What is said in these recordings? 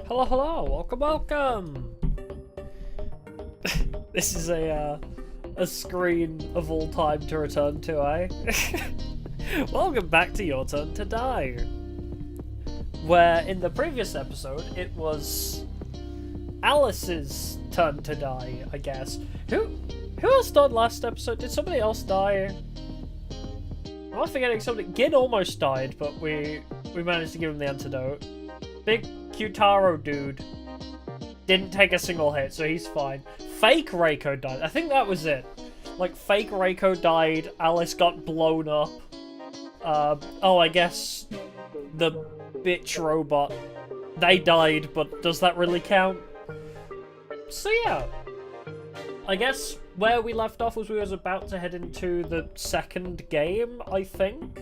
Hello, hello, welcome, welcome! This is a screen of all time to return to, eh? Welcome back to Your Turn to Die. Where, in the previous episode, it was Alice's turn to die, I guess. Who else died last episode? Did somebody else die? Am I forgetting something? Gin almost died, but we managed to give him the antidote. Big Kyutaro dude didn't take a single hit, so he's fine. Fake Reiko died. I think that was it. Like, fake Reiko died, Alice got blown up. Oh, I guess the bitch robot, they died, but does that really count? So yeah. I guess where we left off was we was about to head into the second game, I think.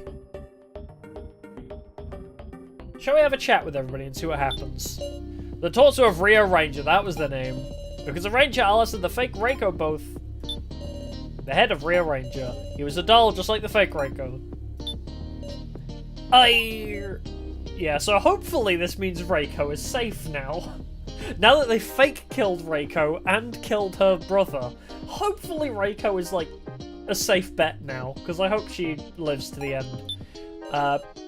Shall we have a chat with everybody and see what happens? The torso of Rio Ranger, that was the name. Because the Ranger Alice and the fake Reiko both... The head of Rio Ranger. He was a doll just like the fake Reiko. Yeah, so hopefully this means Reiko is safe now. Now that they fake killed Reiko and killed her brother, hopefully Reiko is like a safe bet now. Because I hope she lives to the end.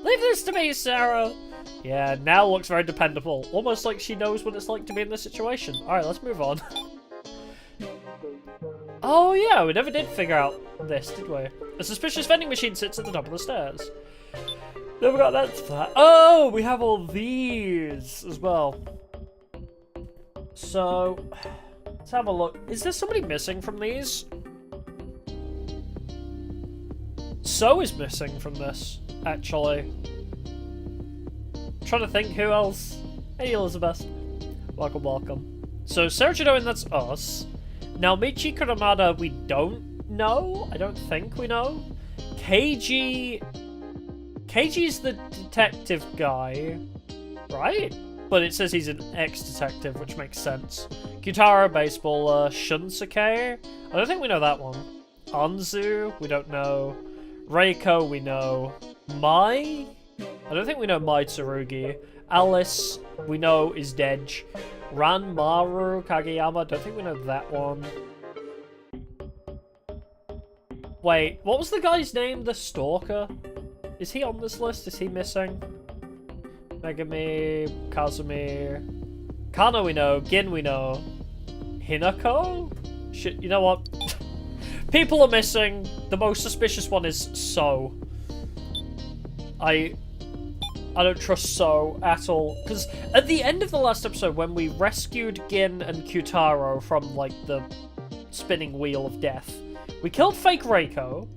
Leave this to me, Sarah! Yeah, now looks very dependable. Almost like she knows what it's like to be in this situation. Alright, let's move on. Oh yeah, we never did figure out this, did we? A suspicious vending machine sits at the top of the stairs. Never got that far. Oh, we have all these as well. So, let's have a look. Is there somebody missing from these? So is missing from this, actually. Trying to think who else. Hey Elizabeth. Welcome, welcome. So Sarah Jado, and that's us. Now Michi Kuramada we don't know. I don't think we know. Keiji... Keiji's the detective guy, right? But it says he's an ex-detective, which makes sense. Kyutaro, baseballer. Shunsuke? I don't think we know that one. Anzu? We don't know. Reiko, we know. Mai? I don't think we know Mai Tsurugi. Alice, we know is dead. Ranmaru Kageyama, don't think we know that one. Wait, what was the guy's name? The Stalker? Is he on this list? Is he missing? Megami, Kazumi... Kana we know, Gin we know. Hinako? Shit, you know what? People are missing. The most suspicious one is So. I don't trust So at all. Because at the end of the last episode, when we rescued Gin and Kyutaro from, like, the spinning wheel of death, we killed fake Reiko,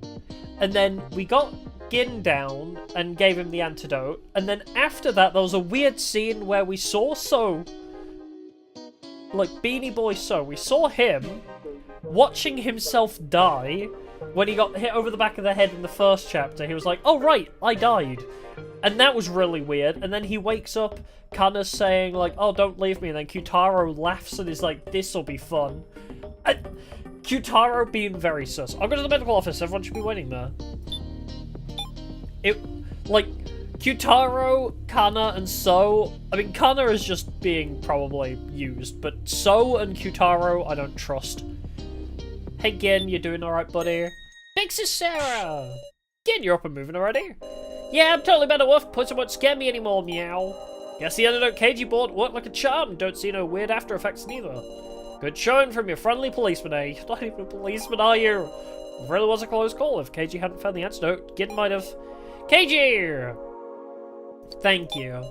and then we got Gin down and gave him the antidote, and then after that, there was a weird scene where we saw So, like, Beanie Boy So, we saw him watching himself die when he got hit over the back of the head in the first chapter. He was like, oh right, I died. And that was really weird. And then he wakes up, Kana's saying like, oh don't leave me, and then Kyutaro laughs and is like, this'll be fun. And Kyutaro being very sus. I'll go to the medical office, everyone should be waiting there. Like, Kyutaro, Kana, and So, I mean, Kana is just being probably used, but So and Kyutaro, I don't trust. Hey Gin, you doing alright, buddy? Thanks to Sarah! Gin, you're up and moving already? Yeah, I'm totally better off. Pussy won't scare me anymore, meow. Guess the antidote Keiji bought worked like a charm. Don't see no weird after effects neither. Good showing from your friendly policeman, eh? You're not even a policeman, are you? It really was a close call. If Keiji hadn't found the antidote, Gin might have... Keiji! Thank you.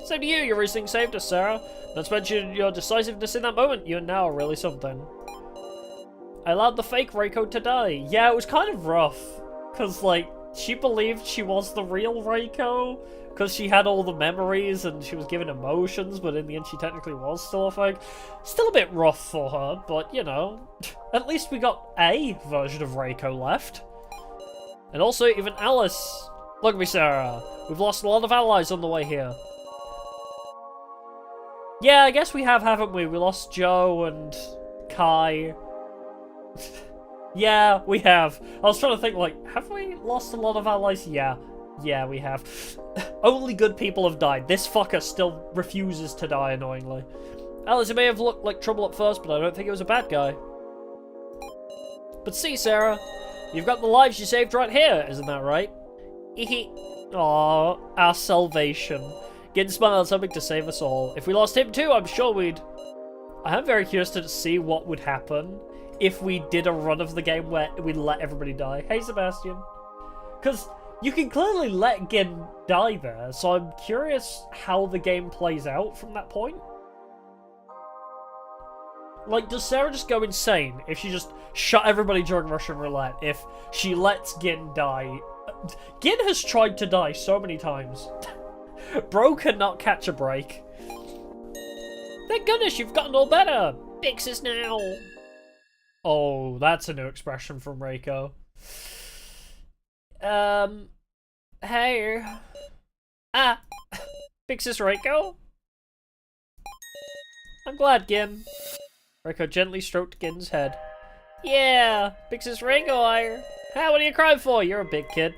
Same to you, your reasoning saved us, Sarah. Not to mention your decisiveness in that moment. You're now really something. I allowed the fake Reiko to die. Yeah, it was kind of rough. Because, like, she believed she was the real Reiko. Because she had all the memories and she was given emotions, but in the end she technically was still a fake. Still a bit rough for her, but, you know. At least we got a version of Reiko left. And also, even Alice. Look at me, Sarah. We've lost a lot of allies on the way here. Yeah, I guess we have, haven't we? We lost Joe and Kai. Yeah, we have. I was trying to think, like, have we lost a lot of allies? Yeah. Yeah, we have. Only good people have died. This fucker still refuses to die, annoyingly. Alice, it may have looked like trouble at first, but I don't think it was a bad guy. But see, Sarah, you've got the lives you saved right here, isn't that right? Aww, our salvation. Gin smiled, something to save us all. If we lost him too, I'm sure we'd... I am very curious to see what would happen if we did a run of the game where we let everybody die. Hey, Sebastian. Because you can clearly let Gin die there, so I'm curious how the game plays out from that point. Like, does Sarah just go insane if she just shot everybody during Russian roulette? If she lets Gin die? Gin has tried to die so many times. Bro cannot catch a break. Thank goodness you've gotten all better. Fix this now. Oh, that's a new expression from Reiko. Hey. Fix this, Reiko? I'm glad, Gin. Reiko gently stroked Gin's head. Yeah, fix this, Reiko. Hey, what are you crying for? You're a big kid.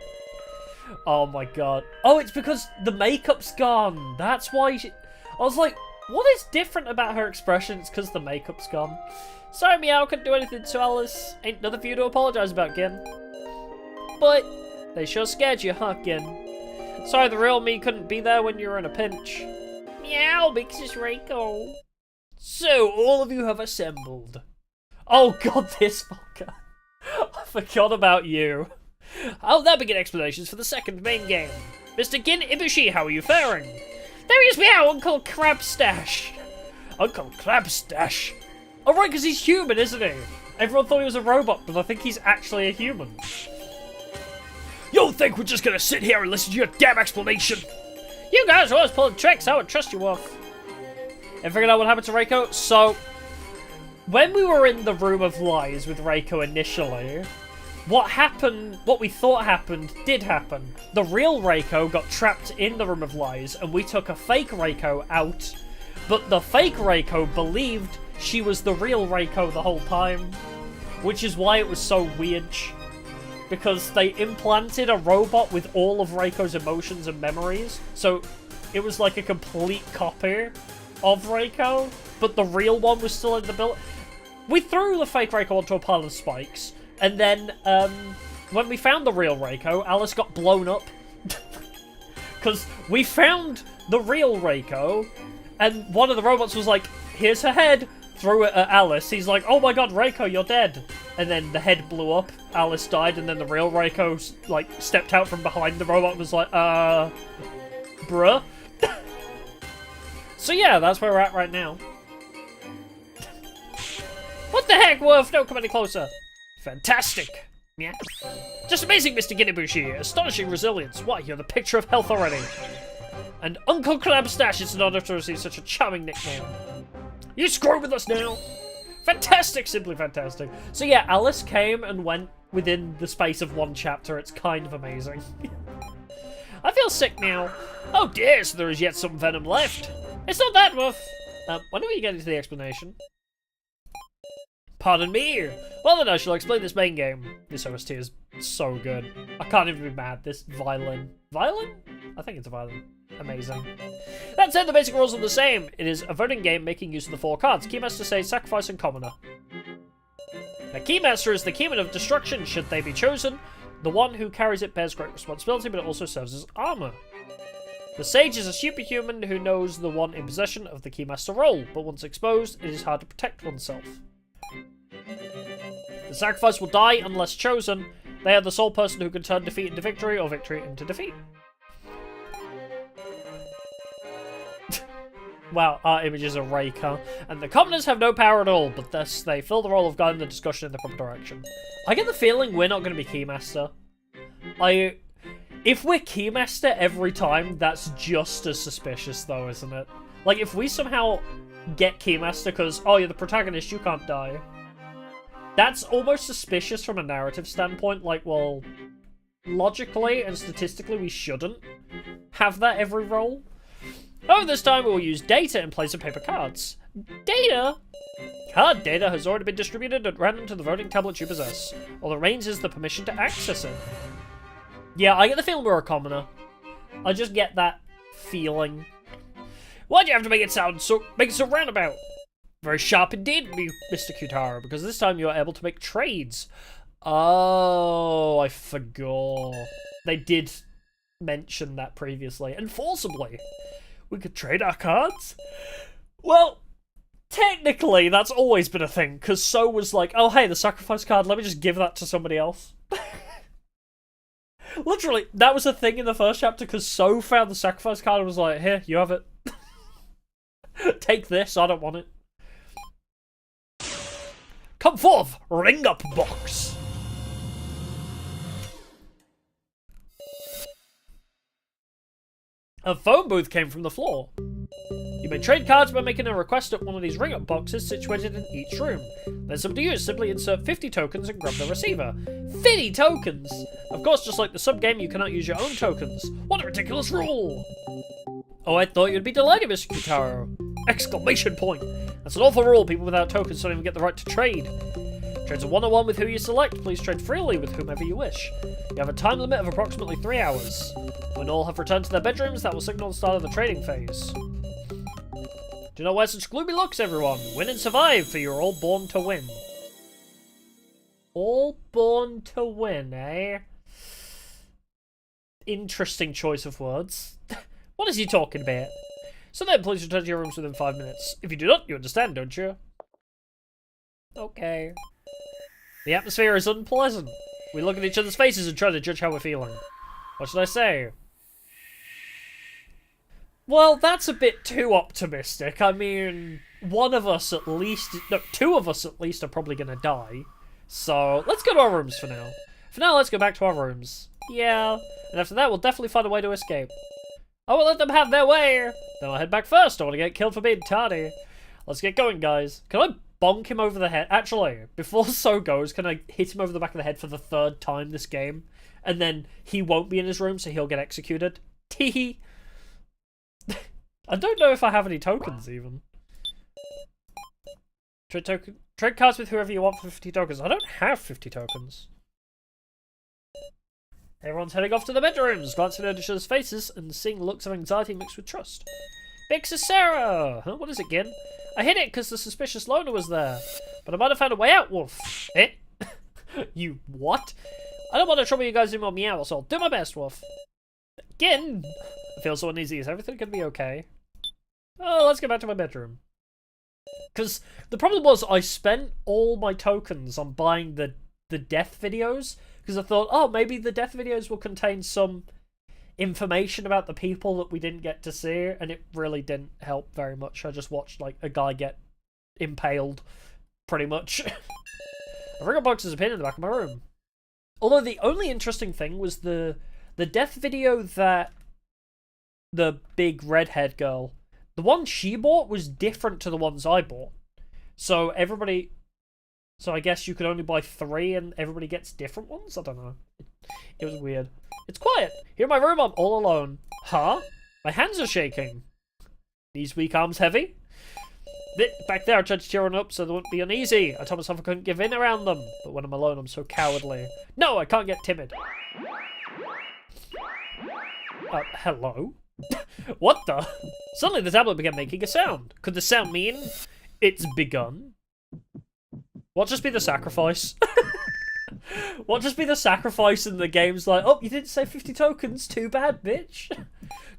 Oh my god. Oh, it's because the makeup's gone. That's why she... I was like, what is different about her expression? It's because the makeup's gone. Sorry, Meow, couldn't do anything to Alice. Ain't nothing for you to apologize about, Gin. But they sure scared you, huh, Gin? Sorry, the real me couldn't be there when you were in a pinch. Meow, because it's Reiko. So, all of you have assembled. Oh god, this fucker. I forgot about you. I'll now begin explanations for the second main game. Mr. Gin Ibushi, how are you faring? There he is, Meow, Uncle Crabstash. Uncle Crabstash? Oh right, because he's human, isn't he? Everyone thought he was a robot, but I think he's actually a human. You think we're just gonna sit here and listen to your damn explanation? You guys are always pulling tricks, I would trust you off. And figured out what happened to Reiko? So, when we were in the Room of Lies with Reiko initially, what we thought happened did happen. The real Reiko got trapped in the Room of Lies, and we took a fake Reiko out, but the fake Reiko believed she was the real Reiko the whole time, which is why it was so weird, because they implanted a robot with all of Reiko's emotions and memories, so it was like a complete copy of Reiko, but the real one was still in the build. We threw the fake Reiko onto a pile of spikes, and then, when we found the real Reiko, Alice got blown up. Because we found the real Reiko, and one of the robots was like, here's her head, threw it at Alice. He's like, oh my god, Reiko, you're dead. And then the head blew up, Alice died, and then the real Reiko, like, stepped out from behind the robot and was like, bruh. So yeah, that's where we're at right now. What the heck, Wolf? Don't come any closer. Fantastic. Yeah. Just amazing, Mr. Ginibushi. Astonishing resilience. Why, you're the picture of health already. And Uncle Crabstash is an honor to receive such a charming nickname. You screw with us now. Fantastic, simply fantastic. So yeah, Alice came and went within the space of one chapter. It's kind of amazing. I feel sick now. Oh dear, so there is yet some venom left. It's not that, Wolf. When are we getting to the explanation? Pardon me. Well then, I shall explain this main game. This OST is so good. I can't even be mad. This violin. Violin? I think it's a violin. Amazing. That said, the basic rules are the same. It is a voting game making use of the 4 cards. Keymaster says Sacrifice and Commoner. Now, Keymaster is the keyman of destruction, should they be chosen. The one who carries it bears great responsibility, but it also serves as armor. The Sage is a superhuman who knows the one in possession of the Keymaster role, but once exposed, it is hard to protect oneself. The Sacrifice will die unless chosen. They are the sole person who can turn defeat into victory or victory into defeat. Wow, our images are rake, huh? And the commoners have no power at all, but thus they fill the role of guiding the discussion in the proper direction. I get the feeling we're not going to be Keymaster. If we're Keymaster every time, that's just as suspicious though, isn't it? Like, if we somehow get Keymaster because, oh, you're the protagonist, you can't die. That's almost suspicious from a narrative standpoint. Like, well, logically and statistically, we shouldn't have that every role. Oh, this time we will use data in place of paper cards. Data? Card data has already been distributed at random to the voting tablets you possess. All that remains is the permission to access it. Yeah, I get the feeling we're a commoner. I just get that feeling. Why'd you have to make it so roundabout? Very sharp indeed, Mr. Kutaro, because this time you are able to make trades. Oh, I forgot. They did mention that previously, and forcibly. We could trade our cards? Well, technically, that's always been a thing, because So was like, oh, hey, the sacrifice card, let me just give that to somebody else. Literally, that was a thing in the first chapter, because So found the sacrifice card and was like, here, you have it. Take this, I don't want it. Come forth, ring-up box! A phone booth came from the floor. You may trade cards by making a request at one of these ring-up boxes situated in each room. There's something to use. Simply insert 50 tokens and grab the receiver. 50 tokens! Of course, just like the sub-game, you cannot use your own tokens. What a ridiculous rule! Oh, I thought you'd be delighted, Mr. Kutaro. Exclamation point! That's an awful rule. People without tokens don't even get the right to trade. Trades are one-on-one with who you select. Please trade freely with whomever you wish. You have a time limit of approximately 3 hours. When all have returned to their bedrooms, that will signal the start of the trading phase. Do not wear such gloomy looks, everyone. Win and survive, for you're all born to win. All born to win, eh? Interesting choice of words. What is he talking about? So then, please return to your rooms within 5 minutes. If you do not, you understand, don't you? Okay. The atmosphere is unpleasant. We look at each other's faces and try to judge how we're feeling. What should I say? Well, that's a bit too optimistic. I mean, one of us at least... No, 2 of us at least are probably going to die. So, let's go to our rooms for now. For now, let's go back to our rooms. Yeah. And after that, we'll definitely find a way to escape. I won't let them have their way! Then I'll head back first. I want to get killed for being tardy. Let's get going, guys. Can I bonk him over the head? Actually, before So goes, can I hit him over the back of the head for the 3rd time this game? And then he won't be in his room, so he'll get executed. Teehee. I don't know if I have any tokens, even. Trade cards with whoever you want for 50 tokens. I don't have 50 tokens. Everyone's heading off to their bedrooms, glancing at each other's faces and seeing looks of anxiety mixed with trust. Big Sarah! Huh? What is it again? I hid it because the suspicious loner was there. But I might have found a way out, Wolf. Eh? You what? I don't want to trouble you guys anymore, meow, so I'll do my best, Wolf. Again? I feel so uneasy. Is everything going to be okay? Oh, let's go back to my bedroom. Because the problem was I spent all my tokens on buying the death videos. Because I thought, oh, maybe the death videos will contain some information about the people that we didn't get to see. And it really didn't help very much. I just watched, like, a guy get impaled, pretty much. A ring-up box is a pin in the back of my room. Although the only interesting thing was the death video that the big redhead girl, the one she bought was different to the ones I bought. So I guess you could only buy 3 and everybody gets different ones? I don't know. It was weird. It's quiet. Here in my room, I'm all alone. Huh? My hands are shaking. These weak arms heavy? Back there, I tried to cheer on up so they wouldn't be uneasy. I told myself I couldn't give in around them. But when I'm alone, I'm so cowardly. No, I can't get timid. Hello? What the? Suddenly the tablet began making a sound. Could the sound mean it's begun? What just be the sacrifice? What just be the sacrifice and the game's like, oh, you didn't say 50 tokens, too bad, bitch.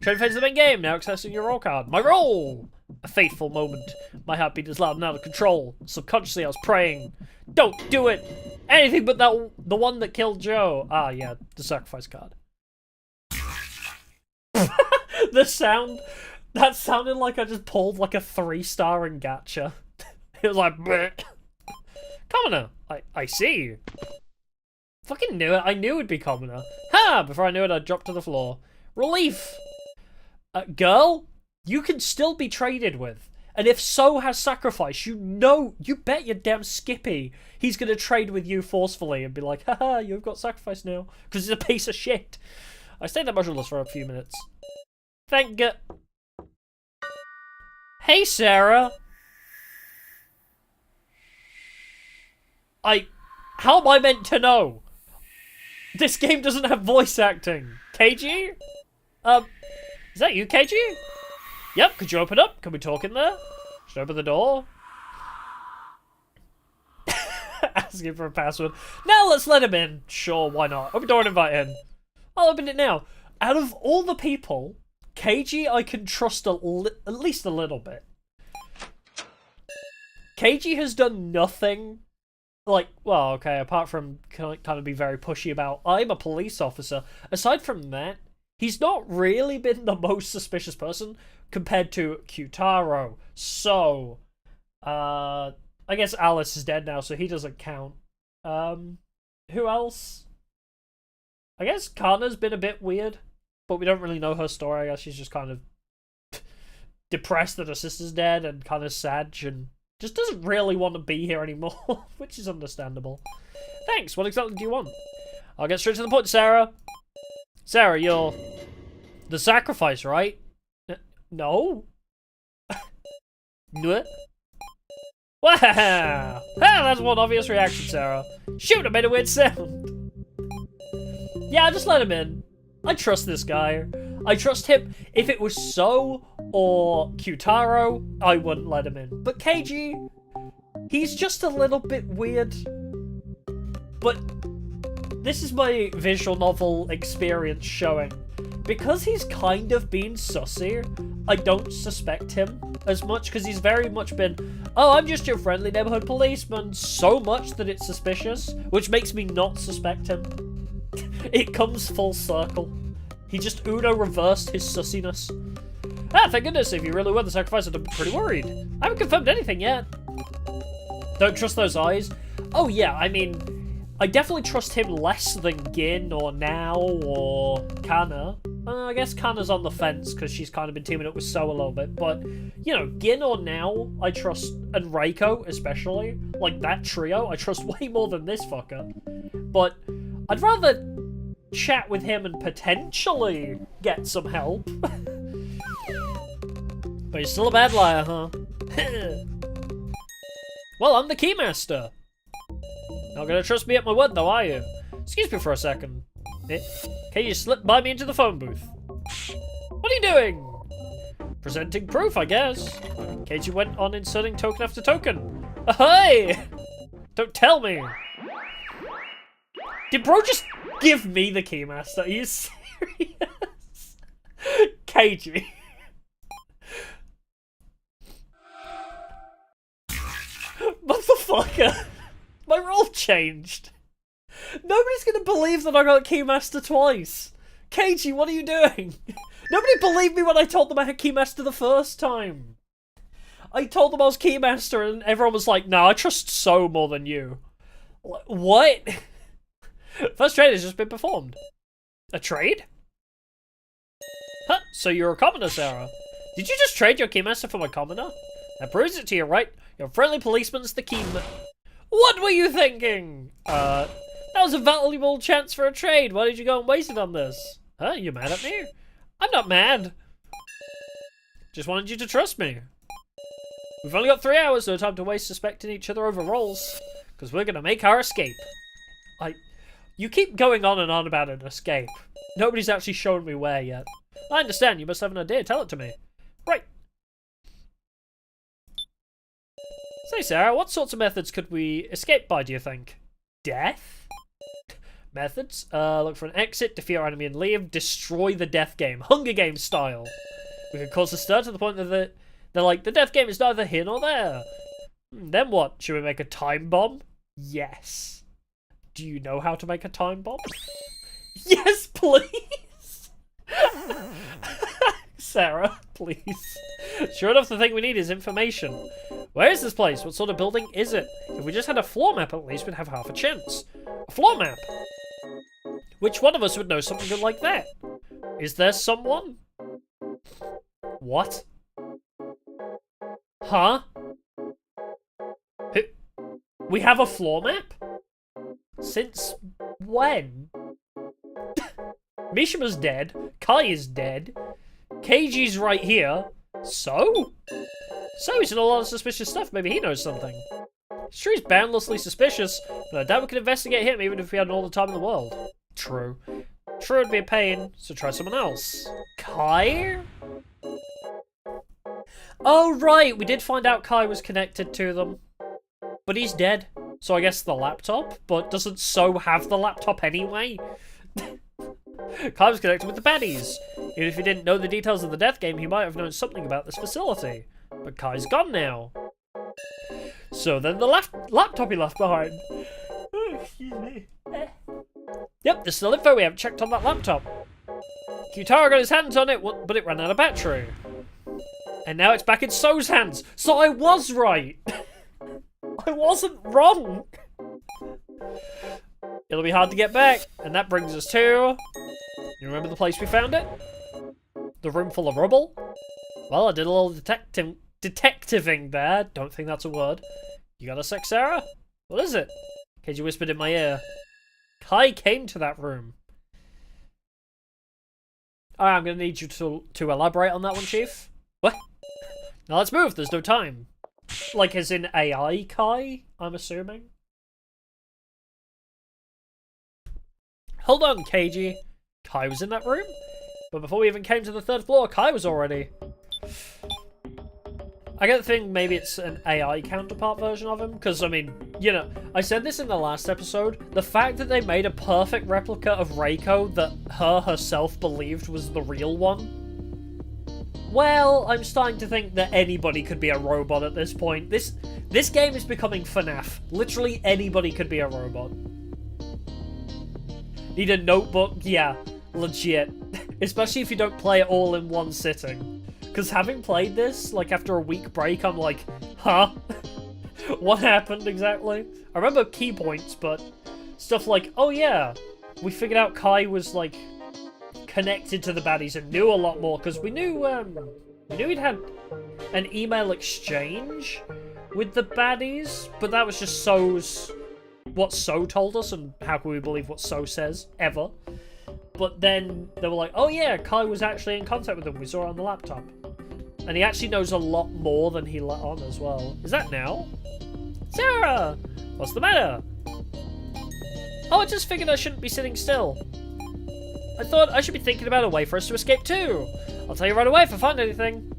Trade phase of the main game, now accessing your roll card. My roll! A fateful moment. My heartbeat is loud and out of control. Subconsciously, I was praying. Don't do it! Anything but the one that killed Joe. Ah, yeah, the sacrifice card. The sound, that sounded like I just pulled like a 3-star in gacha. It was like, bleh. Commoner, I see. Fucking knew it. I knew it'd be commoner. Ha! Before I knew it, I dropped to the floor. Relief! Girl, you can still be traded with. And if So has sacrifice, you bet your damn Skippy he's gonna trade with you forcefully and be like, haha, you've got sacrifice now. Because he's a piece of shit. I stayed there motionless for a few minutes. Thank God. Hey, Sarah. How am I meant to know? This game doesn't have voice acting. KG? Is that you, KG? Yep, could you open up? Can we talk in there? Should I open the door? Asking for a password. Now let's let him in. Sure, why not? Open door and invite in. I'll open it now. Out of all the people, KG I can trust at least a little bit. KG has done nothing, like, well, okay, apart from kind of be very pushy about, I'm a police officer. Aside from that, he's not really been the most suspicious person compared to Kyutaro. So, I guess Alice is dead now, so he doesn't count. Who else? I guess Kana's been a bit weird, but we don't really know her story. I guess she's just kind of depressed that her sister's dead and kind of sad and just doesn't really want to be here anymore, which is understandable. Thanks, what exactly do you want? I'll get straight to the point, Sarah. Sarah, you're the sacrifice, right? No? No? Wow! Ah, that's one obvious reaction, Sarah. Shoot, I made a weird sound. Yeah, just let him in. I trust this guy. I trust him. If it was So or Kyutaro, I wouldn't let him in. But KG, he's just a little bit weird. But this is my visual novel experience showing. Because he's kind of been sussy, I don't suspect him as much, because he's very much been, oh, I'm just your friendly neighborhood policeman, so much that it's suspicious, which makes me not suspect him. It comes full circle. He just Uno reversed his sussiness. Ah, thank goodness, if you really were the sacrifice, I'd be pretty worried. I haven't confirmed anything yet. Don't trust those eyes? Oh yeah, I mean, I definitely trust him less than Gin or Now or Kana. I guess Kana's on the fence because she's kind of been teaming up with So a little bit. But, you know, Gin or Now, I trust, and Reiko especially. Like, that trio, I trust way more than this fucker. But I'd rather chat with him and potentially get some help. But he's still a bad liar, huh? Well, I'm the Keymaster. Not gonna trust me at my word, though, are you? Excuse me for a second. Can you slip by me into the phone booth? What are you doing? Presenting proof, I guess. KG went on inserting token after token. Hey! Don't tell me. Did bro just give me the Keymaster? Are you serious? KG. Motherfucker. My role changed. Nobody's gonna believe that I got Keymaster twice. KG, what are you doing? Nobody believed me when I told them I had Keymaster the first time. I told them I was Keymaster and everyone was like, nah, I trust So more than you. What? First trade has just been performed. A trade? Huh, so you're a commoner, Sarah. Did you just trade your Keymaster for my commoner? That proves it to you, right? Your friendly policeman's the Keymaster. What were you thinking? That was a valuable chance for a trade. Why did you go and waste it on this? Huh? You mad at me? I'm not mad. Just wanted you to trust me. We've only got 3 hours, no time to waste suspecting each other over roles. Because we're going to make our escape. You keep going on and on about an escape. Nobody's actually shown me where yet. I understand, you must have an idea. Tell it to me. Right. Say, Sarah, what sorts of methods could we escape by, do you think? Death? Methods? Look for an exit, defeat our enemy and leave, destroy the death game. Hunger Games style. We could cause a stir to the point that they're like, the death game is neither here nor there. Then what? Should we make a time bomb? Yes. Do you know how to make a time bomb? Yes, please! Sarah, please. Sure enough, the thing we need is information. Where is this place? What sort of building is it? If we just had a floor map, at least we'd have half a chance. A floor map? Which one of us would know something good like that? Is there someone? What? Huh? We have a floor map? Since when? Mishima's dead. Kai is dead. KG's right here. So? So he's done a lot of suspicious stuff. Maybe he knows something. Sure, he's boundlessly suspicious, but I doubt we could investigate him even if we had all the time in the world. True. True would be a pain, so try someone else. Kai? Oh, right, we did find out Kai was connected to them. But he's dead. So I guess the laptop, but doesn't So have the laptop anyway? Kai was connected with the baddies. Even if he didn't know the details of the death game, he might have known something about this facility. But Kai's gone now. So then the laptop he left behind. Oh, excuse me. Yep, there's still info we haven't checked on that laptop. Kyutaro got his hands on it, but it ran out of battery. And now it's back in So's hands. So I was right. I wasn't wrong. It'll be hard to get back. And that brings us to... You remember the place we found it? The room full of rubble? Well, I did a little detectiving there. Don't think that's a word. You got a sec, Sarah? What is it? Keiji whispered in my ear. Kai came to that room. Alright, I'm going to need you to elaborate on that one, Chief. What? Now let's move, there's no time. Like as in AI Kai, I'm assuming. Hold on, Keiji. Kai was in that room? But before we even came to the 3rd floor, Kai was already. I get the thing, maybe it's an AI counterpart version of him, because, I mean, you know, I said this in the last episode, the fact that they made a perfect replica of Reiko that her herself believed was the real one, well, I'm starting to think that anybody could be a robot at this point. This game is becoming FNAF. Literally anybody could be a robot. Need a notebook? Yeah, legit. Especially if you don't play it all in one sitting. Because having played this, like, after a week break, I'm like, huh? What happened exactly? I remember key points, but stuff like, oh yeah, we figured out Kai was, like, connected to the baddies and knew a lot more, because we knew he'd had an email exchange with the baddies, but that was just what So told us, and how can we believe what So says, ever? But then they were like, oh yeah, Kai was actually in contact with them, we saw it on the laptop. And he actually knows a lot more than he let on as well. Is that now? Sarah! What's the matter? Oh, I just figured I shouldn't be sitting still. I thought I should be thinking about a way for us to escape too. I'll tell you right away if I find anything.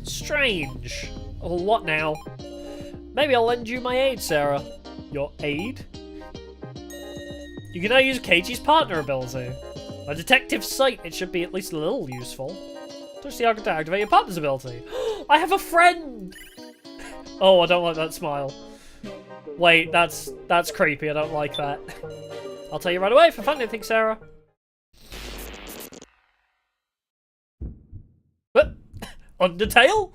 Strange. Oh, what now? Maybe I'll lend you my aid, Sarah. Your aid? You can now use Keiji's partner ability. A detective sight, it should be at least a little useful. Touch the icon to activate your partner's ability. I have a friend! Oh, I don't like that smile. Wait, that's creepy, I don't like that. I'll tell you right away if I find anything, Sarah. What? Undertale?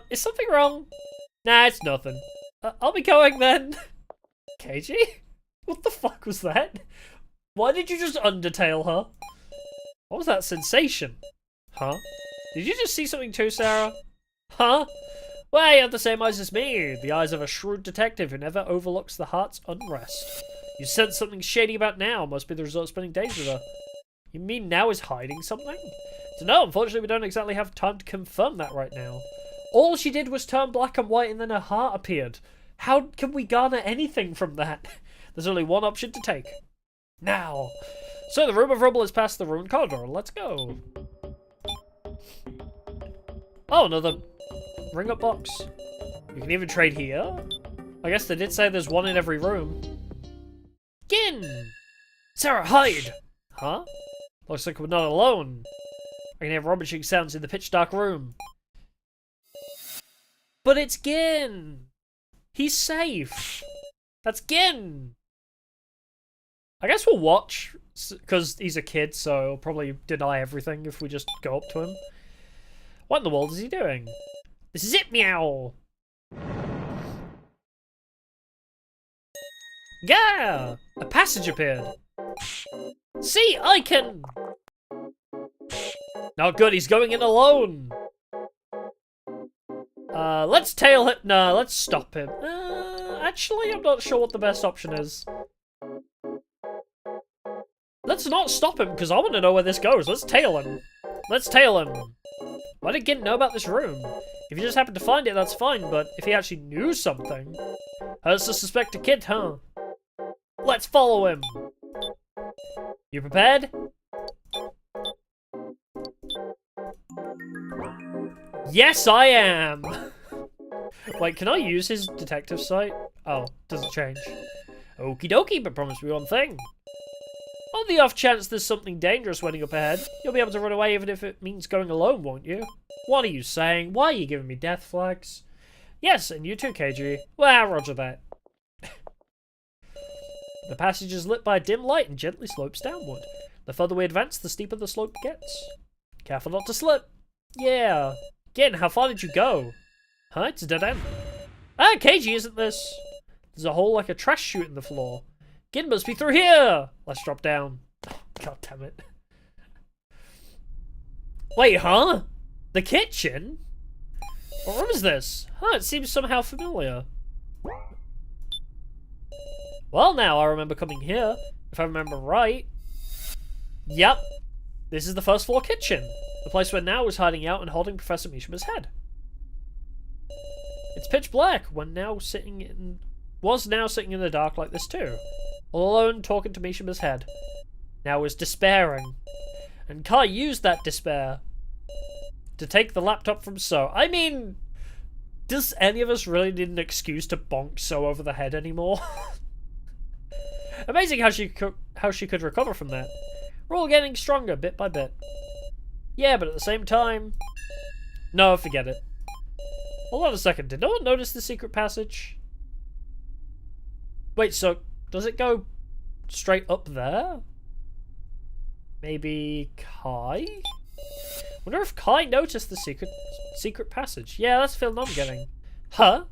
Is something wrong? Nah, it's nothing. I'll be going then. Keiji? What the fuck was that? Why did you just Undertale her? What was that sensation? Huh? Did you just see something too, Sarah? Huh? Well, you have the same eyes as me. The eyes of a shrewd detective who never overlooks the heart's unrest. You sense something shady about Now. Must be the result of spending days with her. You mean Now is hiding something? So no, unfortunately we don't exactly have time to confirm that right now. All she did was turn black and white and then her heart appeared. How can we garner anything from that? There's only one option to take. Now. So the room of rubble is past the ruined corridor. Let's go. Oh, another ring-up box. You can even trade here. I guess they did say there's one in every room. Gin! Sarah, hide! Huh? Looks like we're not alone. I can hear rummaging sounds in the pitch-dark room. But it's Gin! He's safe! That's Gin! I guess we'll watch, because he's a kid, so he'll probably deny everything if we just go up to him. What in the world is he doing? This is it, meow! Yeah! A passage appeared. See, I can... Not good, he's going in alone! Let's tail him. No, let's stop him. Actually, I'm not sure what the best option is. Let's not stop him, because I want to know where this goes. Let's tail him. Let's tail him. Why did Gin know about this room? If you just happened to find it, that's fine, but if he actually knew something... Hurts to suspect a kid, huh? Let's follow him. You prepared? Yes, I am! Wait, can I use his detective sight? Oh, doesn't change. Okie dokie, but promise me one thing. On the off chance there's something dangerous waiting up ahead, you'll be able to run away even if it means going alone, won't you? What are you saying? Why are you giving me death flags? Yes, and you too, KG. Well, roger that. The passage is lit by a dim light and gently slopes downward. The further we advance, the steeper the slope gets. Careful not to slip. Yeah. Again, how far did you go? Huh? It's a dead end. Ah, KG, isn't this? There's a hole like a trash chute in the floor. Gin must be through here! Let's drop down. Oh, God damn it. Wait, huh? The kitchen? What room is this? Huh, it seems somehow familiar. Well, now I remember coming here. If I remember right. Yep. This is the first floor kitchen. The place where Now was hiding out and holding Professor Mishima's head. It's pitch black when Now sitting in... was Now sitting in the dark like this too. All alone talking to Mishima's head. Now was despairing. And Kai used that despair to take the laptop from So. I mean, does any of us really need an excuse to bonk So over the head anymore? Amazing how she could recover from that. We're all getting stronger bit by bit. Yeah, but at the same time... No, forget it. Hold on a second, did no one notice the secret passage? Wait, so does it go straight up there? Maybe Kai? Wonder if Kai noticed the secret passage. Yeah, that's the feeling I'm getting. Huh?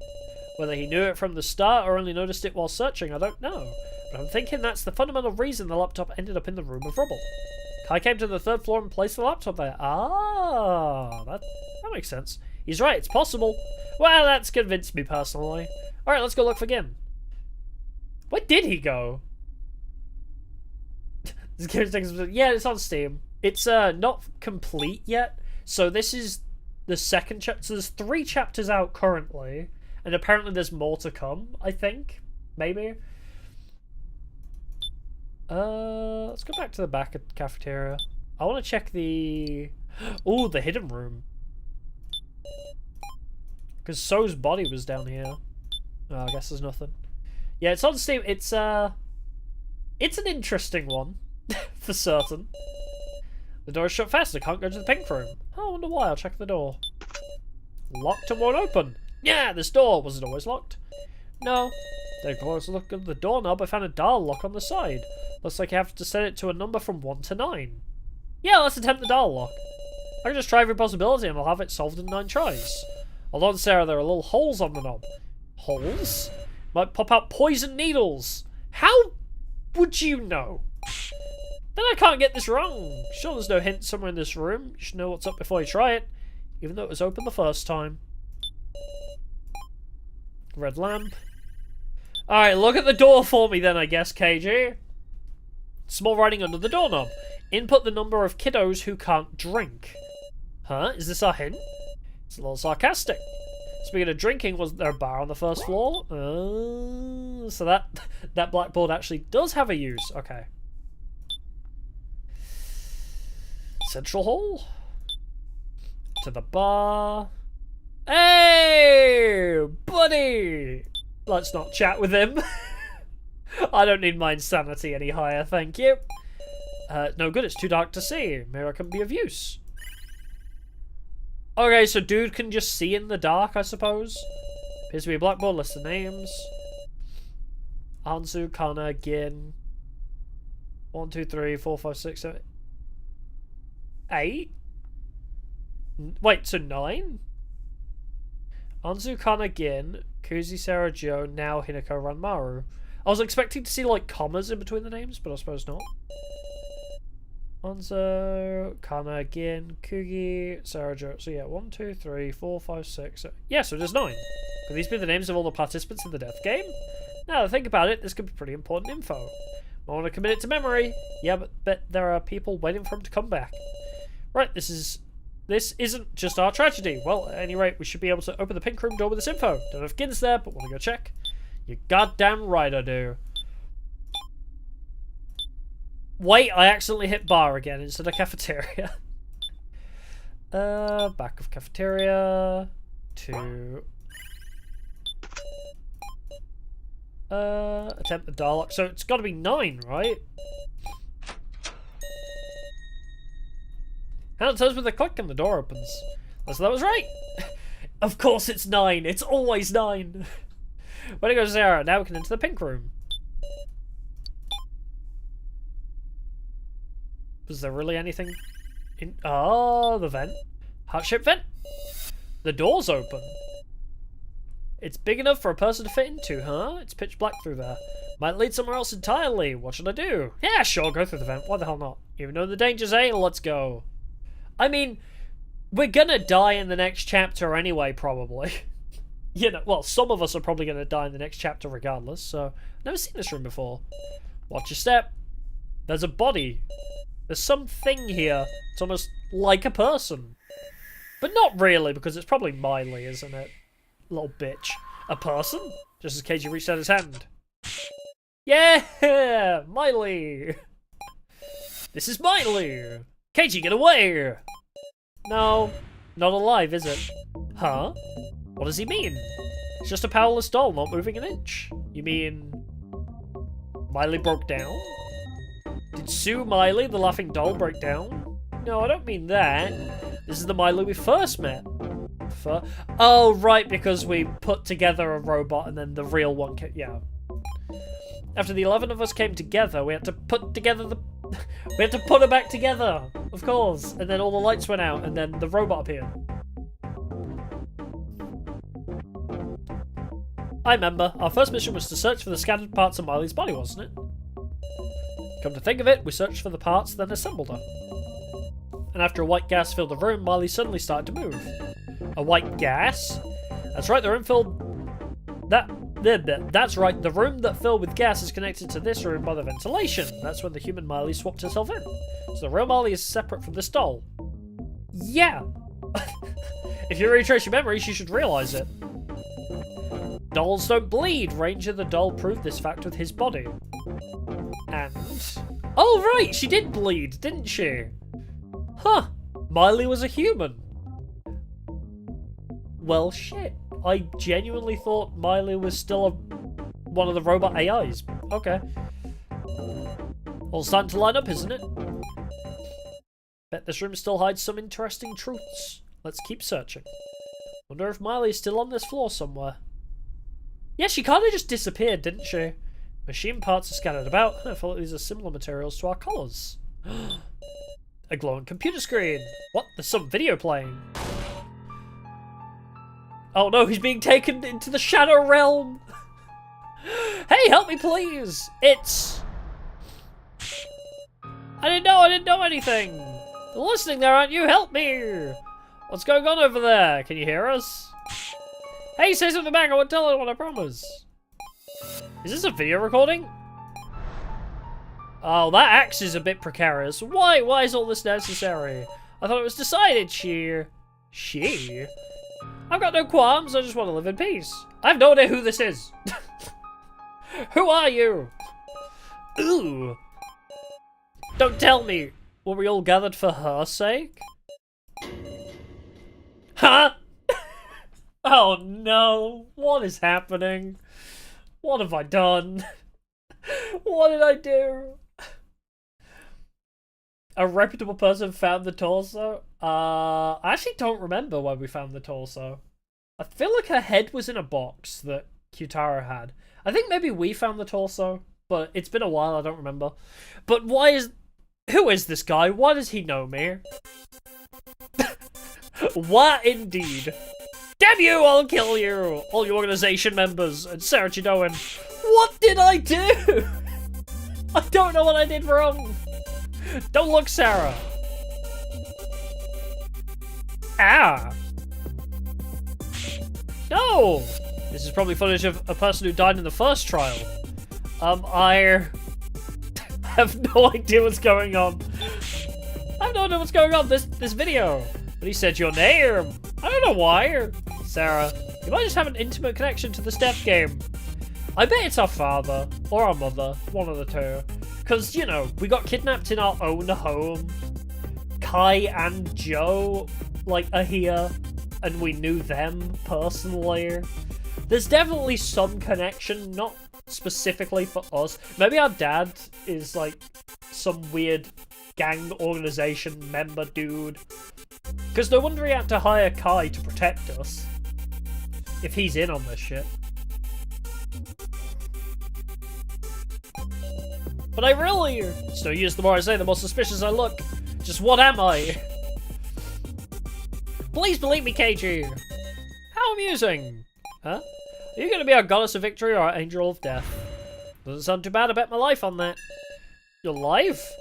Whether he knew it from the start or only noticed it while searching, I don't know. But I'm thinking that's the fundamental reason the laptop ended up in the room of rubble. Kai came to the third floor and placed the laptop there. Ah, that makes sense. He's right, it's possible. Well, that's convinced me personally. Alright, let's go look for Gin. Where did he go? Yeah, it's on Steam. It's not complete yet. So this is the second chapter. So there's 3 chapters out currently. And apparently there's more to come, I think. Maybe. Let's go back to the back of the cafeteria. I want to check the... Ooh, the hidden room. Because So's body was down here. Oh, I guess there's nothing. Yeah, it's on Steam. It's an interesting one. For certain. The door is shut fast. I can't go to the pink room. Oh, I wonder why. I'll check the door. Locked and won't open. Yeah, this door. Was it always locked? No. Take a closer look at the doorknob. I found a dial lock on the side. Looks like you have to set it to a number from 1 to 9. Yeah, let's attempt the dial lock. I can just try every possibility and I'll have it solved in 9 tries. Hold on, Sarah. There are little holes on the knob. Holes? Might pop out poison needles. How would you know? Then I can't get this wrong. Sure, there's no hint somewhere in this room. You should know what's up before you try it. Even though it was open the first time. Red lamp. Alright, look at the door for me then, I guess, KG. Small writing under the doorknob. Input the number of kiddos who can't drink. Huh? Is this our hint? It's a little sarcastic. Speaking of drinking, was there a bar on the first floor? So that blackboard actually does have a use. Okay. Central hall. To the bar. Hey, buddy! Let's not chat with him. I don't need my insanity any higher, thank you. No good, it's too dark to see. Maybe I can be of use. Okay, so dude can just see in the dark, I suppose. Appears to be a blackboard, list of names. Anzu, Kana, Gin. 1, 2, 3, 4, 5, 6, 7... 8? Wait, so 9? Anzu, Kana, Gin, Kuzi, Sarah, Joe, Now, Hinako, Ranmaru. I was expecting to see, like, commas in between the names, but I suppose not. Anzu, Kana, Gin, Kugi, Sarah, Joe. So yeah, 1, 2, 3, 4, 5, 6... Yeah, so there's 9. Could these be the names of all the participants in the death game? Now that I think about it, this could be pretty important info. I want to commit it to memory. Yeah, but there are people waiting for him to come back. Right, this isn't just our tragedy. Well, at any rate, we should be able to open the pink room door with this info. Don't know if Gin's there, but want to go check. You're goddamn right I do. Wait, I accidentally hit bar again instead of cafeteria. Back of cafeteria to attempt the door lock. So it's got to be 9, right? How it turns with a click and the door opens. So that was right. Of course it's 9. It's always 9. Way to go, Sarah. Now we can enter the pink room. Was there really anything in... Oh, the vent. Heart-shaped vent. The door's open. It's big enough for a person to fit into, huh? It's pitch black through there. Might lead somewhere else entirely. What should I do? Yeah, sure, go through the vent. Why the hell not? Even though the danger's A, let's go. I mean, we're gonna die in the next chapter anyway, probably. You know, well, some of us are probably gonna die in the next chapter regardless, so... Never seen this room before. Watch your step. There's a body. There's something here. It's almost like a person. But not really, because it's probably Miley, isn't it? Little bitch. A person? Just as KG reached out his hand. Yeah! Miley! This is Miley! KG, get away! No, not alive, is it? Huh? What does he mean? It's just a powerless doll, not moving an inch. You mean... Miley broke down? Did Sue Miley, the laughing doll, break down? No, I don't mean that. This is the Miley we first met. Oh, right, because we put together a robot and then the real one came... Yeah. After the 11 of us came together, we had to put together the... We had to put her back together, of course. And then all the lights went out and then the robot appeared. I remember. Our first mission was to search for the scattered parts of Miley's body, wasn't it? Come to think of it, we searched for the parts, then assembled her. And after a white gas filled the room, Miley suddenly started to move. A white gas? That's right, the room filled... That's right, the room that filled with gas is connected to this room by the ventilation. That's when the human Miley swapped herself in. So the real Miley is separate from this doll. Yeah. If you retrace your memories, you should realise it. Dolls don't bleed. Ranger the doll proved this fact with his body. And... Oh, right, she did bleed, didn't she? Huh. Miley was a human. Well, shit. I genuinely thought Miley was still one of the robot AIs. Okay. All starting to line up, isn't it? Bet this room still hides some interesting truths. Let's keep searching. Wonder if Miley's still on this floor somewhere. Yeah, she kind of just disappeared, didn't she? Machine parts are scattered about. I feel like these are similar materials to our colours. A glowing computer screen. What? There's some video playing. Oh no, he's being taken into the shadow realm. Hey, help me please. It's... I didn't know anything. You're listening there, aren't you? Help me. What's going on over there? Can you hear us? Hey, say something back. I won't tell anyone, I promise. Is this a video recording? Oh, that axe is a bit precarious. Why is all this necessary? I thought it was decided she... I've got no qualms, I just want to live in peace. I have no idea who this is. Who are you? Ooh. Don't tell me. Were we all gathered for her sake? Huh? Oh no. What is happening? What have I done? What did I do? A reputable person found the torso? I actually don't remember where we found the torso. I feel like her head was in a box that Kyutaro had. I think maybe we found the torso, but it's been a while, I don't remember. But why is... Who is this guy? Why does he know me? What indeed? Damn you, I'll kill you! All your organization members, and Sarah Chidoan. What did I do? I don't know what I did wrong. Don't look, Sarah. Ah. No. This is probably footage of a person who died in the first trial. I have no idea what's going on. I have no idea what's going on this video. But he said your name. I don't know why. Sarah, you might just have an intimate connection to the step game. I bet it's our father or our mother, one of the two. Because, you know, we got kidnapped in our own home. Kai and Joe, like, are here. And we knew them personally. There's definitely some connection, not specifically for us. Maybe our dad is, like, some weird gang organization member dude. Because no wonder he had to hire Kai to protect us. If he's in on this shit. But I really... It's no use the more I say, the more suspicious I look. Just what am I? Please believe me, KG. How amusing. Huh? Are you going to be our goddess of victory or our angel of death? Doesn't sound too bad. I bet my life on that. Your life?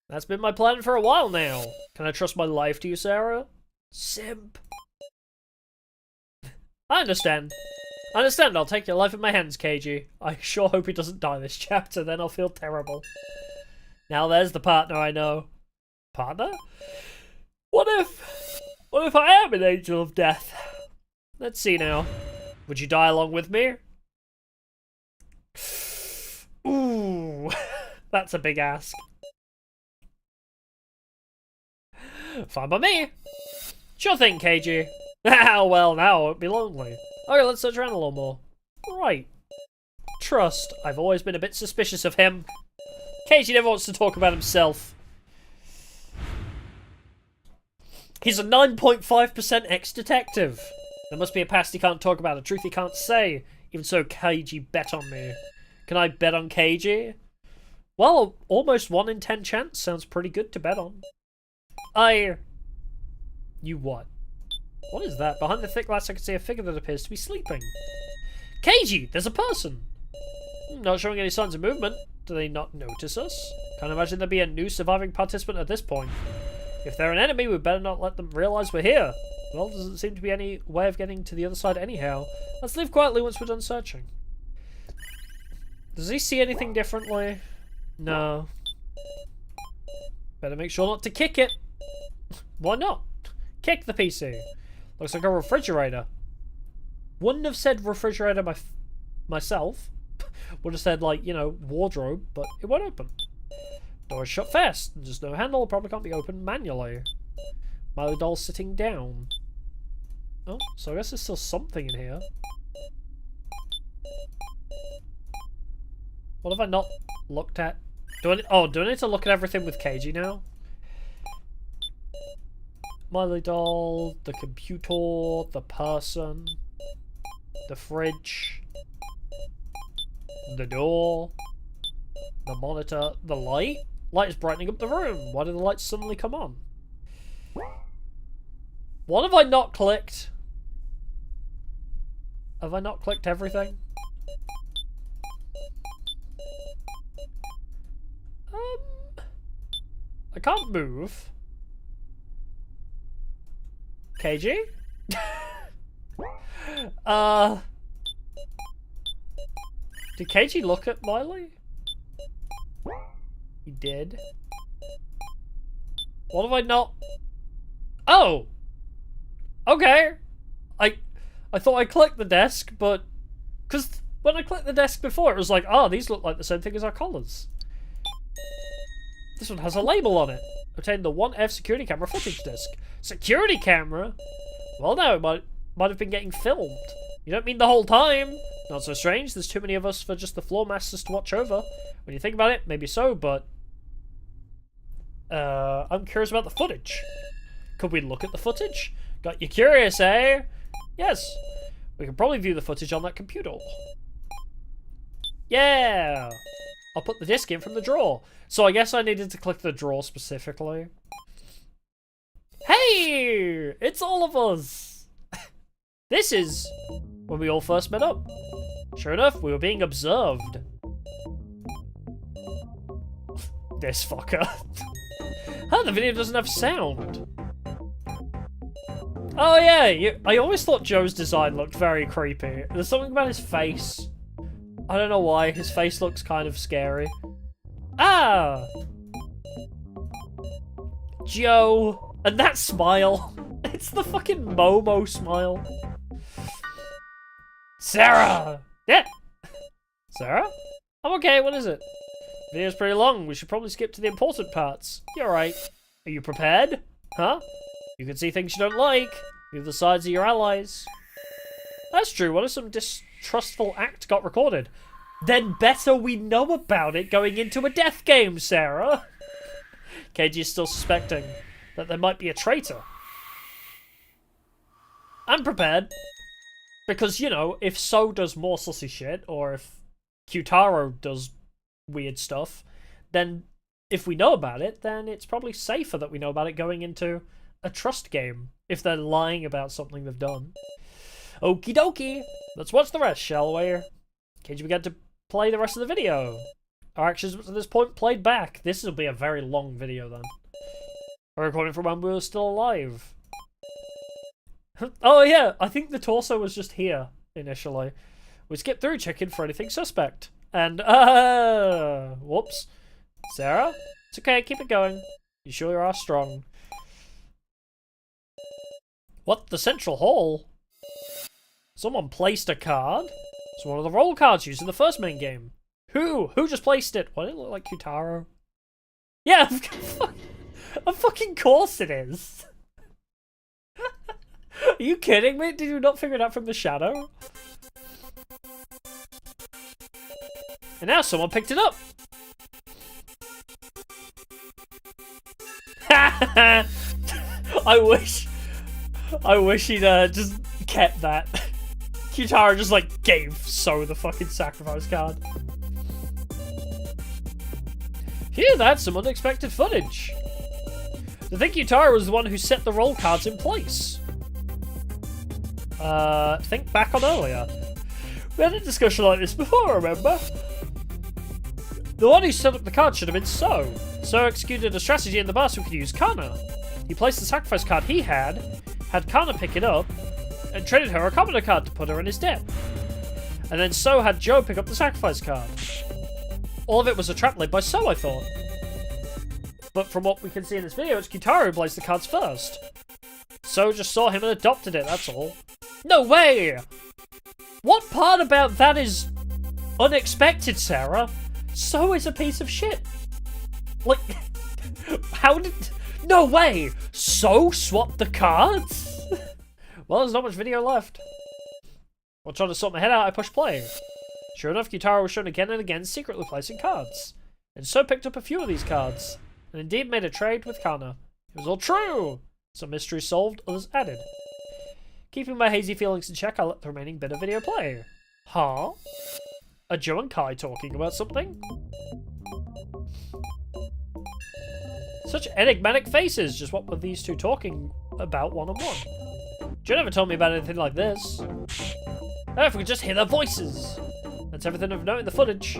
That's been my plan for a while now. Can I trust my life to you, Sarah? Simp. I understand. I'll take your life in my hands, KG. I sure hope he doesn't die this chapter, then I'll feel terrible. Now there's the partner I know. Partner? What if I am an angel of death? Let's see now. Would you die along with me? Ooh, that's a big ask. Fine by me. Sure thing, KG. Ah, well, now I won't be lonely. Okay, let's search around a little more. Right. Trust. I've always been a bit suspicious of him. KG never wants to talk about himself. He's a 9.5% ex-detective. There must be a past he can't talk about, a truth he can't say. Even so, KG bet on me. Can I bet on KG? Well, almost 1 in 10 chance sounds pretty good to bet on. You what? What is that? Behind the thick glass I can see a figure that appears to be sleeping. KG, there's a person! Not showing any signs of movement. Do they not notice us? Can't imagine there'd be a new surviving participant at this point. If they're an enemy, we better not let them realise we're here. Well, there doesn't seem to be any way of getting to the other side anyhow. Let's leave quietly once we're done searching. Does he see anything differently? No. Better make sure not to kick it. Why not? Kick the PC. Looks like a refrigerator. Wouldn't have said refrigerator myself. Would have said, like, you know, wardrobe, but it won't open. Door is shut fast. There's no handle. Probably can't be opened manually. Miley doll's sitting down. Oh, so I guess there's still something in here. What have I not looked at? Do I need to look at everything with KG now? Miley doll, the computer, the person, the fridge, the door, the monitor, the light? Light is brightening up the room. Why did the lights suddenly come on? What have I not clicked? Have I not clicked everything? I can't move. KG? Did KG look at Miley? He did. What have I not... Oh! Okay. I thought I clicked the desk, but... Because when I clicked the desk before, it was like, oh, these look like the same thing as our collars. This one has a label on it. Obtained the 1F security camera footage disc. Security camera? Well, no, it might have been getting filmed. You don't mean the whole time? Not so strange, there's too many of us for just the floor masters to watch over. When you think about it, maybe so, but... I'm curious about the footage. Could we look at the footage? Got you curious, eh? Yes. We can probably view the footage on that computer. Yeah! I'll put the disc in from the drawer. So I guess I needed to click the drawer specifically. Hey! It's all of us! This is when we all first met up. Sure enough, we were being observed. This fucker. Huh, the video doesn't have sound. Oh yeah, I always thought Joe's design looked very creepy. There's something about his face. I don't know why, his face looks kind of scary. Ah! Joe! And that smile! It's the fucking Momo smile. Sarah! Yeah! Sarah? I'm okay, what is it? Video's pretty long. We should probably skip to the important parts. You're right. Are you prepared? Huh? You can see things you don't like. Move the sides of your allies. That's true. What if some distrustful act got recorded? Then better we know about it going into a death game, Sarah. Keiji is still suspecting that there might be a traitor. I'm prepared. Because, you know, if So does more sussy shit, or if Kyutaro does weird stuff, then if we know about it, then it's probably safer that we know about it going into a trust game, if they're lying about something they've done. Okie dokie, let's watch the rest, shall we? Keiji began to play the rest of the video. Our actions up to this point played back. This will be a very long video then. A recording from when we were still alive. Oh yeah, I think the torso was just here, initially. We skipped through checking for anything suspect. And, whoops. Sarah? It's okay, keep it going. You sure you are strong. What, the central hall? Someone placed a card? It's one of the roll cards used in the first main game. Who? Who just placed it? Why did it look like Kyutaro? Yeah, of fucking course it is. Are you kidding me? Did you not figure it out from the shadow? And now someone picked it up. I wish he'd just kept that. Kyutaro just like gave So the fucking sacrifice card. Phew, that's some unexpected footage. I think Kyutaro was the one who set the roll cards in place. Think back on earlier. We had a discussion like this before, remember? The one who set up the card should have been So. So executed a strategy in the bar so we could use Kana. He placed the sacrifice card he had Kana pick it up, and traded her a commoner card to put her in his debt. And then So had Joe pick up the sacrifice card. All of it was a trap laid by So, I thought. But from what we can see in this video, it's Kyutaro who placed the cards first. So just saw him and adopted it, that's all. No way! What part about that is unexpected, Sarah? So is a piece of shit. Like, how did... No way! So swapped the cards? Well, there's not much video left. While trying to sort my head out, I pushed play. Sure enough, Kyutaro was shown again and again secretly placing cards. And So picked up a few of these cards, and indeed made a trade with Kana. It was all true! Some mysteries solved, others added. Keeping my hazy feelings in check, I let the remaining bit of video play. Huh? Are Joe and Kai talking about something? Such enigmatic faces! Just what were these two talking about one-on-one? Joe never told me about anything like this. Oh, if we could just hear their voices! That's everything of note in the footage.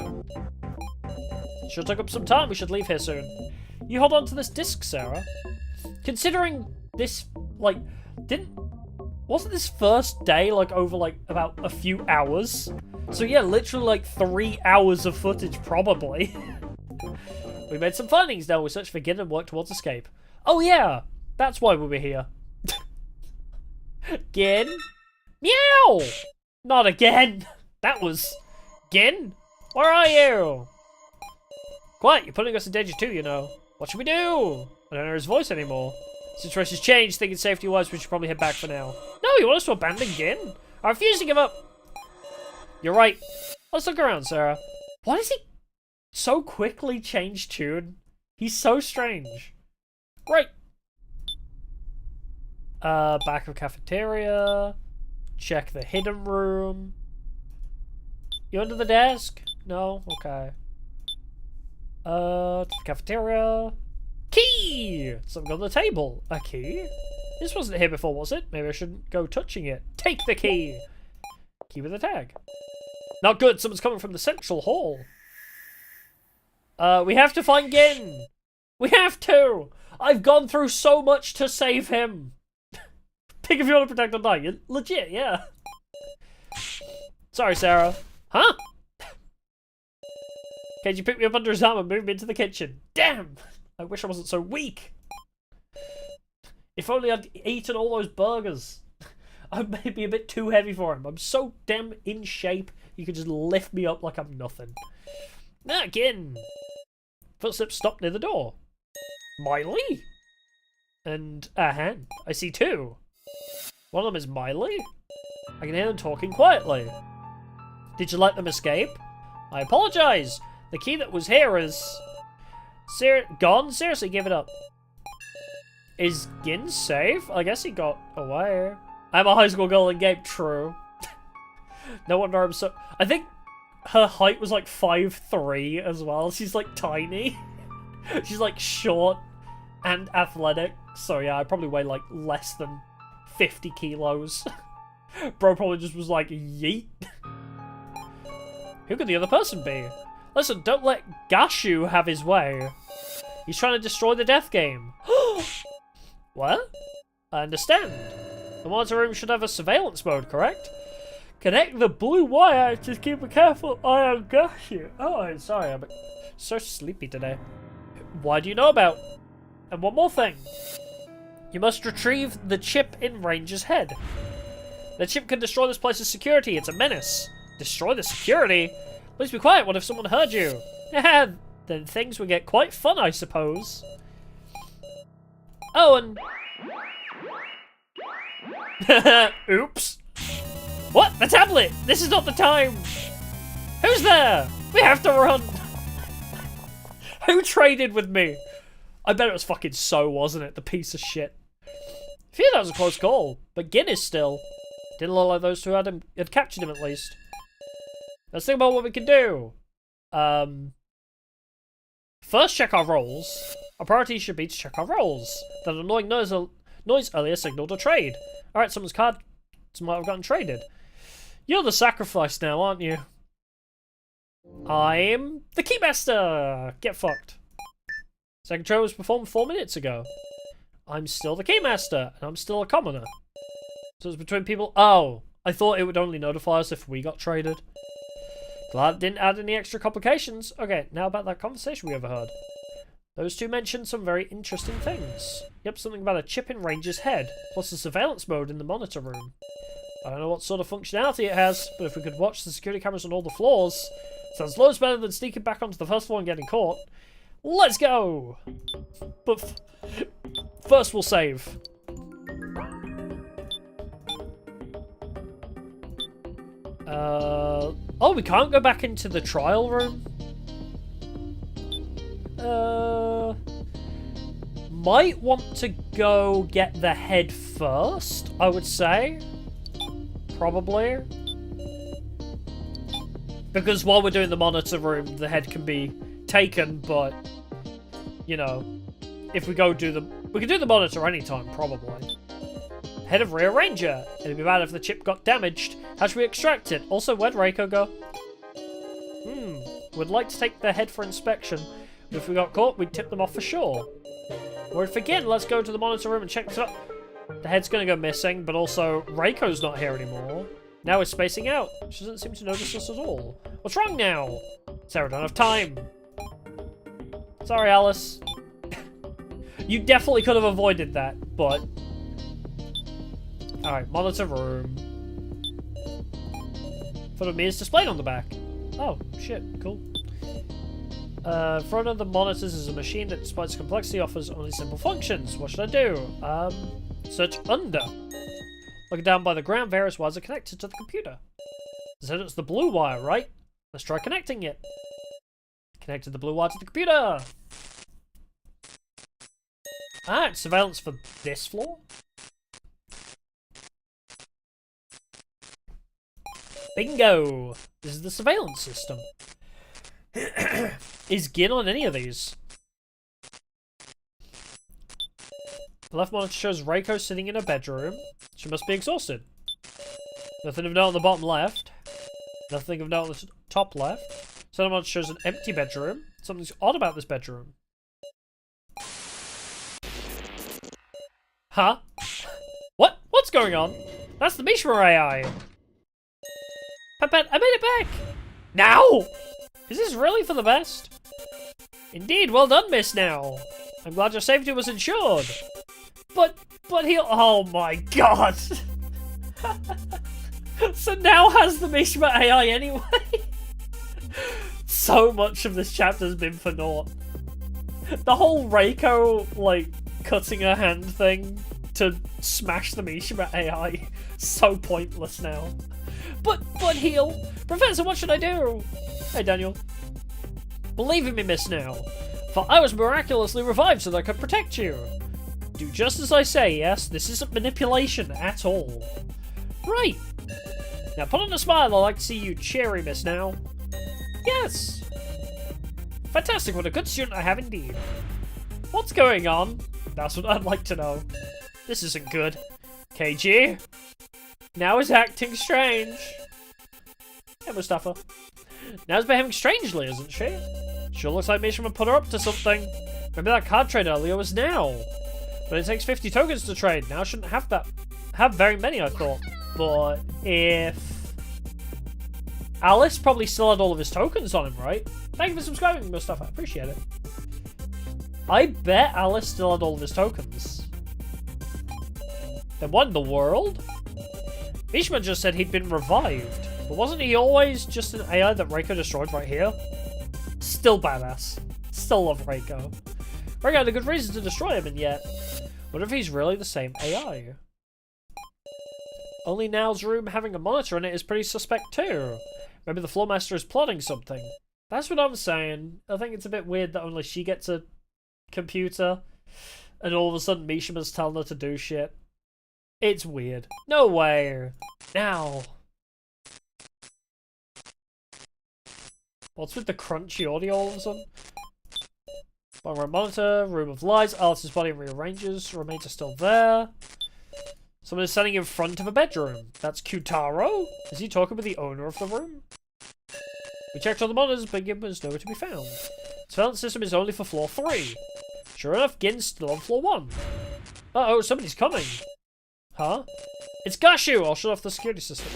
Sure took up some time, we should leave here soon. You hold on to this disc, Sarah. Considering this, like, wasn't this first day, like, over, like, about a few hours? So yeah, literally, like, 3 hours of footage, probably. We made some findings now, we searched for Gin and worked towards escape. Oh yeah, that's why we were here. Gin? Meow! Not again. That was... Gin? Where are you? Quiet, you're putting us in danger too, you know. What should we do? I don't hear his voice anymore. Situation's changed, thinking safety-wise we should probably head back for now. No, you want us to abandon Gin? I refuse to give up. You're right. Let's look around, Sarah. Why does he so quickly change tune? He's so strange. Right. Back of cafeteria. Check the hidden room. You under the desk? No? Okay. To the cafeteria. Key! Something on the table. A key? This wasn't here before, was it? Maybe I shouldn't go touching it. Take the key! Key with a tag. Not good, someone's coming from the central hall. We have to find Gin! We have to! I've gone through so much to save him! Pick if you want to protect or die. You're legit, yeah. Sorry, Sarah. Huh? Keiji picked me up under his arm and moved me into the kitchen. Damn! I wish I wasn't so weak. If only I'd eaten all those burgers. I may be a bit too heavy for him. I'm so damn in shape, you could just lift me up like I'm nothing. Now, Gin. Footsteps stop near the door. Miley? And a hand. I see two. One of them is Miley. I can hear them talking quietly. Did you let them escape? I apologize. The key that was here is... gone? Seriously, give it up. Is Gin safe? I guess he got away. I'm a high school girl in game. True. No wonder I'm so... I think her height was like 5'3" as well. She's like tiny. She's like short and athletic. So yeah, I probably weigh like less than 50 kilos. Bro probably just was like, yeet. Who could the other person be? Listen, don't let Gashu have his way. He's trying to destroy the death game. What? I understand. The monitor room should have a surveillance mode, correct? Connect the blue wire. Just keep a careful eye on Gashu. Oh, I'm sorry. I'm so sleepy today. Why do you know about? And one more thing. You must retrieve the chip in Ranger's head. The chip can destroy this place's security. It's a menace. Destroy the security? Please be quiet. What if someone heard you? Then things would get quite fun, I suppose. Oh, and... Oops. What? The tablet! This is not the time! Who's there? We have to run! Who traded with me? I bet it was fucking So, wasn't it? The piece of shit. Phew, that was a close call. But Guinness still. Didn't look like those two had captured him at least. Let's think about what we can do. First, check our roles. Our priority should be to check our roles. That annoying noise earlier signaled a trade. Alright, someone's card might have gotten traded. You're the sacrifice now, aren't you? I'm the Keymaster! Get fucked. Second trade was performed 4 minutes ago. I'm still the Keymaster, and I'm still a commoner. So it's between people... Oh, I thought it would only notify us if we got traded. Glad it didn't add any extra complications. Okay, now about that conversation we overheard. Those two mentioned some very interesting things. Yep, something about a chip in Ranger's head, plus a surveillance mode in the monitor room. I don't know what sort of functionality it has, but if we could watch the security cameras on all the floors, sounds loads better than sneaking back onto the first floor and getting caught. Let's go! But first we'll save. Oh, we can't go back into the trial room? Might want to go get the head first, I would say. Probably. Because while we're doing the monitor room, the head can be taken, but, you know, if we go do the... We can do the monitor anytime, probably. Head of Rear Ranger. It'd be bad if the chip got damaged. How should we extract it? Also, where'd Reiko go? Would like to take their head for inspection. But if we got caught, we'd tip them off for sure. Or if again, let's go to the monitor room and check this out. The head's gonna go missing, but also Reiko's not here anymore. Now we're spacing out. She doesn't seem to notice us at all. What's wrong now? Sarah, don't have time. Sorry, Alice. You definitely could have avoided that, but... Alright, monitor room. Photo of me is displayed on the back. Oh, shit, cool. In front of the monitors is a machine that, despite its complexity, offers only simple functions. What should I do? Search under. Looking down by the ground, various wires are connected to the computer. So it's the blue wire, right? Let's try connecting it. Connected the blue wire to the computer. Ah, it's surveillance for this floor? Bingo! This is the surveillance system. Is Gin on any of these? The left monitor shows Reiko sitting in her bedroom. She must be exhausted. Nothing of note on the bottom left. Nothing of note on the top left. Center monitor shows an empty bedroom. Something's odd about this bedroom. Huh? What? What's going on? That's the Mishra AI. Pepette, I made it back! Now! Is this really for the best? Indeed, well done, Miss Now. I'm glad your safety was ensured. But he'll... Oh my god! So now has the Mishra AI anyway? So much of this chapter has been for naught. The whole Reiko, like, cutting her hand thing to smash the Mishima AI, so pointless now. But heal! Professor, what should I do? Hey, Daniel. Believe in me, Miss Now, for I was miraculously revived so that I could protect you. Do just as I say, yes? This isn't manipulation at all. Right. Now put on a smile, I'd like to see you cheery, Miss Now. Yes. Fantastic, what a good student I have indeed. What's going on? That's what I'd like to know. This isn't good. KG? Now is acting strange. Hey, Mustafa. Now's behaving strangely, isn't she? Sure looks like Mishima put her up to something. Remember that card trade earlier was now. But it takes 50 tokens to trade. Now I shouldn't have very many, I thought. But if... Alice probably still had all of his tokens on him, right? Thank you for subscribing, Mustafa. I appreciate it. I bet Alice still had all of his tokens. Then what in the world? Mishima just said he'd been revived. But wasn't he always just an AI that Reiko destroyed right here? Still badass. Still love Reiko. Reiko had a good reason to destroy him, and yet... What if he's really the same AI? Only Now's room having a monitor in it is pretty suspect too. Maybe the floor master is plotting something. That's what I'm saying. I think it's a bit weird that only she gets a computer and all of a sudden Mishima's telling her to do shit. It's weird. No way. Now. What's with the crunchy audio all of a sudden? One monitor, room of lies, Alice's body rearranges, remains are still there. Someone is standing in front of a bedroom. That's Kyutaro? Is he talking with the owner of the room? We checked all the monitors, but Gin was nowhere to be found. Surveillance system is only for floor 3. Sure enough, Gin's still on floor 1. Uh-oh, somebody's coming. Huh? It's Gashu! I'll shut off the security system.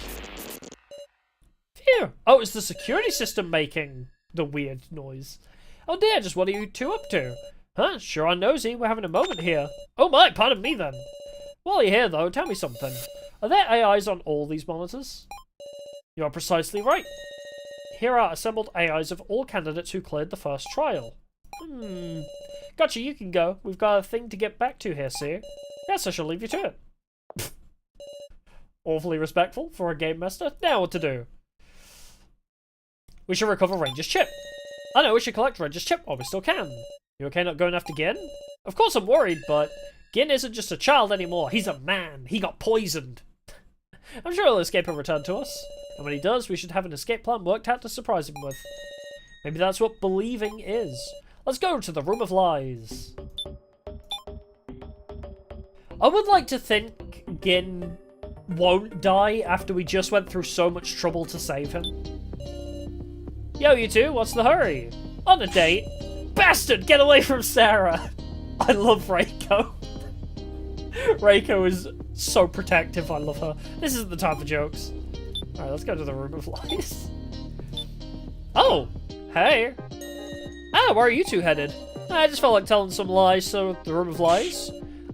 Phew! Oh, it's the security system making the weird noise. Oh dear, just what are you two up to? Huh? Sure are nosy, we're having a moment here. Oh my, pardon me then. While you're here though, tell me something. Are there AIs on all these monitors? You are precisely right. Here are assembled AIs of all candidates who cleared the first trial. Gotcha, you can go. We've got a thing to get back to here, see? Yes, I shall leave you to it. Awfully respectful for a game master. Now what to do? We should recover Ranger's chip. I know, we should collect Ranger's chip while we still can. You okay not going after Gin? Of course I'm worried, but Gin isn't just a child anymore. He's a man. He got poisoned. I'm sure he'll escape and return to us. And when he does, we should have an escape plan worked out to surprise him with. Maybe that's what believing is. Let's go to the room of lies. I would like to think Gin won't die after we just went through so much trouble to save him. Yo, you two, what's the hurry? On a date? Bastard, get away from Sarah! I love Reiko. Reiko is so protective, I love her. This isn't the time for jokes. Alright, let's go to the room of lies. Oh! Hey! Ah, where are you two headed? I just felt like telling some lies, so the room of lies?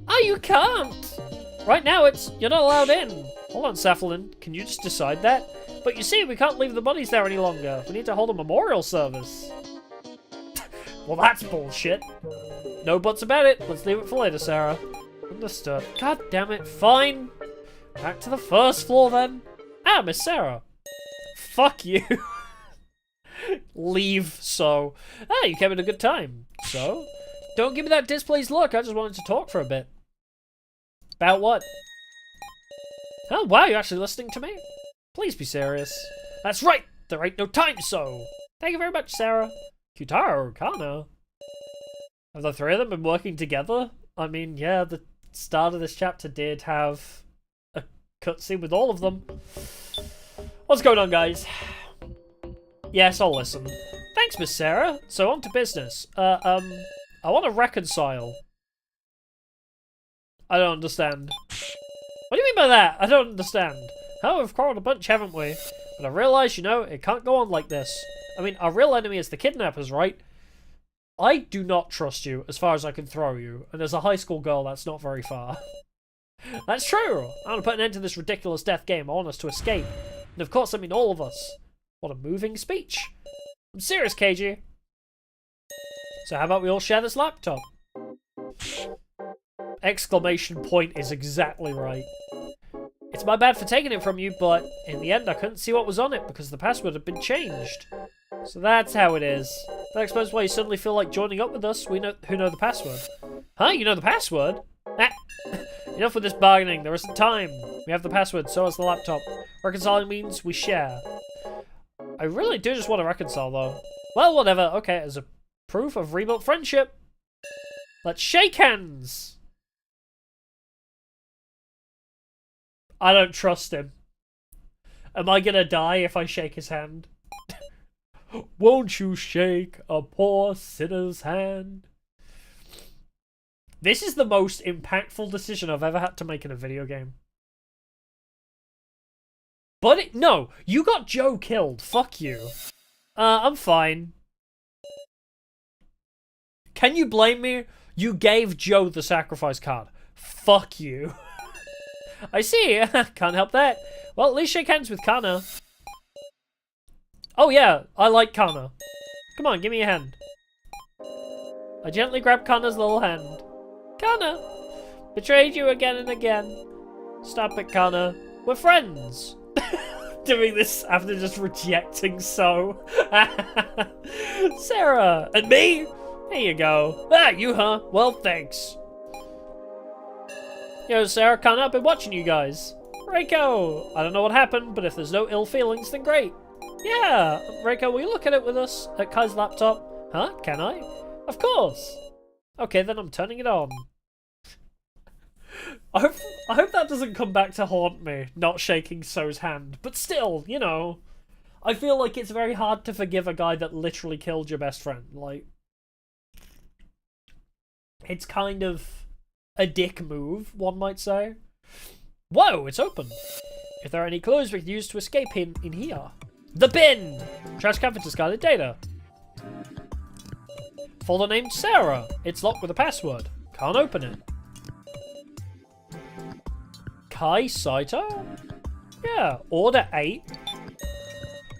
Oh, you can't! Right now you're not allowed in. Hold on, Saflin, can you just decide that? But you see, we can't leave the bodies there any longer. We need to hold a memorial service. Well, that's bullshit. No buts about it. Let's leave it for later, Sarah. Understood. God damn it. Fine. Back to the first floor, then. Ah, Miss Sarah. Fuck you. Leave, so. Ah, you came at a good time. So? Don't give me that displeased look. I just wanted to talk for a bit. About what? Oh, wow, you're actually listening to me? Please be serious. That's right! There ain't no time, so! Thank you very much, Sarah. Kyutaro, Kana. Have the three of them been working together? I mean, yeah, the start of this chapter did have a cutscene with all of them. What's going on, guys? Yes, I'll listen. Thanks, Miss Sarah. So on to business. I want to reconcile. I don't understand. What do you mean by that? I don't understand. Oh, we've quarreled a bunch, haven't we? But I realise, you know, it can't go on like this. I mean, our real enemy is the kidnappers, right? I do not trust you as far as I can throw you. And as a high school girl, that's not very far. That's true. I want to put an end to this ridiculous death game. I want us to escape. And of course, I mean all of us. What a moving speech. I'm serious, KG. So how about we all share this laptop? Exclamation point is exactly right. It's my bad for taking it from you, but in the end I couldn't see what was on it because the password had been changed. So that's how it is. That explains why you suddenly feel like joining up with us, who know the password. Huh? You know the password? Ah. Enough with this bargaining, there isn't time. We have the password, so has the laptop. Reconciling means we share. I really do just want to reconcile, though. Well, whatever. Okay, as a proof of rebuilt friendship, let's shake hands! I don't trust him. Am I gonna die if I shake his hand? Won't you shake a poor sinner's hand? This is the most impactful decision I've ever had to make in a video game. But no, you got Joe killed. Fuck you. I'm fine. Can you blame me? You gave Joe the sacrifice card. Fuck you. I see. Can't help that. Well, at least shake hands with Kana. Oh yeah, I like Kana. Come on, give me a hand. I gently grab Kana's little hand. Kana! Betrayed you again and again. Stop it, Kana. We're friends. Doing this after just rejecting So. Sarah! And me? Here you go. Ah, you, huh? Well, thanks. Yo, Sarah, Kana, I've been watching you guys. Reiko! I don't know what happened, but if there's no ill feelings, then great. Yeah! Reiko, will you look at it with us? At Kai's laptop? Huh? Can I? Of course! Okay, then I'm turning it on. I hope that doesn't come back to haunt me, not shaking So's hand. But still, you know, I feel like it's very hard to forgive a guy that literally killed your best friend. Like, it's kind of a dick move, one might say. Whoa, it's open. If there are any clues we can use to escape in here. The bin! Trash can for discarded data. Folder named Sarah. It's locked with a password. Can't open it. Kai Saito? Yeah, Order 8.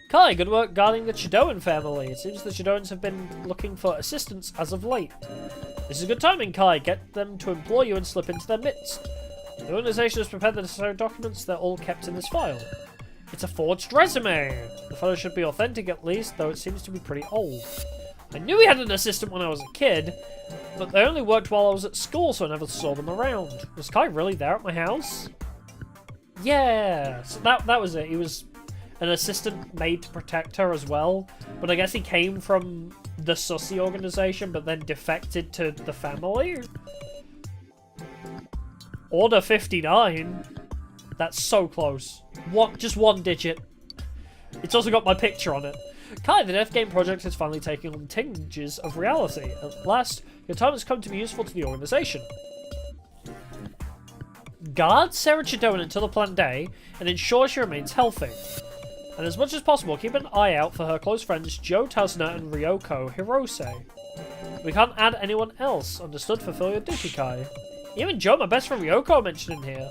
Kai, good work guarding the Chidoan family. It seems the Chidoans have been looking for assistance as of late. This is good timing, Kai. Get them to employ you and slip into their midst. The organization has prepared the necessary documents. They're all kept in this file. It's a forged resume. The photo should be authentic at least, though it seems to be pretty old. I knew we had an assistant when I was a kid, but they only worked while I was at school, so I never saw them around. Was Kai really there at my house? Yeah, so that was it. He was an assistant made to protect her as well, but I guess he came from the Sussy organization, but then defected to the family? Order 59? That's so close. Just one digit. It's also got my picture on it. Kai, the Death Game project is finally taking on tinges of reality. At last, your time has come to be useful to the organization. Guard Sarah Chidoan until the planned day, and ensure she remains healthy. And as much as possible, keep an eye out for her close friends Joe Tausner and Ryoko Hirose. We can't add anyone else. Understood? Fulfill your duty, Kai. Even Joe, my best friend Ryoko, are mentioned in here.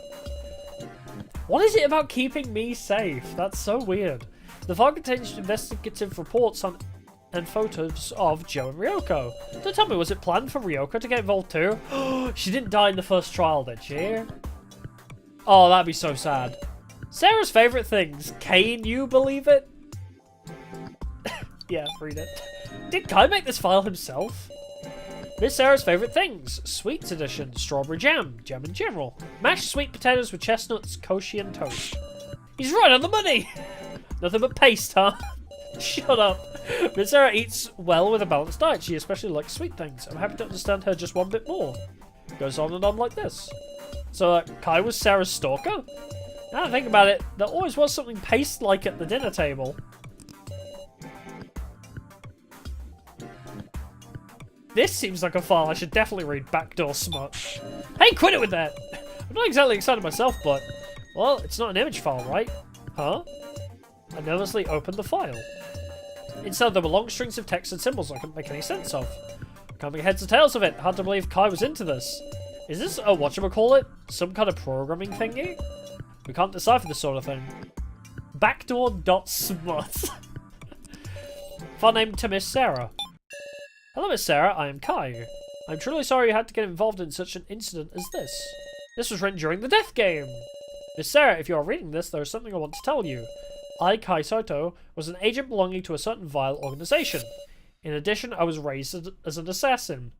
What is it about keeping me safe? That's so weird. The file contains investigative reports on and photos of Joe and Ryoko. Don't tell me, was it planned for Ryoko to get involved too? She didn't die in the first trial, did she? Oh, that'd be so sad. Sarah's favourite things. Can you believe it? Yeah, read it. Did Kai make this file himself? Miss Sarah's favourite things. Sweets edition. Strawberry jam. Jam in general. Mashed sweet potatoes with chestnuts, koshi and toast. He's right on the money! Nothing but paste, huh? Shut up. Miss Sarah eats well with a balanced diet. She especially likes sweet things. I'm happy to understand her just one bit more. Goes on and on like this. So, Kai was Sarah's stalker? Now I think about it, there always was something paste-like at the dinner table. This seems like a file I should definitely read. Backdoor smut. Hey, quit it with that! I'm not exactly excited myself, but... Well, it's not an image file, right? Huh? I nervously opened the file. Inside there were long strings of text and symbols I couldn't make any sense of. Can't make heads or tails of it. Hard to believe Kai was into this. Is this a whatchamacallit? Some kind of programming thingy? We can't decipher this sort of thing. Backdoor.smut. File name to Miss Sarah. Hello, Miss Sarah, I am Kai. I'm truly sorry you had to get involved in such an incident as this. This was written during the death game. Miss Sarah, if you are reading this, there is something I want to tell you. I, Kai Saito, was an agent belonging to a certain vile organization. In addition, I was raised as an assassin.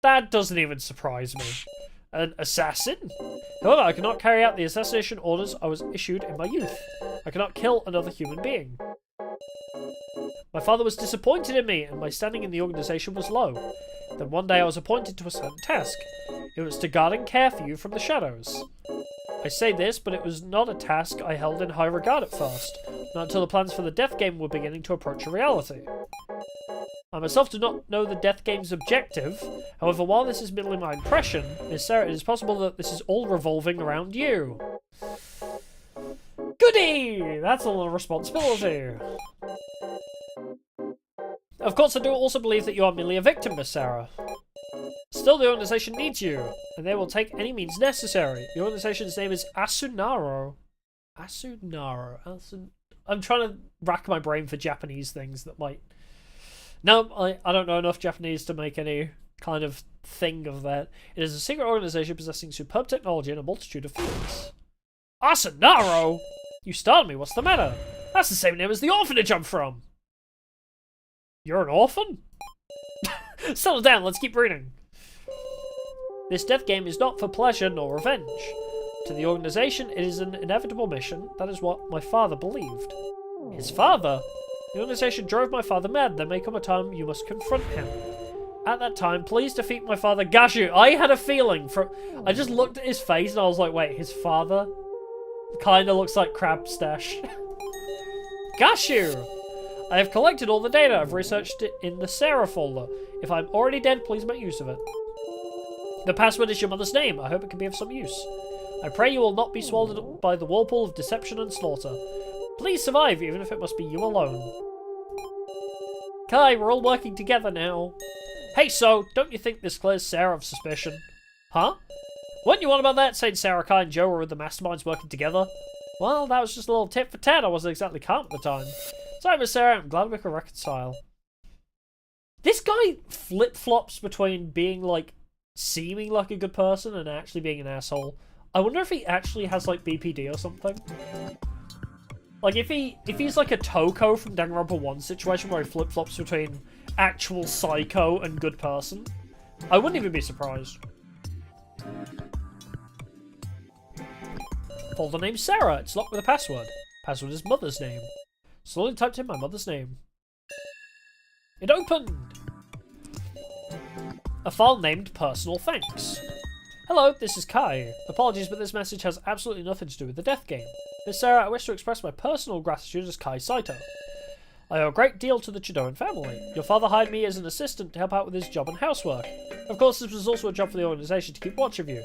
That doesn't even surprise me. An assassin? However, I cannot carry out the assassination orders I was issued in my youth. I cannot kill another human being. My father was disappointed in me, and my standing in the organization was low. Then one day I was appointed to a certain task. It was to guard and care for you from the shadows. I say this, but it was not a task I held in high regard at first, not until the plans for the death game were beginning to approach a reality. I myself do not know the death game's objective. However, while this is merely my impression, Miss Sarah, it is possible that this is all revolving around you. Goody! That's a lot of responsibility. Of course, I do also believe that you are merely a victim, Miss Sarah. Still, the organization needs you, and they will take any means necessary. The organization's name is Asunaro. Asunaro. I'm trying to rack my brain for Japanese things that might... No, I don't know enough Japanese to make any kind of thing of that. It is a secret organization possessing superb technology in a multitude of fields. Asunaro? You startled me, what's the matter? That's the same name as the orphanage I'm from. You're an orphan? Settle down, let's keep reading. This death game is not for pleasure nor revenge. To the organization, it is an inevitable mission. That is what my father believed. His father? The organization drove my father mad. There may come a time you must confront him. At that time, please defeat my father, Gashu. I had a feeling from... I just looked at his face and I was like, wait, his father kind of looks like Crab Stash. Gashu! I have collected all the data. I've researched it in the Sarah folder. If I'm already dead, please make use of it. The password is your mother's name. I hope it can be of some use. I pray you will not be swallowed up by the whirlpool of deception and slaughter. Please survive, even if it must be you alone. Kai, we're all working together now. Hey, so, don't you think this clears Sarah of suspicion? Huh? Weren't you on about that, saying Sarah, Kai, and Joe were the masterminds working together? Well, that was just a little tit for tat. I wasn't exactly calm at the time. Sorry, Miss Sarah, I'm glad we can reconcile. This guy flip-flops between being, like, seeming like a good person and actually being an asshole. I wonder if he actually has, like, BPD or something. Like, if he's like a Toko from Danganronpa 1 situation where he flip-flops between actual psycho and good person, I wouldn't even be surprised. Folder name Sarah. It's locked with a password. Password is mother's name. Slowly typed in my mother's name. It opened! A file named Personal Thanks. Hello, this is Kai. Apologies, but this message has absolutely nothing to do with the death game. Miss Sarah, I wish to express my personal gratitude as Kai Saito. I owe a great deal to the Chidoan family. Your father hired me as an assistant to help out with his job and housework. Of course, this was also a job for the organization to keep watch of you.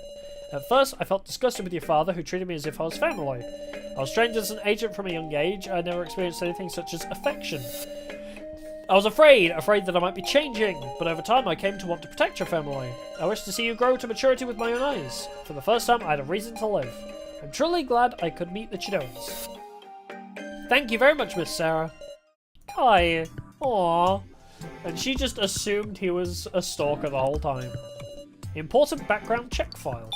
At first, I felt disgusted with your father, who treated me as if I was family. I was trained as an agent from a young age. I never experienced anything such as affection. I was afraid that I might be changing, but over time I came to want to protect your family. I wish to see you grow to maturity with my own eyes. For the first time, I had a reason to live. I'm truly glad I could meet the Chidoans. Thank you very much, Miss Sarah. Kai. Aww. And she just assumed he was a stalker the whole time. Important background check file.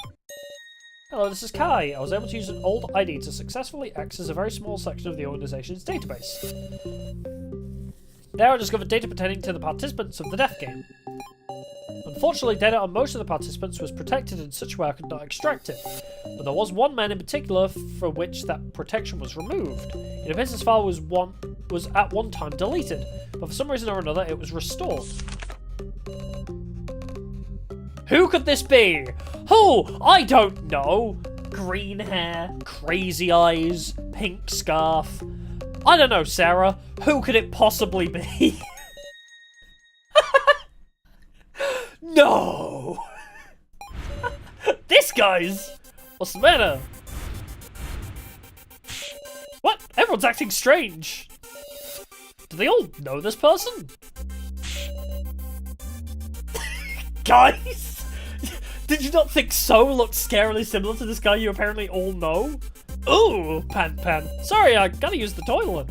Hello, this is Kai. I was able to use an old ID to successfully access a very small section of the organization's database. There I discovered data pertaining to the participants of the death game. Unfortunately, data on most of the participants was protected in such a way I could not extract it, but there was one man in particular for which that protection was removed. It appears this file was at one time deleted, but for some reason or another it was restored. Who could this be? Who? I don't know. Green hair, crazy eyes, pink scarf. I don't know, Sarah. Who could it possibly be? No! This guy's... What's the matter? What? Everyone's acting strange. Do they all know this person? Guys? Did you not think So looked scarily similar to this guy you apparently all know? Ooh, Pan. Sorry, I gotta use the toilet.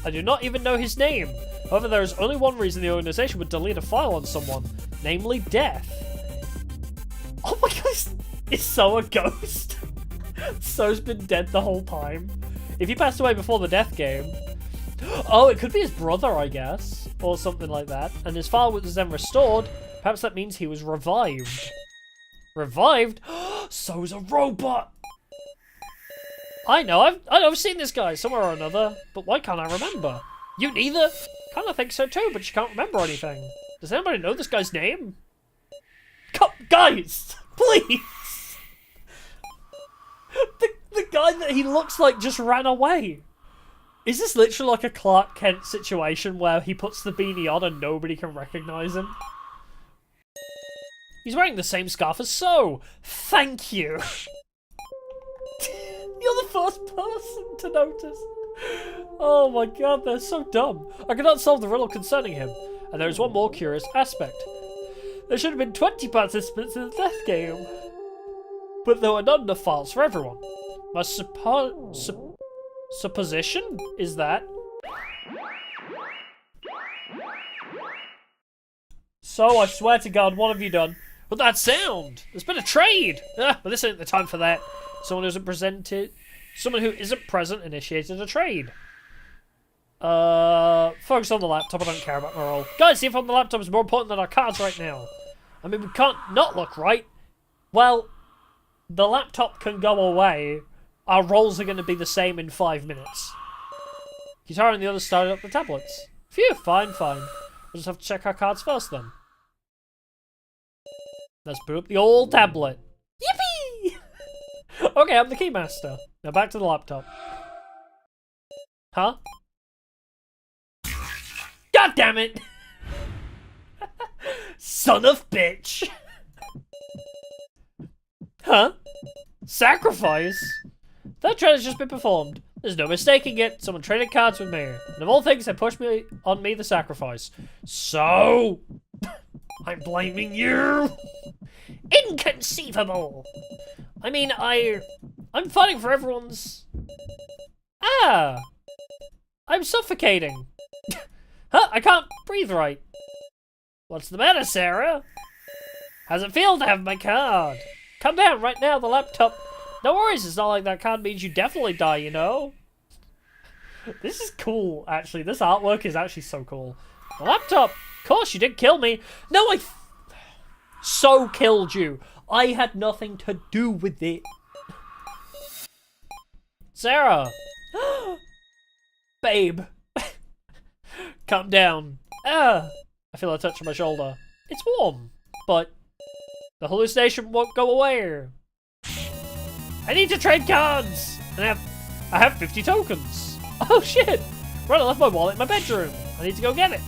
I do not even know his name. However, there is only one reason the organization would delete a file on someone, namely death. Oh my god, is So a ghost? So's been dead the whole time. If he passed away before the death game... Oh, it could be his brother, I guess. Or something like that. And his file was then restored. Perhaps that means he was revived. Revived? So's a robot! I know, I've seen this guy somewhere or another, but why can't I remember? You neither? Kinda think so too, but she can't remember anything. Does anybody know this guy's name? Guys! Please! The guy that he looks like just ran away. Is this literally like a Clark Kent situation where he puts the beanie on and nobody can recognize him? He's wearing the same scarf as So. Thank you. You're the first person to notice. Oh my god, they're so dumb. I cannot solve the riddle concerning him. And there is one more curious aspect. There should have been 20 participants in the death game. But there were not enough files for everyone. My supposition is that... So, I swear to god, what have you done? But that sound! There's been a trade! But this ain't the time for that. Someone who isn't present initiated a trade. Focus on the laptop, I don't care about my role. Guys, the info on the laptop is more important than our cards right now. I mean, we can't not look, right? Well, the laptop can go away. Our roles are going to be the same in 5 minutes. Guitar and the others started up the tablets. Phew, fine. We'll just have to check our cards first then. Let's boot up the old tablet. Yippee! Okay, I'm the keymaster. Now back to the laptop. Huh? God damn it! Son of bitch! Huh? Sacrifice? That trade has just been performed. There's no mistaking it. Someone traded cards with me. And of all things, they pushed on me the sacrifice. So... I'm blaming you! Inconceivable! I mean, I'm fighting for everyone's... Ah! I'm suffocating. Huh? I can't breathe right. What's the matter, Sarah? How's it feel to have my card? Come down right now, the laptop. No worries, it's not like that card means you definitely die, you know? This is cool, actually. This artwork is actually so cool. The laptop! Of course, you did kill me. No, I so killed you. I had nothing to do with it. Sarah! Babe! Calm down. Ah! I feel a touch on my shoulder. It's warm, but the hallucination won't go away. I need to trade cards! And I have 50 tokens. Oh shit! Right, I left my wallet in my bedroom. I need to go get it.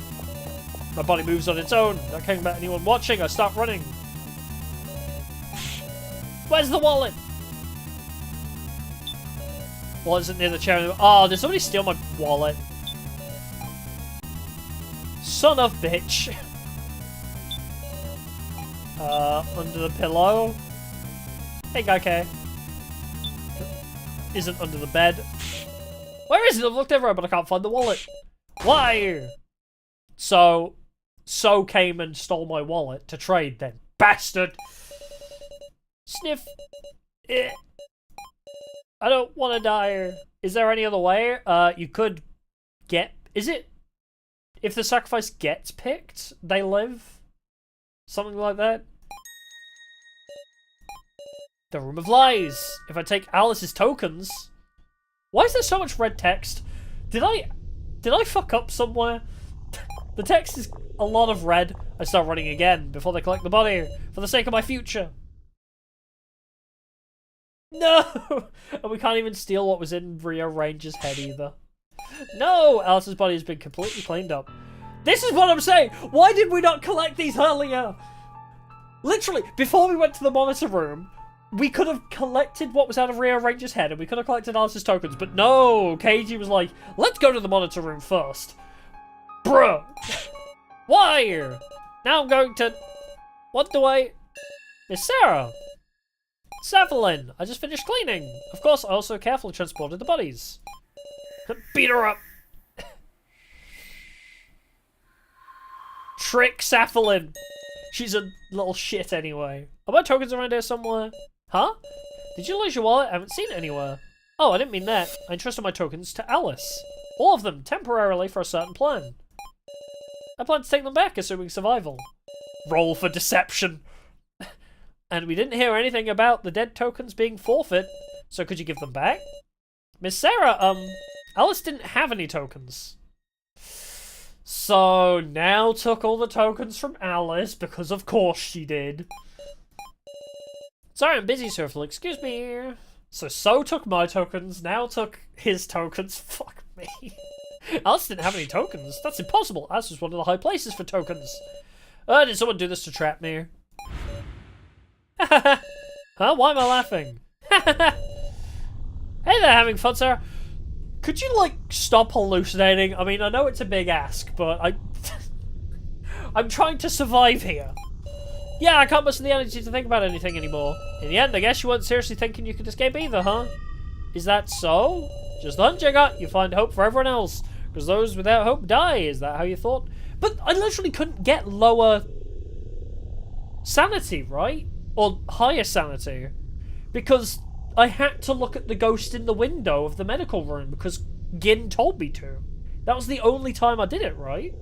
My body moves on its own. Not caring about anyone watching, I start running. Where's the wallet? Wallet's near the chair. Oh, did somebody steal my wallet? Son of bitch. Under the pillow. Hey, Gaikai. Isn't under the bed. Where is it? I've looked everywhere, but I can't find the wallet. Why? So came and stole my wallet to trade then. Bastard! Sniff. I don't want to die. Is there any other way? You could get... Is it... If the sacrifice gets picked, they live? Something like that? The Room of Lies. If I take Alice's tokens... Why is there so much red text? Did I fuck up somewhere? The text is a lot of red. I start running again before they collect the body. For the sake of my future. No! And we can't even steal what was in Rio Ranger's head either. No! Alice's body has been completely cleaned up. This is what I'm saying! Why did we not collect these earlier? Literally, before we went to the monitor room, we could have collected what was out of Rio Ranger's head and we could have collected Alice's tokens, but no! Keiji was like, let's go to the monitor room first. Bruh! Why? Now I'm going to... What do I... Miss Sarah! Savalin, I just finished cleaning. Of course, I also carefully transported the bodies. Beat her up. Trick Saphalin. She's a little shit anyway. Are my tokens around here somewhere? Huh? Did you lose your wallet? I haven't seen it anywhere. Oh, I didn't mean that. I entrusted my tokens to Alice. All of them, temporarily for a certain plan. I plan to take them back, assuming survival. Roll for deception. And we didn't hear anything about the dead tokens being forfeit, so could you give them back? Miss Sarah, Alice didn't have any tokens. So, now took all the tokens from Alice, because of course she did. Sorry, I'm busy, sir. Excuse me. So took my tokens, now took his tokens. Fuck me. Alice didn't have any tokens. That's impossible. Alice was one of the high places for tokens. Did someone do this to trap me? Huh? Why am I laughing? Hey there, having fun, sir. Could you, like, stop hallucinating? I mean, I know it's a big ask, but I'm trying to survive here. Yeah, I can't muster the energy to think about anything anymore. In the end, I guess you weren't seriously thinking you could escape either, huh? Is that so? Just the hunch I got. You find hope for everyone else. Because those without hope die. Is that how you thought? But I literally couldn't get lower sanity, right? Or higher sanity. Because I had to look at the ghost in the window of the medical room because Gin told me to. That was the only time I did it, right?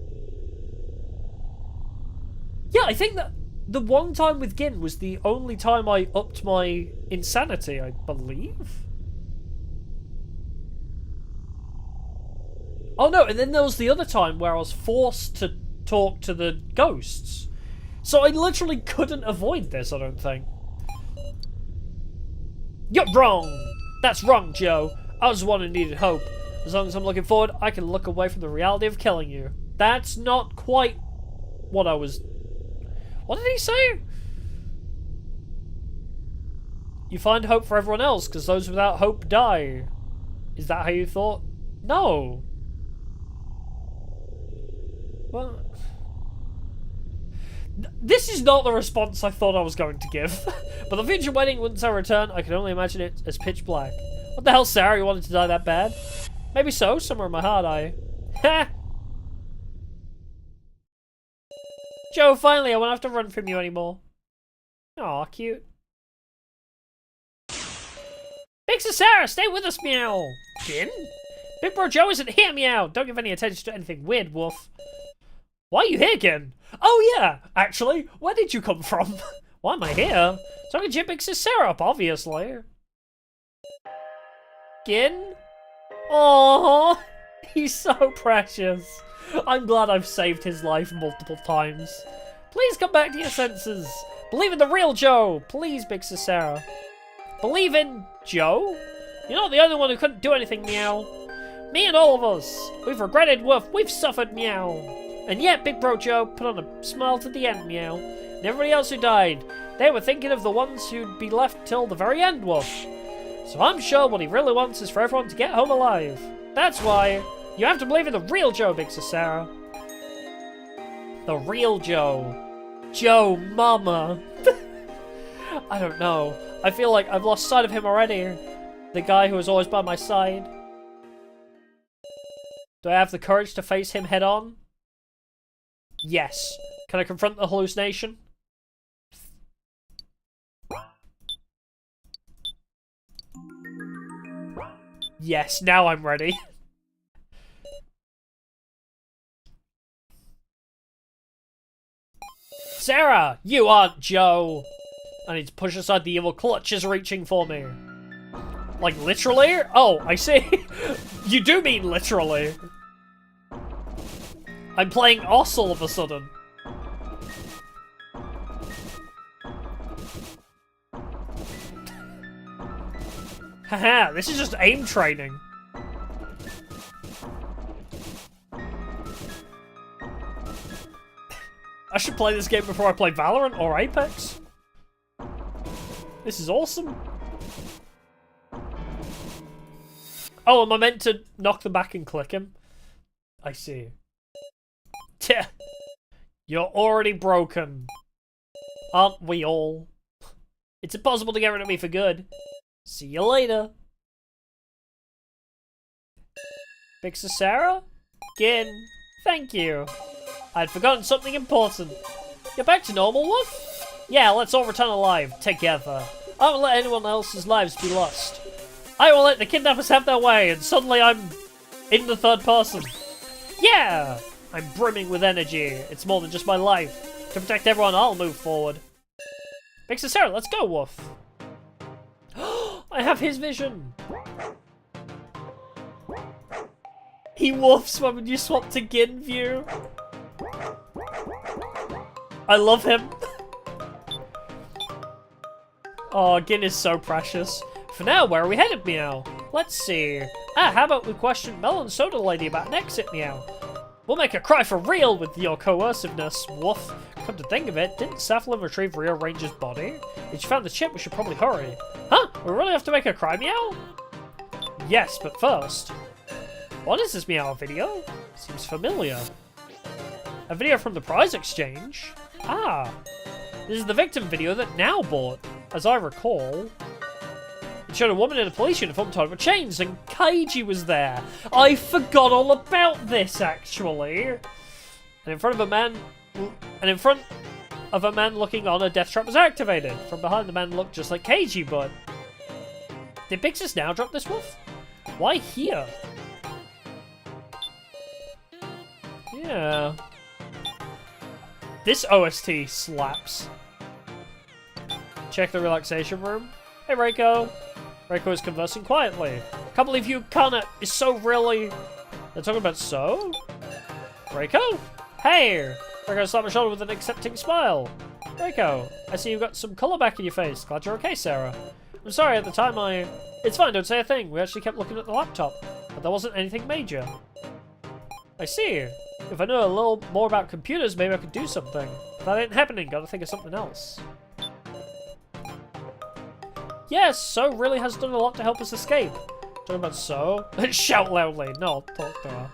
Yeah, I think that the one time with Gin was the only time I upped my insanity, I believe. Oh no, and then there was the other time where I was forced to talk to the ghosts. So I literally couldn't avoid this, I don't think. You're wrong! That's wrong, Joe. I was the one who needed hope. As long as I'm looking forward, I can look away from the reality of killing you. That's not quite what I was... What did he say? You find hope for everyone else, because those without hope die. Is that how you thought? No. Well... This is not the response I thought I was going to give. But the future wedding, once I return, I can only imagine it as pitch black. What the hell, Sarah? You wanted to die that bad? Maybe so. Somewhere in my heart, Ha! Joe, finally, I won't have to run from you anymore. Aw, cute. Big Sis Sarah, stay with us, meow. Gin? Big Bro Joe isn't here, meow. Don't give any attention to anything weird, Wolf. Why are you here, Gin? Oh, yeah. Actually, where did you come from? Why am I here? So I can chip Big Sis Sarah up, obviously. Gin? Aww. He's so precious. I'm glad I've saved his life multiple times. Please come back to your senses. Believe in the real Joe. Please, Big Sis Sarah. Believe in Joe? You're not the only one who couldn't do anything, meow. Me and all of us. We've regretted, Woof. We've suffered, meow. And yet, Big Bro Joe put on a smile to the end, meow. And everybody else who died, they were thinking of the ones who'd be left till the very end, Woof. So I'm sure what he really wants is for everyone to get home alive. That's why you have to believe in the real Joe, Big Sis Sarah. The real Joe. Joe Mama. I don't know. I feel like I've lost sight of him already. The guy who was always by my side. Do I have the courage to face him head on? Yes. Can I confront the hallucination? Yes, now I'm ready. Sarah, you aren't Joe. I need to push aside the evil clutches reaching for me. Like, literally? Oh, I see. You do mean literally. I'm playing Oss all of a sudden. Haha, this is just aim training. I should play this game before I play Valorant or Apex. This is awesome. Oh, am I meant to knock them back and click him? I see. You're already broken. Aren't we all? It's impossible to get rid of me for good. See you later. Big Sis Sarah? Gin, thank you. I'd forgotten something important. You're back to normal, Wolf? Yeah, let's all return alive, together. I won't let anyone else's lives be lost. I will let the kidnappers have their way, and suddenly I'm in the third person. Yeah! I'm brimming with energy. It's more than just my life. To protect everyone, I'll move forward. Big Sarah, let's go, Wolf. I have his vision. He woofs when you swap to Gin view. I love him. Oh, Gin is so precious. For now, where are we headed, Meow? Let's see. How about we question Mel and Soda Lady about an exit, Meow? We'll make her cry for real with your coerciveness, Woof. Come to think of it, didn't Safflin retrieve Rio Ranger's body? If she found the chip, we should probably hurry. Huh? We really have to make her cry, Meow? Yes, but first. What is this Meow video? Seems familiar. A video from the prize exchange? Ah. This is the victim video that Now bought. As I recall, it showed a woman in a police uniform tied with chains, and Keiji was there. I forgot all about this, actually. And in front of a man looking on, a death trap was activated. From behind, the man looked just like Keiji, but did Pixis Now drop this wolf? Why here? Yeah. This OST slaps. Check the relaxation room. Hey, Reiko. Reiko is conversing quietly. Can't believe you, Kana, is so really... They're talking about So? Reiko? Hey! Reiko slapped my shoulder with an accepting smile. Reiko, I see you've got some colour back in your face. Glad you're okay, Sarah. I'm sorry, at the time It's fine, don't say a thing. We actually kept looking at the laptop. But there wasn't anything major. I see. If I knew a little more about computers, maybe I could do something. If that ain't happening, gotta think of something else. Yes, So really has done a lot to help us escape. Talking about So? Shout loudly. No, I'll talk to her.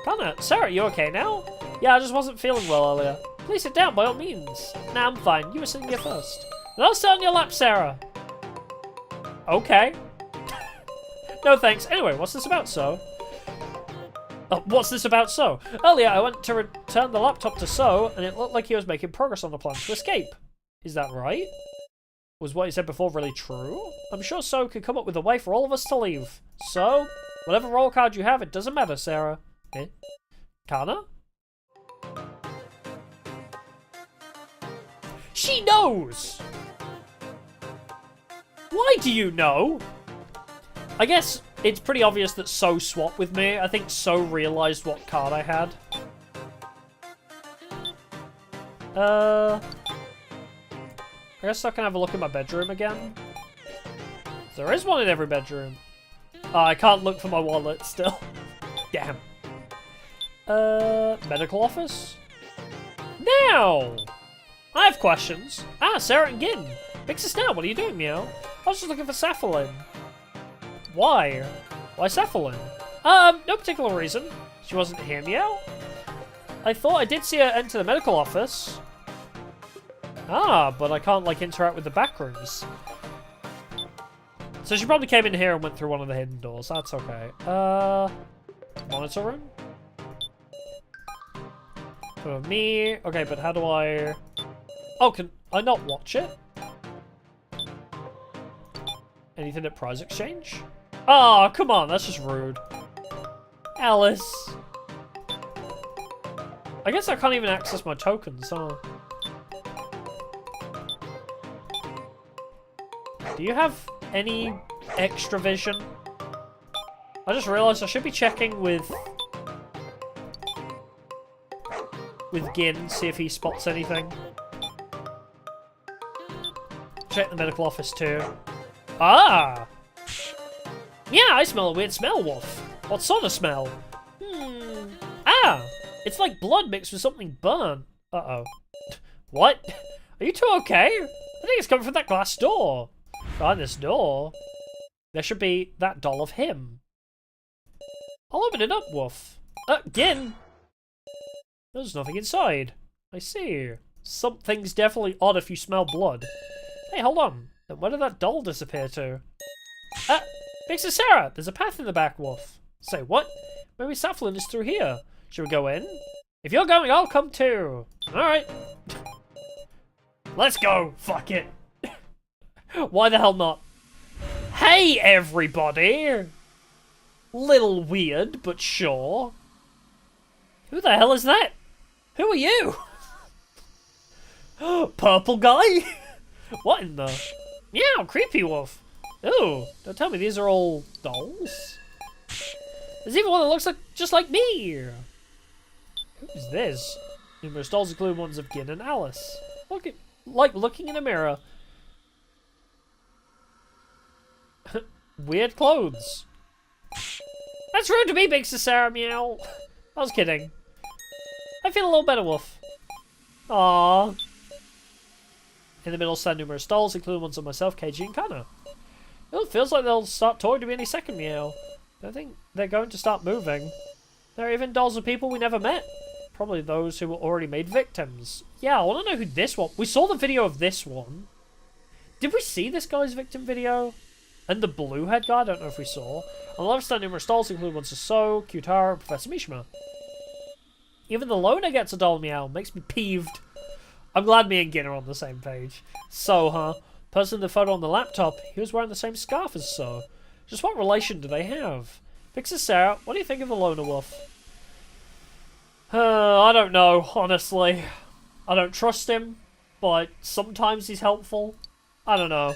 Kana, Sarah, you okay now? Yeah, I just wasn't feeling well earlier. Please sit down, by all means. Nah, I'm fine. You were sitting here first. And I'll sit on your lap, Sarah. Okay. No thanks. Anyway, what's this about, So? What's this about, So? Earlier, I went to return the laptop to So, and it looked like he was making progress on the plan to escape. Is that right? Was what he said before really true? I'm sure So could come up with a way for all of us to leave. So, whatever roll card you have, it doesn't matter, Sarah. Eh? Kana? She knows! Why do you know? I guess it's pretty obvious that So swapped with me. I think So realised what card I had. I guess I can have a look in my bedroom again. There is one in every bedroom. Oh, I can't look for my wallet still. Damn. Medical office? Now! I have questions. Ah, Sarah and Gin. Fix us now, what are you doing, Meow? I was just looking for Safflin. Why? Why Safflin? No particular reason. She wasn't here, Meow? I thought I did see her enter the medical office. Ah, but I can't, like, interact with the back rooms. So she probably came in here and went through one of the hidden doors. That's okay. Monitor room? For me. Okay, but how do I... Oh, can I not watch it? Anything at prize exchange? Oh, come on, that's just rude. Alice. I guess I can't even access my tokens, huh? Do you have any extra vision? I just realised I should be checking with Gin, see if he spots anything. Check the medical office too. Ah! Yeah, I smell a weird smell, Wolf. What sort of smell? Ah! It's like blood mixed with something burnt. Uh-oh. What? Are you two okay? I think it's coming from that glass door. Behind this door, there should be that doll of him. I'll open it up, Wolf. Gin! There's nothing inside. I see. Something's definitely odd if you smell blood. Hey, hold on. Then where did that doll disappear to? Big Sarah! There's a path in the back, Wolf. Say what? Maybe Safflin is through here. Should we go in? If you're going, I'll come too. Alright. Let's go. Fuck it. Why the hell not? Hey, everybody. Little weird, but sure. Who the hell is that? Who are you? Purple guy? What in the... Meow, creepy wolf. Ooh, don't tell me these are all dolls. There's even one that looks like just like me. Who's this? Numerous dolls include ones of Gin and Alice. Look at, like looking in a mirror. Weird clothes. That's rude to me, Big Sarah, meow. I was kidding. I feel a little better, wolf. Aww. In the middle stand numerous dolls, including ones of myself, KG, and Kana. It feels like they'll start talking to me any second, meow. I think they're going to start moving. There are even dolls of people we never met. Probably those who were already made victims. Yeah, I want to know who this one... We saw the video of this one. Did we see this guy's victim video? And the blue-head guy? I don't know if we saw. On the left stand, numerous dolls, including ones of So, Kyutaro, and Professor Mishima. Even the loner gets a doll, meow. Makes me peeved. I'm glad me and Gin are on the same page. So, huh? Person in the photo on the laptop, he was wearing the same scarf as So. Just what relation do they have? Fixer Sarah, what do you think of the loner wolf? I don't know, honestly. I don't trust him, but sometimes he's helpful. I don't know.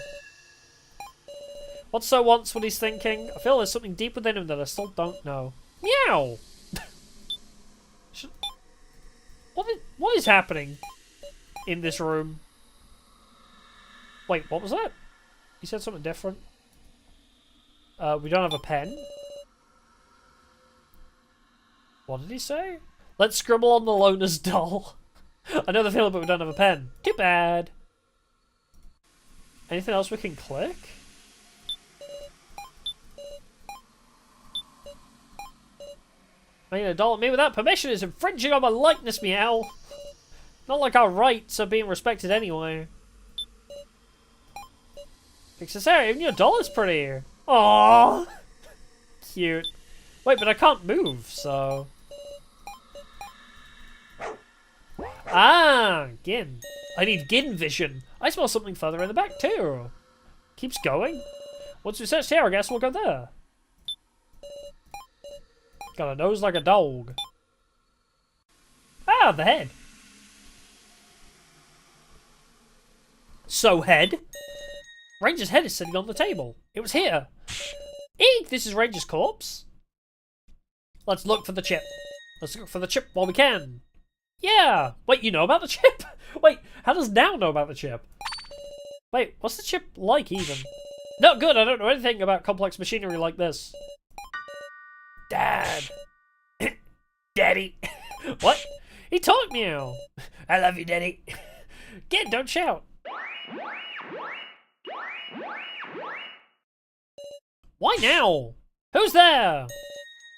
What So wants, what he's thinking? I feel there's something deep within him that I still don't know. Meow! What is happening in this room? Wait, what was that? He said something different. We don't have a pen. What did he say? Let's scribble on the loner's doll. I know the feeling, but we don't have a pen. Too bad. Anything else we can click? Making a doll of me without permission is infringing on my likeness, meow. Not like our rights are being respected anyway. Sarah, even your doll is pretty. Aww. Cute. Wait, but I can't move, so... Ah, Gin. I need Gin vision. I smell something further in the back, too. Keeps going. Once we search here, I guess we'll go there. Got a nose like a dog. Ah, the head. So, head. Ranger's head is sitting on the table. It was here. Eek, this is Ranger's corpse. Let's look for the chip. Let's look for the chip while we can. Yeah. Wait, you know about the chip? Wait, how does Now know about the chip? Wait, what's the chip like even? Not good, I don't know anything about complex machinery like this. Dad. Daddy. What? He told me. I love you, Daddy. Kid, don't shout. Why now? Who's there?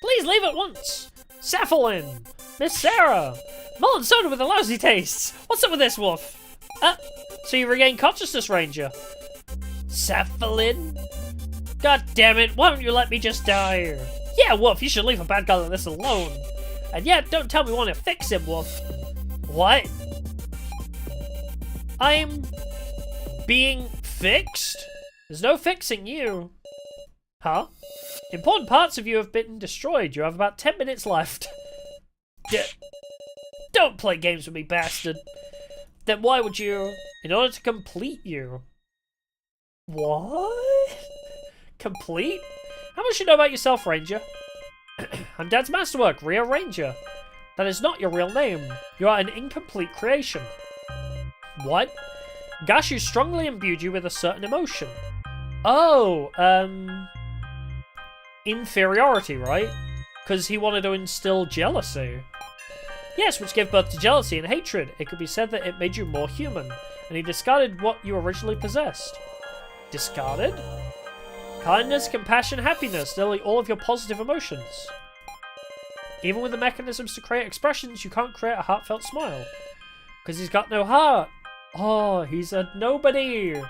Please leave at once. Cephalin. Miss Sarah. Mullen soda with a lousy taste. What's up with this, wolf? So you regain consciousness, Ranger. Cephalin? God damn it, why don't you let me just die? Yeah, Wolf, you should leave a bad guy like this alone. And yeah, don't tell me you want to fix him, Wolf. What? I'm... being fixed? There's no fixing you. Huh? Important parts of you have been destroyed. You have about 10 minutes left. Don't play games with me, bastard. Then why would you? In order to complete you. What? Complete? How much you know about yourself, Ranger? I'm Dad's masterwork, Rio Ranger. That is not your real name. You are an incomplete creation. What? Gashu strongly imbued you with a certain emotion. Oh, inferiority, right? Because he wanted to instill jealousy. Yes, which gave birth to jealousy and hatred. It could be said that it made you more human, and he discarded what you originally possessed. Discarded? Kindness, compassion, happiness, nearly all of your positive emotions. Even with the mechanisms to create expressions, you can't create a heartfelt smile. Because he's got no heart. Oh, he's a nobody. It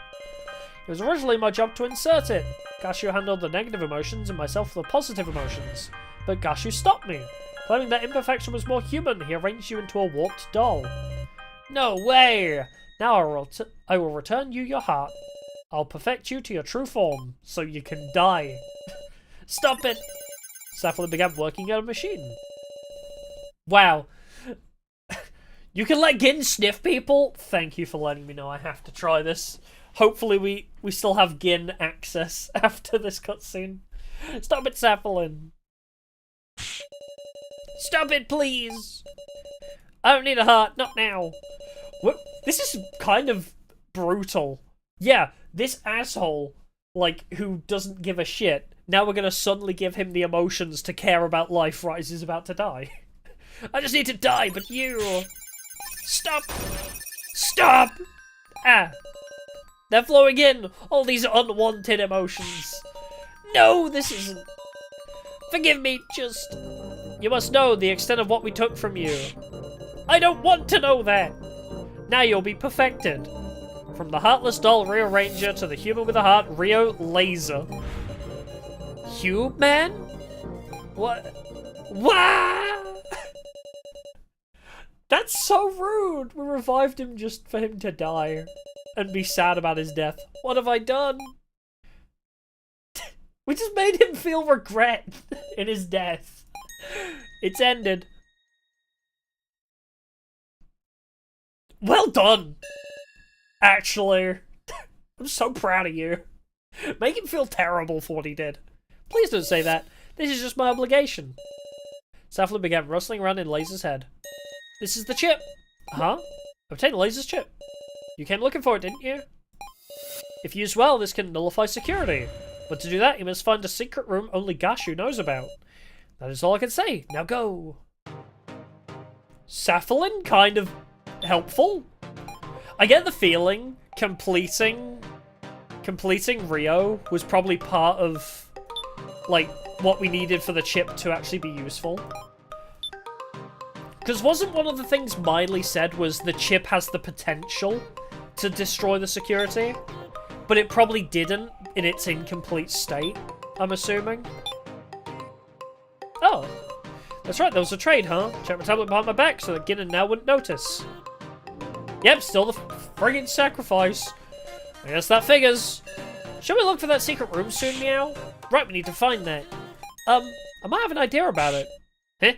was originally my job to insert it. Gashu handled the negative emotions and myself the positive emotions. But Gashu stopped me. Claiming that imperfection was more human, he arranged you into a warped doll. No way! Now I will return you your heart. I'll perfect you to your true form, so you can die. Stop it! Saffron began working on a machine. Wow. You can let Gin sniff people? Thank you for letting me know. I have to try this. Hopefully we still have Gin access after this cutscene. Stop it, Saffron. Stop it, please! I don't need a heart, not now. What? This is kind of brutal. Yeah, this asshole, like, who doesn't give a shit, now we're gonna suddenly give him the emotions to care about life right as he's about to die. I just need to die, but you... Stop! Stop! Ah. They're flowing in! All these unwanted emotions. No, this isn't... Forgive me, just... You must know the extent of what we took from you. I don't want to know that! Now you'll be perfected. From the heartless doll Rio Ranger to the human with a heart, Rio Laser. Human? What? What? That's so rude! We revived him just for him to die. And be sad about his death. What have I done? We just made him feel regret in his death. It's ended. Well done! Actually. I'm so proud of you. Make him feel terrible for what he did. Please don't say that. This is just my obligation. Saffron began rustling around in Laser's head. This is the chip. Huh? Obtain Laser's chip. You came looking for it, didn't you? If used well, this can nullify security. But to do that, you must find a secret room only Gashu knows about. That is all I can say. Now go. Saffron? Kind of helpful? I get the feeling completing Rio was probably part of, like, what we needed for the chip to actually be useful. Because wasn't one of the things Miley said was the chip has the potential to destroy the security? But it probably didn't in its incomplete state, I'm assuming. Oh. That's right, there was a trade, huh? Check my tablet behind my back so that Ginnon now wouldn't notice. Yep, still the friggin' sacrifice. I guess that figures. Shall we look for that secret room soon, Meow? Right, we need to find that. I might have an idea about it. Huh?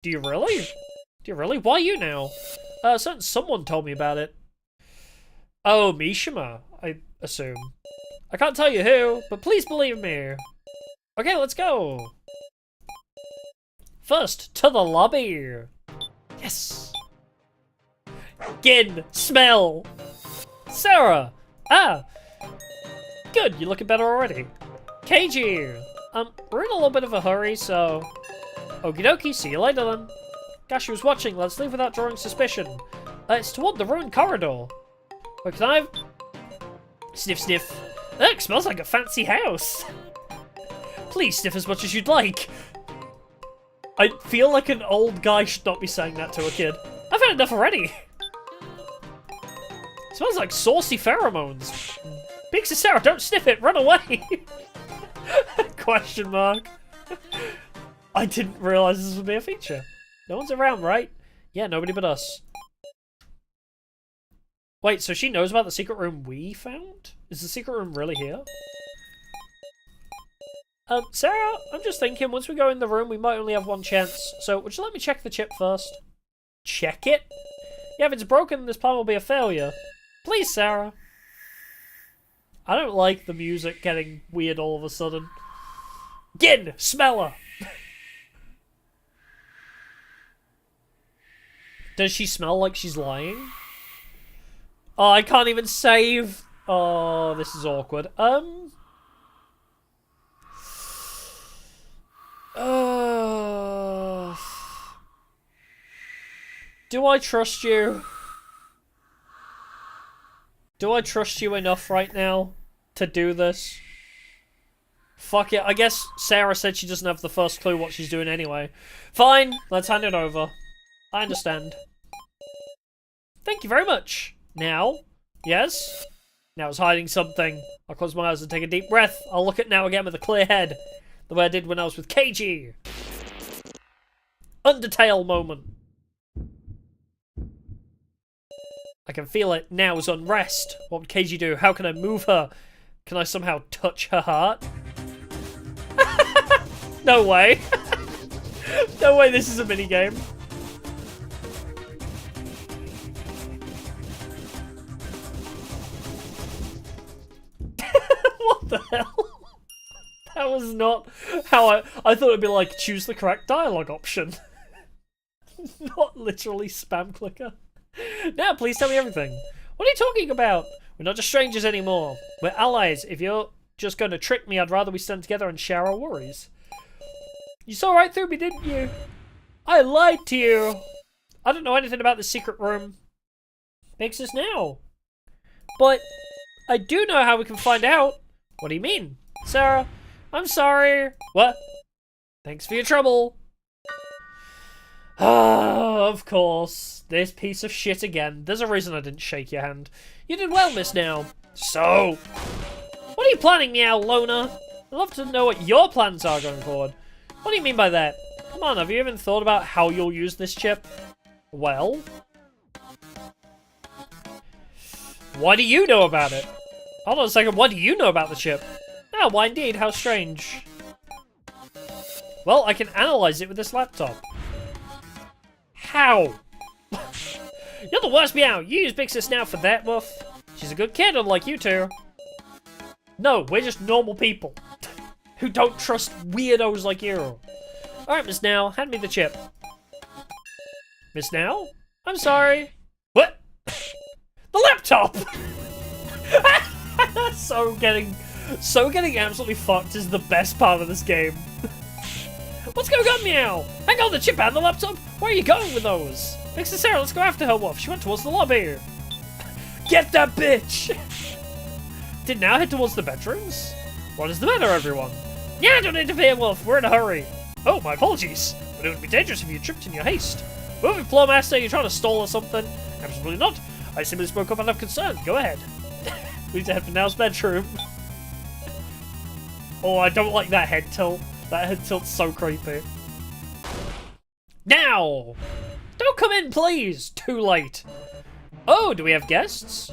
Do you really? Do you really? Why you now? Someone told me about it. Oh, Mishima, I assume. I can't tell you who, but please believe me. Okay, let's go. First, to the lobby. Yes. Gin, smell. Sarah. Ah. Good, you're looking better already. KG. We're in a little bit of a hurry, so... Okie dokie, see you later then. Gashi was watching, let's leave without drawing suspicion. It's toward the ruined corridor. Wait, can I... Sniff, sniff. Ugh, smells like a fancy house. Please sniff as much as you'd like. I feel like an old guy should not be saying that to a kid. I've had enough already. It smells like saucy pheromones. Big Sarah, don't sniff it, run away. Question mark. I didn't realise this would be a feature. No one's around, right? Yeah, nobody but us. Wait, so she knows about the secret room we found? Is the secret room really here? Sarah, I'm just thinking, once we go in the room, we might only have one chance. So, would you let me check the chip first? Check it? Yeah, if it's broken, this plan will be a failure. Please, Sarah. I don't like the music getting weird all of a sudden. Gin! Smell her! Does she smell like she's lying? Oh, I can't even save. Oh, this is awkward. Do I trust you? Do I trust you enough right now to do this? Fuck it, I guess Sarah said she doesn't have the first clue what she's doing anyway. Fine, let's hand it over. I understand. Thank you very much. Now? Yes? Now it's hiding something. I'll close my eyes and take a deep breath. I'll look at now again with a clear head. The way I did when I was with KG. Undertale moment. I can feel it. Now is unrest. What would Keiji do? How can I move her? Can I somehow touch her heart? No way. No way this is a minigame. What the hell? That was not how I thought it'd be like, choose the correct dialogue option. Not literally spam clicker. Now, please tell me everything. What are you talking about? We're not just strangers anymore. We're allies. If you're just going to trick me, I'd rather we stand together and share our worries. You saw right through me, didn't you? I lied to you. I don't know anything about the secret room. Makes us now. But I do know how we can find out. What do you mean? Sarah, I'm sorry. What? Thanks for your trouble. Ah, of course. This piece of shit again. There's a reason I didn't shake your hand. You did well, Miss Now. So, what are you planning, Meow Loner? I'd love to know what your plans are going forward. What do you mean by that? Come on, have you even thought about how you'll use this chip? Well? What do you know about it? Hold on a second, what do you know about the chip? Oh, why indeed, how strange. Well, I can analyze it with this laptop. How? You're the worst, Meow. You use Big Sis now for that, Woof. She's a good kid, unlike you two. No, we're just normal people. Who don't trust weirdos like you. Alright, Miss Now, hand me the chip. Miss Now? I'm sorry. What? The laptop! So getting absolutely fucked is the best part of this game. What's going on, Meow? Hang on, the chip and the laptop? Where are you going with those? Next to Sarah, let's go after her, Wolf. She went towards the lobby. Get that bitch! Did now head towards the bedrooms? What is the matter, everyone? Yeah, don't interfere, Wolf. We're in a hurry. Oh, my apologies. But it would be dangerous if you tripped in your haste. Moving floor master, you trying to stall or something? Absolutely not. I simply spoke up out of concern. Go ahead. We need to head for Now's bedroom. Oh, I don't like that head tilt. That head tilt's so creepy. Now! Don't come in, please! Too late. Oh, do we have guests?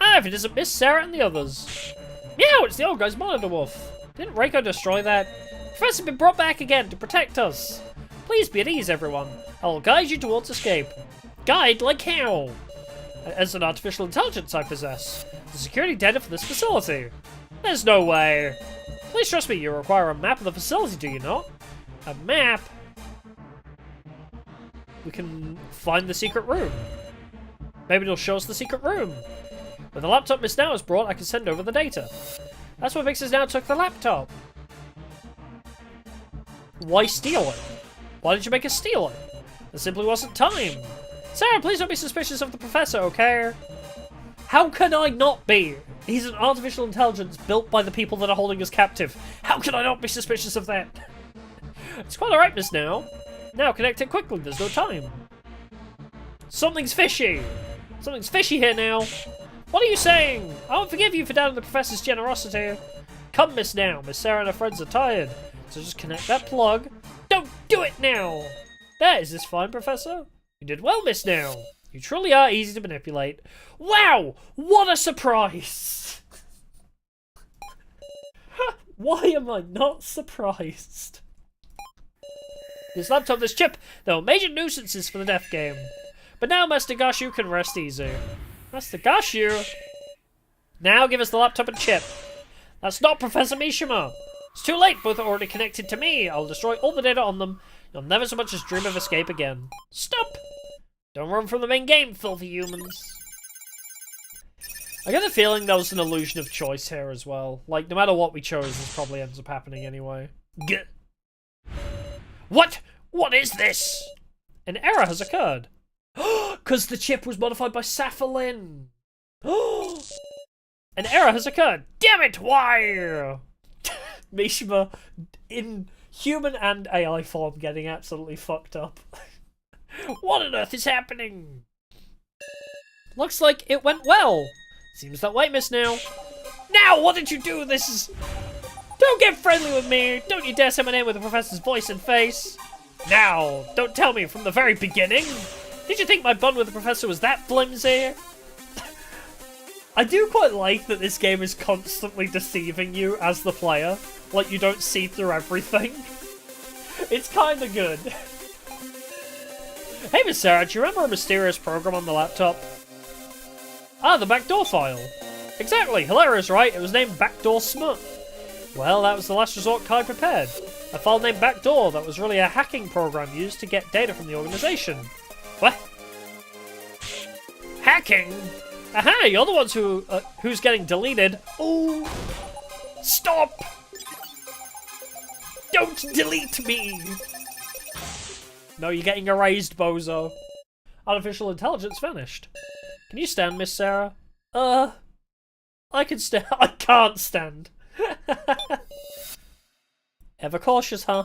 Ah, if it isn't Miss Sarah and the others. Meow, it's the old guy's monitor wolf. Didn't Reiko destroy that? Professor's been brought back again to protect us. Please be at ease, everyone. I will guide you towards escape. Guide like how? As an artificial intelligence I possess. The security data for this facility. There's no way. Please trust me, you require a map of the facility, do you not? A map? We can find the secret room. Maybe it'll show us the secret room. With the laptop Miss Now has brought, I can send over the data. That's what Mrs. Now took the laptop. Why steal it? Why did you make us steal it? There simply wasn't time. Sarah, please don't be suspicious of the professor, okay? How can I not be? He's an artificial intelligence built by the people that are holding us captive. How can I not be suspicious of that? It's quite alright, Miss Now. Now connect it quickly, there's no time. Something's fishy. Something's fishy here now. What are you saying? I won't forgive you for doubting the professor's generosity. Come, Miss Now. Miss Sarah and her friends are tired. So just connect that plug. Don't do it now! There, is this fine, Professor? You did well, Miss Now. You truly are easy to manipulate. Wow! What a surprise! Why am I not surprised? This laptop, this chip, they were major nuisances for the death game. But now Master Gashu can rest easy. Master Gashu? Now give us the laptop and chip. That's not Professor Mishima. It's too late, both are already connected to me. I'll destroy all the data on them. You'll never so much as dream of escape again. Stop! Don't run from the main game, filthy humans. I get the feeling that was an illusion of choice here as well. Like, no matter what we chose, this probably ends up happening anyway. What? What is this? An error has occurred. Because the chip was modified by Safalin. An error has occurred. Damn it, why? Mishima in human and AI form getting absolutely fucked up. What on earth is happening? Looks like it went well. Seems that way, Miss Now. Now, what did you do? This is... Don't get friendly with me. Don't you dare say my name with the professor's voice and face. Now, don't tell me from the very beginning. Did you think my bond with the professor was that flimsy? I do quite like that this game is constantly deceiving you as the player. Like, you don't see through everything. It's kinda good. Hey, Miss Sarah, do you remember a mysterious program on the laptop? Ah, the backdoor file. Exactly, hilarious, right? It was named Backdoor Smut. Well, that was the last resort Kai prepared. A file named Backdoor that was really a hacking program used to get data from the organization. What? Hacking? Aha, you're the ones who's getting deleted. Oh, stop! Don't delete me! No, you're getting erased, bozo. Artificial intelligence vanished. Can you stand, Miss Sarah? I can stand. I can't stand. Ever cautious, huh?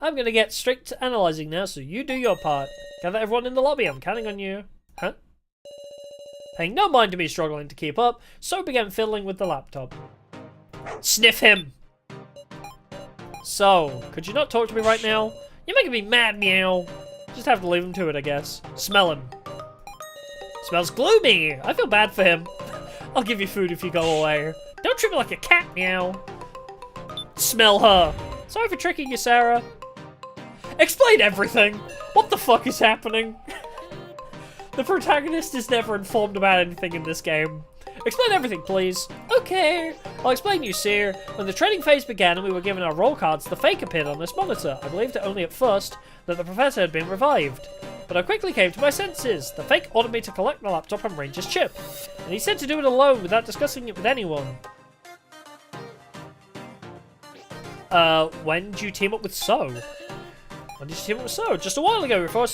I'm gonna get strict to analysing now, so you do your part. Gather everyone in the lobby, I'm counting on you. Huh? Paying no mind to me struggling to keep up, so began fiddling with the laptop. Sniff him! So, could you not talk to me right now? You're making me mad, meow. Just have to leave him to it, I guess. Smell him. Smells gloomy! I feel bad for him. I'll give you food if you go away. Don't treat me like a cat, meow. Smell her. Sorry for tricking you, Sarah. Explain everything! What the fuck is happening? The protagonist is never informed about anything in this game. Explain everything, please. Okay. I'll explain, you see. When the training phase began and we were given our roll cards, the fake appeared on this monitor. I believed it only at first that the professor had been revived. But I quickly came to my senses. The fake ordered me to collect the laptop and range his chip. And he said to do it alone without discussing it with anyone. When did you team up with So? When did you team up with So? Just a while ago, before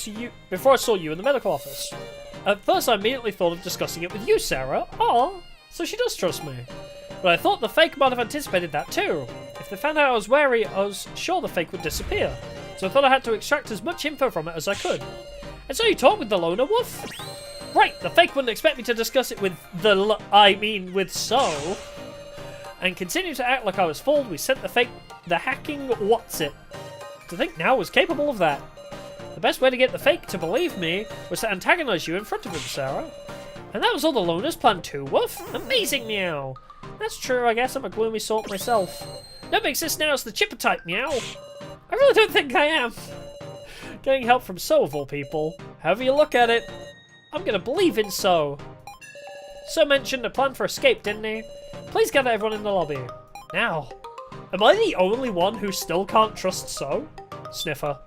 I saw you in the medical office. At first, I immediately thought of discussing it with you, Sarah. Aw, so she does trust me. But I thought the fake might have anticipated that too. If they found out I was wary, I was sure the fake would disappear. So I thought I had to extract as much info from it as I could. And so you talked with the loner wolf? Right, the fake wouldn't expect me to discuss it with with So. And continued to act like I was fooled, we sent the fake the hacking what's-it. To think now was capable of that. The best way to get the fake to believe me was to antagonize you in front of him, Sarah. And that was all the loners planned too, woof. Amazing, meow. That's true, I guess I'm a gloomy sort myself. Nobody exists now as the chipper type, meow. I really don't think I am. Getting help from So of all people. However you look at it, I'm gonna believe in So. So mentioned a plan for escape, didn't he? Please gather everyone in the lobby. Now. Am I the only one who still can't trust So? Sniffer.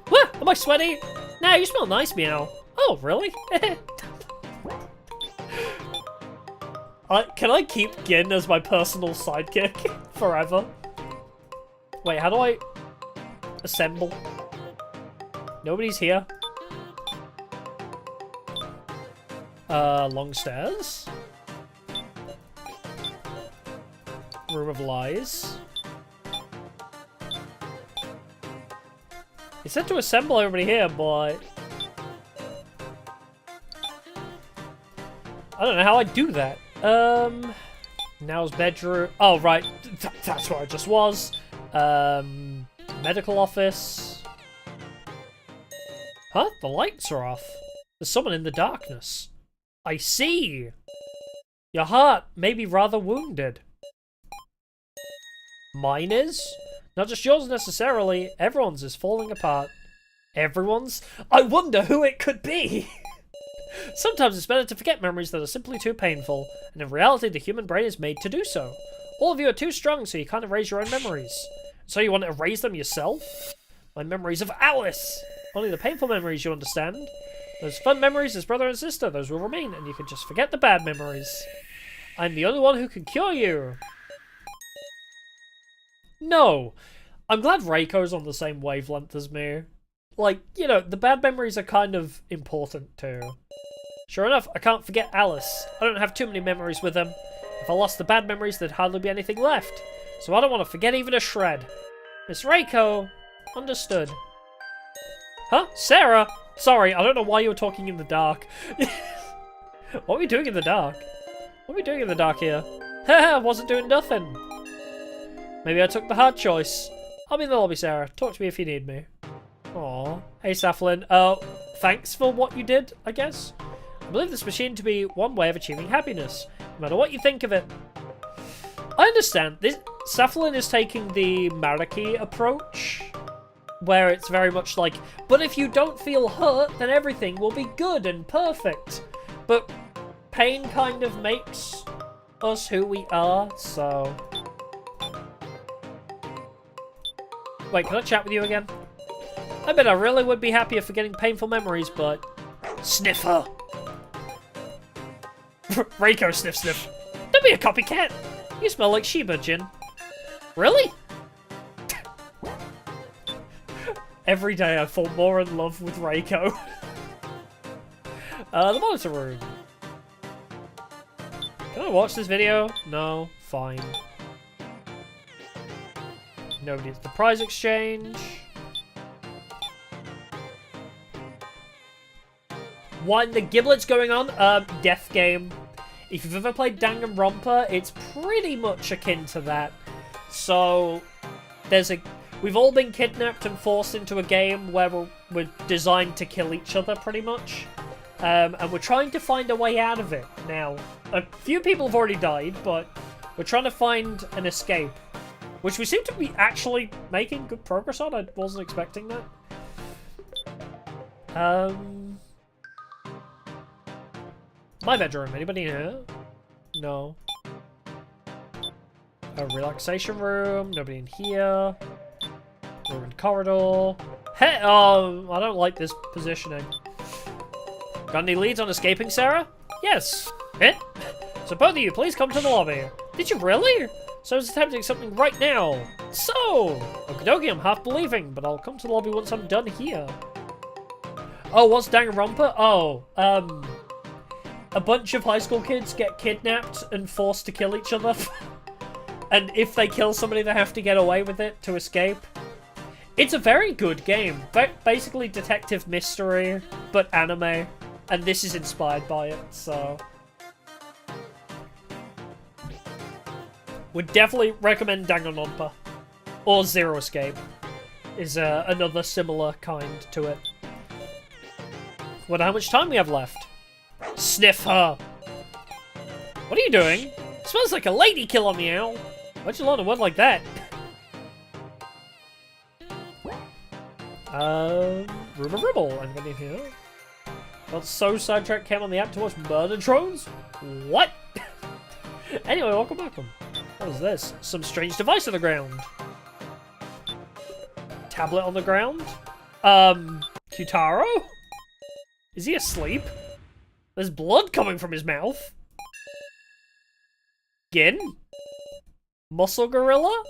What? Am I sweaty? No, you smell nice, meow. Oh, really? Can I keep Gin as my personal sidekick forever? Wait, how do I assemble? Nobody's here. Long stairs. Room of Lies. It said to assemble everybody here, but I don't know how I do that. Now's bedroom. Oh, right. That's where I just was. Medical office. Huh? The lights are off. There's someone in the darkness. I see. Your heart may be rather wounded. Mine is? Not just yours necessarily. Everyone's is falling apart. Everyone's? I wonder who it could be! Sometimes it's better to forget memories that are simply too painful, and in reality the human brain is made to do so. All of you are too strong, so you can't erase your own memories. So you want to erase them yourself? My memories of Alice! Only the painful memories you understand. Those fun memories as brother and sister, those will remain, and you can just forget the bad memories. I'm the only one who can cure you. No. I'm glad Reiko's on the same wavelength as me. Like, you know, the bad memories are kind of important too. Sure enough, I can't forget Alice. I don't have too many memories with them. If I lost the bad memories, there'd hardly be anything left. So I don't want to forget even a shred. Miss Reiko. Understood. Huh? Sarah? Sorry, I don't know why you were talking in the dark. What are we doing in the dark? What are we doing in the dark here? Haha, wasn't doing nothing. Maybe I took the hard choice. I'll be in the lobby, Sarah. Talk to me if you need me. Aw. Hey, Saflin. Thanks for what you did, I guess. I believe this machine to be one way of achieving happiness, no matter what you think of it. I understand. Saflin is taking the Maraki approach, where it's very much like, but if you don't feel hurt, then everything will be good and perfect. But pain kind of makes us who we are, so... Wait, can I chat with you again? I bet I really would be happier for getting painful memories, but... Sniff her! Reiko sniff sniff. Don't be a copycat! You smell like Shiba, Jin. Really? Every day I fall more in love with Reiko. The monitor room. Can I watch this video? No. Fine. Nobody at the prize exchange. What in the giblet's going on? Death game. If you've ever played Danganronpa, it's pretty much akin to that. So, we've all been kidnapped and forced into a game where we're designed to kill each other, pretty much. And we're trying to find a way out of it. Now, a few people have already died, but we're trying to find an escape. Which we seem to be actually making good progress on. I wasn't expecting that. My bedroom. Anybody in here? No. A relaxation room. Nobody in here. We're in corridor. Hey, I don't like this positioning. Got any leads on escaping, Sarah? Yes. Eh? So both of you, please come to the lobby. Did you really? So I was attempting something right now. So, okie dokie, I'm half believing, but I'll come to the lobby once I'm done here. Oh, what's Danganronpa? Oh, a bunch of high school kids get kidnapped and forced to kill each other. And if they kill somebody, they have to get away with it to escape. It's a very good game. Basically detective mystery, but anime. And this is inspired by it, so... Would definitely recommend Danganronpa. Or Zero Escape is another similar kind to it. Wonder how much time we have left. Sniff her! What are you doing? Smells like a lady killer, meow. Why'd you learn a word like that? Rumor Ribble, anybody here? Got so sidetracked came on the app to watch Murder Drones? What? Anyway, welcome. What is this? Some strange device on the ground. Tablet on the ground? Kyutaro? Is he asleep? There's blood coming from his mouth. Gin? Muscle gorilla?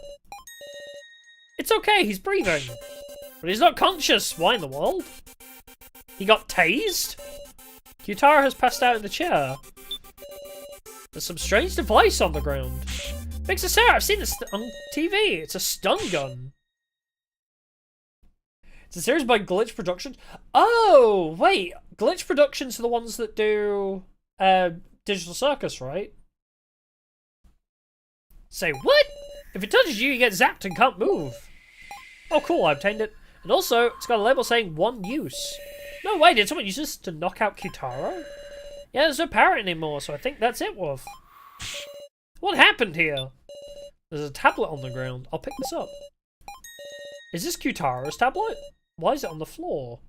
It's okay, he's breathing. But he's not conscious. Why in the world? He got tased? Kyutaro has passed out in the chair. There's some strange device on the ground. Big Sarah, I've seen this on TV. It's a stun gun. It's a series by Glitch Productions. Oh, wait. Glitch Productions are the ones that do Digital Circus, right? Say what? If it touches you, you get zapped and can't move. Oh, cool. I obtained it. And also, it's got a label saying one use. No way, did someone use this to knock out Kyutaro? Yeah, there's no power anymore, so I think that's it, Wolf. What happened here? There's a tablet on the ground. I'll pick this up. Is this Kyutaro's tablet? Why is it on the floor?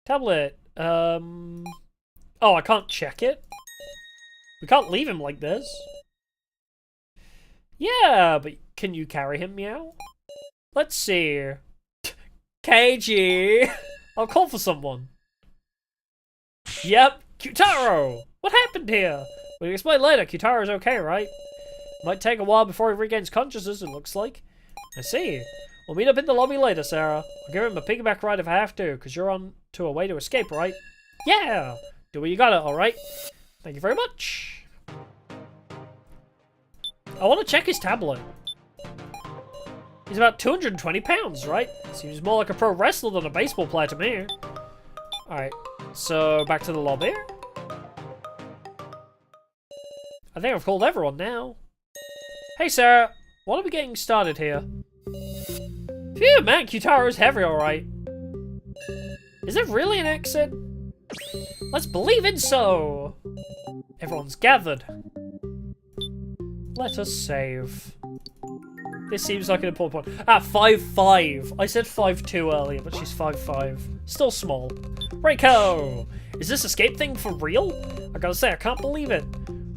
Tablet. Oh, I can't check it? We can't leave him like this. Yeah, but can you carry him, meow? Let's see. KG! I'll call for someone. Yep, Kyutaro! What happened here? We'll explain later. Kyutaro's okay, right? Might take a while before he regains consciousness, it looks like. I see. We'll meet up in the lobby later, Sarah. I'll give him a piggyback ride if I have to, because you're on to a way to escape, right? Yeah! Do what you gotta, alright? Thank you very much. I want to check his tablet. He's about 220 pounds, right? Seems more like a pro wrestler than a baseball player to me. Alright, so back to the lobby. I think I've called everyone now. Hey, Sarah. What are we getting started here? Phew, man, Q-Taro's heavy, alright. Is there really an exit? Let's believe in so! Everyone's gathered. Let us save. This seems like an important one. Ah, 5-5. I said 5-2 earlier, but she's 5-5. Still small. Reiko! Is this escape thing for real? I gotta say, I can't believe it.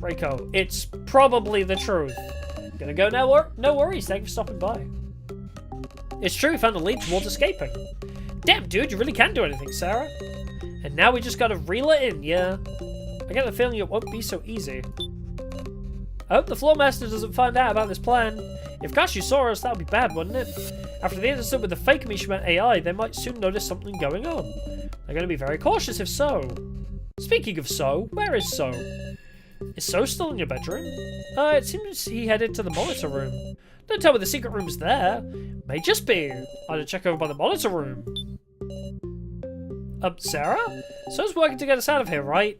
Reiko, it's probably the truth. Gonna go now, no worries, thank you for stopping by. It's true, we found a lead towards escaping. Damn, dude, you really can do anything, Sarah. And now we just gotta reel it in, yeah? I get the feeling it won't be so easy. I hope the floor master doesn't find out about this plan. If Kashi saw us, that would be bad, wouldn't it? After they understood with the fake Mishima AI, they might soon notice something going on. They're going to be very cautious if so. Speaking of So, where is So? Is So still in your bedroom? It seems he headed to the monitor room. Don't tell me the secret room's there. May just be. I had to check over by the monitor room. Sarah? So's working to get us out of here, right?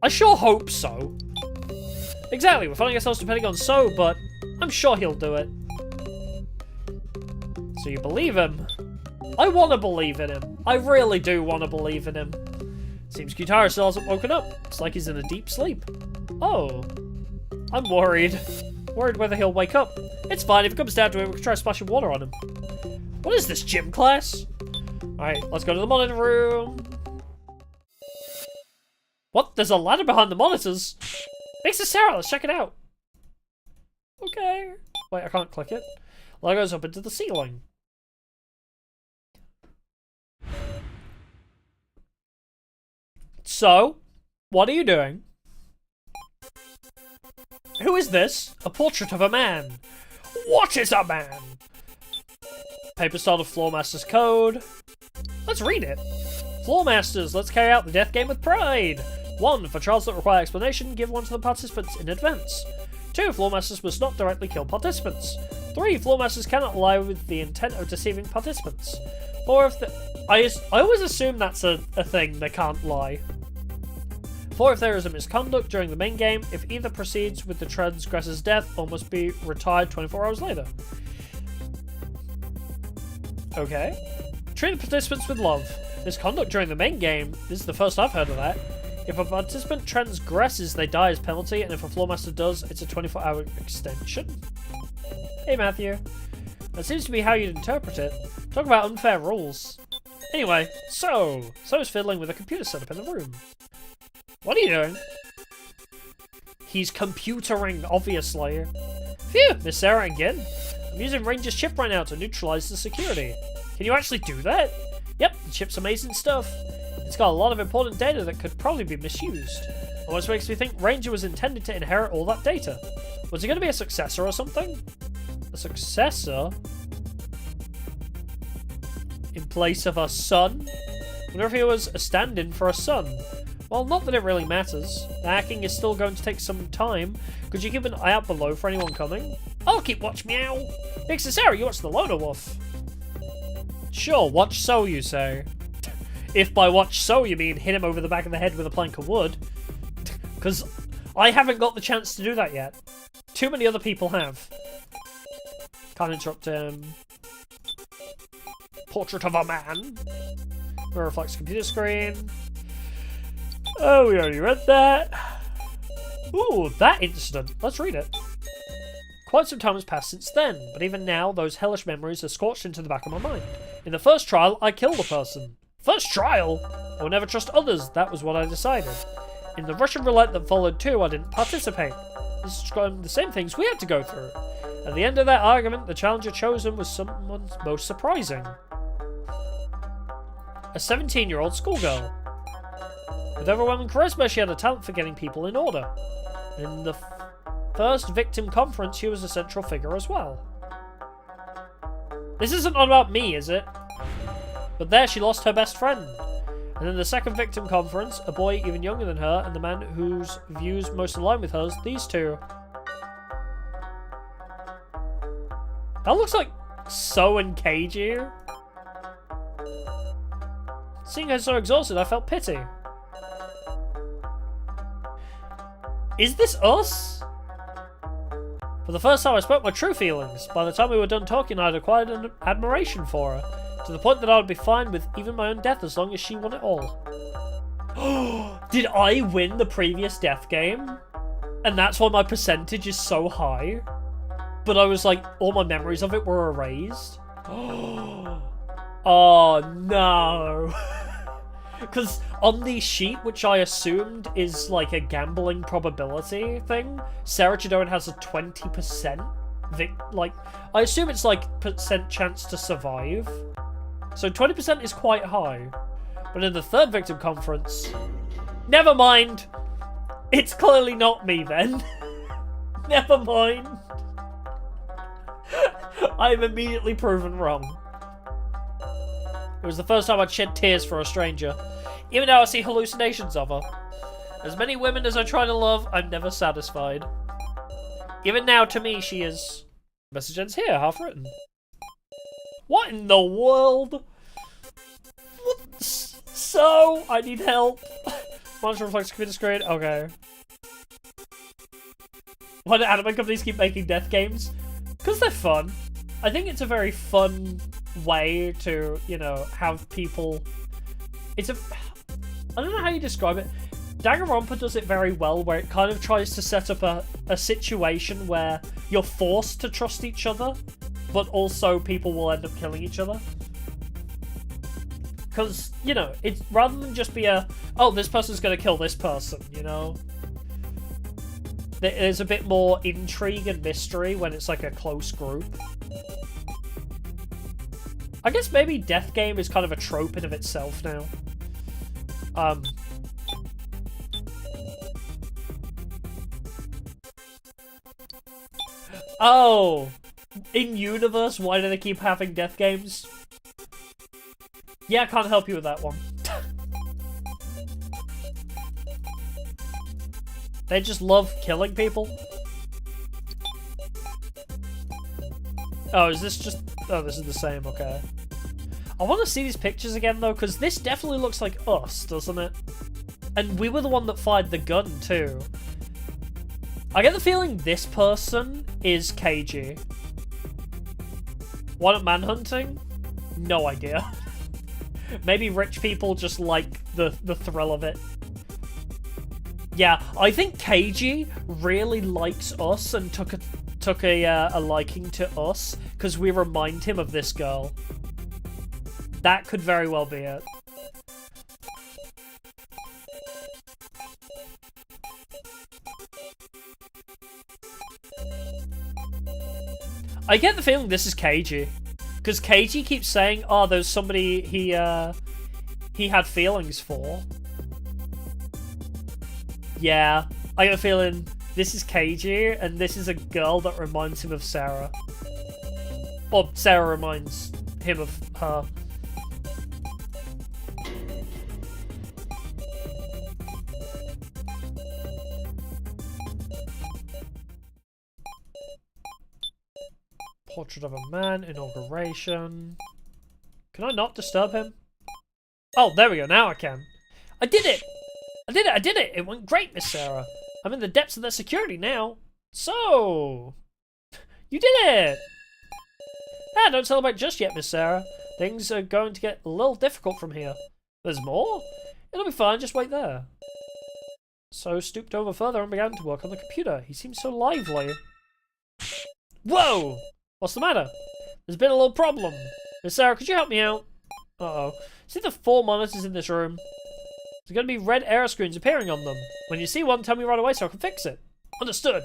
I sure hope so. Exactly, we're finding ourselves depending on So, but I'm sure he'll do it. So you believe him? I want to believe in him. I really do want to believe in him. Seems Q-Taro still hasn't woken up. It's like he's in a deep sleep. Oh. I'm worried. Worried whether he'll wake up. It's fine, if it comes down to it, we can try splashing water on him. What is this, gym class? Alright, let's go to the monitor room. What? There's a ladder behind the monitors? Thanks to Sarah, let's check it out. Okay. Wait, I can't click it. Ladder goes up into the ceiling. So, what are you doing? Who is this? A portrait of a man. What is a man? Paper style of Floor Master's code. Let's read it. Floor Masters, let's carry out the death game with pride. 1. For trials that require explanation, give one to the participants in advance. 2. Floor Masters must not directly kill participants. 3. Floor Masters cannot lie with the intent of deceiving participants. 4. If the... I always assume that's a thing, they can't lie. 4. If there is a misconduct during the main game, if either proceeds with the transgressor's death or must be retired 24 hours later. Okay. Treat the participants with love. Misconduct during the main game, this is the first I've heard of that. If a participant transgresses, they die as penalty, and if a floor master does, it's a 24-hour extension. Hey Matthew. That seems to be how you'd interpret it. Talk about unfair rules. Anyway, So is fiddling with a computer setup in the room. What are you doing? He's computering, obviously. Phew, Miss Sarah again. I'm using Ranger's chip right now to neutralize the security. Can you actually do that? Yep, the chip's amazing stuff. It's got a lot of important data that could probably be misused. Almost makes me think Ranger was intended to inherit all that data. Was he going to be a successor or something? A successor? In place of a son? I wonder if he was a stand-in for a son. Well, not that it really matters. The hacking is still going to take some time. Could you keep an eye out below for anyone coming? I'll keep watch, meow. Next to Sarah, you watch the loner wolf. Sure, watch So, you say. If by watch So you mean hit him over the back of the head with a plank of wood. Because I haven't got the chance to do that yet. Too many other people have. Can't interrupt him. Portrait of a man. Mirror reflects computer screen. Oh, we already read that. Ooh, that incident. Let's read it. Quite some time has passed since then, but even now, those hellish memories are scorched into the back of my mind. In the first trial, I killed a person. First trial? I will never trust others, that was what I decided. In the Russian roulette that followed too, I didn't participate. This is the same things we had to go through. At the end of that argument, the challenger chosen was someone most surprising. A 17-year-old schoolgirl. With overwhelming charisma, she had a talent for getting people in order. In the first victim conference, she was a central figure as well. This isn't about me, is it? But there she lost her best friend. And in the second victim conference, a boy even younger than her and the man whose views most align with hers, these two. That looks like So and Keiji. Seeing her so exhausted, I felt pity. Is this us? For the first time I spoke my true feelings. By the time we were done talking, I had acquired an admiration for her, to the point that I would be fine with even my own death as long as she won it all. Did I win the previous death game? And that's why my percentage is so high? But I was like, all my memories of it were erased? Oh no. Because on the sheet, which I assumed is like a gambling probability thing, Sarah Jadone has a 20% I assume it's like percent chance to survive. So 20% is quite high. But in the third victim conference, never mind. It's clearly not me then. Never mind. I'm immediately proven wrong. It was the first time I'd shed tears for a stranger. Even now I see hallucinations of her. As many women as I try to love, I'm never satisfied. Even now, to me, she is... Message ends here, half written. What in the world? What? So, I need help. Monster reflects computer screen. Okay. Why do anime companies keep making death games? Because they're fun. I think it's a very fun way to, you know, have people... It's a... I don't know how you describe it. Danganronpa does it very well, where it kind of tries to set up a situation where you're forced to trust each other, but also people will end up killing each other. Because, you know, it's rather than just be a, oh, this person's going to kill this person, you know? There's a bit more intrigue and mystery when it's like a close group. I guess maybe death game is kind of a trope in of itself now. Oh! In universe, why do they keep having death games? Yeah, I can't help you with that one. They just love killing people? Oh, is this just... Oh, this is the same, okay. I want to see these pictures again, though, because this definitely looks like us, doesn't it? And we were the one that fired the gun, too. I get the feeling this person is KG. Why not manhunting? No idea. Maybe rich people just like the thrill of it. Yeah, I think KG really likes us and took a liking to us because we remind him of this girl. That could very well be it. I get the feeling this is KG. Because KG keeps saying, oh, there's somebody he had feelings for. Yeah, I get a feeling this is KG, and this is a girl that reminds him of Sarah. Or Sarah reminds him of her. Portrait of a man, inauguration. Can I not disturb him? Oh, there we go, now I can. I did it! I did it! It went great, Miss Sarah. I'm in the depths of their security now. So... You did it! Ah, don't celebrate just yet, Miss Sarah. Things are going to get a little difficult from here. There's more? It'll be fine, just wait there. So stooped over further and began to work on the computer. He seems so lively. Whoa! What's the matter? There's been a little problem. Miss Sarah, could you help me out? Uh-oh. See the 4 monitors in this room? There's going to be red error screens appearing on them. When you see one, tell me right away so I can fix it. Understood.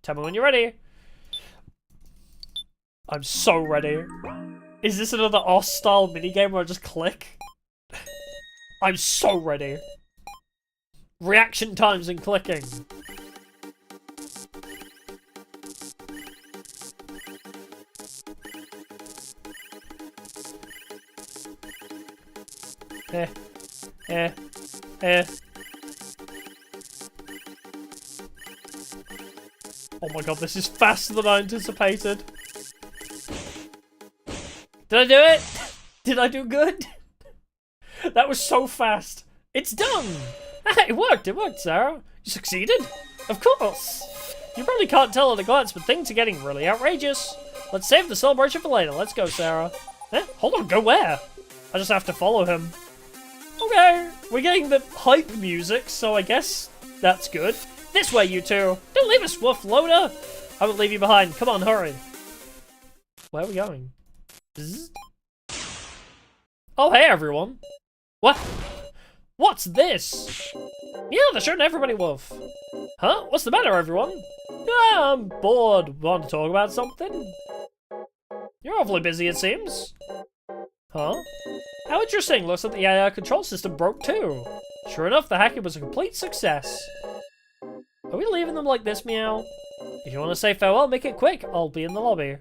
Tell me when you're ready. I'm so ready. Is this another OS-style minigame where I just click? I'm so ready. Reaction times and clicking. Oh my god, this is faster than I anticipated. Did I do it? Did I do good? That was so fast. It's done! It worked, Sarah. You succeeded? Of course. You probably can't tell at a glance, but things are getting really outrageous. Let's save the celebration for later. Let's go, Sarah. Eh? Hold on, go where? I just have to follow him. Okay, we're getting the hype music, so I guess that's good. This way, you two. Don't leave us, Woof, Loader. I won't leave you behind. Come on, hurry. Where are we going? Bzz. Oh, hey, everyone. What? What's this? Yeah, they're showing everybody, Wolf. Huh? What's the matter, everyone? Yeah, I'm bored. Want to talk about something? You're awfully busy, it seems. Huh? How interesting. Looks like the AI control system broke too. Sure enough, the hacking was a complete success. Are we leaving them like this, Meow? If you want to say farewell, make it quick. I'll be in the lobby.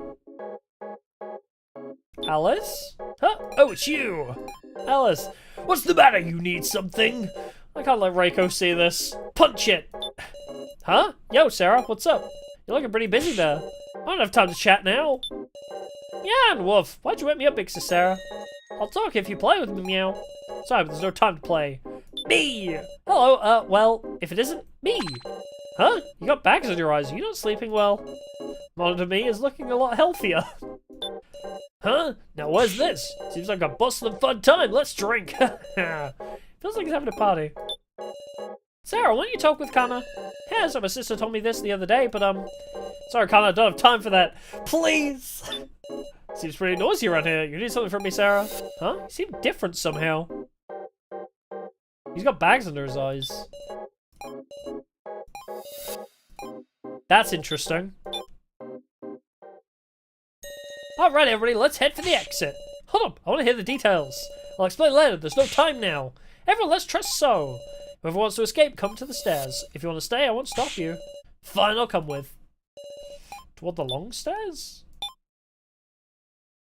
Alice? Huh? Oh, it's you! Alice, what's the matter? You need something? I can't let Reiko see this. Punch it! Huh? Yo, Sarah, what's up? You're looking pretty busy there. I don't have time to chat now. Yeah, and Wolf, why'd you wake me up, Big Sis Sarah? I'll talk if you play with me, Meow. Sorry, but there's no time to play. Me! Hello, well, if it isn't me. Huh? You got bags on your eyes. Are you not sleeping well? Monitor me is looking a lot healthier. Huh? Now where's this? Seems like a bustling fun time. Let's drink. Feels like he's having a party. Sarah, why don't you talk with Kana? Yeah, so my sister told me this the other day, but sorry, Kana, I don't have time for that. Please. Seems pretty noisy around here. You need something from me, Sarah? Huh? You seem different somehow. He's got bags under his eyes. That's interesting. Alright, everybody, let's head for the exit. Hold up, I want to hear the details. I'll explain later, there's no time now. Everyone, let's trust So. Whoever wants to escape, come to the stairs. If you want to stay, I won't stop you. Fine, I'll come with. Toward the long stairs?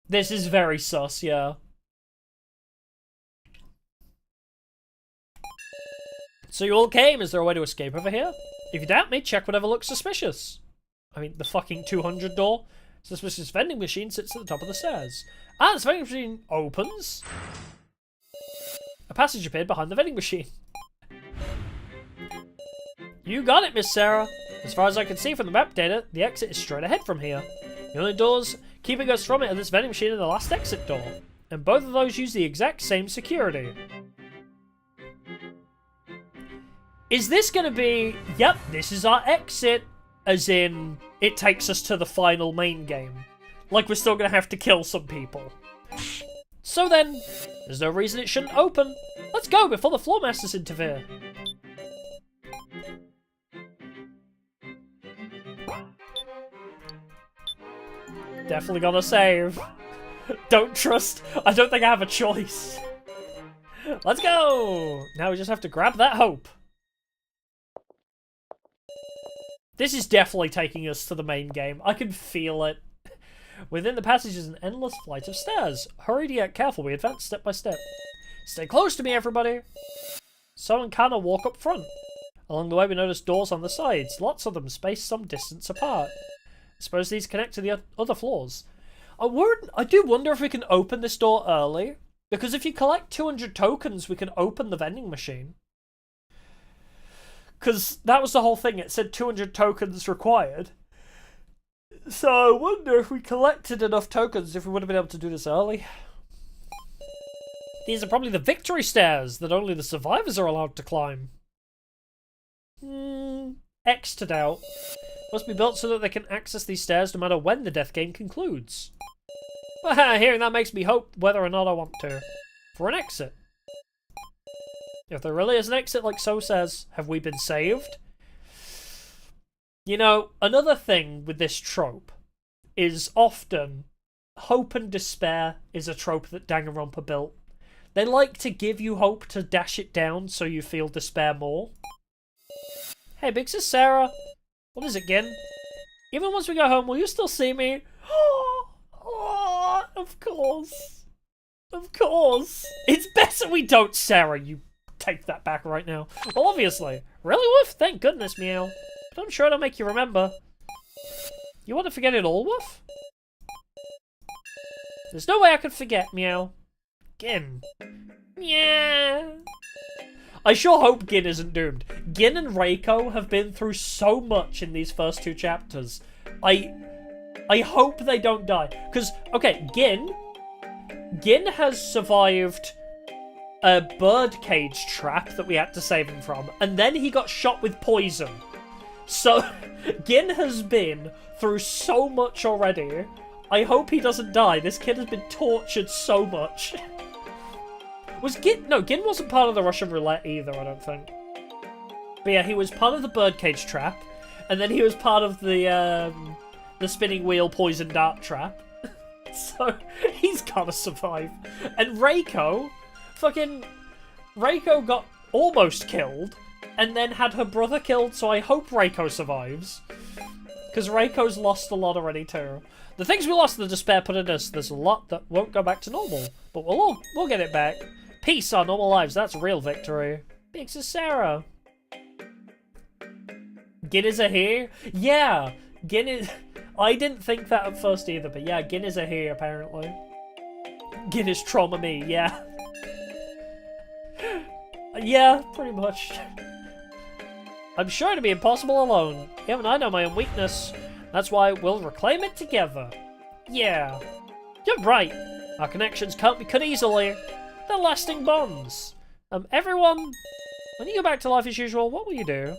This is very sus, yeah. So you all came, is there a way to escape over here? If you doubt me, check whatever looks suspicious. I mean, the fucking 200 door? Suspicious vending machine sits at the top of the stairs. Ah, this vending machine opens. A passage appeared behind the vending machine. You got it, Miss Sarah. As far as I can see from the map data, the exit is straight ahead from here. The only doors keeping us from it are this vending machine and the last exit door. And both of those use the exact same security. Is this going to be, yep, this is our exit, as in, it takes us to the final main game. Like we're still going to have to kill some people. So then, there's no reason it shouldn't open. Let's go before the floor masters interfere. Definitely gonna save. Don't trust. I don't think I have a choice. Let's go! Now we just have to grab that hope. This is definitely taking us to the main game. I can feel it. Within the passage is an endless flight of stairs. Hurry, yet careful, we advance step by step. Stay close to me, everybody. So and Kana walk up front. Along the way we notice doors on the sides, lots of them spaced some distance apart. I suppose these connect to the other floors. I do wonder if we can open this door early, because if you collect 200 tokens, we can open the vending machine. Because that was the whole thing, it said 200 tokens required. So I wonder if we collected enough tokens, if we would have been able to do this early. These are probably the victory stairs that only the survivors are allowed to climb. X to doubt. Must be built so that they can access these stairs no matter when the death game concludes. Hearing that makes me hope whether or not I want to. For an exit. If there really is an exit like So says, have we been saved? You know, another thing with this trope is often hope and despair is a trope that Danganronpa built. They like to give you hope to dash it down so you feel despair more. Hey, Big Sis Sarah. What is it again? Even once we go home, will you still see me? Oh, of course. Of course. It's better we don't, Sarah. You take that back right now. Well, obviously. Really, Woof? Thank goodness, Meow. But I'm sure it'll make you remember. You want to forget it all, Woof? There's no way I could forget, Meow. Again. Yeah. I sure hope Gin isn't doomed. Gin and Reiko have been through so much in these first 2 chapters. I hope they don't die. Because, okay, Gin has survived a birdcage trap that we had to save him from, and then he got shot with poison. So, Gin has been through so much already. I hope he doesn't die. This kid has been tortured so much. Was Gin... No, Gin wasn't part of the Russian roulette either, I don't think. But yeah, he was part of the birdcage trap, and then he was part of the spinning wheel poison dart trap. So, he's gotta survive. And Reiko... Reiko got almost killed, and then had her brother killed, so I hope Reiko survives. Because Reiko's lost a lot already too. The things we lost in the despair put in us, there's a lot that won't go back to normal. But we'll get it back. Peace, our normal lives, that's real victory. Big Sarah. Gin is a here? Yeah, Gin is... I didn't think that at first either, but yeah, Gin is a here apparently. Gin is trauma me, yeah. Yeah, pretty much. I'm sure it'd be impossible alone. Even I know my own weakness. That's why we'll reclaim it together. Yeah. You're right. Our connections can't be cut easily. They're lasting bonds. Everyone, when you go back to life as usual, what will you do?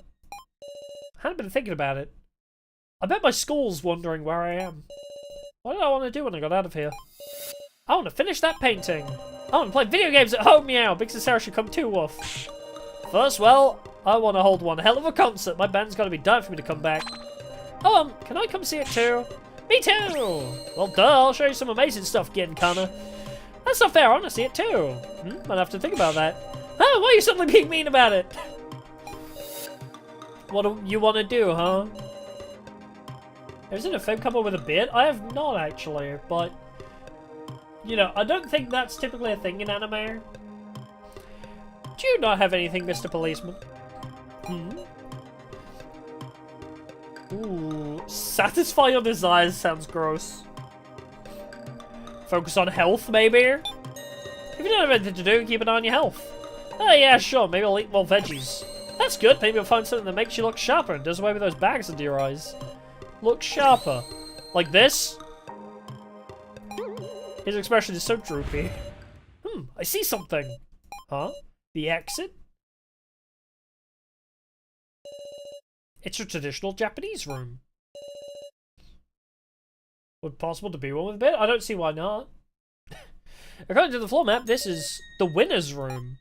I hadn't been thinking about it. I bet my school's wondering where I am. What did I want to do when I got out of here? I want to finish that painting. I want to play video games at home, meow. Big Sarah should come too, woof. First, well, I want to hold one hell of a concert. My band's got to be dying for me to come back. Oh, can I come see it too? Me too! Well, duh, I'll show you some amazing stuff, Gin Kana. That's not fair, I want to see it too. Might have to think about that. Oh, why are you suddenly being mean about it? What do you want to do, huh? Is it a femme couple with a beard? I have not, actually, but... You know, I don't think that's typically a thing in anime. Do you not have anything, Mr. Policeman? Ooh, satisfy your desires sounds gross. Focus on health, maybe? If you don't have anything to do, keep an eye on your health. Oh yeah, sure, maybe I'll eat more veggies. That's good, maybe I'll find something that makes you look sharper and does away with those bags under your eyes. Look sharper. Like this? His expression is so droopy. I see something. Huh? The exit? It's a traditional Japanese room. Would it be possible to be one with a bed? I don't see why not. According to the floor map, this is the winner's room.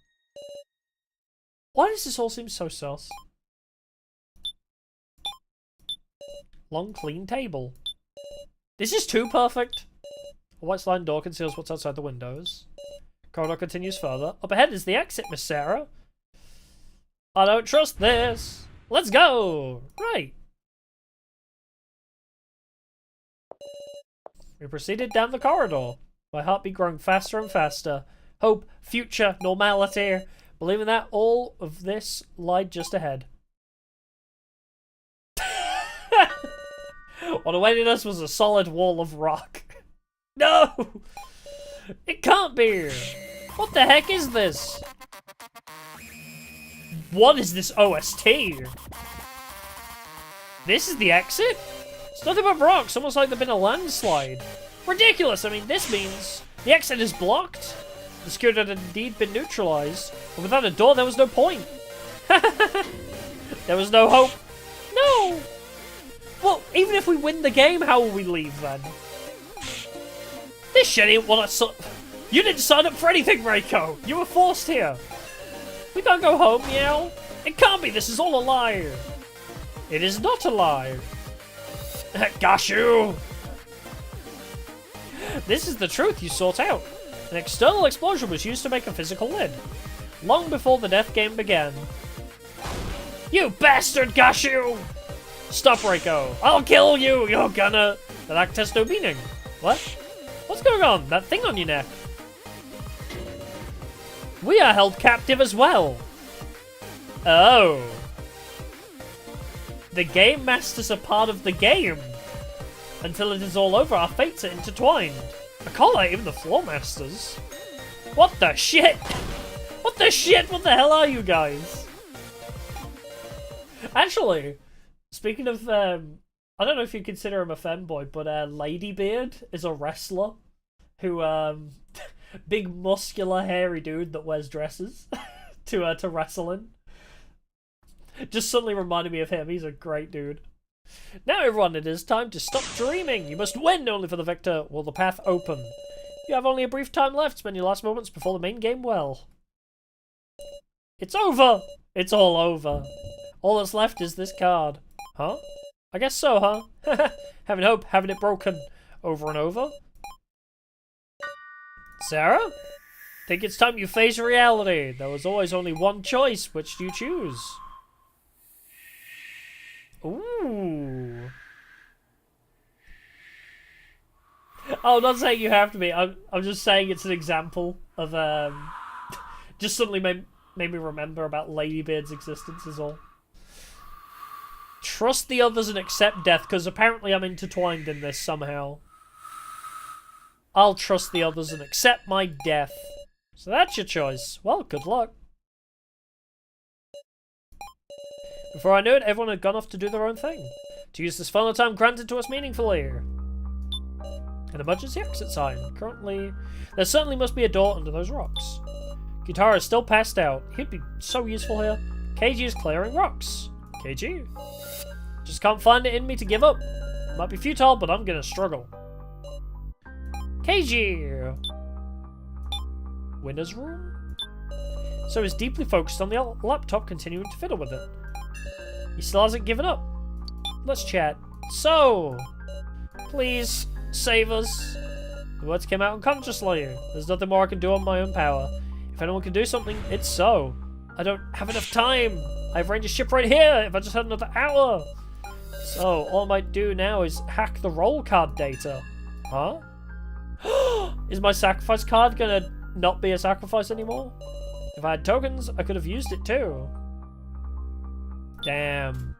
Why does this all seem so sus? Long, clean table. This is too perfect. A white sliding door conceals what's outside the windows. Corridor continues further. Up ahead is the exit, Miss Sarah. I don't trust this. Let's go! Right. We proceeded down the corridor. My heartbeat growing faster and faster. Hope, future, normality. Believing that all of this lied just ahead. What awaited us was a solid wall of rock. No! It can't be! What the heck is this? What is this OST? This is the exit? It's nothing but rocks, almost like there's been a landslide. Ridiculous! I mean, this means the exit is blocked. The security had indeed been neutralized. But without a door, there was no point. There was no hope. No! Well, even if we win the game, how will we leave then? This shit ain't what I You didn't sign up for anything, Reiko! You were forced here! We can't go home, meow! It can't be, this is all a lie! It is not a lie! Gashu! This is the truth you sought out. An external explosion was used to make a physical lid. Long before the death game began. You bastard, Gashu! Stop, Reiko! I'll kill you! You're gonna... That act has no meaning. What? What's going on? That thing on your neck? We are held captive as well. Oh. The game masters are part of the game. Until it is all over, our fates are intertwined. I call out even the floor masters. What the shit? What What the shit? What the hell are you guys? Actually, speaking of, I don't know if you consider him a femboy, but Ladybeard is a wrestler who, big muscular hairy dude that wears dresses to wrestle in. Just suddenly reminded me of him. He's a great dude. Now everyone, it is time to stop dreaming. You must win only for the victor. Will the path open? You have only a brief time left. Spend your last moments before the main game well. It's over! It's all over. All that's left is this card. Huh? I guess so, huh? Having hope, having it broken. Over and over. Sarah? Think it's time you face reality. There was always only one choice. Which do you choose? Ooh. Oh, I'm not saying you have to be. I'm just saying it's an example of just suddenly made me remember about Ladybeard's existence is all. Trust the others and accept death, because apparently I'm intertwined in this somehow. I'll trust the others and accept my death. So that's your choice. Well, good luck. Before I knew it, everyone had gone off to do their own thing. To use this final time granted to us meaningfully. An emergency exit sign. Currently, there certainly must be a door under those rocks. Kitara is still passed out. He'd be so useful here. KG is clearing rocks. KG? Just can't find it in me to give up. It might be futile, but I'm gonna struggle. KG! Winner's room? So he's deeply focused on the laptop, continuing to fiddle with it. He still hasn't given up. Let's chat. So, please save us. The words came out unconsciously. There's nothing more I can do on my own power. If anyone can do something, it's so. I don't have enough time. I've arranged a ship right here. If I just had another hour. So, all I might do now is hack the roll card data. Huh? Is my sacrifice card gonna not be a sacrifice anymore? If I had tokens, I could have used it too. Damn.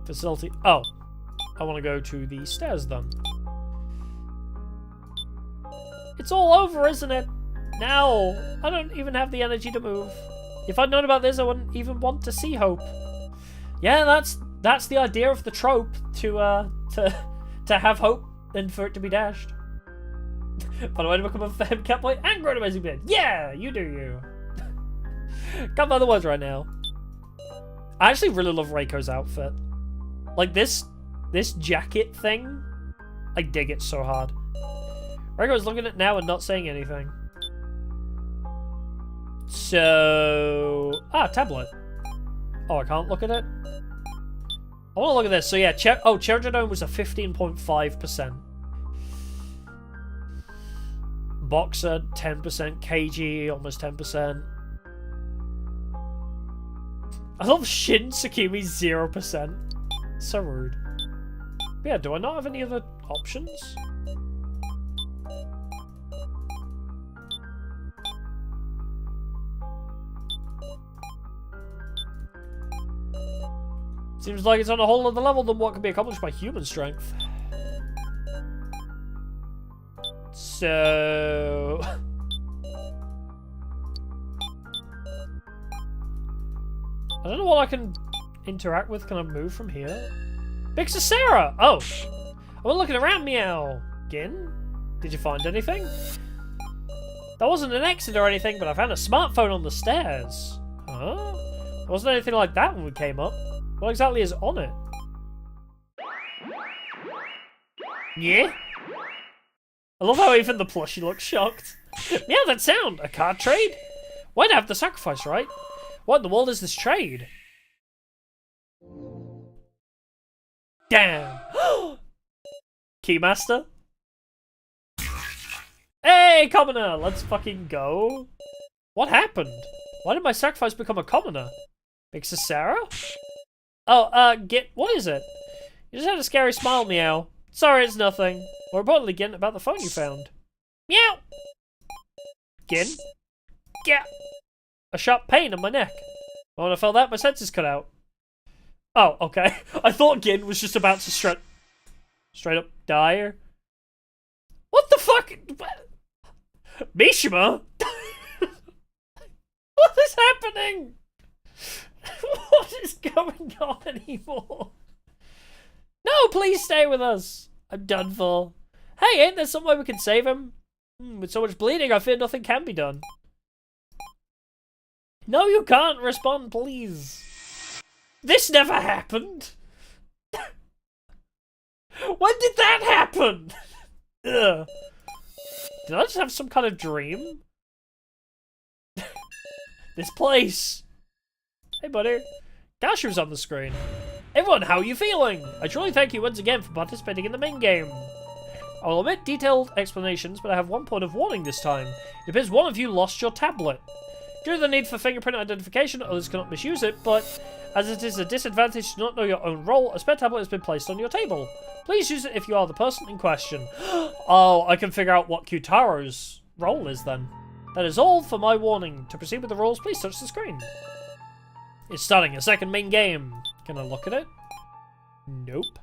Facility. Oh. I want to go to the stairs then. It's all over, isn't it? Now, I don't even have the energy to move. If I'd known about this, I wouldn't even want to see hope. Yeah, that's the idea of the trope, to have hope and for it to be dashed. By the way, to become a fan catboy and grow an amazing beard. Yeah, you do you. Can't find the words right now. I actually really love Reiko's outfit. Like this jacket thing, I dig it so hard. Reiko's looking at it now and not saying anything. So... tablet. Oh, I can't look at it? I want to look at this. So yeah, Cherodone was a 15.5%. Boxer, 10%. KG, almost 10%. I love Shin Tsukimi, 0%. So rude. But yeah, do I not have any other options? Seems like it's on a whole other level than what can be accomplished by human strength. So... I don't know what I can interact with. Can I move from here? Big Sarah! Oh! I was looking around, meow. Gin? Did you find anything? That wasn't an exit or anything, but I found a smartphone on the stairs. Huh? There wasn't anything like that when we came up. What exactly is on it? Yeah? I love how even the plushie looks shocked. Meow, that sound! A card trade? Why'd I have the sacrifice, right? What in the world is this trade? Damn! Keymaster? Hey, commoner! Let's fucking go. What happened? Why did my sacrifice become a commoner? Big Sarah? Oh, what is it? You just had a scary smile, meow. Sorry, it's nothing. More importantly, Gin, about the phone you found. Meow! Gin? Yeah! A sharp pain in my neck. When I felt that, my senses cut out. Oh, okay. I thought Gin was just about to straight up die. What the fuck? Mishima? What is happening? What is going on anymore? No, please stay with us. I'm done for. Hey, ain't there some way we can save him? With so much bleeding, I fear nothing can be done. No, you can't respond, please. This never happened. When did that happen? Ugh. Did I just have some kind of dream? This place. Hey, buddy. Gashu's on the screen. Everyone, how are you feeling? I truly thank you once again for participating in the main game. I will omit detailed explanations, but I have one point of warning this time. It appears one of you lost your tablet. Due to the need for fingerprint identification, others cannot misuse it, but as it is a disadvantage to not know your own role, a spare tablet has been placed on your table. Please use it if you are the person in question. Oh, I can figure out what Kyutaro's role is then. That is all for my warning. To proceed with the rules, please touch the screen. It's starting a second main game. Can I look at it? Nope.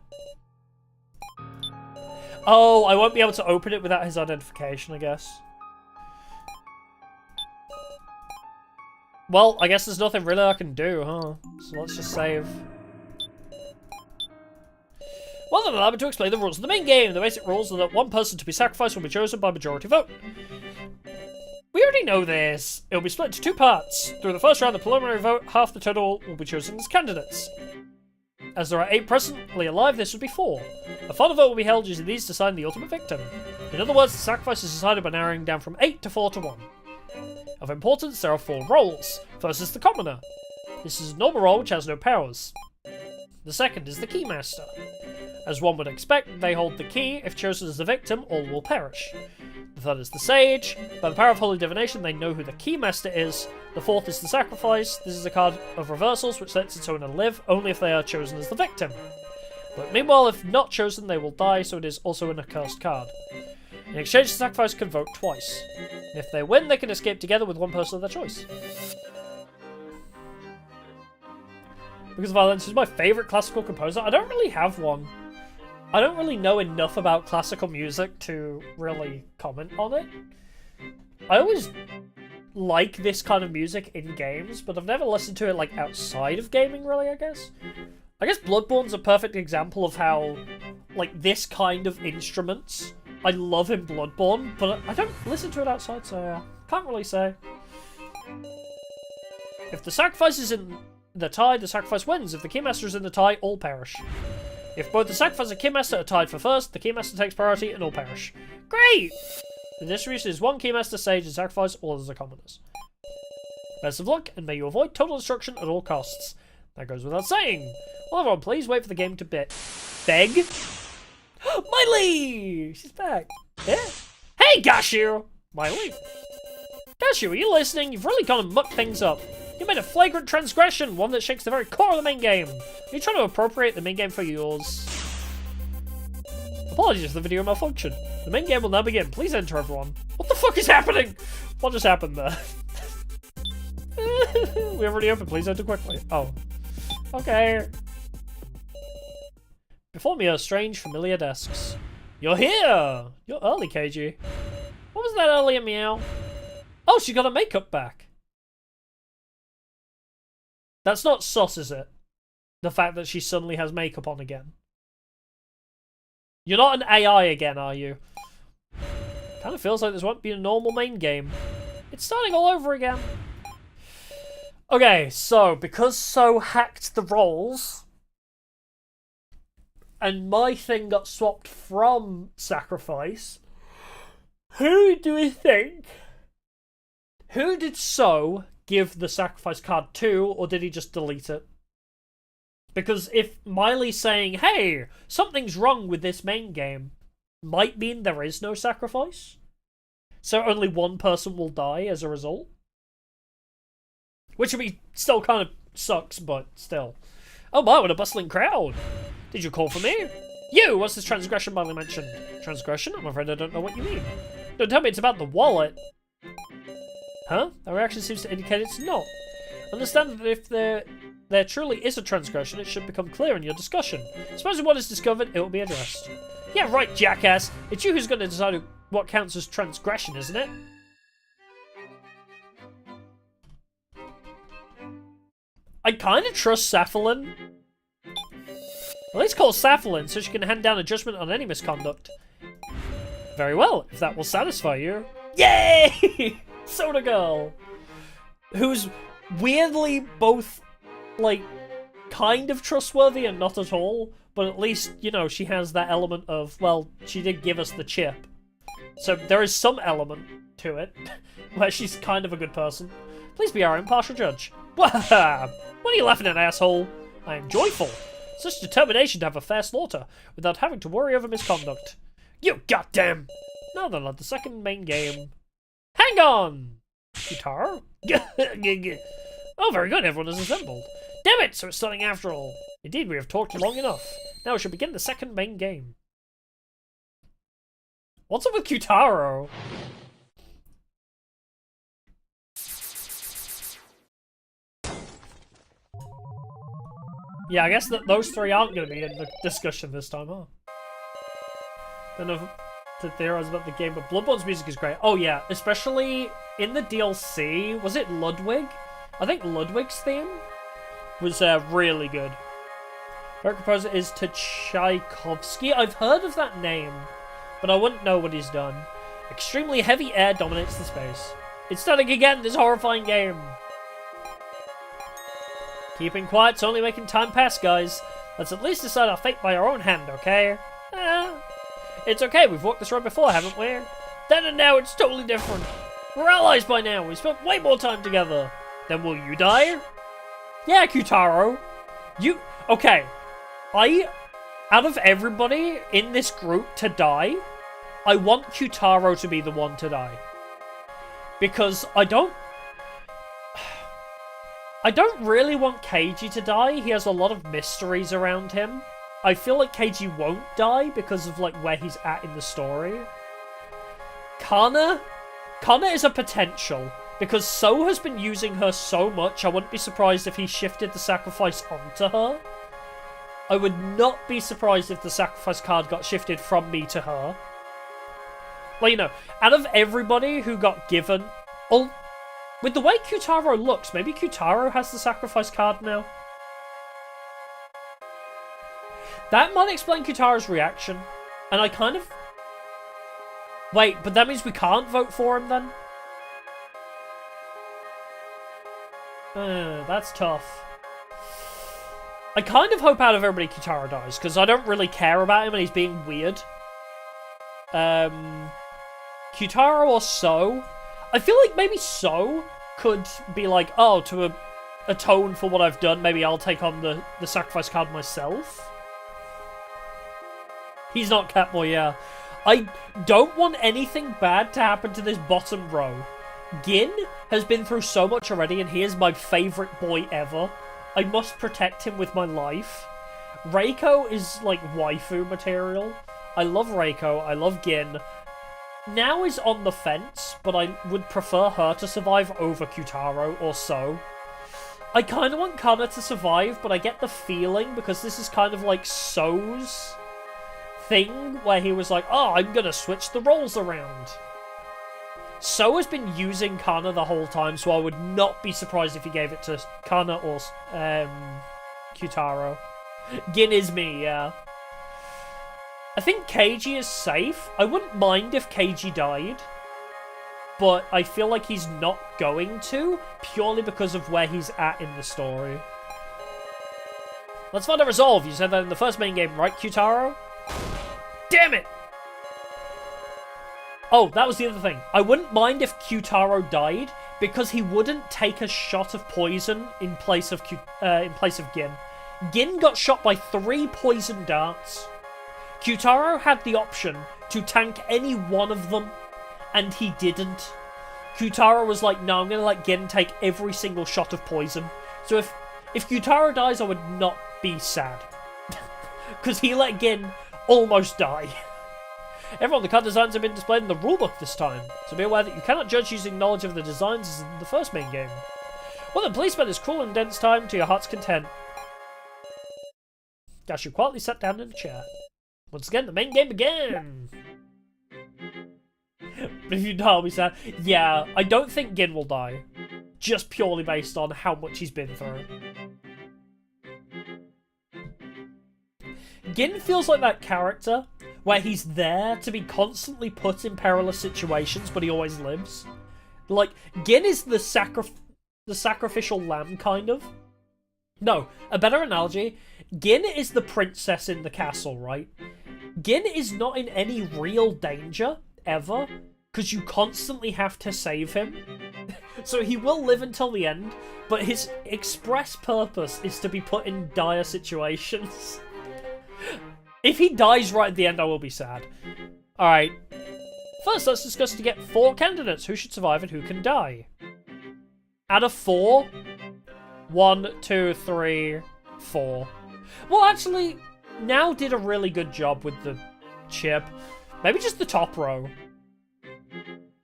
Oh, I won't be able to open it without his identification, I guess. Well, I guess there's nothing really I can do, huh? So let's just save. Well then, allow me to explain the rules of the main game. The basic rules are that one person to be sacrificed will be chosen by majority vote. We already know this. It will be split into two parts. Through the first round, the preliminary vote, half the total will be chosen as candidates. As there are 8 presently alive, this would be 4. A final vote will be held using these to assign the ultimate victim. In other words, the sacrifice is decided by narrowing down from 8 to 4 to 1. Of importance, there are 4 roles. First is the commoner. This is a normal role which has no powers. The second is the keymaster. As one would expect, they hold the key. If chosen as the victim, all will perish. The third is the sage. By the power of holy divination, they know who the keymaster is. The fourth is the sacrifice. This is a card of reversals, which lets its owner live, only if they are chosen as the victim. But meanwhile, if not chosen, they will die, so it is also an accursed card. In exchange, the sacrifice can vote twice. And if they win, they can escape together with one person of their choice. Because Violence is my favourite classical composer. I don't really have one. I don't really know enough about classical music to really comment on it. I always like this kind of music in games, but I've never listened to it like outside of gaming, really, I guess. I guess Bloodborne's a perfect example of how, like, this kind of instruments I love in Bloodborne, but I don't listen to it outside, so yeah, can't really say. If the sacrifice is in the tie, the sacrifice wins. If the keymaster is in the tie, all perish. If both the sacrifice and keymaster are tied for first, the keymaster takes priority and all perish. Great! The distribution is 1 keymaster, sage, and sacrifice, all others are commoners. Best of luck, and may you avoid total destruction at all costs. That goes without saying. Well, everyone, please wait for the game to beg. Miley! She's back. Yeah. Hey, Gashu! Miley? Gashu, are you listening? You've really gone and mucked things up. You made a flagrant transgression, one that shakes the very core of the main game. Are you trying to appropriate the main game for yours? Apologies for the video malfunction. The main game will now begin. Please enter, everyone. What the fuck is happening? What just happened there? We already opened. Please enter quickly. Oh. Okay. Before me are strange, familiar desks. You're here! You're early, KG. What was that earlier meow? Oh, she got her makeup back. That's not sus, is it? The fact that she suddenly has makeup on again. You're not an AI again, are you? Kind of feels like this won't be a normal main game. It's starting all over again. Okay, so, because So hacked the roles, and my thing got swapped from Sacrifice, who do we think? Who did So give the Sacrifice card to, or did he just delete it? Because if Miley's saying, hey, something's wrong with this main game, might mean there is no Sacrifice. So only one person will die as a result. Which would be still kind of sucks, but still. Oh my, what a bustling crowd. Did you call for me? You! What's this transgression Miley mentioned? Transgression? I'm afraid I don't know what you mean. Don't tell me it's about the wallet. Huh? That reaction seems to indicate it's not. Understand that if there truly is a transgression, it should become clear in your discussion. Supposing one is discovered, it will be addressed. Yeah, right, jackass. It's you who's going to decide what counts as transgression, isn't it? I kind of trust Saphalin. At least call Saphalin so she can hand down a judgment on any misconduct. Very well, if that will satisfy you. Yay! Soda Girl! Who's weirdly both, like, kind of trustworthy and not at all, but at least, you know, she has that element of, well, she did give us the chip. So there is some element to it, where she's kind of a good person. Please be our impartial judge. What are you laughing at, asshole? I am joyful. Such determination to have a fair slaughter, without having to worry over misconduct. You goddamn! Now then, on the second main game. Hang on! Guitar? Oh, very good, everyone is assembled. Damn it, so it's starting after all. Indeed, we have talked long enough. Now we shall begin the second main game. What's up with Kyutaro? Yeah, I guess that those three aren't going to be in the discussion this time, huh? Don't know to theorize about the game, but Bloodborne's music is great. Oh yeah, especially in the DLC. Was it Ludwig? I think Ludwig's theme was really good. Favorite composer is Tchaikovsky. I've heard of that name, but I wouldn't know what he's done. Extremely heavy air dominates the space. It's starting again, this horrifying game. Keeping quiet's only making time pass, guys. Let's at least decide our fate by our own hand, okay? It's okay, we've walked this road before, haven't we? Then and now, it's totally different. We're allies by now, we've spent way more time together. Then will you die? Yeah, Kyutaro. You... Okay. Out of everybody in this group to die, I want Kyutaro to be the one to die. Because I don't really want Keiji to die. He has a lot of mysteries around him. I feel like Keiji won't die because of like where he's at in the story. Kana is a potential. Because So has been using her so much, I wouldn't be surprised if he shifted the sacrifice onto her. I would not be surprised if the sacrifice card got shifted from me to her. Well, you know, out of everybody who got given... Well, with the way Kyutaro looks, maybe Kyutaro has the sacrifice card now? That might explain Kyutaro's reaction. And I kind of... Wait, but that means we can't vote for him then? That's tough. I kind of hope out of everybody Kyutaro dies, because I don't really care about him and he's being weird. Kyutaro or So. I feel like maybe So could be like, oh, to atone for what I've done, maybe I'll take on the sacrifice card myself. He's not Catboy, yeah. I don't want anything bad to happen to this bottom row. Gin has been through so much already, and he is my favourite boy ever. I must protect him with my life. Reiko is, like, waifu material. I love Reiko, I love Gin. Now is on the fence, but I would prefer her to survive over Kyutaro or So. I kind of want Kana to survive, but I get the feeling, because this is kind of like So's thing, where he was like, oh, I'm gonna switch the roles around. So has been using Kana the whole time, so I would not be surprised if he gave it to Kana or Kyutaro. Gin is me, yeah. I think Keiji is safe. I wouldn't mind if Keiji died, but I feel like he's not going to, purely because of where he's at in the story. Let's find a resolve. You said that in the first main game, right, Kyutaro? Damn it! Oh, that was the other thing. I wouldn't mind if Kyutaro died, because he wouldn't take a shot of poison in place of Gin. Gin got shot by 3 poison darts. Kyutaro had the option to tank any one of them, and he didn't. Kyutaro was like, no, I'm going to let Gin take every single shot of poison. So if Kyutaro dies, I would not be sad. Because he let Gin almost die. Everyone, the card designs have been displayed in the rulebook this time, so be aware that you cannot judge using knowledge of the designs as in the first main game. Well then, please spend this cruel and dense time to your heart's content. Dash you quietly sat down in a chair. Once again, the main game began! But if you die, I'll be sad. Yeah, I don't think Gin will die. Just purely based on how much he's been through. Gin feels like that character where he's there to be constantly put in perilous situations, but he always lives. Like, Gin is the sacrificial lamb, kind of. No, a better analogy, Gin is the princess in the castle, right? Gin is not in any real danger, ever, because you constantly have to save him. So he will live until the end, but his express purpose is to be put in dire situations. If he dies right at the end, I will be sad. Alright. First, let's discuss to get 4 candidates. Who should survive and who can die? Out of 4? 1, 2, 3, 4. Well, actually, Now did a really good job with the chip. Maybe just the top row.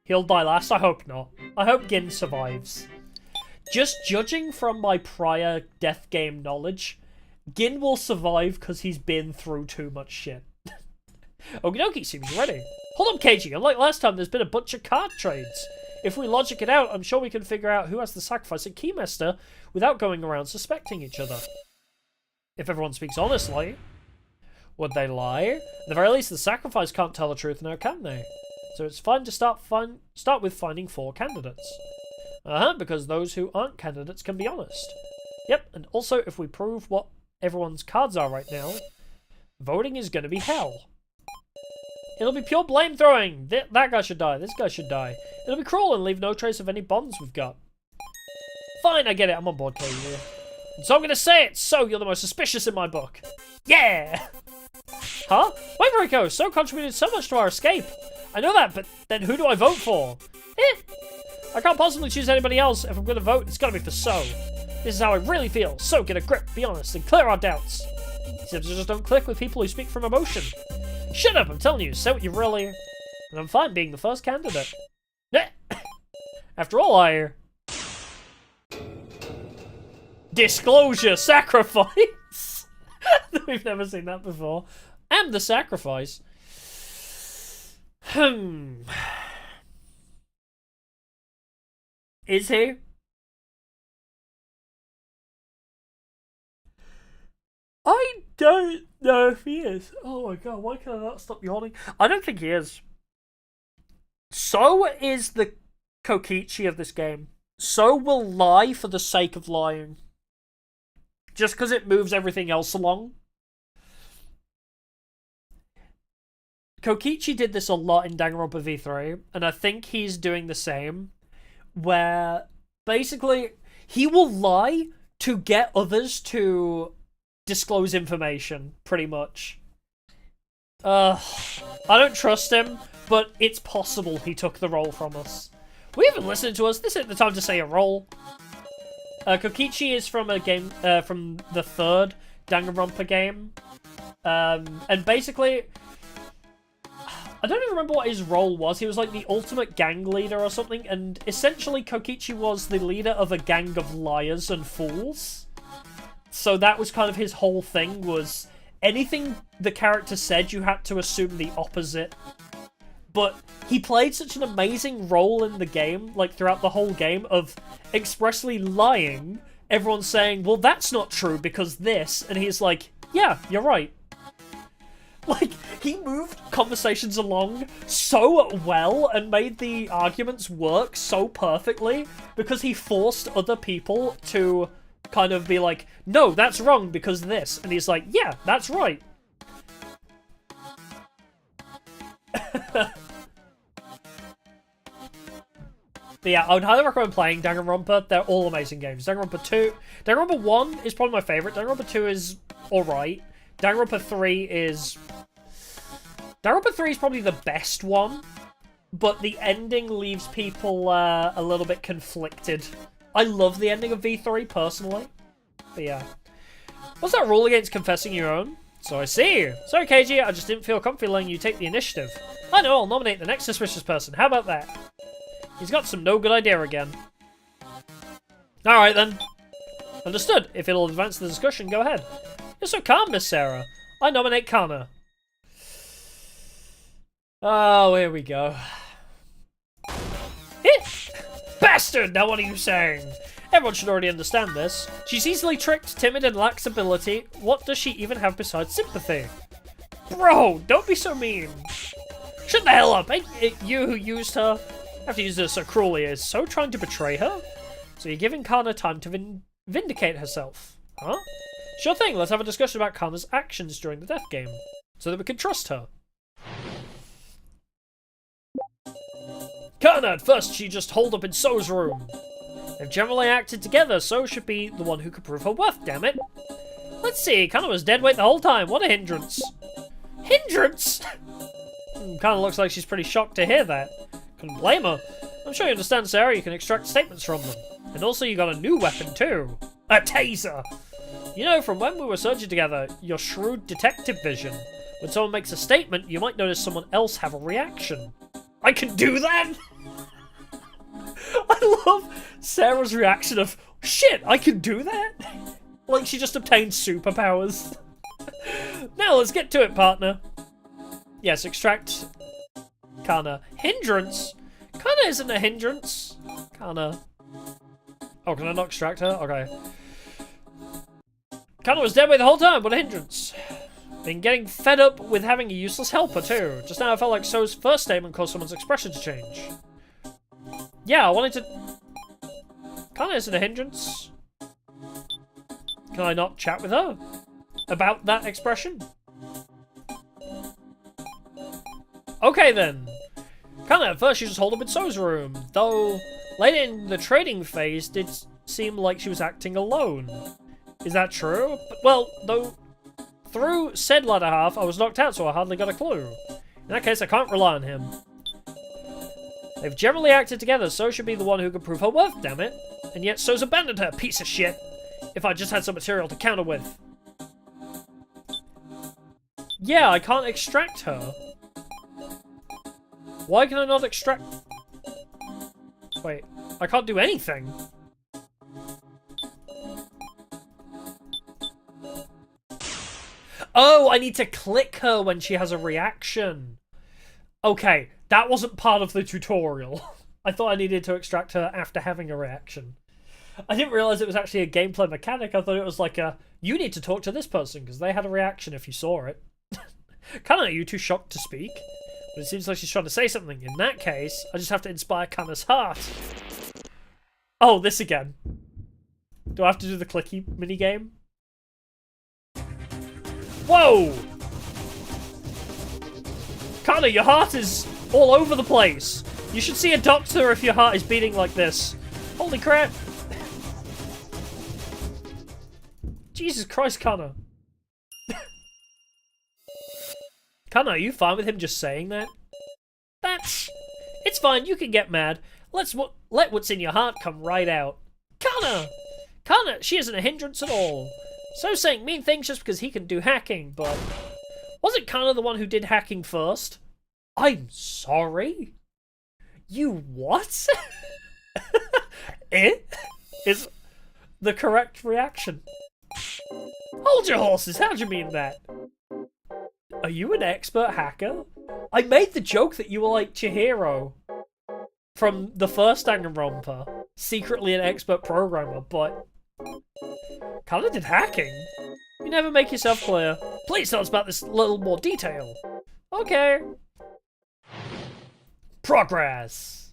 He'll die last? I hope not. I hope Gin survives. Just judging from my prior death game knowledge, Gin will survive because he's been through too much shit. Okie dokie, seems ready. Hold on, KG. Unlike last time, there's been a bunch of card trades. If we logic it out, I'm sure we can figure out who has the sacrifice at Keymaster without going around suspecting each other. If everyone speaks honestly, would they lie? At the very least, the sacrifice can't tell the truth now, can they? So it's fine to start with finding 4 candidates. Because those who aren't candidates can be honest. Yep, and also if we prove what everyone's cards are right now, voting is going to be hell. It'll be pure blame throwing. That guy should die. This guy should die. It'll be cruel and leave no trace of any bonds we've got. Fine, I get it. I'm on board, Katie here. And so I'm going to say it. So you're the most suspicious in my book. Yeah! Huh? Wait, Rico. So contributed so much to our escape. I know that, but then who do I vote for? I can't possibly choose anybody else. If I'm going to vote, it's got to be for So. This is how I really feel. So get a grip, be honest, and clear our doubts. Except I just don't click with people who speak from emotion. Shut up, I'm telling you, say what you really... And I'm fine being the first candidate. After all, I... Disclosure, sacrifice! We've never seen that before. And the sacrifice. Is he? I don't know if he is. Oh my god, why can I not stop yawning? I don't think he is. So is the Kokichi of this game. So will lie for the sake of lying. Just because it moves everything else along. Kokichi did this a lot in Danganronpa V3, and I think he's doing the same. Where, basically, he will lie to get others to disclose information, pretty much. I don't trust him, but it's possible he took the role from us. We haven't listened to us. This isn't the time to say a role. Kokichi is from a game, from the 3rd Danganronpa game. And basically, I don't even remember what his role was. He was like the ultimate gang leader or something, and essentially Kokichi was the leader of a gang of liars and fools. So that was kind of his whole thing, was anything the character said, you had to assume the opposite. But he played such an amazing role in the game, like throughout the whole game, of expressly lying. Everyone's saying, well, that's not true because this. And he's like, yeah, you're right. Like, he moved conversations along so well and made the arguments work so perfectly because he forced other people to kind of be like, no, that's wrong because this. And he's like, yeah, that's right. But yeah, I would highly recommend playing Danganronpa. They're all amazing games. Danganronpa 1 is probably my favourite. Danganronpa 2 is alright. Danganronpa 3 is probably the best one, but the ending leaves people a little bit conflicted. I love the ending of V3, personally. But yeah. What's that rule against confessing your own? So I see. Sorry, KG, I just didn't feel comfy letting you take the initiative. I know, I'll nominate the next suspicious person. How about that? He's got some no good idea again. Alright then. Understood. If it'll advance the discussion, go ahead. You're so calm, Miss Sarah. I nominate Kana. Oh, here we go. Bastard! Now what are you saying? Everyone should already understand this. She's easily tricked, timid, and lacks ability. What does she even have besides sympathy? Bro, don't be so mean. Shut the hell up. Ain't it you who used her? After using her so cruelly, is So trying to betray her? So you're giving Kana time to vindicate herself. Huh? Sure thing, let's have a discussion about Kana's actions during the death game, so that we can trust her. Kana, at first she just holed up in So's room. They've generally acted together, So should be the one who could prove her worth, damn it. Let's see, Kana was dead weight the whole time, what a hindrance. Hindrance? Kana looks like she's pretty shocked to hear that. Couldn't blame her. I'm sure you understand, Sarah, you can extract statements from them. And also you got a new weapon too. A taser! You know, from when we were searching together, your shrewd detective vision. When someone makes a statement, you might notice someone else have a reaction. I can do that?! I love Sarah's reaction of, shit, I can do that? Like she just obtained superpowers. Now let's get to it, partner. Yes, extract Kana. Hindrance? Kana isn't a hindrance. Kana. Oh, can I not extract her? Okay. Kana was dead weight the whole time, what a hindrance. Been getting fed up with having a useless helper too. Just now I felt like So's first statement caused someone's expression to change. Yeah, I wanted to... Kana isn't a hindrance. Can I not chat with her about that expression? Okay then. Kana at first she just holed up in So's room, though later in the trading phase did seem like she was acting alone. Is that true? Well, though through said latter half I was knocked out, so I hardly got a clue. In that case I can't rely on him. They've generally acted together, So should be the one who can prove her worth, damn it. And yet So's abandoned her, piece of shit. If I just had some material to counter with. Yeah, I can't extract her. Why can I not extract... Wait, I can't do anything. Oh, I need to click her when she has a reaction. Okay, that wasn't part of the tutorial. I thought I needed to extract her after having a reaction. I didn't realise it was actually a gameplay mechanic. I thought it was like a, you need to talk to this person because they had a reaction if you saw it. Kana, are you too shocked to speak? But it seems like she's trying to say something. In that case, I just have to inspire Kana's heart. Oh, this again. Do I have to do the clicky minigame? Whoa! Kana, your heart is all over the place. You should see a doctor if your heart is beating like this. Holy crap. Jesus Christ, Kana. Kana, are you fine with him just saying that? It's fine, you can get mad. Let what's in your heart come right out. Kana! Kana, she isn't a hindrance at all. So saying mean things just because he can do hacking, but... Wasn't Kana the one who did hacking first? I'm sorry? You what? It is the correct reaction. Hold your horses, how do you mean that? Are you an expert hacker? I made the joke that you were like Chihiro from the first Danganronpa, secretly an expert programmer, but Kana did hacking? You never make yourself clear. Please tell us about this a little more detail. Okay. Progress.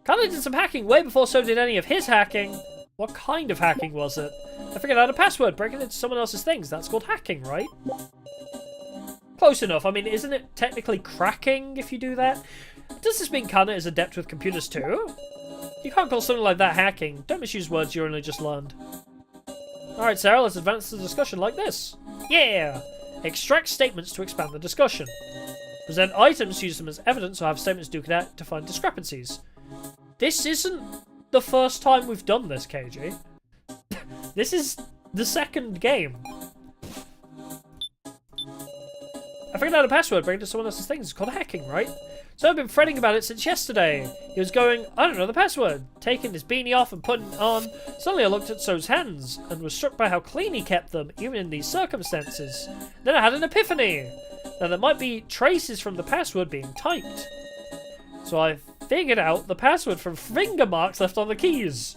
Kana did some hacking way before So did any of his hacking. What kind of hacking was it? I figured out a password, breaking into someone else's things. That's called hacking, right? Close enough. I mean, isn't it technically cracking if you do that? Does this mean Kana is adept with computers too? You can't call something like that hacking. Don't misuse words you only just learned. Alright, Sarah, let's advance the discussion like this. Yeah! Extract statements to expand the discussion. Present items, use them as evidence, or have statements duked out to find discrepancies. This isn't the first time we've done this, KG. This is the second game. I figured out a password, breaking into someone else's things. It's called hacking, right? So I've been fretting about it since yesterday. He was going, I don't know the password. Taking his beanie off and putting it on. Suddenly I looked at So's hands and was struck by how clean he kept them, even in these circumstances. Then I had an epiphany. Now there might be traces from the password being typed. So I figured out the password from finger marks left on the keys.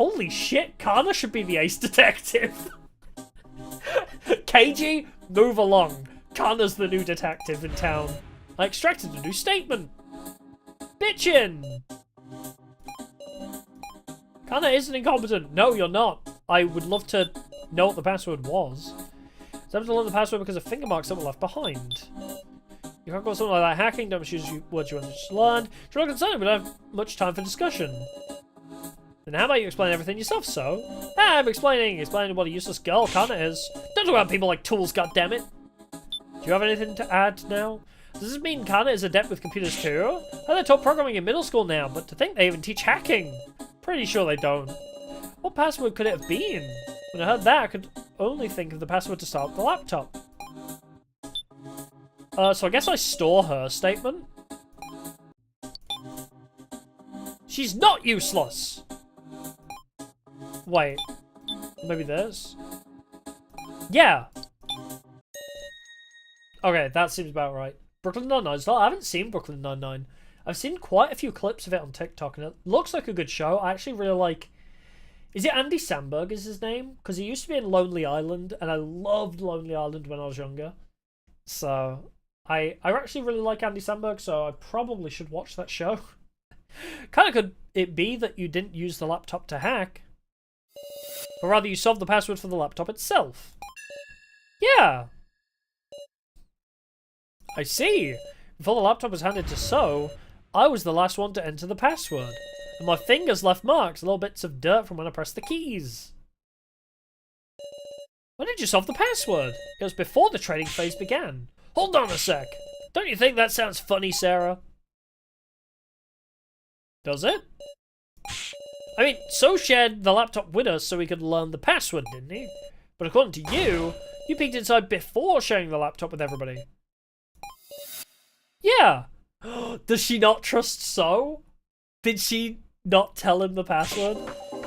Holy shit, Kana should be the ace detective. Keiji, move along. Kana's the new detective in town. I extracted a new statement. Bitchin'! Kana isn't incompetent. No, you're not. I would love to know what the password was. I have to learn the password because of finger marks that were left behind. You can't call something like that hacking. Don't choose words you want to just learn. If you're not concerned, we don't have much time for discussion. Then how about you explain everything yourself, so? Ah, I'm explaining what a useless girl Kana is. Don't talk about people like tools, goddammit. Do you have anything to add now? Does this mean Kana is adept with computers too? Oh, they're taught programming in middle school now, but to think they even teach hacking. Pretty sure they don't. What password could it have been? When I heard that, I could only think of the password to start the laptop. So I guess I store her statement. She's not useless! Wait. Maybe this? Yeah! Okay, that seems about right. Brooklyn Nine-Nine. I haven't seen Brooklyn Nine-Nine. I've seen quite a few clips of it on TikTok, and it looks like a good show. I actually really like... Is it Andy Samberg is his name? Because he used to be in Lonely Island, and I loved Lonely Island when I was younger. So, I actually really like Andy Samberg, so I probably should watch that show. Kind of could it be that you didn't use the laptop to hack, or rather you solved the password for the laptop itself. Yeah! I see! Before the laptop was handed to So, I was the last one to enter the password. And my fingers left marks, little bits of dirt from when I pressed the keys. When did you solve the password? It was before the trading phase began. Hold on a sec. Don't you think that sounds funny, Sarah? Does it? I mean, So shared the laptop with us so we could learn the password, didn't he? But according to you, you peeked inside before sharing the laptop with everybody. Yeah. Does she not trust So? Did she not tell him the password?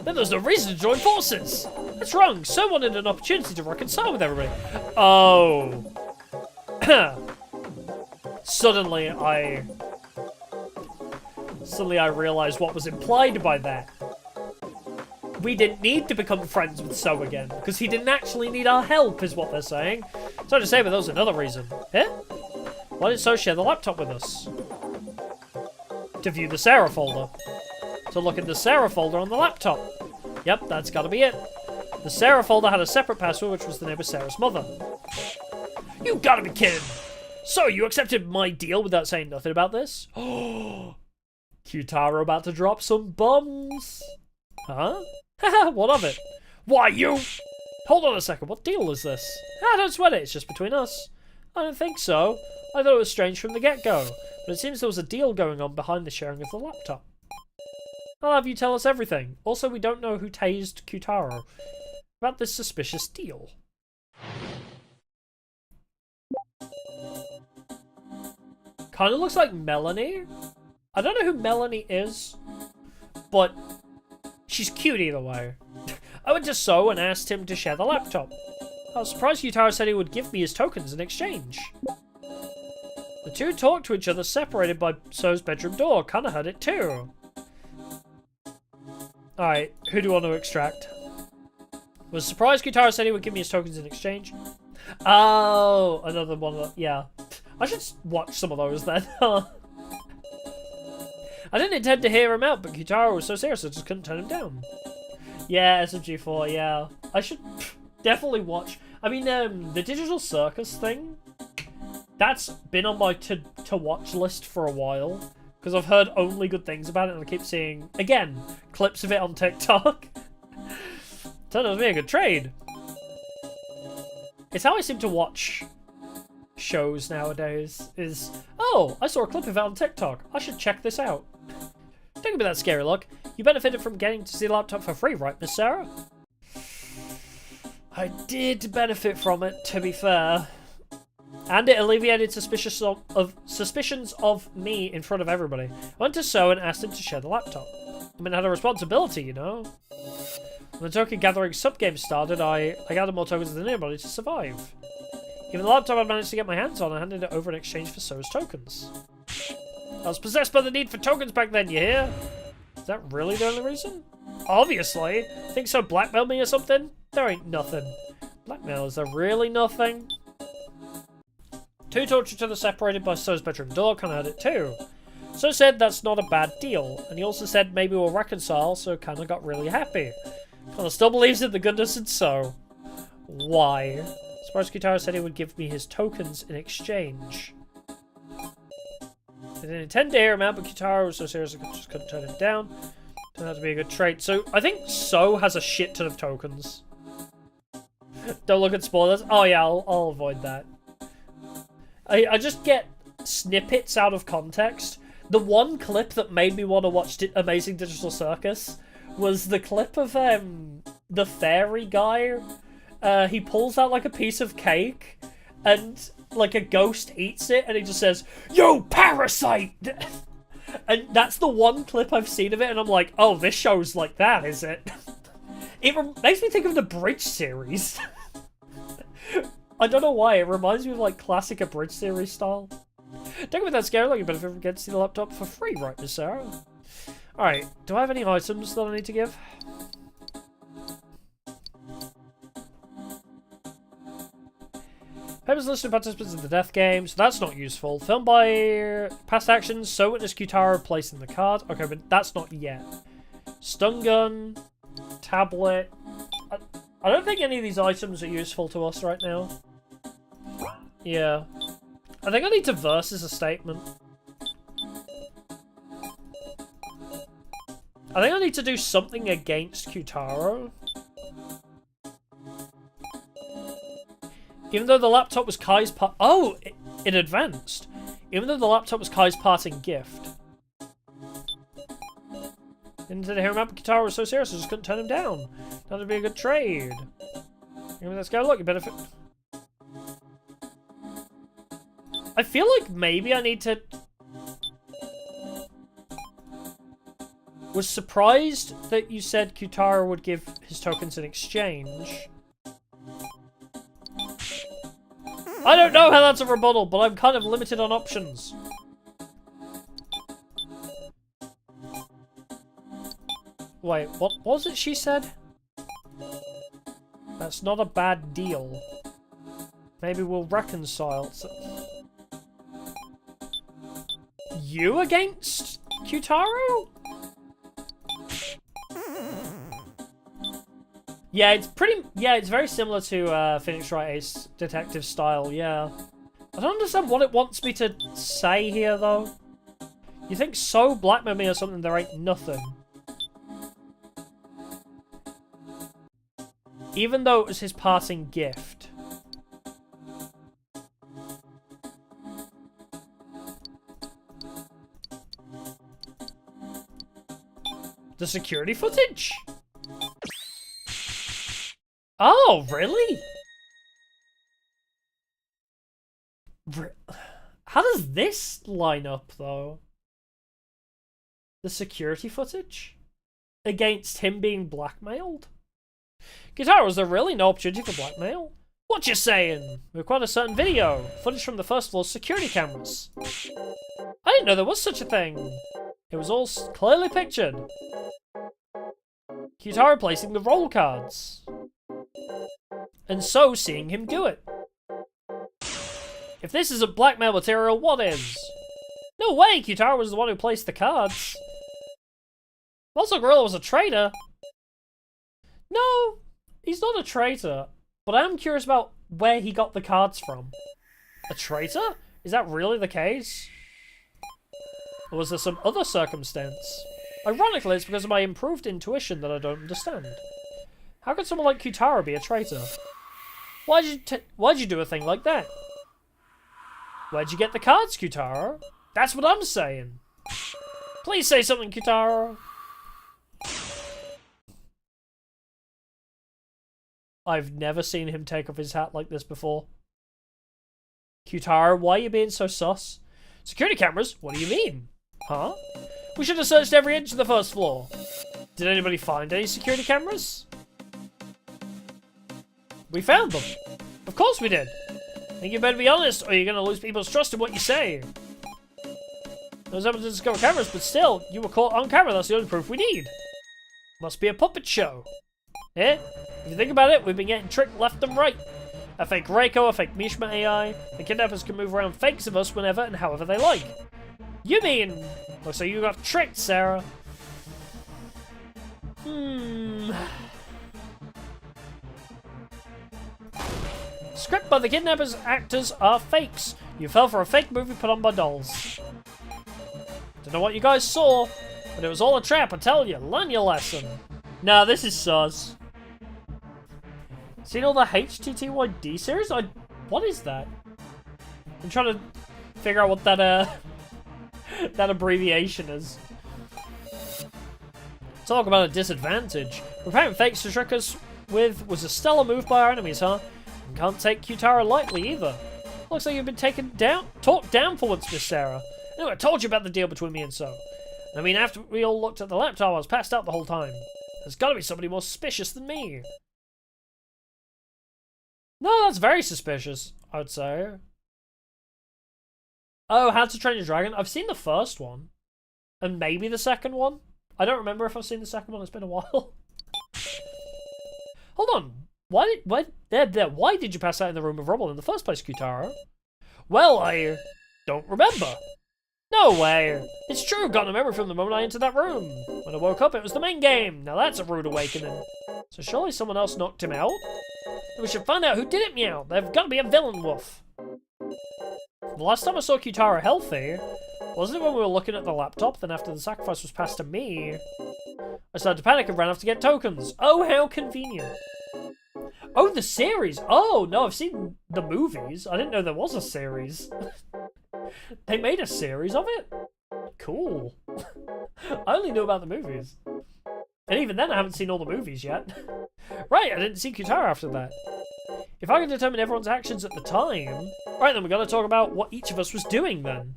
Then there's no reason to join forces. That's wrong. So wanted an opportunity to reconcile with everybody. Oh. Suddenly I realized what was implied by that. We didn't need to become friends with So again, because he didn't actually need our help, is what they're saying. So to say, but there was another reason. Eh? Why did So share the laptop with us? To view the Sarah folder. To look in the Sarah folder on the laptop. Yep, that's gotta be it. The Sarah folder had a separate password, which was the name of Sarah's mother. You gotta be kidding! So, you accepted my deal without saying nothing about this? Oh, Q-Taro about to drop some bombs. Huh? Haha, what of it? Why, you... Hold on a second, what deal is this? Ah, don't sweat it, it's just between us. I don't think so. I thought it was strange from the get-go, but it seems there was a deal going on behind the sharing of the laptop. I'll have you tell us everything. Also, we don't know who tased Q-Taro about this suspicious deal. Kinda looks like Melanie. I don't know who Melanie is, but she's cute either way. I went to So and asked him to share the laptop. I was surprised Q-Taro said he would give me his tokens in exchange. The two talked to each other separated by So's bedroom door. Kinda heard it too. Alright, who do you want to extract? Was surprised Q-Taro said he would give me his tokens in exchange. Oh, another one of the, yeah. I should watch some of those then. I didn't intend to hear him out, but Q-Taro was so serious I just couldn't turn him down. Yeah, SMG4, yeah. I should definitely watch. I mean, the Digital Circus thing, that's been on my to-watch list for a while. Because I've heard only good things about it, and I keep seeing, again, clips of it on TikTok. Turned out to be a good trade. It's how I seem to watch shows nowadays, is, oh, I saw a clip of it on TikTok. I should check this out. Don't give me that scary look. You benefited from getting to see the laptop for free, right, Miss Sarah? I did benefit from it, to be fair. And it alleviated suspicions of me in front of everybody. I went to So and asked him to share the laptop. I mean, I had a responsibility, you know? When the token gathering sub-game started, I gathered more tokens than anybody to survive. Even the laptop I managed to get my hands on, I handed it over in exchange for So's tokens. I was possessed by the need for tokens back then, you hear? Is that really the only reason? Obviously. Think so blackmail me or something? There ain't nothing. Blackmail, is there really nothing? Two tortured each other separated by So's bedroom door, kinda heard it too. So said that's not a bad deal, and he also said maybe we'll reconcile, so kinda got really happy. Kinda still believes in the goodness in So. Why? Suppose Kitaro said he would give me his tokens in exchange. I didn't intend to hear him out, but Kitaro was so serious I just couldn't turn him down. Turned out to be a good trait. So, I think So has a shit ton of tokens. Don't look at spoilers. Oh yeah, I'll avoid that. I just get snippets out of context. The one clip that made me want to watch Amazing Digital Circus was the clip of the fairy guy. He pulls out like a piece of cake and like a ghost eats it and he just says, "You parasite!" And that's the one clip I've seen of it and I'm like, oh, this show's like that, is it? It makes me think of the Bridge series. I don't know why, it reminds me of like classic Abridged series style. Don't get with that scary looking, but if you get to see the laptop for free, right, Miss Sarah? Alright, do I have any items that I need to give? Papers listed participants in the death game, so that's not useful. Filmed by past actions, so witness Kitaro placing the card. Okay, but that's not yet. Stun gun, tablet. I don't think any of these items are useful to us right now. Yeah. I think I need to versus a statement. I think I need to do something against Kitaro. Even though the laptop was Kai's part— oh! It advanced. Even though the laptop was Kai's parting gift. Didn't hear him out, but Kitaro was so serious I just couldn't turn him down. That would be a good trade. Let's go. Look, you benefit. I feel like maybe I need to... Was surprised that you said Kitaro would give his tokens in exchange. I don't know how that's a rebuttal, but I'm kind of limited on options. Wait, what was it she said? That's not a bad deal. Maybe we'll reconcile. You against Kitaro? Yeah, it's pretty... yeah, it's very similar to Phoenix Wright Ace Detective style, yeah. I don't understand what it wants me to say here, though. You think So blackmail me or something, there ain't nothing. Even though it was his parting gift. The security footage? Oh, really? How does this line up, though? The security footage? Against him being blackmailed? Kitaro, is there really no opportunity for blackmail? What you saying? We required a certain video. Footage from the first floor's security cameras. I didn't know there was such a thing. It was all clearly pictured. Kitaro placing the roll cards. And So seeing him do it. If this isn't blackmail material, what is? No way, Kitaro was the one who placed the cards. Also, Gorilla was a traitor. No, he's not a traitor. But I am curious about where he got the cards from. A traitor? Is that really the case? Or was there some other circumstance? Ironically, it's because of my improved intuition that I don't understand. How could someone like Kitaro be a traitor? Why'd you do a thing like that? Where'd you get the cards, Kitaro? That's what I'm saying. Please say something, Kitaro. I've never seen him take off his hat like this before. Kitaro, why are you being so sus? Security cameras? What do you mean? Huh? We should have searched every inch of the first floor. Did anybody find any security cameras? We found them. Of course we did. I think you better be honest, or you're going to lose people's trust in what you say. There was evidence to discover cameras, but still, you were caught on camera. That's the only proof we need. Must be a puppet show. Eh? If you think about it, we've been getting tricked left and right. A fake Reiko, a fake Mishima AI. The kidnappers can move around fakes of us whenever and however they like. You mean... Looks like you got tricked, Sarah. Script by the kidnappers' actors are fakes. You fell for a fake movie put on by dolls. Don't know what you guys saw, but it was all a trap, I tell you. Learn your lesson. Nah, this is sus. Seen all the HTTYD series? What is that? I'm trying to figure out what that, that abbreviation is. Talk about a disadvantage. Preparing fakes to trick us with was a stellar move by our enemies, huh? And can't take Q-Taro lightly either. Looks like you've been talked down for once, Miss Sarah. Anyway, I told you about the deal between me and So. I mean, after we all looked at the laptop, I was passed out the whole time. There's gotta be somebody more suspicious than me. No, that's very suspicious, I would say. Oh, How to Train Your Dragon? I've seen the first one. And maybe the second one. I don't remember if I've seen the second one, it's been a while. Hold on. Why did you pass out in the room of rubble in the first place, Q-Taro? Well, I don't remember. No way. It's true, got a memory from the moment I entered that room. When I woke up, it was the main game. Now that's a rude awakening. So surely someone else knocked him out? Then we should find out who did it, meow. There've got to be a villain wolf. The last time I saw Q-Taro healthy, wasn't it when we were looking at the laptop? Then after the sacrifice was passed to me, I started to panic and ran off to get tokens. Oh, how convenient. Oh, the series. Oh, no, I've seen the movies. I didn't know there was a series. They made a series of it? Cool. I only knew about the movies. And even then, I haven't seen all the movies yet. Right, I didn't see Q-Taro after that. If I can determine everyone's actions at the time... Right, then we gotta talk about what each of us was doing then.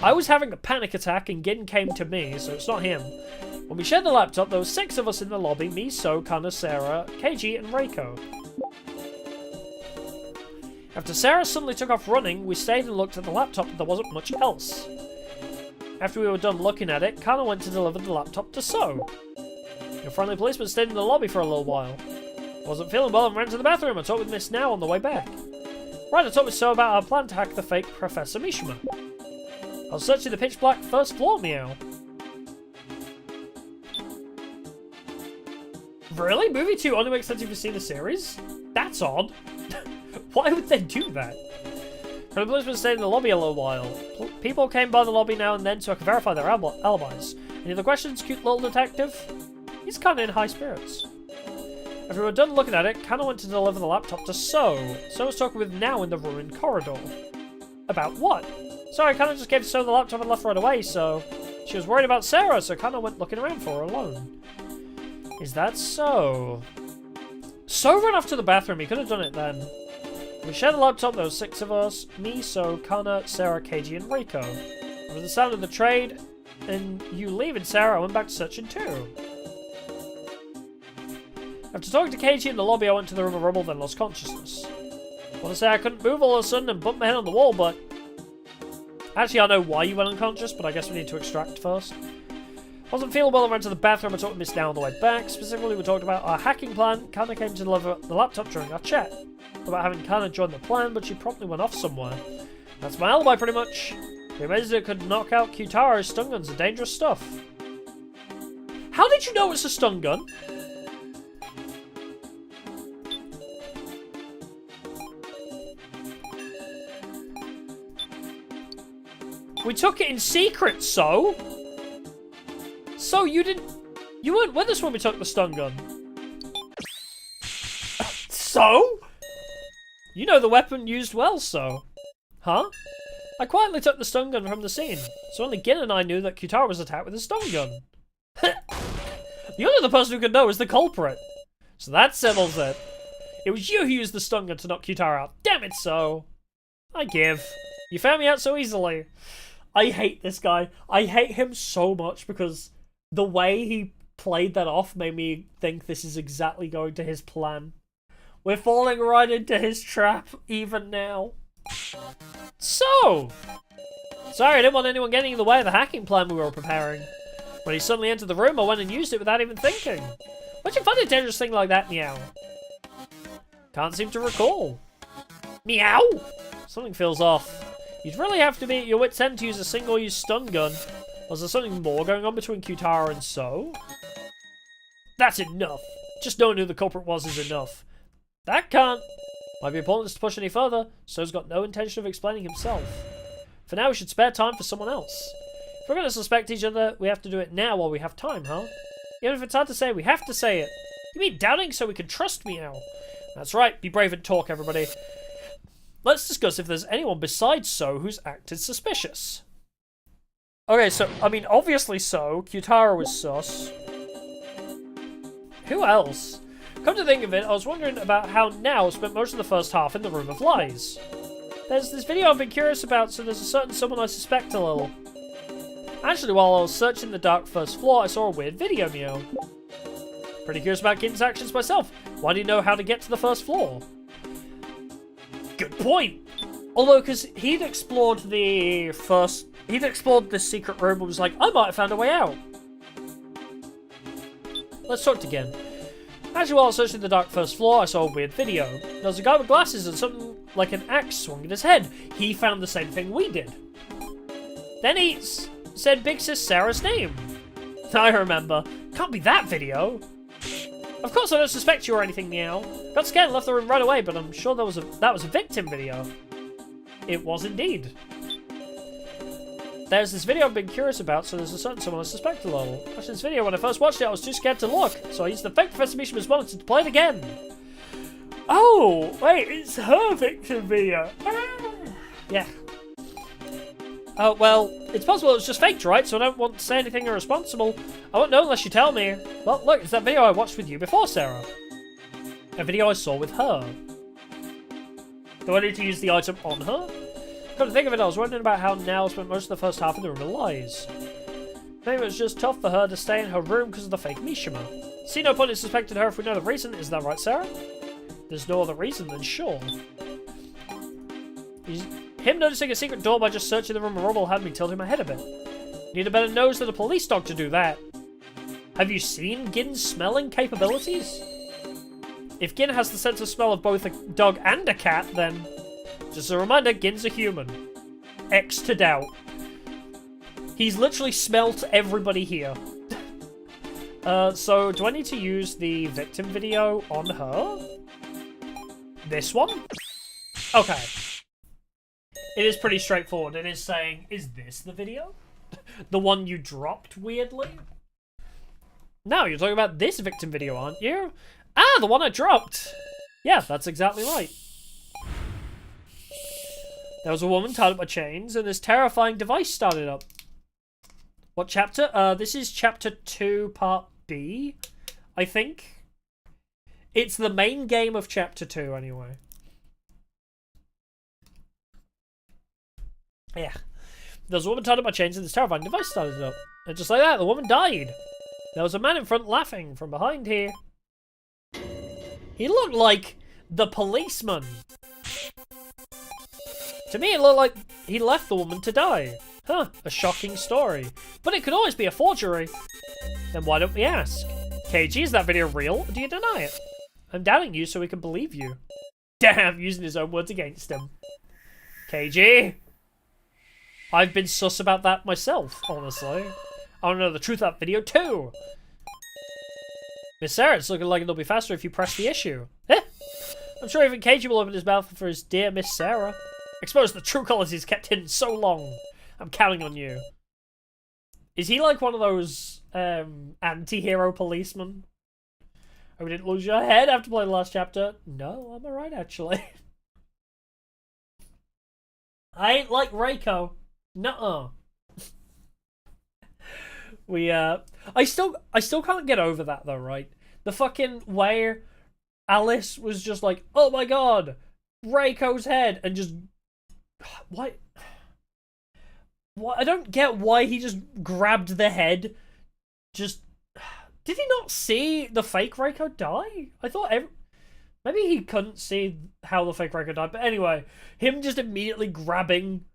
I was having a panic attack and Gin came to me, so it's not him. When we shared the laptop, there were 6 of us in the lobby. Me, So, Kana, Sarah, KG, and Reiko. After Sarah suddenly took off running, we stayed and looked at the laptop, but there wasn't much else. After we were done looking at it, Kana went to deliver the laptop to So. Your friendly policeman stayed in the lobby for a little while. I wasn't feeling well and ran to the bathroom. I talked with Miss Now on the way back. Right, I talked with So about our plan to hack the fake Professor Mishima. I was searching the pitch black first floor, meow. Really? Movie 2 only makes sense if you've seen the series? That's odd. Why would they do that? The policeman stayed in the lobby a little while. People came by the lobby now and then so I could verify their alibis. Any other questions, cute little detective? He's kind of in high spirits. After we were done looking at it, Kana went to deliver the laptop to So. So was talking with Now in the ruined corridor. About what? Sorry, Kana just gave So the laptop and left right away, so... She was worried about Sarah, so Kana went looking around for her alone. Is that So? So ran off to the bathroom, he could have done it then. We shared the laptop, there were 6 of us. Me, So, Kana, Sarah, KG, and Reiko. With the sound of the trade, and you leaving Sarah, I went back to searching too. After talking to KG in the lobby, I went to the room of rubble, then lost consciousness. I want to say I couldn't move all of a sudden and bumped my head on the wall, but... Actually, I know why you went unconscious, but I guess we need to extract first. Wasn't feeling well and ran to the bathroom. I talked to Miss Now on the way back. Specifically, we talked about our hacking plan. Kana came to deliver the laptop during our chat. About having Kana join the plan, but she promptly went off somewhere. That's my alibi, pretty much. The amazing it could knock out Q-Taro's stun guns are dangerous stuff. How did you know it's a stun gun? We took it in secret, So. So you weren't with us when we took the stun gun. So? You know the weapon used well, So. Huh? I quietly took the stun gun from the scene, so only Gin and I knew that Q-Taro was attacked with a stun gun. The only other person who could know is the culprit. So that settles it. It was you who used the stun gun to knock Q-Taro out. Damn it, So. I give. You found me out so easily. I hate this guy. I hate him so much because the way he played that off made me think this is exactly going to his plan. We're falling right into his trap, even now. So! Sorry, I didn't want anyone getting in the way of the hacking plan we were preparing. When he suddenly entered the room, I went and used it without even thinking. Why'd you find a dangerous thing like that, meow? Can't seem to recall. Meow? Something feels off. You'd really have to be at your wit's end to use a single-use stun gun. Was there something more going on between Q-Taro and So? That's enough. Just knowing who the culprit was is enough. That can't. Might be pointless to push any further. So's got no intention of explaining himself. For now, we should spare time for someone else. If we're going to suspect each other, we have to do it now while we have time, huh? Even if it's hard to say, we have to say it. You mean doubting so we can trust Meow? That's right. Be brave and talk, everybody. Let's discuss if there's anyone besides So who's acted suspicious. Okay, so, I mean, obviously So. Q-Taro is sus. Who else? Come to think of it, I was wondering about how Now spent most of the first half in the Room of Lies. There's this video I've been curious about, so there's a certain someone I suspect a little. Actually, while I was searching the dark first floor, I saw a weird video, Meow. Pretty curious about Gin's actions myself. Why do you know how to get to the first floor? Good point! Although, because he'd explored the secret room and was like, I might have found a way out. Let's talk to Gin. Actually, while I was searching the dark first floor, I saw a weird video. There was a guy with glasses and something like an axe swung in his head. He found the same thing we did. Then he said Big Sis Sarah's name. I remember. Can't be that video. Of course I don't suspect you or anything, Meow. Got scared and left the room right away, but I'm sure that was a victim video. It was indeed. There's this video I've been curious about, so there's a certain someone I suspect a little. Watching this video, when I first watched it, I was too scared to look, so I used the fake Professor Mishima's monitor to play it again. Oh, wait, it's her victim video. Yeah. Oh, well, it's possible it was just faked, right? So I don't want to say anything irresponsible. I won't know unless you tell me. Well, look, it's that video I watched with you before, Sarah. A video I saw with her. Do I need to use the item on her? Come to think of it, I was wondering about how Nell spent most of the first half in the Room of Lies. Maybe it was just tough for her to stay in her room because of the fake Mishima. See no point in suspecting her if we know the reason, is that right, Sarah? There's no other reason, then sure. Him noticing a secret door by just searching the room of rubble had me tilting my head a bit. Need a better nose than a police dog to do that. Have you seen Gin's smelling capabilities? If Gin has the sense of smell of both a dog and a cat, then... Just a reminder, Gin's a human. X to doubt. He's literally smelt everybody here. So, do I need to use the victim video on her? This one? Okay. It is pretty straightforward. It is saying, is this the video? The one you dropped, weirdly? No, you're talking about this victim video, aren't you? Ah, the one I dropped! Yeah, that's exactly right. There was a woman tied up by chains, and this terrifying device started up. What chapter? This is chapter 2, part B, I think. It's the main game of chapter 2, anyway. Yeah. There was a woman tied up by chains, and this terrifying device started up. And just like that, the woman died. There was a man in front laughing from behind here. He looked like the policeman. To me, it looked like he left the woman to die. Huh, a shocking story. But it could always be a forgery. Then why don't we ask? KG, is that video real, or do you deny it? I'm doubting you so we can believe you. Damn, using his own words against him. KG? I've been sus about that myself, honestly. I want to know the truth of that video too. Miss Sarah, it's looking like it'll be faster if you press the issue. Eh? I'm sure even KG will open his mouth for his dear Miss Sarah. Expose the true colours he's kept hidden so long. I'm counting on you. Is he like one of those anti-hero policemen? Oh, we didn't lose your head after playing the last chapter? No, I'm alright actually. I ain't like Reiko. Nuh-uh. I still can't get over that though, right? The fucking way Alice was just like, oh my god, Reiko's head, and just what? I don't get why he just grabbed the head. Just did he not see the fake Reiko die? I thought maybe he couldn't see how the fake Reiko died. But anyway, him just immediately grabbing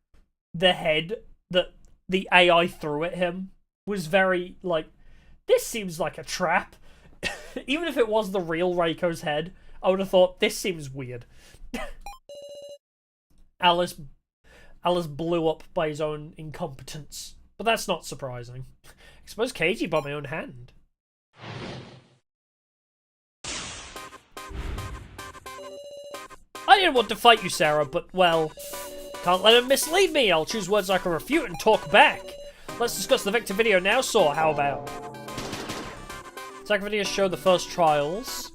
the head that the AI threw at him was very, like, this seems like a trap. Even if it was the real Reiko's head, I would have thought, this seems weird. Alice blew up by his own incompetence. But that's not surprising. Expose Keiji by my own hand. I didn't want to fight you, Sarah, but, well, can't let him mislead me. I'll choose words I can refute and talk back. Let's discuss the Victor video now, Saw. How about? Second video show the first trials.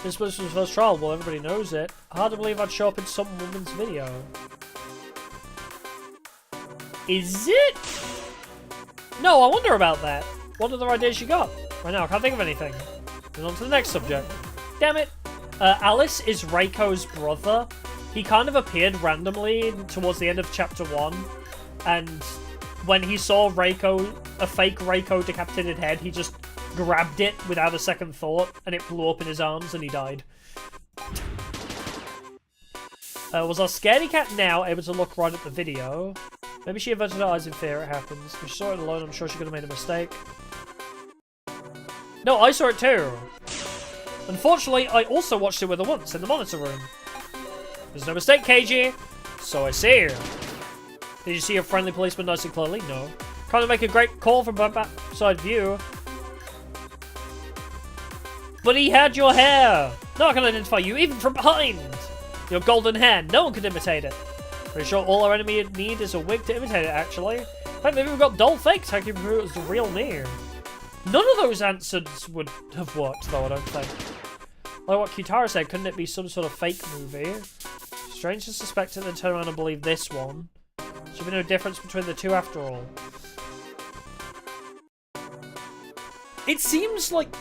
This was the first trial. Well, everybody knows it. Hard to believe I'd show up in some woman's video. Is it? No, I wonder about that. What other ideas you got? Right now, I can't think of anything. Then on to the next subject. Damn it. Alice is Reiko's brother. He kind of appeared randomly towards the end of chapter 1. And when he saw Reiko, a fake Reiko decapitated head, he just grabbed it without a second thought, and it blew up in his arms, and he died. Was our scaredy cat now able to look right at the video? Maybe she averted her eyes in fear. It happens. If she saw it alone, I'm sure she could have made a mistake. No, I saw it too. Unfortunately, I also watched it with her once in the monitor room. There's no mistake, KG. So I see her. Did you see a friendly policeman nice and clearly? No. Can't make a great call from a backside view. But he had your hair. No one can identify you, even from behind. Your golden hair. No one could imitate it. Pretty sure all our enemy need is a wig to imitate it, actually. In fact, they've even got doll fakes. How can you prove it was the real me? None of those answers would have worked, though, I don't think. Like what Kitara said, couldn't it be some sort of fake movie? Strange to suspect it, then turn around and believe this one. Should be no difference between the two after all. It seems like...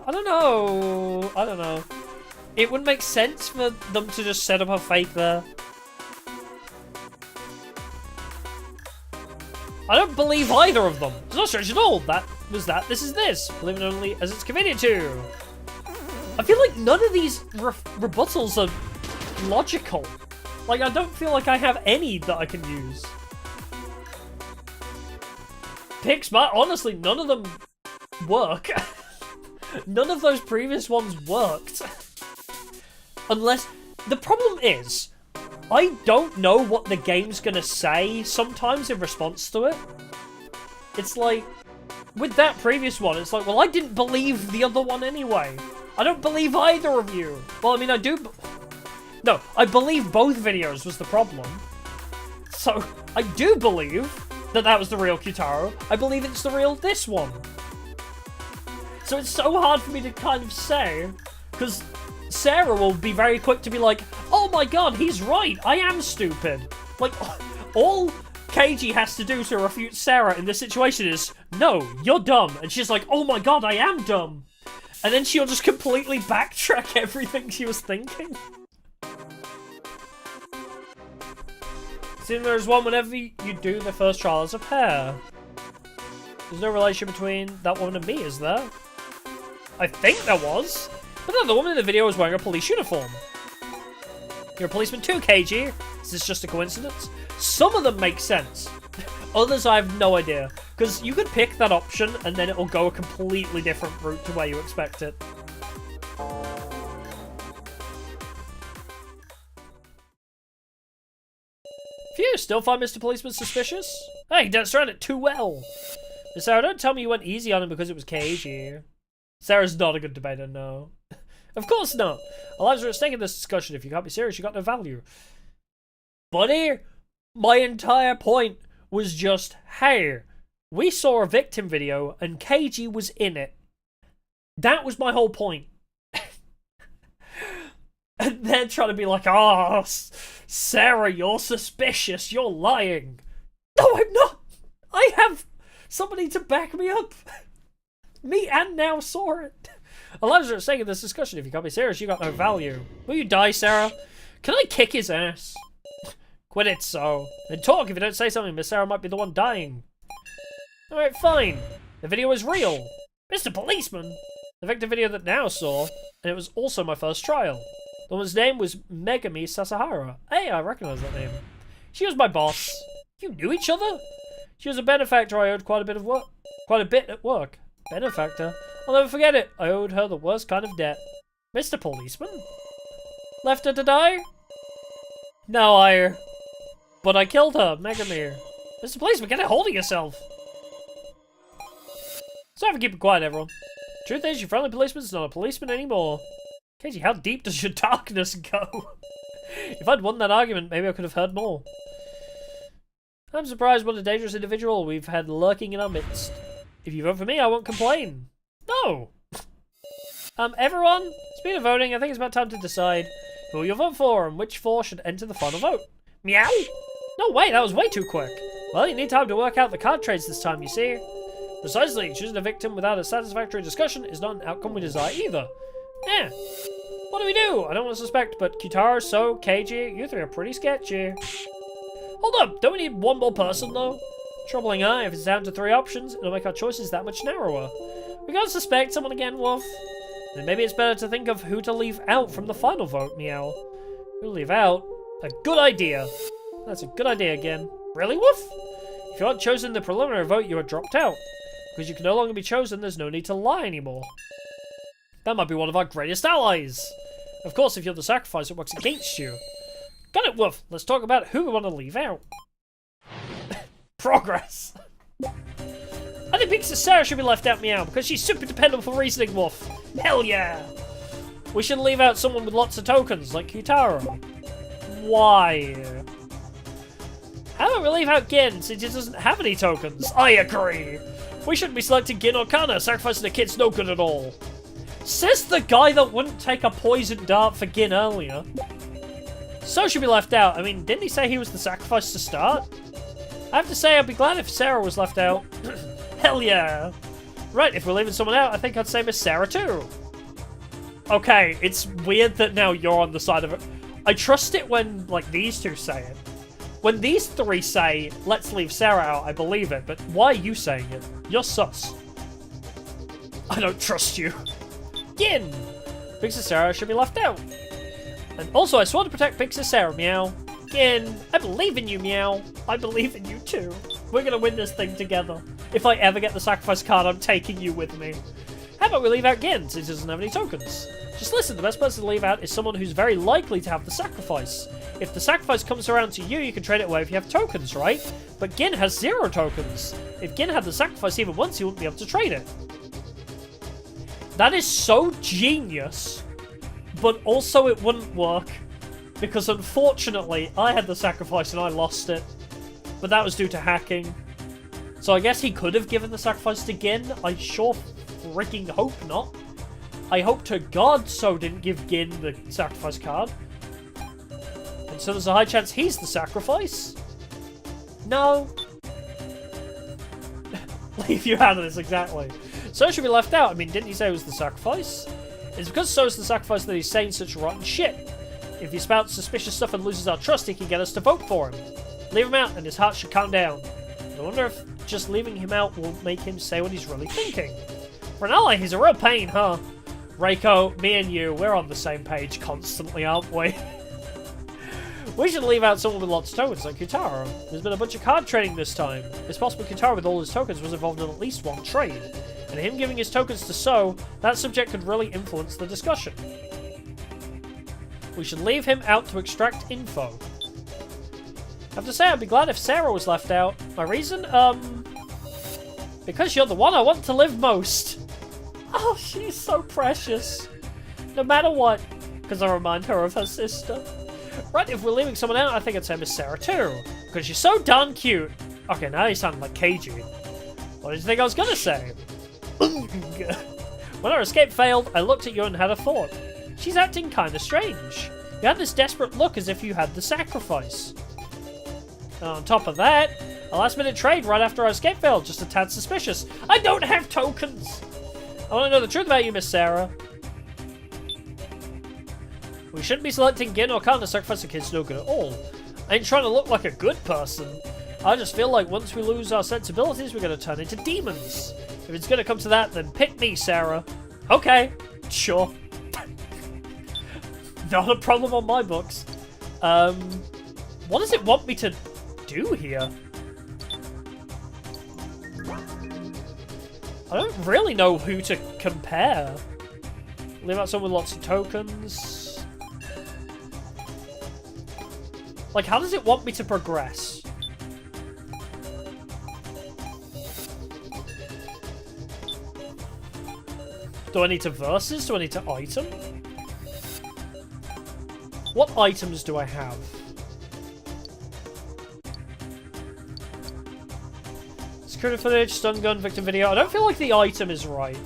I don't know. It wouldn't make sense for them to just set up a fake there. I don't believe either of them. It's not strange at all. That was that. This is this. Believe it only as it's convenient to. I feel like none of these rebuttals are logical. Like, I don't feel like I have any that I can use. Pick smart. Honestly, none of them work. None of those previous ones worked. Unless... The problem is, I don't know what the game's gonna say sometimes in response to it. It's like... With that previous one, it's like, well, I didn't believe the other one anyway. I don't believe either of you. Well, I mean, I do... No, I believe both videos was the problem. So, I do believe that that was the real Kitaro. I believe it's the real this one. So it's so hard for me to kind of say, because Sarah will be very quick to be like, oh my god, he's right, I am stupid. Like, all Keiji has to do to refute Sarah in this situation is, no, you're dumb. And she's like, oh my god, I am dumb. And then she'll just completely backtrack everything she was thinking. Seems there's one whenever you do the first trial as a pair. There's no relation between that woman and me, is there? I think there was. But no, the woman in the video was wearing a police uniform. You're a policeman too, KG. Is this just a coincidence? Some of them make sense. Others I have no idea. Because you could pick that option and then it'll go a completely different route to where you expect it. Phew, still find Mr. Policeman suspicious? Hey, you danced around it too well. Miss Sarah, don't tell me you went easy on him because it was KG. Sarah's not a good debater, no. Of course not. Our lives are at stake in this discussion. If you can't be serious, you got no value. Buddy, my entire point was just, hey, we saw a victim video and KG was in it. That was my whole point. And they're trying to be like, oh, Sarah, you're suspicious, you're lying. No, I'm not. I have somebody to back me up. Me and now saw it. Our lives are at stake in this discussion. If you can't be serious, you got no value. Will you die, Sarah? Can I kick his ass? Quit it, so. Then talk. If you don't say something, Miss Sarah might be the one dying. Alright, fine. The video is real. Mr. Policeman. The victim video that now saw, and it was also my first trial. The woman's name was Megami Sasahara. Hey, I recognize that name. She was my boss. You knew each other? She was a benefactor I owed quite a bit at work. Benefactor? I'll never forget it. I owed her the worst kind of debt. Mr. Policeman? Left her to die? No, but I killed her, Megamere. Mr. Policeman, get a hold of yourself. Sorry for keeping quiet, everyone. Truth is, your friendly policeman's not a policeman anymore. Casey, how deep does your darkness go? If I'd won that argument, maybe I could have heard more. I'm surprised what a dangerous individual we've had lurking in our midst. If you vote for me, I won't complain. No! Everyone, speaking of voting, I think it's about time to decide who you'll vote for and which four should enter the final vote. Meow? No way, that was way too quick. Well, you need time to work out the card trades this time, you see. Precisely, choosing a victim without a satisfactory discussion is not an outcome we desire either. Eh. What do we do? I don't want to suspect, but Kitaro, So, Keiji, you three are pretty sketchy. Hold up, don't we need one more person, though? Troubling eye, if it's down to 3 options, it'll make our choices that much narrower. We gotta suspect someone again, Wolf. Then maybe it's better to think of who to leave out from the final vote, Meow. Who to leave out? A good idea. That's a good idea again. Really, Wolf? If you aren't chosen in the preliminary vote, you are dropped out. Because you can no longer be chosen, there's no need to lie anymore. That might be one of our greatest allies. Of course, if you're the sacrifice, it works against you. Got it, Wolf. Let's talk about who we want to leave out. Progress. I think Pixie Sarah should be left out, Meow, because she's super dependable for reasoning, Wolf. Hell yeah. We should leave out someone with lots of tokens, like Kitaro. Why? How about we leave out Gin, since he doesn't have any tokens? I agree. We shouldn't be selecting Gin or Kana, sacrificing the kid's no good at all. Says the guy that wouldn't take a poison dart for Gin earlier. So should be left out. I mean, didn't he say he was the sacrifice to start? I have to say, I'd be glad if Sarah was left out. Hell yeah. Right, if we're leaving someone out, I think I'd say Miss Sarah too. Okay, it's weird that now you're on the side of it. I trust it when, like, these two say it. When these three say, let's leave Sarah out, I believe it, but why are you saying it? You're sus. I don't trust you. Gin! Pixie Sarah should be left out. And also, I swore to protect Pixie Sarah, Meow. Gin, I believe in you, Meow. I believe in you too. We're gonna win this thing together. If I ever get the sacrifice card, I'm taking you with me. How about we leave out Gin, since he doesn't have any tokens? Just listen, the best person to leave out is someone who's very likely to have the sacrifice. If the sacrifice comes around to you, you can trade it away if you have tokens, right? But Gin has 0 tokens. If Gin had the sacrifice even once, he wouldn't be able to trade it. That is so genius, but also it wouldn't work. Because unfortunately, I had the sacrifice and I lost it. But that was due to hacking. So I guess he could have given the sacrifice to Gin. I sure freaking hope not. I hope to God So didn't give Gin the sacrifice card. And so there's a high chance he's the sacrifice. No. Leave you out of this, exactly. So should be left out. I mean, didn't he say it was the sacrifice? It's because So's the sacrifice that he's saying such rotten shit. If he spouts suspicious stuff and loses our trust, he can get us to vote for him. Leave him out and his heart should calm down. I wonder if just leaving him out will make him say what he's really thinking. For an ally, he's a real pain, huh? Reiko, me and you, we're on the same page constantly, aren't we? We should leave out someone with lots of tokens, like Kitaro. There's been a bunch of card trading this time. It's possible Kitaro with all his tokens was involved in at least one trade. And him giving his tokens to So, that subject could really influence the discussion. We should leave him out to extract info. I have to say, I'd be glad if Sarah was left out. My reason? Because you're the one I want to live most. Oh, she's so precious. No matter what. Because I remind her of her sister. Right, if we're leaving someone out, I think I'd say Miss Sarah too. Because she's so darn cute. Okay, now you sound like Keiji. What did you think I was gonna say? When our escape failed, I looked at you and had a thought. She's acting kinda strange. You had this desperate look as if you had the sacrifice. And on top of that, a last-minute trade right after our escape failed, just a tad suspicious. I don't have tokens! I want to know the truth about you, Miss Sarah. We shouldn't be selecting Gin or Khan to sacrifice the kids no good at all. I ain't trying to look like a good person. I just feel like once we lose our sensibilities, we're going to turn into demons. If it's going to come to that, then pick me, Sarah. Okay, sure. Not a problem on my books. What does it want me to do here? I don't really know who to compare. Leave out someone with lots of tokens. Like, how does it want me to progress? Do I need to versus? Do I need to item? What items do I have? Security footage, stun gun, victim video. I don't feel like the item is right.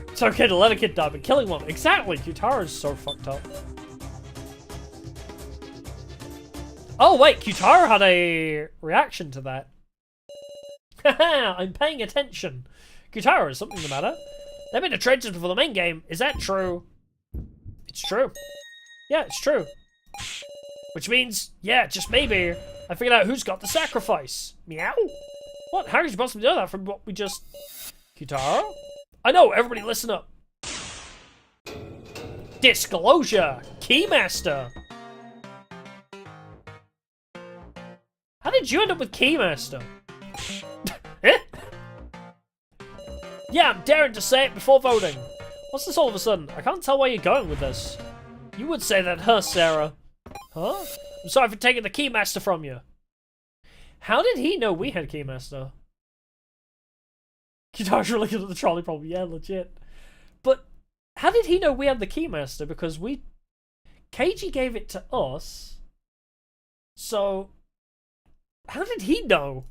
It's okay to let a kid die, but killing one. Exactly! Q-Taro is so fucked up. Oh, wait, Q-Taro had a reaction to that. Haha, I'm paying attention. Q-Taro, is something the matter? They've been traded for the main game. Is that true? It's true. Yeah, it's true. Which means, yeah, just maybe, I figured out who's got the sacrifice. Meow? What? How could you possibly know that from what we just... Q-Taro? I know, everybody listen up. Disclosure! Keymaster! How did you end up with Keymaster? Eh? Yeah, I'm daring to say it before voting. What's this all of a sudden? I can't tell where you're going with this. You would say that, huh, Sarah? Huh? I'm sorry for taking the Keymaster from you. How did he know we had Keymaster? Q-Taro's really good at the trolley problem. Yeah, legit. But how did he know we had the Keymaster? Because Keiji gave it to us. So, how did he know?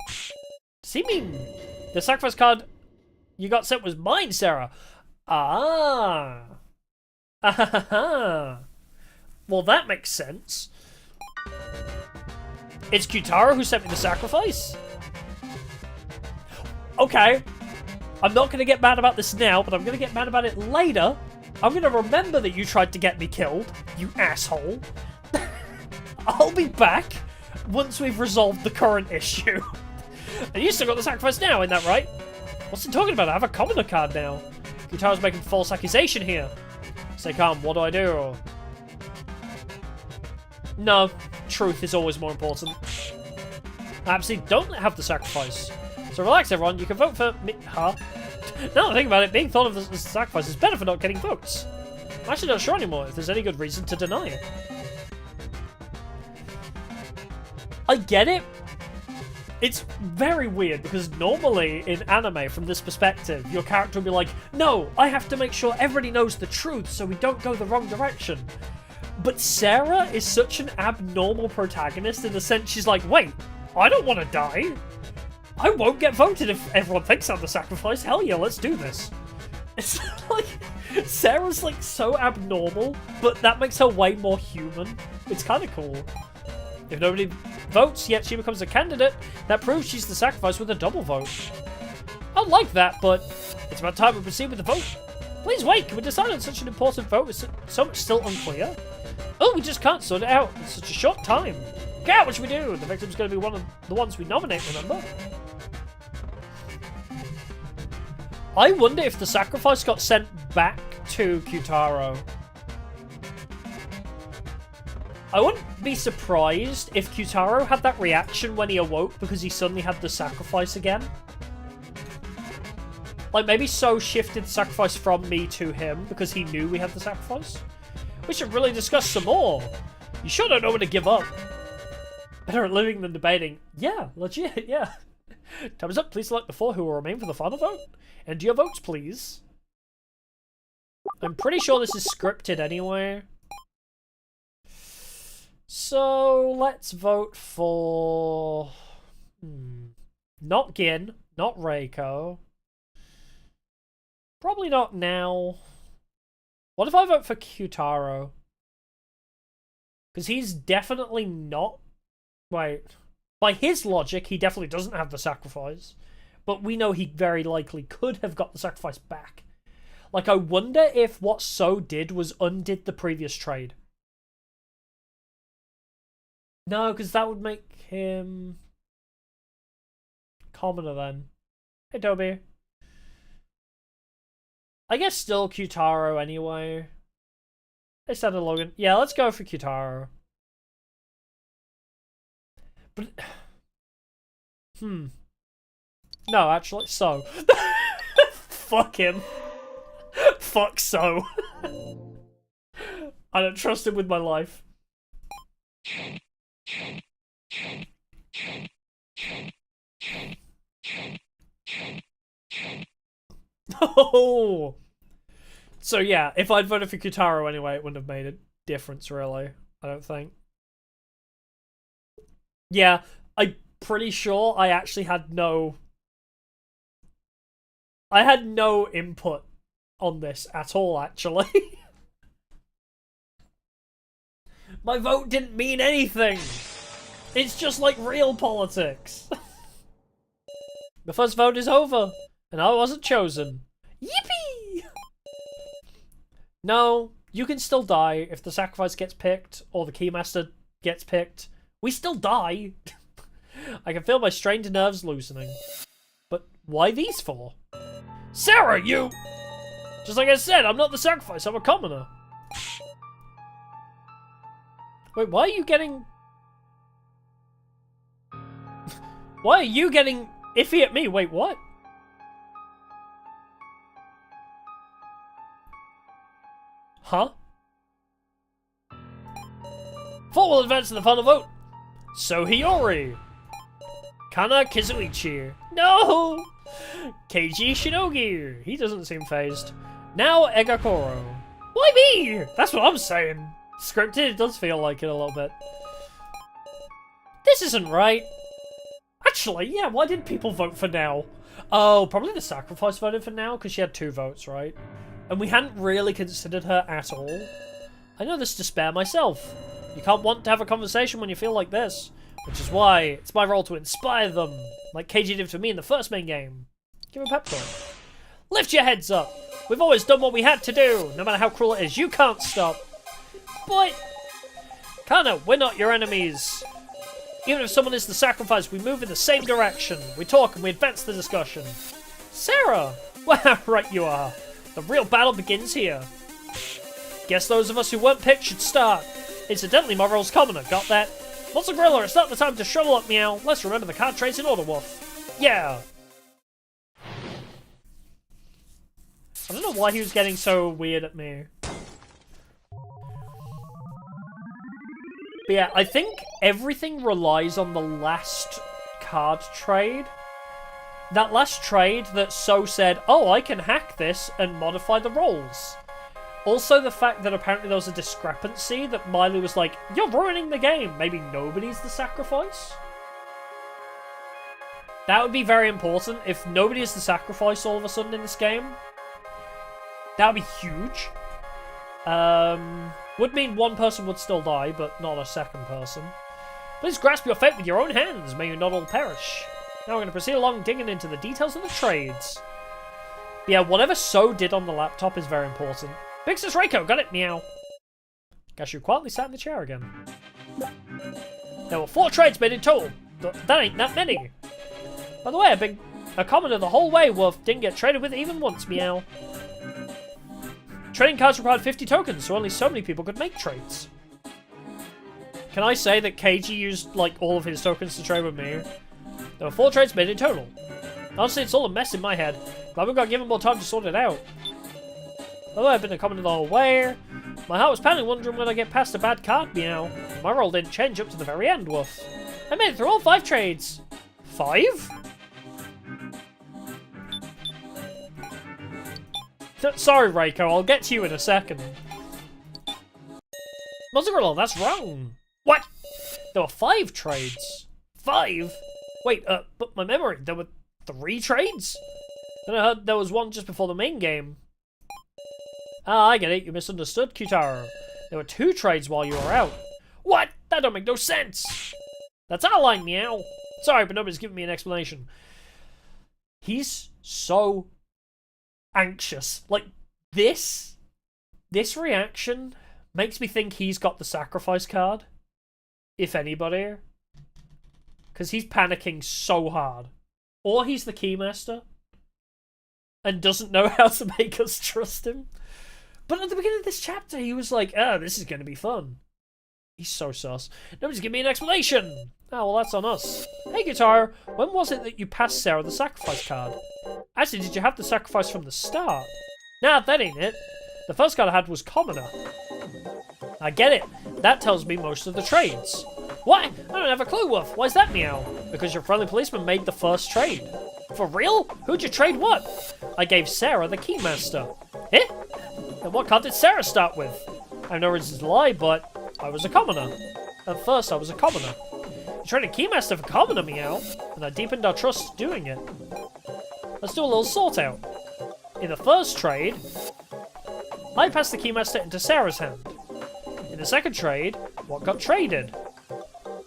Does he mean the sacrifice card you got sent was mine, Sarah? Ah. Ah. Well, that makes sense. It's Q-Taro who sent me the sacrifice? Okay. I'm not going to get mad about this now, but I'm going to get mad about it later. I'm going to remember that you tried to get me killed, you asshole. I'll be back once we've resolved the current issue. And you still got the sacrifice now, ain't that right? What's he talking about? I have a commoner card now. Q-Taro's making false accusation here. Stay calm, what do I do? No, truth is always more important. I absolutely don't have the sacrifice. So relax, everyone. You can vote for me. Huh? Now that I think about it, being thought of as a sacrifice is better for not getting votes. I'm actually not sure anymore if there's any good reason to deny it. I get it. It's very weird because normally in anime, from this perspective, your character will be like, no, I have to make sure everybody knows the truth so we don't go the wrong direction. But Sarah is such an abnormal protagonist in the sense she's like, wait, I don't want to die. I won't get voted if everyone thinks I'm the sacrifice. Hell yeah, let's do this. It's like, Sarah's like so abnormal, but that makes her way more human. It's kind of cool. If nobody votes, yet she becomes a candidate, that proves she's the sacrifice with a double vote. I like that, but it's about time we proceed with the vote. Please wait, can we decide on such an important vote with so much still unclear? Oh, we just can't sort it out in such a short time. Yeah, what should we do? The victim's going to be one of the ones we nominate, remember? I wonder if the sacrifice got sent back to Q-Taro. I wouldn't be surprised if Q-Taro had that reaction when he awoke because he suddenly had the sacrifice again. Like, maybe So shifted the sacrifice from me to him because he knew we had the sacrifice. We should really discuss some more. You sure don't know when to give up. Better at living than debating. Yeah, legit, yeah. Time is up. Please select the 4 who will remain for the final vote. Enter your votes, please. I'm pretty sure this is scripted anyway. So, let's vote for... Not Gin, not Reiko. Probably not now. What if I vote for Q-Taro? Because he's definitely not... Wait. By his logic, he definitely doesn't have the sacrifice. But we know he very likely could have got the sacrifice back. Like, I wonder if what So did was undid the previous trade. No, because that would make him... commoner then. Hey, Toby. I guess still Q-Taro anyway. They said a Logan. Yeah, let's go for Q-Taro. But... No, actually, So. Fuck him. Fuck So. I don't trust him with my life. Oh! So yeah, if I'd voted for Kutaro anyway, it wouldn't have made a difference, really. I don't think. Yeah, I'm pretty sure I actually had no... I had no input on this at all, actually. My vote didn't mean anything. It's just like real politics. The first vote is over, and I wasn't chosen. Yippee! No, you can still die if the sacrifice gets picked, or the keymaster gets picked. We still die. I can feel my strained nerves loosening. But why these for? Sarah, you! Just like I said, I'm not the sacrifice, I'm a commoner. Wait, why are you getting... Why are you getting iffy at me? Wait, what? Huh? Four will advance to the final vote. So Hiyori. Kana Kizuichi. No! Keiji Shinogi. He doesn't seem phased. Now Egakoro. Why me? That's what I'm saying. Scripted, it does feel like it a little bit. This isn't right. Actually, yeah, why did people vote for Now? Oh, probably the sacrifice voted for Now, because she had 2 votes, right? And we hadn't really considered her at all. I know this despair myself. You can't want to have a conversation when you feel like this. Which is why it's my role to inspire them. Like Keiji did for me in the first main game. Give him a pep talk. Lift your heads up. We've always done what we had to do. No matter how cruel it is, you can't stop. But... Kana, we're not your enemies. Even if someone is the sacrifice, we move in the same direction. We talk and we advance the discussion. Sarah! Well, right you are. The real battle begins here. Guess those of us who weren't picked should start. Incidentally, my role's commoner, got that? Monster Gorilla, it's not the time to shovel up, meow. Let's remember the card trades in order, Wolf. Yeah. I don't know why he was getting so weird at me. But yeah, I think everything relies on the last card trade. That last trade that So said, oh, I can hack this and modify the rolls. Also the fact that apparently there was a discrepancy that Miley was like, you're ruining the game. Maybe nobody's the sacrifice? That would be very important if nobody is the sacrifice all of a sudden in this game. That would be huge. Would mean one person would still die, but not a second person. Please grasp your fate with your own hands. May you not all perish. Now we're going to proceed along digging into the details of the trades. But yeah, whatever So did on the laptop is very important. Big Sis Reiko, got it, meow. Guess you quietly sat in the chair again. There were 4 trades made in total. That ain't that many. By the way, I've been a commoner the whole way, Wolf. Didn't get traded with even once, meow. Trading cards required 50 tokens, so only so many people could make trades. Can I say that Keiji used, like, all of his tokens to trade with me? There were 4 trades made in total. Honestly, it's all a mess in my head. Glad we got given more time to sort it out. Although I've been a commoner the whole way, my heart was pounding wondering when I get past a bad card, meow. My role didn't change up to the very end, Woof. I made it through all 5 trades. 5? Sorry, Reiko, I'll get to you in a second. Monster, that's wrong. What? There were 5 trades. 5? Wait, but my memory, there were 3 trades? Then I heard there was one just before the main game. Ah, I get it, you misunderstood, Kutaro. There were 2 trades while you were out. What? That don't make no sense. That's our line, meow. Sorry, but nobody's giving me an explanation. He's so anxious. Like, this reaction makes me think he's got the sacrifice card. If anybody. Because he's panicking so hard. Or he's the keymaster. And doesn't know how to make us trust him. But at the beginning of this chapter, he was like, oh, this is going to be fun. He's so sus. Nobody's giving me an explanation. Oh, well, that's on us. Hey, Guitar, when was it that you passed Sarah the sacrifice card? Actually, did you have the sacrifice from the start? Nah, that ain't it. The first card I had was Commoner. I get it. That tells me most of the trades. What? I don't have a clue, Wolf. Why's that, meow? Because your friendly policeman made the first trade. For real? Who'd you trade what? I gave Sarah the Keymaster. Eh? And what card did Sarah start with? I have no reason to lie, but I was a commoner. At first, I was a commoner. You traded Keymaster for commoner, meow, and I deepened our trust doing it. Let's do a little sort out. In the first trade, I passed the Keymaster into Sarah's hand. In the second trade, what got traded?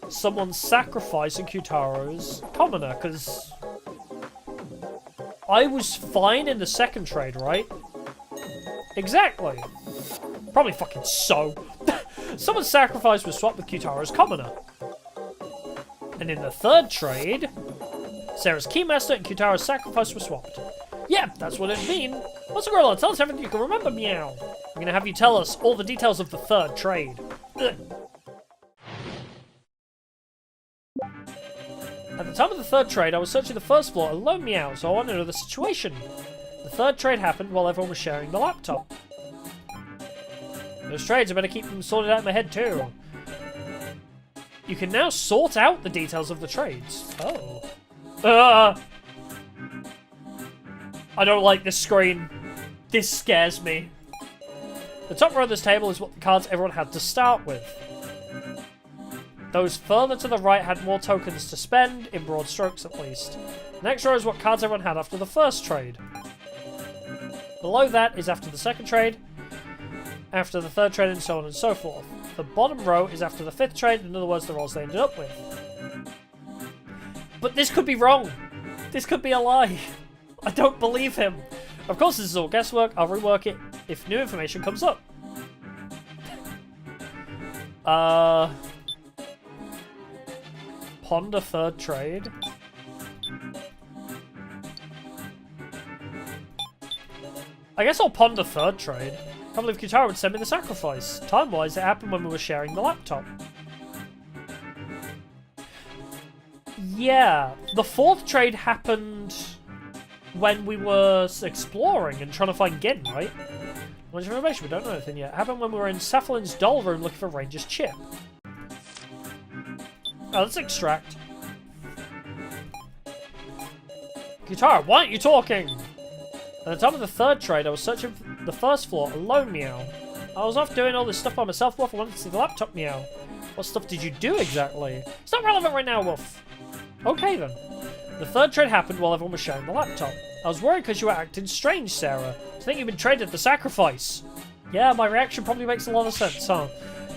Someone sacrificing Kutaro's commoner, because I was fine in the second trade, right? Exactly. Probably fucking so. Someone's sacrifice was swapped with Kutaro's commoner. And in the third trade, Sarah's Keymaster and Kutaro's sacrifice were swapped. Yeah, that's what it mean. What's a gorilla? Tell us everything you can remember, meow. I'm gonna have you tell us all the details of the third trade. Ugh. At the time of the third trade, I was searching the first floor alone, meow, so I want to know the situation. The third trade happened while everyone was sharing the laptop. Those trades, I better keep them sorted out in my head too. You can now sort out the details of the trades. Oh. I don't like this screen. This scares me. The top row of this table is what the cards everyone had to start with. Those further to the right had more tokens to spend, in broad strokes at least. The next row is what cards everyone had after the first trade. Below that is after the second trade, after the third trade, and so on and so forth. The bottom row is after the fifth trade, in other words, the rolls they ended up with. But this could be wrong. This could be a lie. I don't believe him. Of course, this is all guesswork. I'll rework it if new information comes up. Ponder third trade. I guess I'll ponder third trade. I can't believe Kutaro would send me the sacrifice. Time-wise, it happened when we were sharing the laptop. Yeah, the fourth trade happened when we were exploring and trying to find Gin, right? Much information, we don't know anything yet. It happened when we were in Sapphilin's doll room looking for Ranger's chip. Oh, let's extract. Kutaro, why aren't you talking? At the time of the third trade, I was searching for the first floor alone, meow. I was off doing all this stuff by myself, Wolf. I wanted to see the laptop, meow. What stuff did you do exactly? It's not relevant right now, Wolf. Okay then. The third trade happened while everyone was sharing the laptop. I was worried because you were acting strange, Sarah. I think you've been traded the sacrifice. Yeah, my reaction probably makes a lot of sense, huh?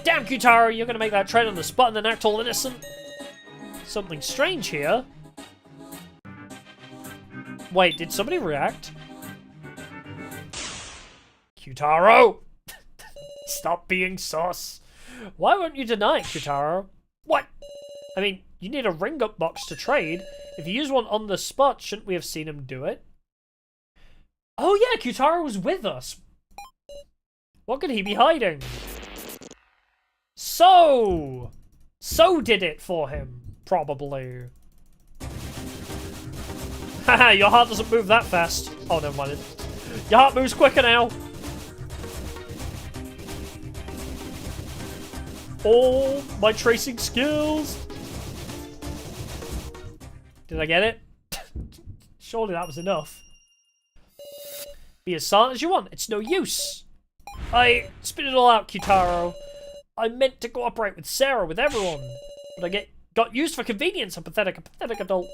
Damn, Kutaro, you're gonna make that trade on the spot and then act all innocent? Something strange here. Wait, did somebody react? Kutaro! Stop being sus. Why won't you deny it, Kutaro? What? I mean, you need a ring-up box to trade. If you use one on the spot, shouldn't we have seen him do it? Oh yeah, Kutaro was with us. What could he be hiding? So did it for him, probably. Haha, your heart doesn't move that fast. Oh, never mind. Your heart moves quicker now. Oh, my tracing skills. Did I get it? Surely that was enough. Be as silent as you want. It's no use. Spit it all out, Kutaro. I meant to cooperate with Sarah, with everyone. But I got used for convenience. A pathetic adult.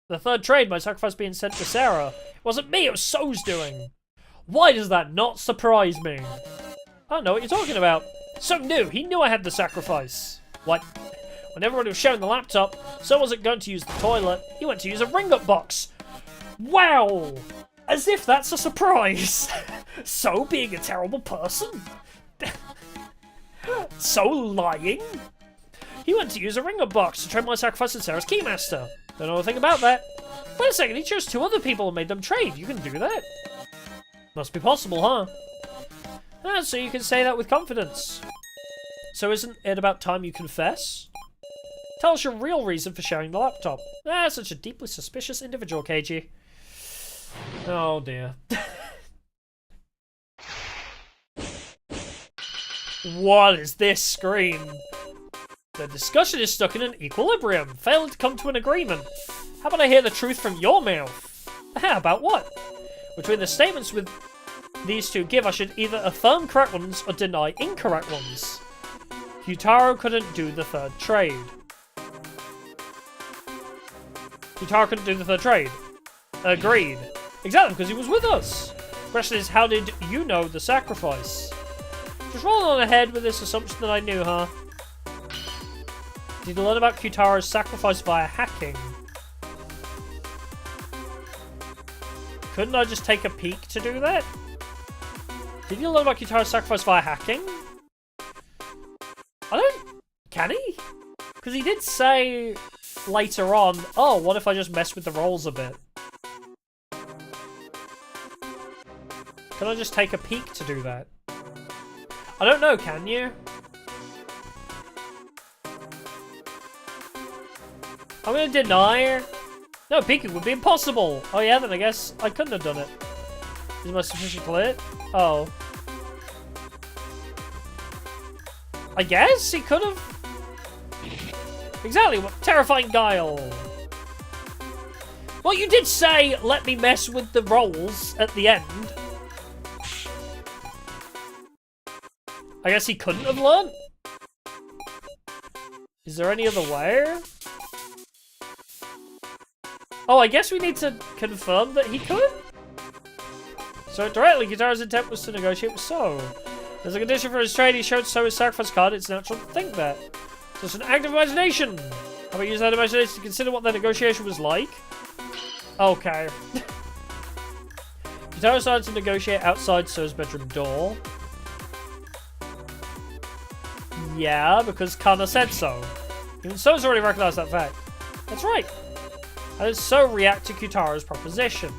The third trade, my sacrifice being sent to Sarah. It wasn't me, it was So's doing. Why does that not surprise me? I don't know what you're talking about. So knew. He knew I had the sacrifice. What? When everybody was sharing the laptop, So wasn't going to use the toilet. He went to use a ring-up box. Wow! As if that's a surprise. So being a terrible person? So lying? He went to use a ring-up box to trade my sacrifice and Sarah's Keymaster. Don't know a thing about that. Wait a second, he chose 2 other people and made them trade. You can do that? Must be possible, huh? Ah, so you can say that with confidence. So isn't it about time you confess? Tell us your real reason for sharing the laptop. Ah, such a deeply suspicious individual, KG. Oh dear. What is this screen? The discussion is stuck in an equilibrium, failing to come to an agreement. How about I hear the truth from your mouth? How about what? Between the statements with these two give, I should either affirm correct ones or deny incorrect ones. Kyutaro couldn't do the third trade. Kyutaro couldn't do the third trade. Agreed. Exactly, because he was with us. The question is, how did you know the sacrifice? Just rolling on ahead with this assumption that I knew, huh? Did you learn about Kyutaro's sacrifice via hacking? Couldn't I just take a peek to do that? Did you learn about Kyutaro's sacrifice via hacking? I don't... Can he? Because he did say later on, oh, what if I just mess with the rolls a bit? Can I just take a peek to do that? I don't know, can you? I'm gonna deny. No, peeking would be impossible. Oh yeah, then I guess I couldn't have done it. Is my sufficient lit? Oh. I guess he could have. Exactly, what terrifying guile. Well, you did say, let me mess with the rolls at the end. I guess he couldn't have learned? Is there any other way? Oh, I guess we need to confirm that he could? So directly, Kyutaro's intent was to negotiate with So. As a condition for his trade, he showed So his sacrifice card. It's natural to think that. So it's an act of imagination. How about use that imagination to consider what the negotiation was like? Okay. Kyutaro started to negotiate outside So's bedroom door. Yeah, because Kana said so. Even So's already recognized that fact. That's right. How does So react to Kyutaro's proposition?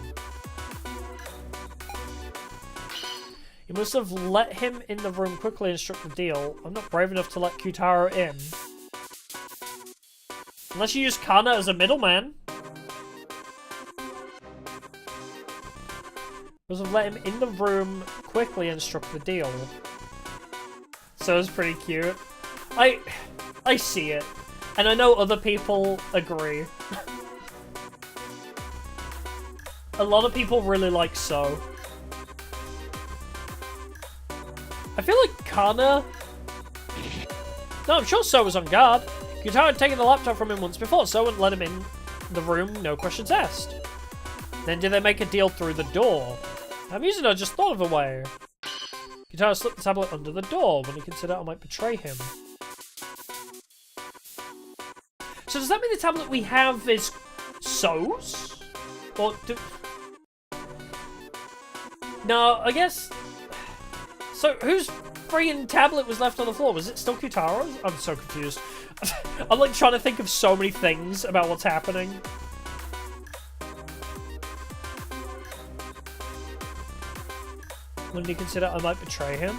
You must have let him in the room quickly and struck the deal. I'm not brave enough to let Kyutaro in. Unless you use Kana as a middleman. Must have let him in the room quickly and struck the deal. So it's pretty cute. I see it. And I know other people agree. A lot of people really like So. I feel like Kana... No, I'm sure So was on guard. Kyutaro had taken the laptop from him once before. So wouldn't let him in the room, no questions asked. Then did they make a deal through the door? I'm using it, I just thought of a way. Kyutaro slipped the tablet under the door when he considered I might betray him. So does that mean the tablet we have is So's? Or do... No, I guess... So whose freaking tablet was left on the floor? Was it still Kyutaro's? I'm so confused. I'm like trying to think of so many things about what's happening. When did he consider I might betray him?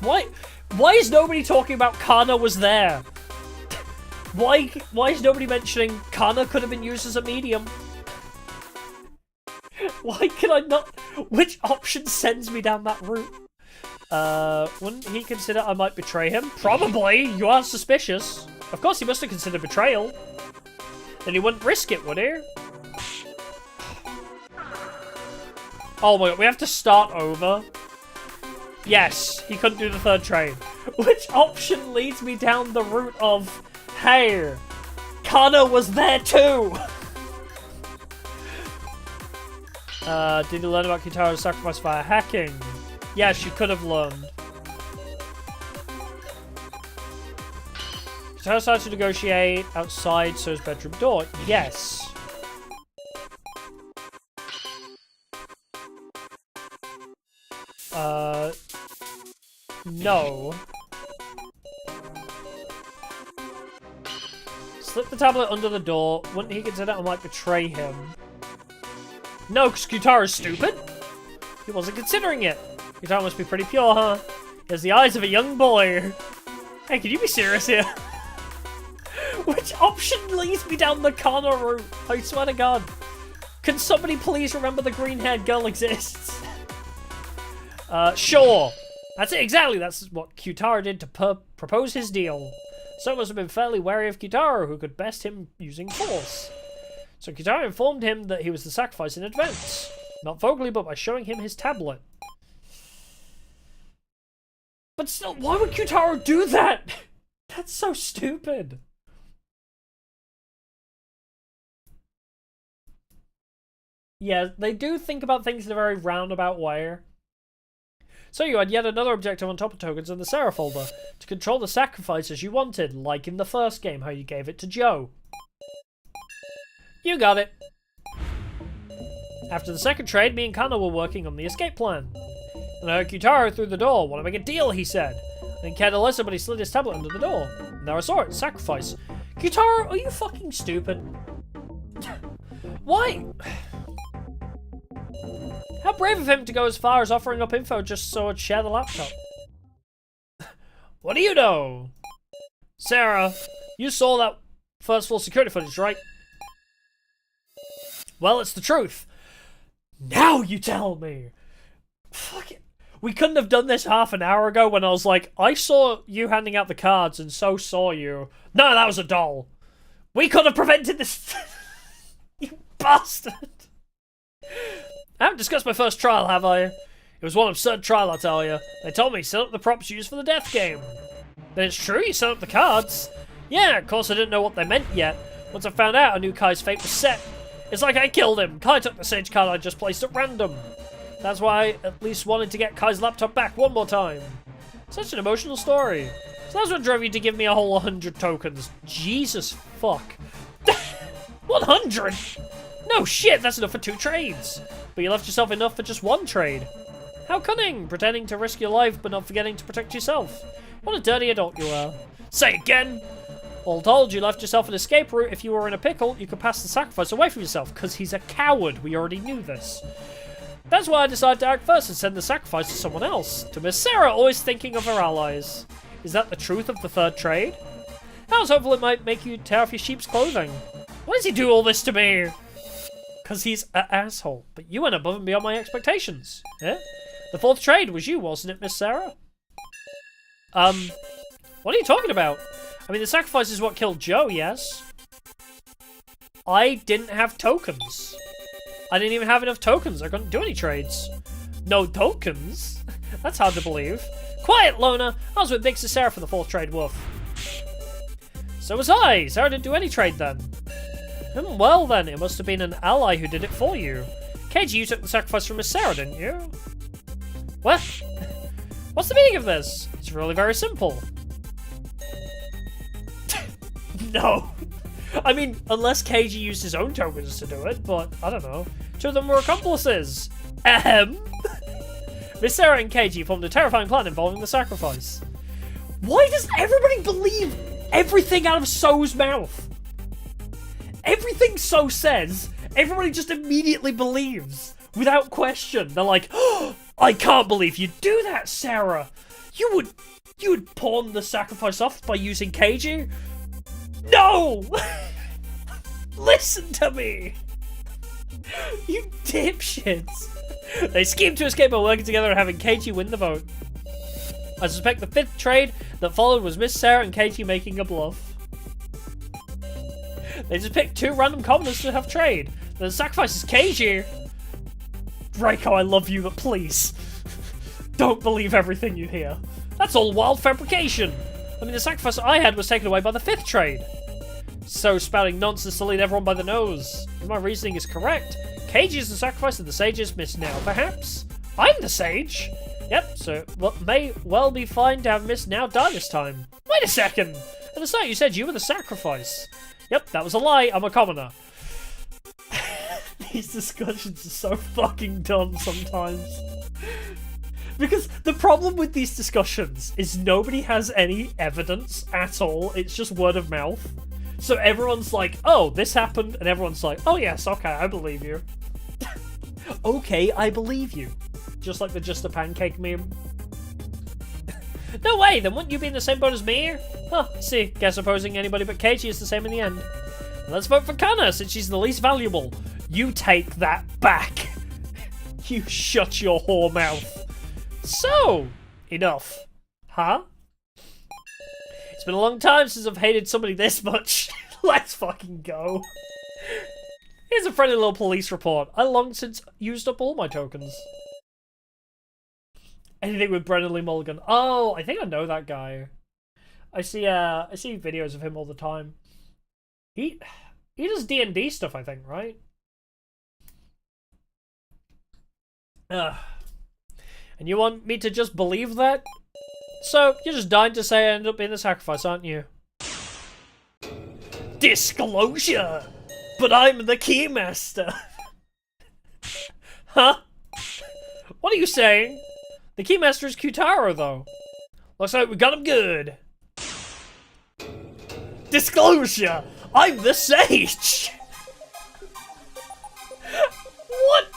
Why is nobody talking about Kana was there? Why is nobody mentioning Kana could have been used as a medium? Why can I not? Which option sends me down that route? Wouldn't he consider I might betray him? Probably. You are suspicious. Of course he must have considered betrayal. Then he wouldn't risk it, would he? Oh my god, we have to start over. Yes, he couldn't do the third trade. Which option leads me down the route of, hey, Kana was there too? Did you learn about Kyutaro's sacrifice via hacking? Yes, you could have learned. Kyutaro started to negotiate outside So's bedroom door. Yes. No. Slip the tablet under the door. Wouldn't he consider I might betray him? No, because Kyutaro's stupid. He wasn't considering it. Kyutaro must be pretty pure, huh? He has the eyes of a young boy. Hey, can you be serious here? Which option leads me down the Kana route? I swear to God. Can somebody please remember the green-haired girl exists? Sure. That's it, exactly. That's what Kyutaro did to propose his deal. So must have been fairly wary of Kyutaro, who could best him using force. So Kyutaro informed him that he was the sacrifice in advance. Not vocally, but by showing him his tablet. But still, why would Kyutaro do that? That's so stupid. Yeah, they do think about things in a very roundabout way. So you had yet another objective on top of tokens in the Sarah folder, to control the sacrifices you wanted, like in the first game, how you gave it to Joe. You got it. After the second trade, me and Kana were working on the escape plan. And I heard Kyutaro through the door. Want to make a deal, he said. I didn't care to listen, but he slid his tablet under the door. And there I saw it, sacrifice. Kyutaro, are you fucking stupid? Why? How brave of him to go as far as offering up info just so I'd share the laptop. What do you know? Sarah, you saw that first floor security footage, right? Well, it's the truth. Now you tell me. Fuck it. We couldn't have done this half an hour ago when I was like, I saw you handing out the cards and so saw you. No, that was a doll. We could have prevented this. You bastard. I haven't discussed my first trial, have I? It was one absurd trial, I tell you. They told me set up the props used for the death game. Then it's true, you set up the cards. Yeah, of course I didn't know what they meant yet. Once I found out, I knew Kai's fate was set. It's like I killed him. Kai took the sage card I just placed at random. That's why I at least wanted to get Kai's laptop back one more time. Such an emotional story. So that's what drove you to give me a whole 100 tokens. Jesus fuck. 100? No shit, that's enough for 2 trades. But you left yourself enough for just 1 trade. How cunning, pretending to risk your life but not forgetting to protect yourself. What a dirty adult you are. Say again! All told, you left yourself an escape route. If you were in a pickle, you could pass the sacrifice away from yourself, because he's a coward. We already knew this. That's why I decided to act first and send the sacrifice to someone else. To Miss Sarah, always thinking of her allies. Is that the truth of the third trade? I was hopeful it might make you tear off your sheep's clothing. Why does he do all this to me? Because he's an asshole. But you went above and beyond my expectations. Yeah? The fourth trade was you, wasn't it, Miss Sarah? What are you talking about? I mean, the sacrifice is what killed Joe, yes? I didn't have tokens. I didn't even have enough tokens. I couldn't do any trades. No tokens? That's hard to believe. Quiet, Lona! I was with Big Sis Sarah for the fourth trade, woof. So was I. Sarah didn't do any trade then. Well then, it must have been an ally who did it for you. Keiji, you took the sacrifice from Miss Sarah, didn't you? What? What's the meaning of this? It's really very simple. No. I mean, unless Keiji used his own tokens to do it, but I don't know. 2 of them were accomplices. Ahem. Miss Sarah and Keiji formed a terrifying plan involving the sacrifice. Why does everybody believe everything out of So's mouth? Everything So says, everybody just immediately believes, without question. They're like, oh, I can't believe you'd do that, Sarah. You would pawn the sacrifice off by using Keiji? No! Listen to me! You dipshits! They schemed to escape by working together and having Keiji win the vote. I suspect the 5th trade that followed was Miss Sarah and Keiji making a bluff. They just picked 2 random commoners to have trade. The sacrifice is Keiji! Reiko, I love you, but please. Don't believe everything you hear. That's all wild fabrication! I mean, the sacrifice I had was taken away by the 5th trade. So spouting nonsense to lead everyone by the nose. If my reasoning is correct, Keiji is the sacrifice and the sage is Miss Now, perhaps? I'm the sage? Yep, so what may well be fine to have Miss Now die this time. Wait a second! At the start you said you were the sacrifice. Yep, that was a lie, I'm a commoner. These discussions are so fucking dumb sometimes. Because the problem with these discussions is nobody has any evidence at all. It's just word of mouth. So everyone's like, oh, this happened. And everyone's like, oh, yes, okay, I believe you. Okay, I believe you. Just like the Just a Pancake meme. No way, then wouldn't you be in the same boat as me? Huh, see, guess opposing anybody but Keiji is the same in the end. Let's vote for Kana, since she's the least valuable. You take that back. You shut your whore mouth. So, enough. Huh? It's been a long time since I've hated somebody this much. Let's fucking go. Here's a friendly little police report. I long since used up all my tokens. Anything with Brennan Lee Mulligan. Oh, I think I know that guy. I see videos of him all the time. He does D&D stuff, I think, right? And you want me to just believe that? So, you're just dying to say I ended up being the sacrifice, aren't you? Disclosure! But I'm the Keymaster! Huh? What are you saying? The Keymaster is Q-Taro, though. Looks like we got him good. Disclosure! I'm the Sage! What?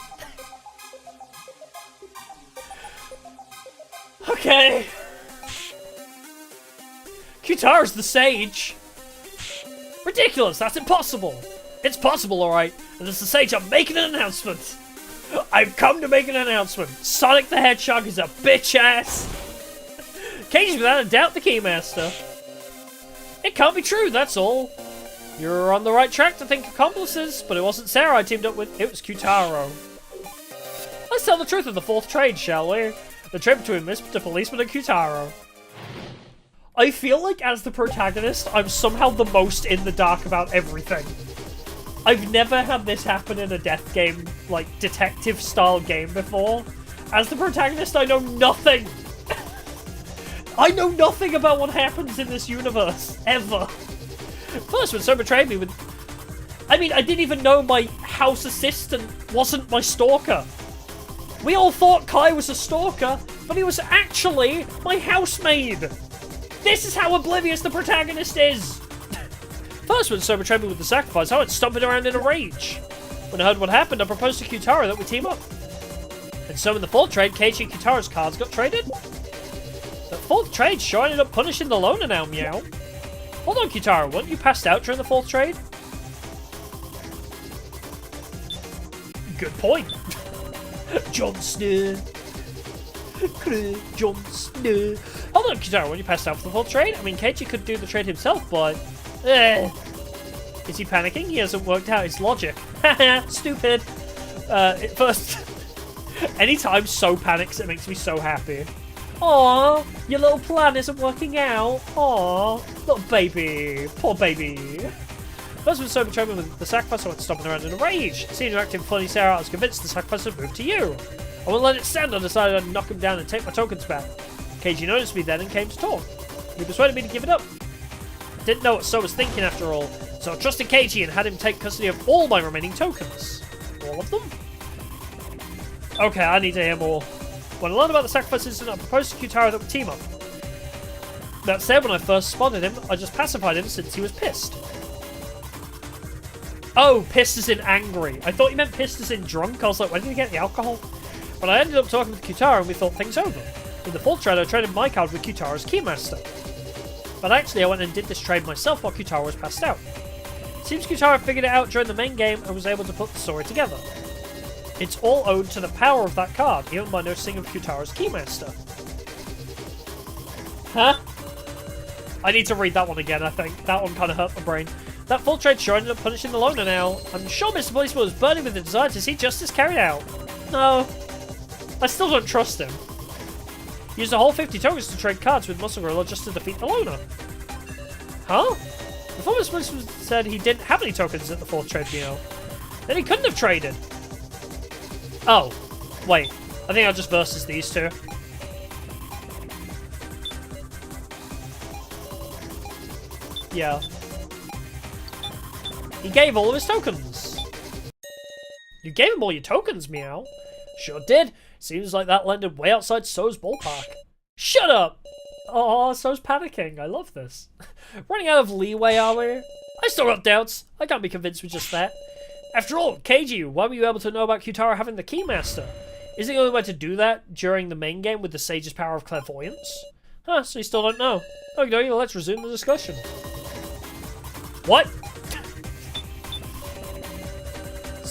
Okay. Q-Taro's the Sage. Ridiculous, that's impossible. It's possible, alright. And as the Sage, I'm making an announcement. I've come to make an announcement. Sonic the Hedgehog is a bitch-ass. Cage's without a doubt the Keymaster. It can't be true, that's all. You're on the right track to think accomplices, but it wasn't Sarah I teamed up with, it was Q-Taro. Let's tell the truth of the fourth trade, shall we? The trade between Mr. Policeman and Q-Taro. I feel like as the protagonist, I'm somehow the most in the dark about everything. I've never had this happen in a death game, like detective-style game before. As the protagonist, I know nothing. I know nothing about what happens in this universe, ever. First, when so betrayed me with... I mean, I didn't even know my house assistant wasn't my stalker. We all thought Kai was a stalker, but he was actually my housemaid. This is how oblivious the protagonist is. First, when so betrayed me with the sacrifice, I went stomping around in a rage. When I heard what happened, I proposed to Q-Taro that we team up. And so in the fourth trade, Keiichi and Q-Taro's cards got traded. The fourth trade sure ended up punishing the loner now, meow. Hold on, Q-Taro, weren't you passed out during the fourth trade? Good point. Jon Snow. Jon Snow. Hold on, Q-Taro, weren't you passed out for the fourth trade? I mean, Keiichi could do the trade himself, but... Is he panicking? He hasn't worked out his logic. Haha, stupid. First... Anytime So panics, it makes me so happy. Aww, your little plan isn't working out. Aww, little baby. Poor baby. First when So betrayed me with the sacrifice, I went stomping around in a rage. Seeing you acting funny, Sarah, I was convinced the sacrifice had moved to you. I wouldn't let it stand, I decided I'd knock him down and take my tokens back. Keiji noticed me then and came to talk. He persuaded me to give it up. Didn't know what So was thinking after all, so I trusted Keiji and had him take custody of all my remaining tokens. All of them? Okay, I need to hear more. When I learned about the sacrifice incident, I proposed to Q-Taro that we team up. That said, when I first spotted him, I just pacified him since he was pissed. Oh, pissed as in angry. I thought you meant pissed as in drunk. I was like, when did you get the alcohol? But I ended up talking with Q-Taro and we thought things over. In the fourth trade, I traded my card with Q-Taro's Keymaster. But actually, I went and did this trade myself while Q-Taro was passed out. Seems Q-Taro figured it out during the main game and was able to put the story together. It's all owed to the power of that card, even by noticing of Q-Taro's Keymaster. Huh? I need to read that one again, I think. That one kind of hurt my brain. That full trade sure ended up punishing the loner now. I'm sure Mr. Policeman was burning with the desire to see justice carried out. No. I still don't trust him. He used a whole 50 tokens to trade cards with Muscle Gorilla just to defeat the loner. Huh? Before Mr. Policeman said he didn't have any tokens at the fourth trade meal. Then he couldn't have traded. Oh, wait. I think I'll just versus these two. Yeah. He gave all of his tokens. You gave him all your tokens, meow. Sure did. Seems like that landed way outside So's ballpark. Shut up! Oh, So's panicking. I love this. Running out of leeway, are we? I still got doubts. I can't be convinced with just that. After all, Keiji, why were you able to know about Q-Taro having the Keymaster? Is the only way to do that during the main game with the Sage's power of clairvoyance? Huh, so you still don't know. Okay, let's resume the discussion.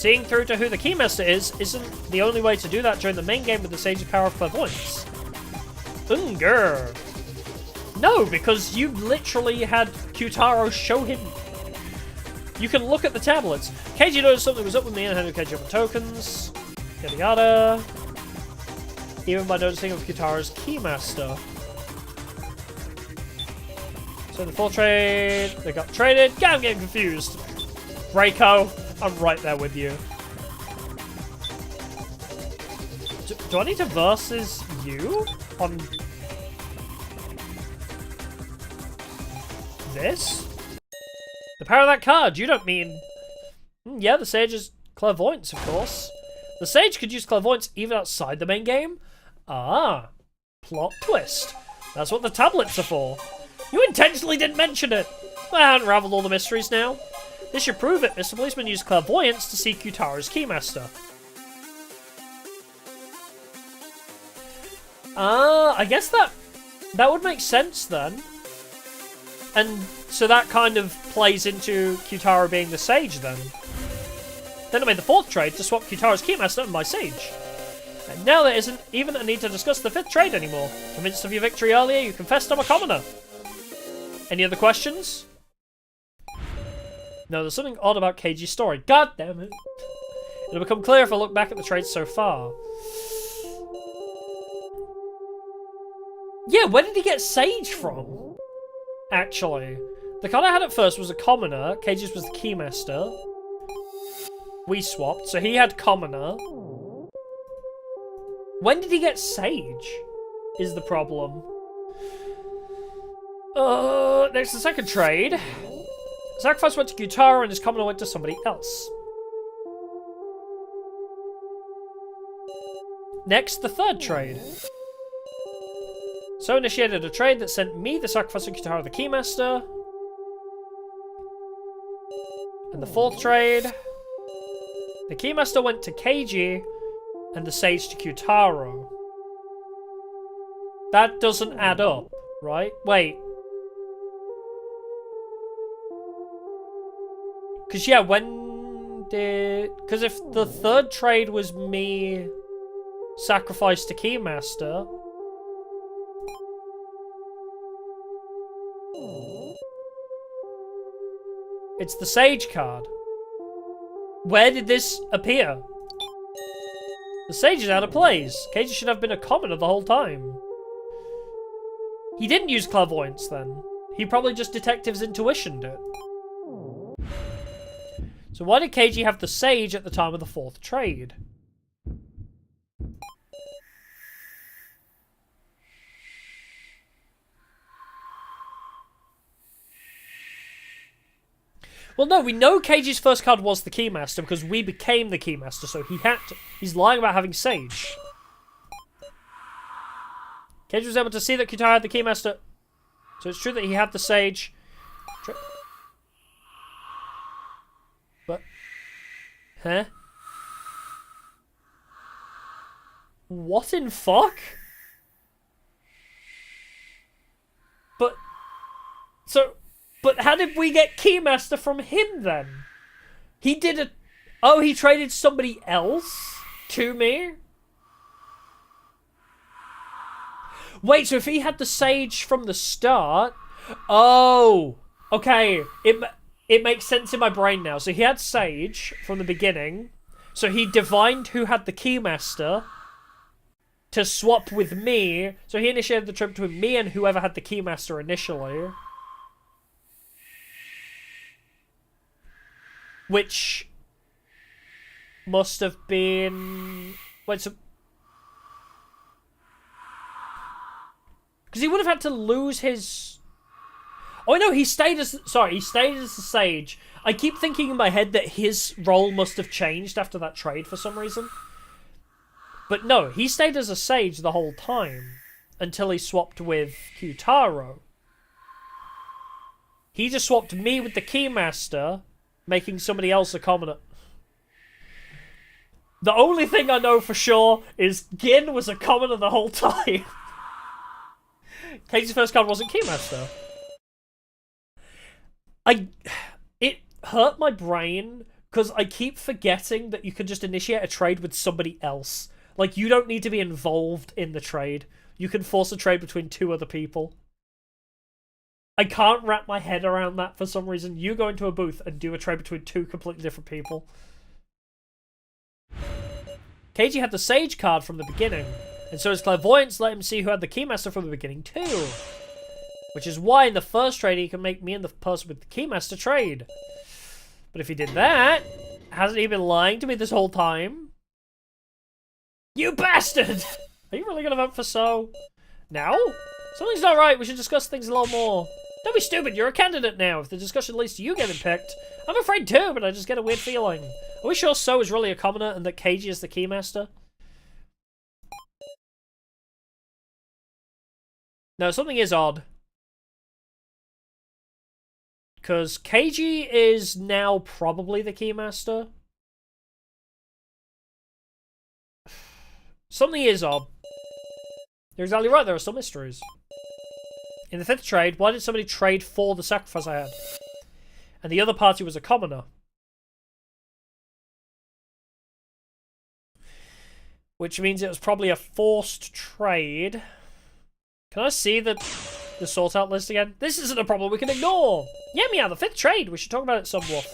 Seeing through to who the Keymaster is isn't the only way to do that during the main game with the Sage's power of clairvoyance. Unger. No, because you literally had Kyutaro show him. You can look at the tablets. Keiji noticed something was up with me and handed Keiji up tokens. Yada yada. Even by noticing of Kyutaro's Keymaster. So the full trade, they got traded. I'm getting confused. Reiko, I'm right there with you. Do I need to versus you on this? The power of that card, you don't mean... Yeah, the Sage's clairvoyance, of course. The Sage could use clairvoyance even outside the main game? Ah, plot twist. That's what the tablets are for. You intentionally didn't mention it. I unraveled all the mysteries now. This should prove it. Mr. Policeman used clairvoyance to see Kyutaro's Keymaster. Ah, I guess that would make sense then. And so that kind of plays into Kyutaro being the Sage then. Then I made the fourth trade to swap Kyutaro's Keymaster and my Sage. And now there isn't even a need to discuss the fifth trade anymore. Convinced of your victory earlier, you confessed I'm a commoner. Any other questions? No, there's something odd about Keiji's story. God damn it. It'll become clear if I look back at the trades so far. Yeah, where did he get Sage from? Actually. The card I had at first was a commoner. Keiji's was the Keymaster. We swapped, so he had commoner. When did he get Sage? Is the problem. Next the second trade. Sacrifice went to Gyutaro and his commoner went to somebody else. Next, the third trade. So initiated a trade that sent me the sacrifice of Gyutaro the Keymaster. And the fourth trade. The Keymaster went to Keiji and the Sage to Gyutaro. That doesn't add up, right? Wait. Because, yeah, when did... Because if the third trade was me sacrifice to Keymaster... It's the Sage card. Where did this appear? The Sage is out of place. Keiji should have been a commoner the whole time. He didn't use clairvoyance then. He probably just detective's intuitioned it. So why did Keiji have the Sage at the time of the fourth trade? Well, no, we know Keiji's first card was the Keymaster because we became the Keymaster, so he had to... He's lying about having Sage. Keiji was able to see that Kyutaro had the Keymaster, so it's true that he had the Sage. But... Huh? What in fuck? But... So... But how did we get Keymaster from him then? He did a... Oh, he traded somebody else to me? Wait, so if he had the Sage from the start... Oh! Okay, it makes sense in my brain now. So he had Sage from the beginning. So he divined who had the Keymaster to swap with me. So he initiated the trip between me and whoever had the Keymaster initially. Which must have been... Wait, so... Because he would have had to lose his... Oh, no, he stayed as... Sorry, he stayed as the Sage. I keep thinking in my head that his role must have changed after that trade for some reason. But no, he stayed as a Sage the whole time. Until he swapped with Kyutaro. He just swapped me with the Keymaster... Making somebody else a commoner. The only thing I know for sure is Gin was a commoner the whole time. Keiji's first card wasn't Keymaster. It hurt my brain because I keep forgetting that you can just initiate a trade with somebody else. Like, you don't need to be involved in the trade. You can force a trade between 2 other people. I can't wrap my head around that for some reason. You go into a booth and do a trade between 2 completely different people. Keiji had the Sage card from the beginning, and so his clairvoyance let him see who had the Keymaster from the beginning too. Which is why in the first trade he can make me and the person with the Keymaster trade. But if he did that, hasn't he been lying to me this whole time? You bastard! Are you really gonna vote for So? Now? Something's not right, we should discuss things a lot more. Don't be stupid, you're a candidate now. If the discussion leads to you getting picked, I'm afraid too, but I just get a weird feeling. Are we sure So is really a commoner and that Keiji is the Keymaster? No, something is odd. Because Keiji is now probably the Keymaster. Something is odd. You're exactly right, there are some mysteries. In the 5th trade, why did somebody trade for the sacrifice I had? And the other party was a commoner. Which means it was probably a forced trade. Can I see the sort out list again? This isn't a problem we can ignore! Yeah, meow, the 5th trade! We should talk about it some wolf.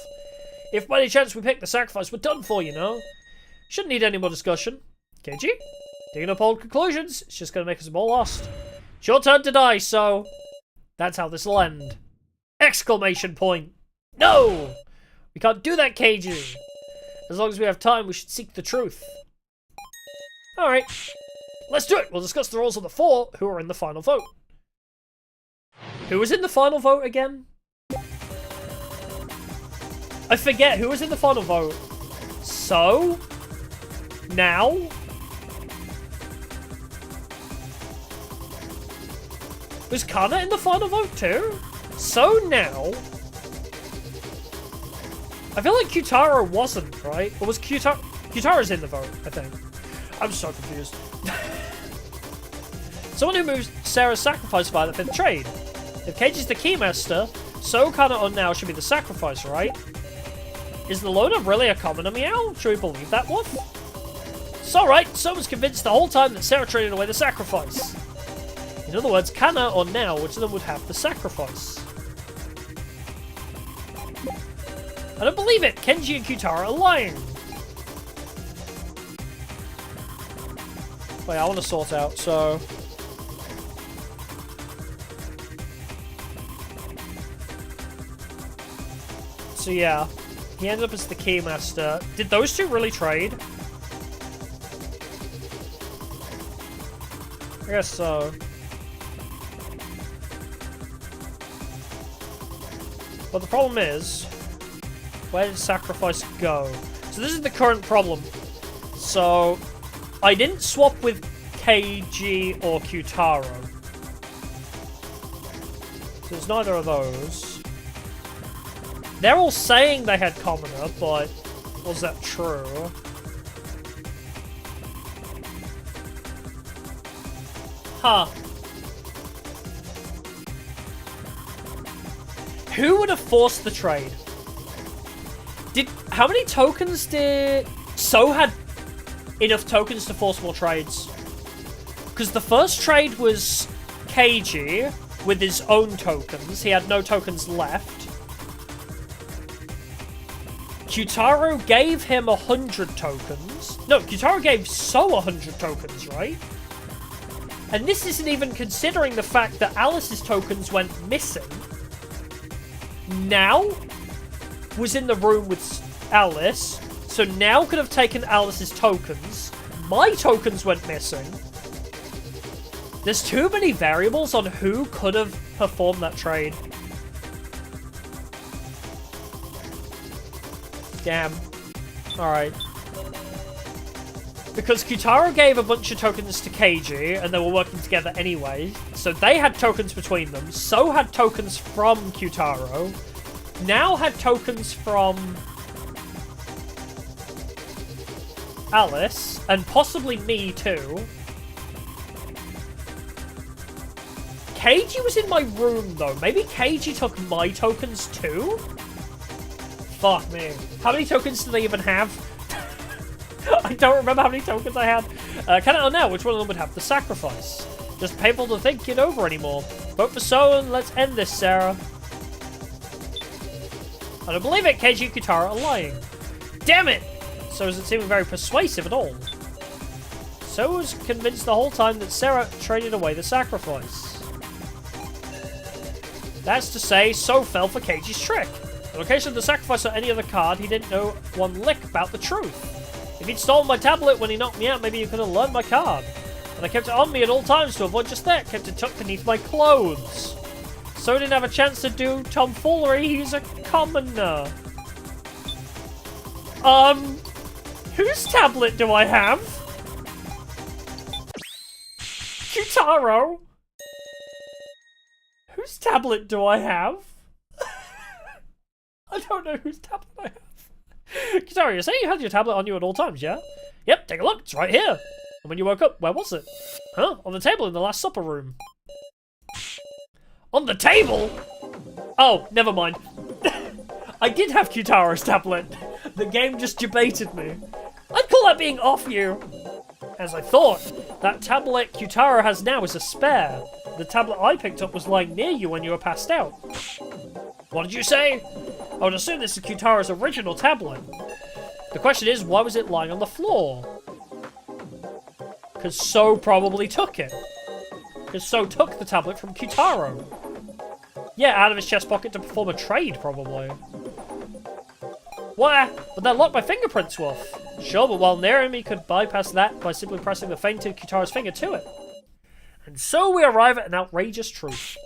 If by any chance we pick the sacrifice, we're done for, you know? Shouldn't need any more discussion. Keiji? Digging up old conclusions. It's just gonna make us more lost. It's your turn to die, So. That's how this'll end. Exclamation point! No! We can't do that, Keiji! As long as we have time, we should seek the truth. Alright. Let's do it! We'll discuss the roles of the 4 who are in the final vote. Who was in the final vote again? I forget, who was in the final vote? So? Now? Was Kana in the final vote too? So now? I feel like Kyutaro wasn't, right? Or was Kyutaro's in the vote, I think. I'm so confused. Someone who moves Sarah's sacrifice by the 5th trade. If Keiji's the Keymaster, So, Kana, or Now should be the sacrifice, right? Is the loner really a commoner, meow? Should we believe that one? It's alright, someone's convinced the whole time that Sarah traded away the sacrifice. In other words, Kana or Now, which of them would have the sacrifice? I don't believe it! Kenji and Kyutaro are lying! Wait, I want to sort out, so... So yeah, he ended up as the Keymaster. Did those 2 really trade? I guess so. But the problem is, where did sacrifice go? So this is the current problem. So, I didn't swap with Keiji or Kyutaro. So it's neither of those. They're all saying they had commoner, but was that true? Huh. Who would have forced the trade? How many tokens did... So had enough tokens to force more trades. Because the first trade was Keiji with his own tokens. He had no tokens left. Kyutaro gave him 100 tokens. No, Kyutaro gave So 100 tokens, right? And this isn't even considering the fact that Alice's tokens went missing. Now was in the room with Alice, so Now could have taken Alice's tokens. My tokens went missing. There's too many variables on who could have performed that trade. Damn. Alright. Because Kyutaro gave a bunch of tokens to Keiji, and they were working together anyway, so they had tokens between them. So had tokens from Kyutaro. Now had tokens from Alice, and possibly me too. Keiji was in my room though. Maybe Keiji took my tokens too? Fuck me. How many tokens do they even have? I don't remember how many tokens I had. Can I know which one of them would have the sacrifice? Just painful to think it over anymore. Vote for So and let's end this, Sarah. I don't believe it, Keiji and Kitara are lying. Damn it! So isn't seeming very persuasive at all. So was convinced the whole time that Sarah traded away the sacrifice. That's to say, So fell for Keiji's trick. In location of the sacrifice or any other card, he didn't know one lick about the truth. If he'd stolen my tablet when he knocked me out, maybe he could have learned my card. And I kept it on me at all times to avoid just that, kept it tucked beneath my clothes. So didn't have a chance to do tomfoolery, he's a commoner. Whose tablet do I have? Kyutaro? Whose tablet do I have? I don't know whose tablet I have. Kyutaro, you're saying you had your tablet on you at all times, yeah? Yep, take a look, it's right here. And when you woke up, where was it? Huh? On the table in the Last Supper room. On the table? Oh, never mind. I did have Kyutaro's tablet. The game just debated me. I'd call that being off you. As I thought, that tablet Kyutaro has now is a spare. The tablet I picked up was lying near you when you were passed out. What did you say? I would assume this is Kyutaro's original tablet. The question is, why was it lying on the floor? Because So probably took it. Because So took the tablet from Kyutaro. Yeah, out of his chest pocket to perform a trade, probably. What? But that locked my fingerprints off. Sure, but while near him, he could bypass that by simply pressing the fainted Kyutaro's finger to it. And so we arrive at an outrageous truth.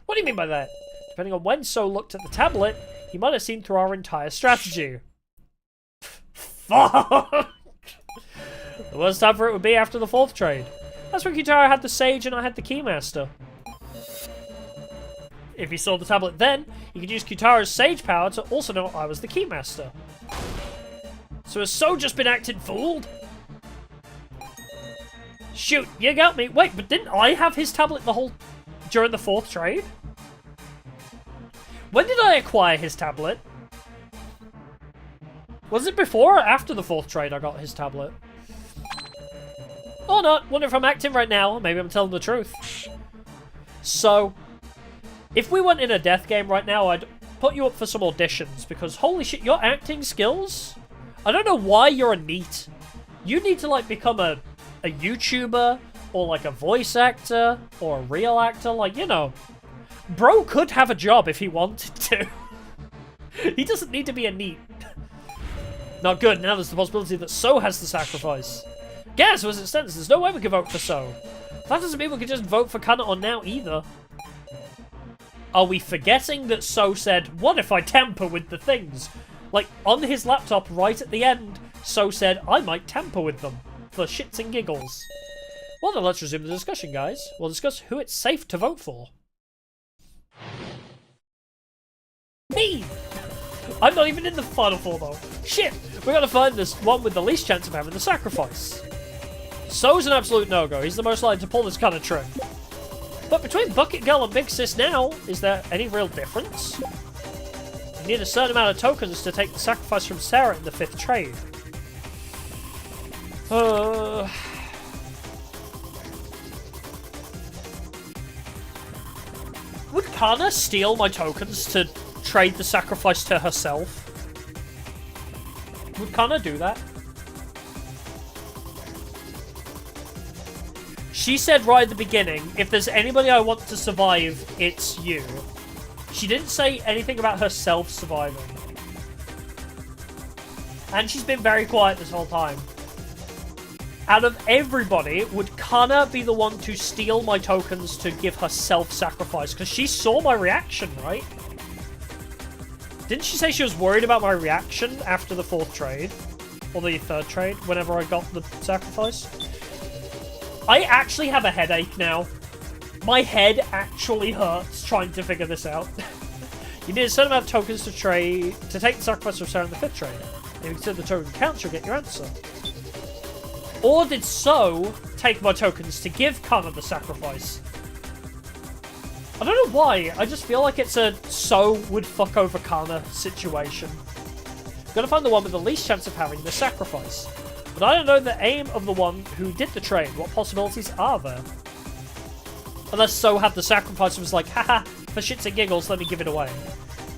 What do you mean by that? Depending on when So looked at the tablet, he might have seen through our entire strategy. Fuck! The worst time for it would be after the 4th trade. That's when Kyutaro had the Sage and I had the Keymaster. If he saw the tablet then, he could use Kyutaro's Sage power to also know I was the Keymaster. So has So just been acting fooled? Shoot, you got me. Wait, but didn't I have his tablet during the 4th trade? When did I acquire his tablet? Was it before or after the 4th trade I got his tablet? Or not. Wonder if I'm acting right now. Maybe I'm telling the truth. So, if we went in a death game right now, I'd put you up for some auditions, because holy shit, your acting skills? I don't know why you're a NEET. You need to, like, become a YouTuber, or, like, a voice actor, or a real actor, like, you know. Bro could have a job if he wanted to. He doesn't need to be a NEET. Not good, now there's the possibility that So has the sacrifice. Yeah, so as it stands, there's no way we can vote for So. That doesn't mean we can just vote for Kanata now either. Are we forgetting that So said, what if I tamper with the things? Like, on his laptop right at the end, So said, I might tamper with them. For shits and giggles. Well then, let's resume the discussion, guys. We'll discuss who it's safe to vote for. Me! I'm not even in the final 4 though. Shit! We gotta find this one with the least chance of having the sacrifice. So's an absolute no-go. He's the most likely to pull this kind of trick. But between Bucket Girl and Big Sis now, is there any real difference? You need a certain amount of tokens to take the sacrifice from Sarah in the 5th trade. Would Kana steal my tokens to trade the sacrifice to herself? Would Kana do that? She said right at the beginning, if there's anybody I want to survive, it's you. She didn't say anything about herself surviving. And she's been very quiet this whole time. Out of everybody, would Kana be the one to steal my tokens to give her self-sacrifice? Because she saw my reaction, right? Didn't she say she was worried about my reaction after the 4th trade? Or the 3rd trade, whenever I got the sacrifice? I actually have a headache now. My head actually hurts trying to figure this out. You need a certain amount of tokens to take the sacrifice from Sarah in the 5th trade. If you consider the token counts, you'll get your answer. Or did So take my tokens to give Kana the sacrifice? I don't know why, I just feel like it's a So would fuck over Kana situation. Gotta find the one with the least chance of having the sacrifice. But I don't know the aim of the one who did the trade. What possibilities are there? Unless So had the sacrifice and was like, haha, for shits and giggles, let me give it away.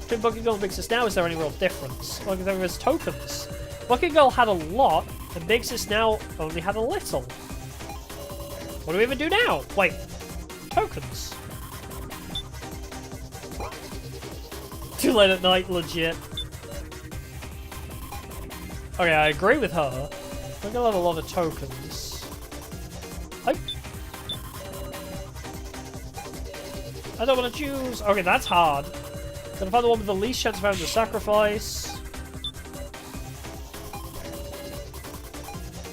Between Bucket Girl and Big Sis Now, is there any real difference? Like there is tokens. Bucket Girl had a lot, and Big Sis Now only had a little. What do we even do now? Wait, tokens. Too late at night, legit. Okay, I agree with her. We're gonna have a lot of tokens. I don't want to choose. Okay, that's hard. Gonna find the one with the least chance of having the sacrifice.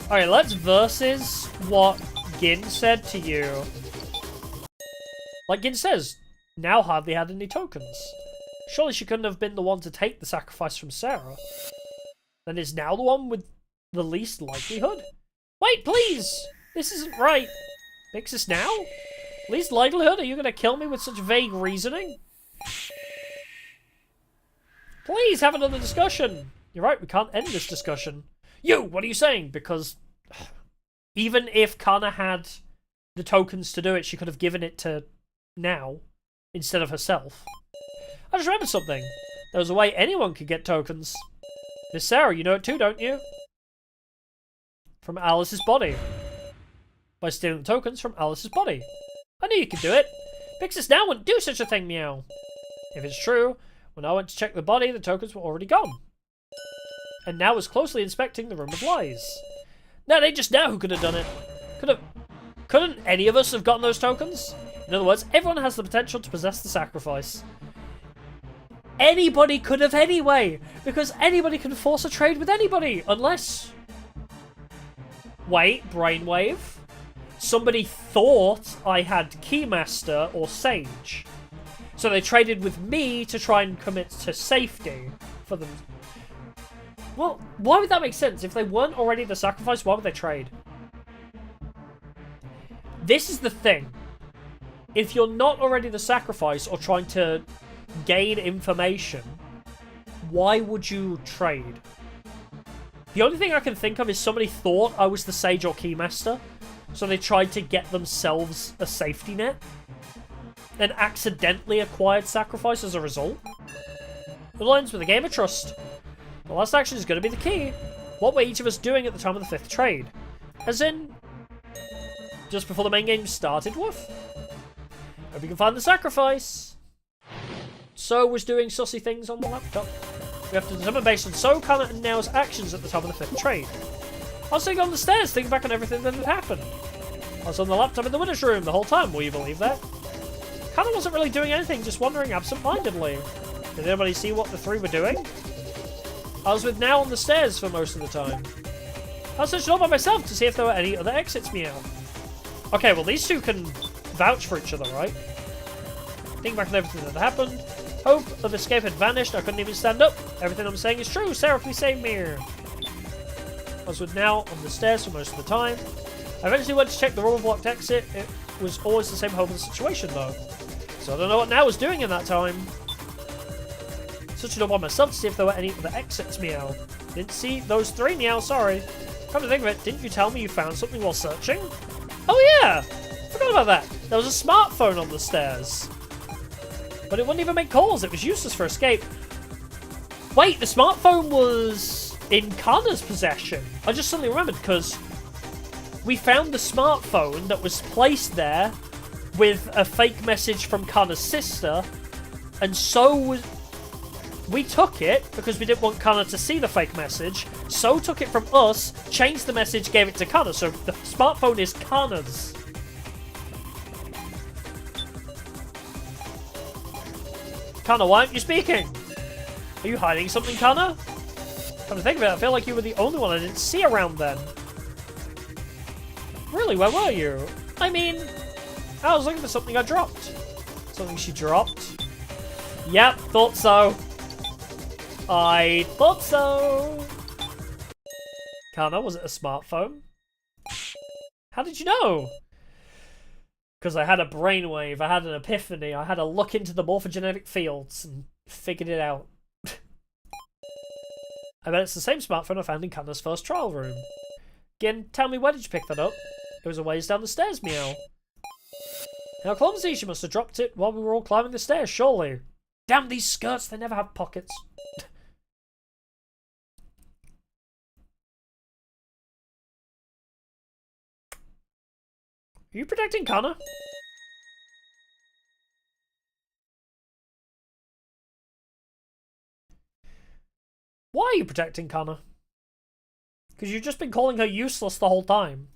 Okay, let's versus what Gin said to you. Like Gin says, Now hardly had any tokens. Surely she couldn't have been the one to take the sacrifice from Sarah. Then is Now the one with the least likelihood? Wait, please! This isn't right. Makes us Now? Least likelihood? Are you gonna kill me with such vague reasoning? Please have another discussion. You're right, we can't end this discussion. You, what are you saying? Because even if Kana had the tokens to do it, she could have given it to Now instead of herself. I just remembered something. There was a way anyone could get tokens. Miss Sarah, you know it too, don't you? From Alice's body. By stealing the tokens from Alice's body. I knew you could do it. Big Sis Now wouldn't do such a thing, meow. If it's true, when I went to check the body, the tokens were already gone. And Now was closely inspecting the Room of Lies. No, they just Now who could have done it. Couldn't any of us have gotten those tokens? In other words, everyone has the potential to possess the sacrifice. Anybody could have anyway, because anybody can force a trade with anybody, unless... Wait, brainwave? Somebody thought I had Keymaster or Sage. So they traded with me to try and commit to safety for them. Well, why would that make sense? If they weren't already the sacrifice, why would they trade? This is the thing. If you're not already the sacrifice or trying to gain information, why would you trade? The only thing I can think of is somebody thought I was the Sage or Keymaster, so they tried to get themselves a safety net, and accidentally acquired sacrifice as a result. It all ends with a game of trust. The last action is going to be the key. What were each of us doing at the time of the 5th trade? As in, just before the main game started, woof. Hope you can find the sacrifice. So was doing Sussy things on the laptop. We have to determine based on So, Kana, and Now's actions at the time of the 5th trade. I was sitting on the stairs thinking back on everything that had happened. I was on the laptop in the winner's room the whole time, will you believe that? Kana wasn't really doing anything, just wandering absent-mindedly. Did anybody see what the three were doing? I was with Now on the stairs for most of the time. I was searching all by myself to see if there were any other exits, meow. Okay, well these two can vouch for each other, right? Think back on everything that happened. Hope of escape had vanished, I couldn't even stand up. Everything I'm saying is true, Sarah, please save me. I was with Now on the stairs for most of the time. I eventually went to check the rubber-blocked exit. It was always the same hopeless situation, though. So I don't know what Now was doing in that time. Searching up on myself to see if there were any other exits, meow. Didn't see those three, meow, sorry. Come to think of it, didn't you tell me you found something while searching? Oh yeah! Forgot about that. There was a smartphone on the stairs. But it wouldn't even make calls, it was useless for escape. Wait, the smartphone was in Kana's possession. I just suddenly remembered, because we found the smartphone that was placed there with a fake message from Kana's sister, and So was... We took it because we didn't want Kana to see the fake message. So took it from us, changed the message, gave it to Kana. So the smartphone is Kana's. Kana, why aren't you speaking? Are you hiding something, Kana? Come to think of it, I feel like you were the only one I didn't see around then. Really, where were you? I mean, I was looking for something I dropped. Something she dropped? Yep, thought so. I thought so. Kana, was it a smartphone? How did you know? Because I had a brainwave, I had an epiphany, I had a look into the morphogenetic fields and figured it out. I bet it's the same smartphone I found in Kana's first trial room. Gin, tell me, where did you pick that up? It was a ways down the stairs, meow. How clumsy, she must have dropped it while we were all climbing the stairs, surely. Damn these skirts, they never have pockets. Are you protecting Kana? Why are you protecting Kana? Because you've just been calling her useless the whole time.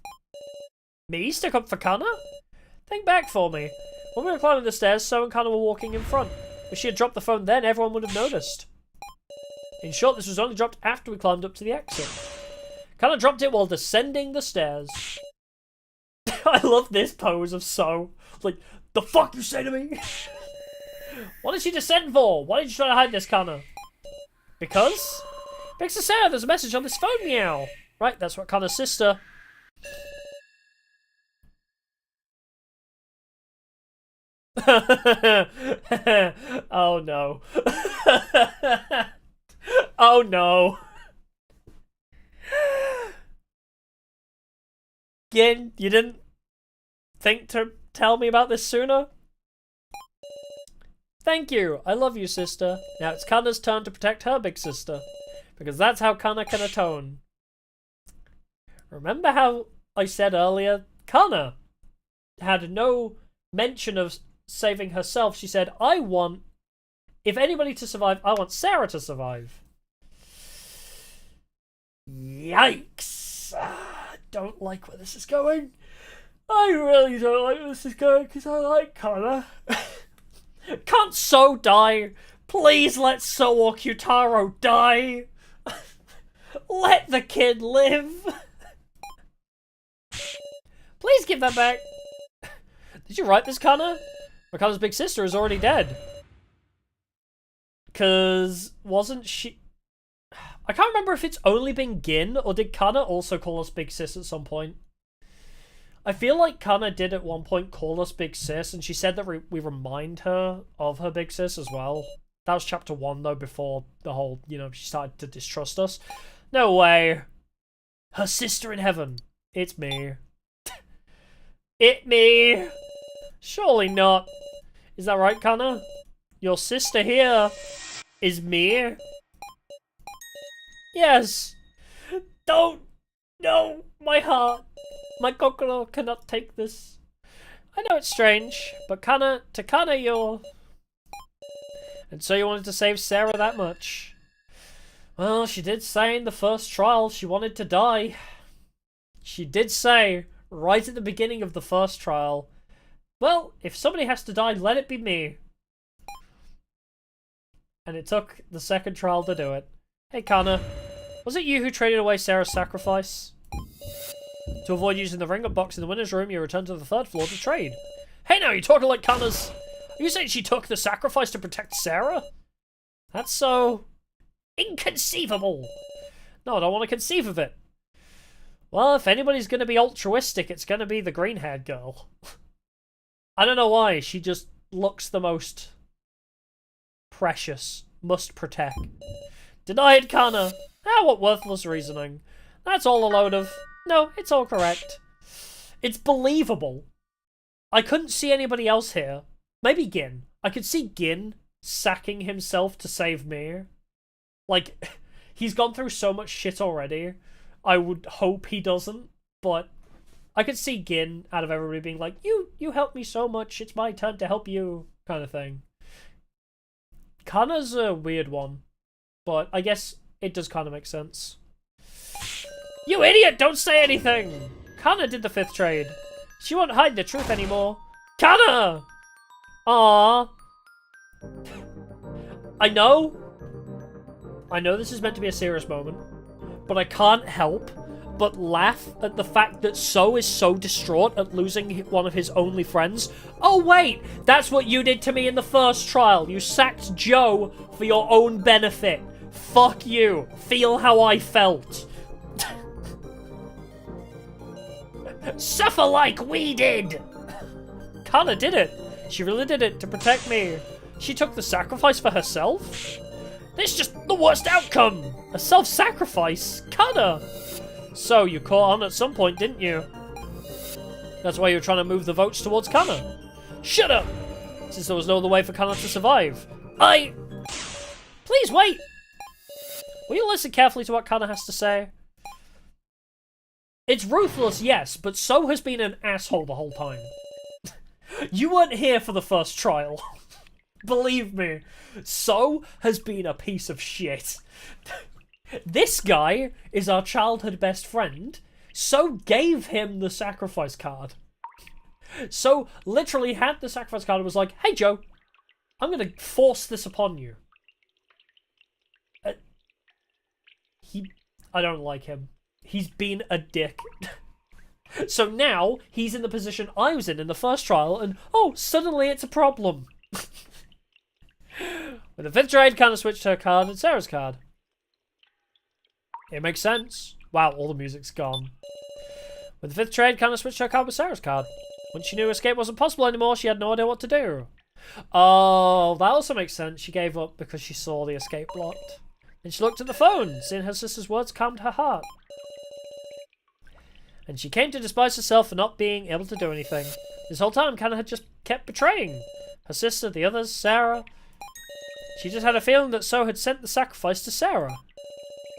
Me? Stick up for Kana? Think back for me. When we were climbing the stairs, So and Kana were walking in front. If she had dropped the phone then, everyone would have noticed. In short, this was only dropped after we climbed up to the exit. Kana dropped it while descending the stairs. I love this pose of So. Like, the fuck you say to me? What did she descend for? Why did you try to hide this, Kana? Because? Big Sarah, there's a message on this phone, meow. Right, that's what Kana's sister. Oh no. Oh no. Gin, you didn't think to tell me about this sooner? Thank you. I love you, sister. Now it's Kana's turn to protect her big sister. Because that's how Kana can atone. Remember how I said earlier? Kana had no mention of saving herself. She said, I want, if anybody to survive, I want Sarah to survive. Yikes. Don't like where this is going. I really don't like where this is going because I like Kana. Can't So die? Please let So or Kyutaro die. Let the kid live. Please give that back. Did you write this, Kana? Kana's big sister is already dead. Cause wasn't she... I can't remember if it's only been Gin, or did Kana also call us big sis at some point? I feel like Kana did at one point call us big sis, and she said that we remind her of her big sis as well. That was chapter 1 though, before the whole, you know, she started to distrust us. No way. Her sister in heaven. It's me. It me. Surely not. Is that right, Kana? Your sister here is me? Yes. Don't. No. My heart. My kokoro cannot take this. I know it's strange, but Kana, to Kana you're... And so you wanted to save Sarah that much? Well, she did say in the first trial she wanted to die. She did say, right at the beginning of the first trial, well, if somebody has to die, let it be me. And it took the second trial to do it. Hey, Kana. Was it you who traded away Sarah's sacrifice? To avoid using the ring-up box in the winner's room, you returned to the third floor to trade. Hey now, you're talking like Kana's... Are you saying she took the sacrifice to protect Sarah? That's so... inconceivable. No, I don't want to conceive of it. Well, if anybody's going to be altruistic, it's going to be the green-haired girl. I don't know why, she just looks the most precious. Must protect. Denied, Kana. Ah, what worthless reasoning. That's all a load of... No, it's all correct. It's believable. I couldn't see anybody else here. Maybe Gin. I could see Gin sacking himself to save me. Like, he's gone through so much shit already. I would hope he doesn't, but I could see Gin out of everybody being like, you helped me so much, it's my turn to help you, kind of thing. Kana's a weird one, but I guess it does kind of make sense. You idiot! Don't say anything! Kana did the 5th trade. She won't hide the truth anymore. Kana! Aww. I know this is meant to be a serious moment, but I can't help but laugh at the fact that So is so distraught at losing one of his only friends. Oh wait, that's what you did to me in the first trial. You sacked Joe for your own benefit. Fuck you. Feel how I felt. Suffer like we did! Kana did it. She really did it to protect me. She took the sacrifice for herself? This is just the worst outcome! A self-sacrifice? Kana! So, you caught on at some point, didn't you? That's why you were trying to move the votes towards Kana. Shut up! Since there was no other way for Kana to survive. Please wait! Will you listen carefully to what Kana has to say? It's ruthless, yes, but So has been an asshole the whole time. You weren't here for the first trial. Believe me, So has been a piece of shit. This guy is our childhood best friend. So gave him the sacrifice card. So literally had the sacrifice card and was like, hey Joe, I'm gonna force this upon you. I don't like him. He's been a dick. So now he's in the position I was in the first trial, and oh, suddenly it's a problem. With the 5th trade, Kana switched her card and Sarah's card. It makes sense. Wow, all the music's gone. With the 5th trade, Kana switched her card with Sarah's card. When she knew escape wasn't possible anymore, she had no idea what to do. Oh, that also makes sense. She gave up because she saw the escape blocked. Then she looked at the phone. Seeing her sister's words calmed her heart. And she came to despise herself for not being able to do anything. This whole time, Kana had just kept betraying her sister, the others, Sarah. She just had a feeling that So had sent the sacrifice to Sarah.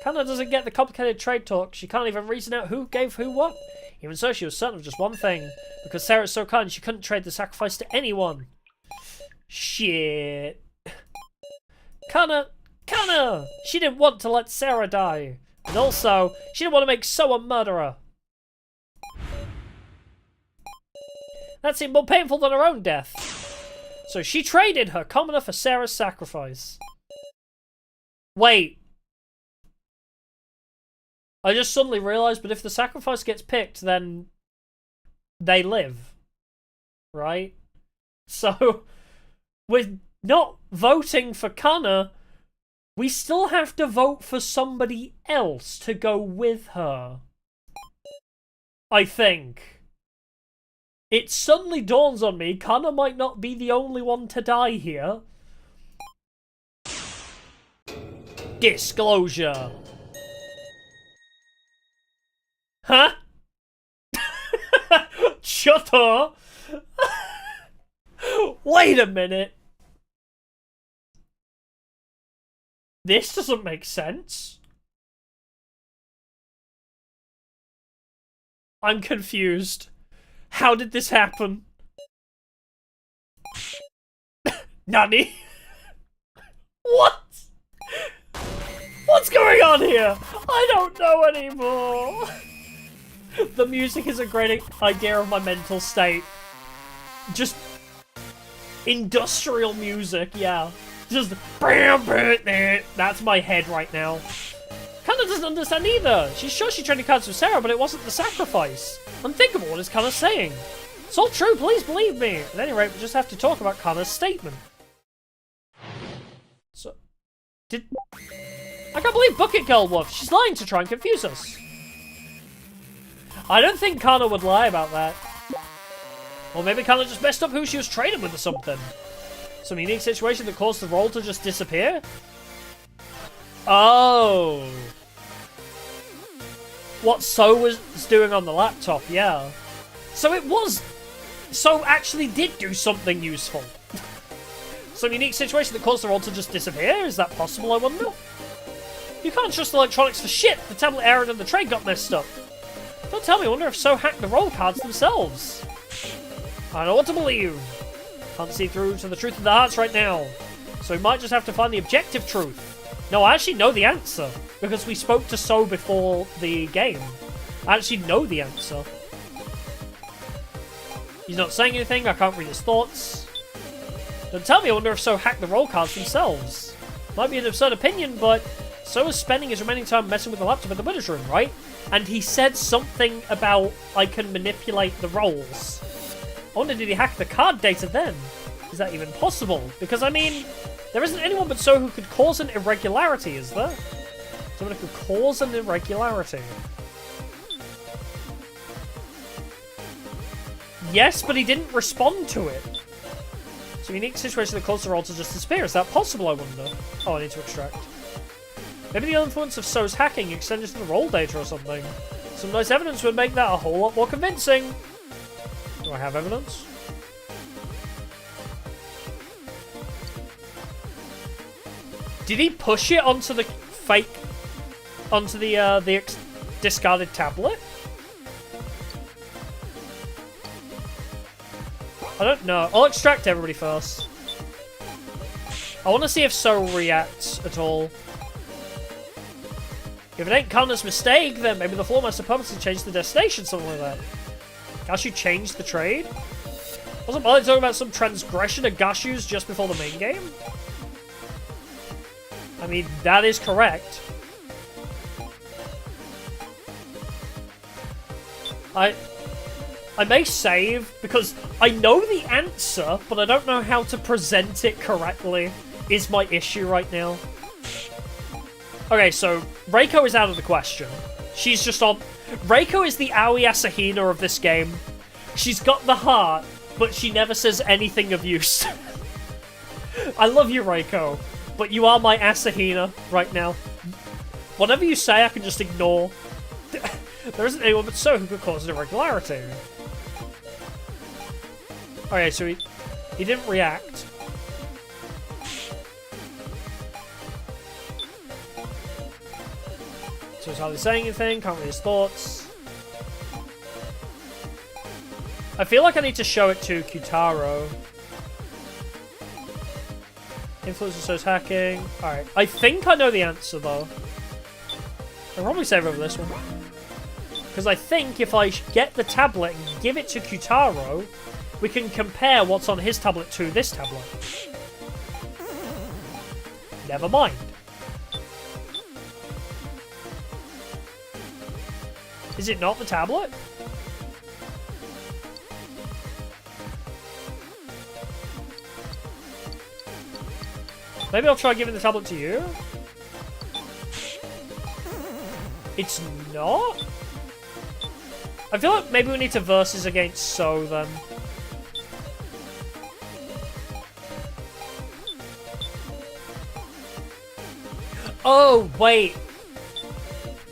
Kana doesn't get the complicated trade talk. She can't even reason out who gave who what. Even so, she was certain of just one thing. Because Sarah's so kind, she couldn't trade the sacrifice to anyone. Shit. Kana! She didn't want to let Sarah die. And also, she didn't want to make So a murderer. That seemed more painful than her own death. So she traded her commoner for Sarah's sacrifice. Wait. I just suddenly realised, but if the sacrifice gets picked, then they live. Right? So, we're not voting for Kana. We still have to vote for somebody else to go with her. I think. It suddenly dawns on me, Kana might not be the only one to die here. Disclosure. Huh? Shut up. Wait a minute. This doesn't make sense. I'm confused. How did this happen? Nani? What? What's going on here? I don't know anymore. The music is a great idea of my mental state. Just industrial music, yeah. Just that's my head right now. Kana doesn't understand either. She's sure she traded cards with Sarah, but it wasn't the sacrifice. Unthinkable, what is Kana saying? It's all true, please believe me. At any rate, we just have to talk about Kana's statement. So, I can't believe Bucket Girl Wolf. She's lying to try and confuse us. I don't think Kana would lie about that. Or maybe Kana just messed up who she was trading with or something. Some unique situation that caused the role to just disappear? Oh. What So was doing on the laptop, yeah. So it was... So actually did do something useful. Some unique situation that caused the role to just disappear? Is that possible, I wonder? You can't trust electronics for shit. The tablet errored and the trade got messed up. Don't tell me, I wonder if So hacked the roll cards themselves. I don't know what to believe. Can't see through to the truth of the hearts right now. So we might just have to find the objective truth. No, I actually know the answer. Because we spoke to So before the game. I actually know the answer. He's not saying anything, I can't read his thoughts. Don't tell me, I wonder if So hacked the roll cards themselves. Might be an absurd opinion, but So is spending his remaining time messing with the laptop in the winner's room, right? And he said something about, I can manipulate the rolls. I wonder, did he hack the card data then? Is that even possible? Because, I mean, there isn't anyone but So who could cause an irregularity, is there? Someone who could cause an irregularity. Yes, but he didn't respond to it. Some unique situation that caused the roll to just disappear. Is that possible, I wonder? Oh, I need to extract. Maybe the influence of So's hacking extended to the roll data or something. Some nice evidence would make that a whole lot more convincing. Do I have evidence? Did he push it onto the fake... onto the discarded tablet? I don't know. I'll extract everybody first. I want to see if So reacts at all. If it ain't Connor's mistake, then maybe the floor master purposely changed the destination, something like that. Gashu changed the trade? Wasn't Molly talking about some transgression of Gashu's just before the main game? I mean, that is correct. I may save, because I know the answer, but I don't know how to present it correctly, is my issue right now. Okay, so Reiko is out of the question. She's just on... Reiko is the Aoi Asahina of this game. She's got the heart, but she never says anything of use. I love you, Reiko, but you are my Asahina right now. Whatever you say, I can just ignore. There isn't anyone but So who could cause an irregularity. Okay, so he didn't react. So he's hardly saying anything, can't read his thoughts. I feel like I need to show it to Kyutaro. Influence of So's hacking. Alright, I think I know the answer though. I'll probably save over this one. Because I think if I get the tablet and give it to Kyutaro, we can compare what's on his tablet to this tablet. Never mind. Is it not the tablet? Maybe I'll try giving the tablet to you? It's not? I feel like maybe we need to versus against So then. Oh, wait.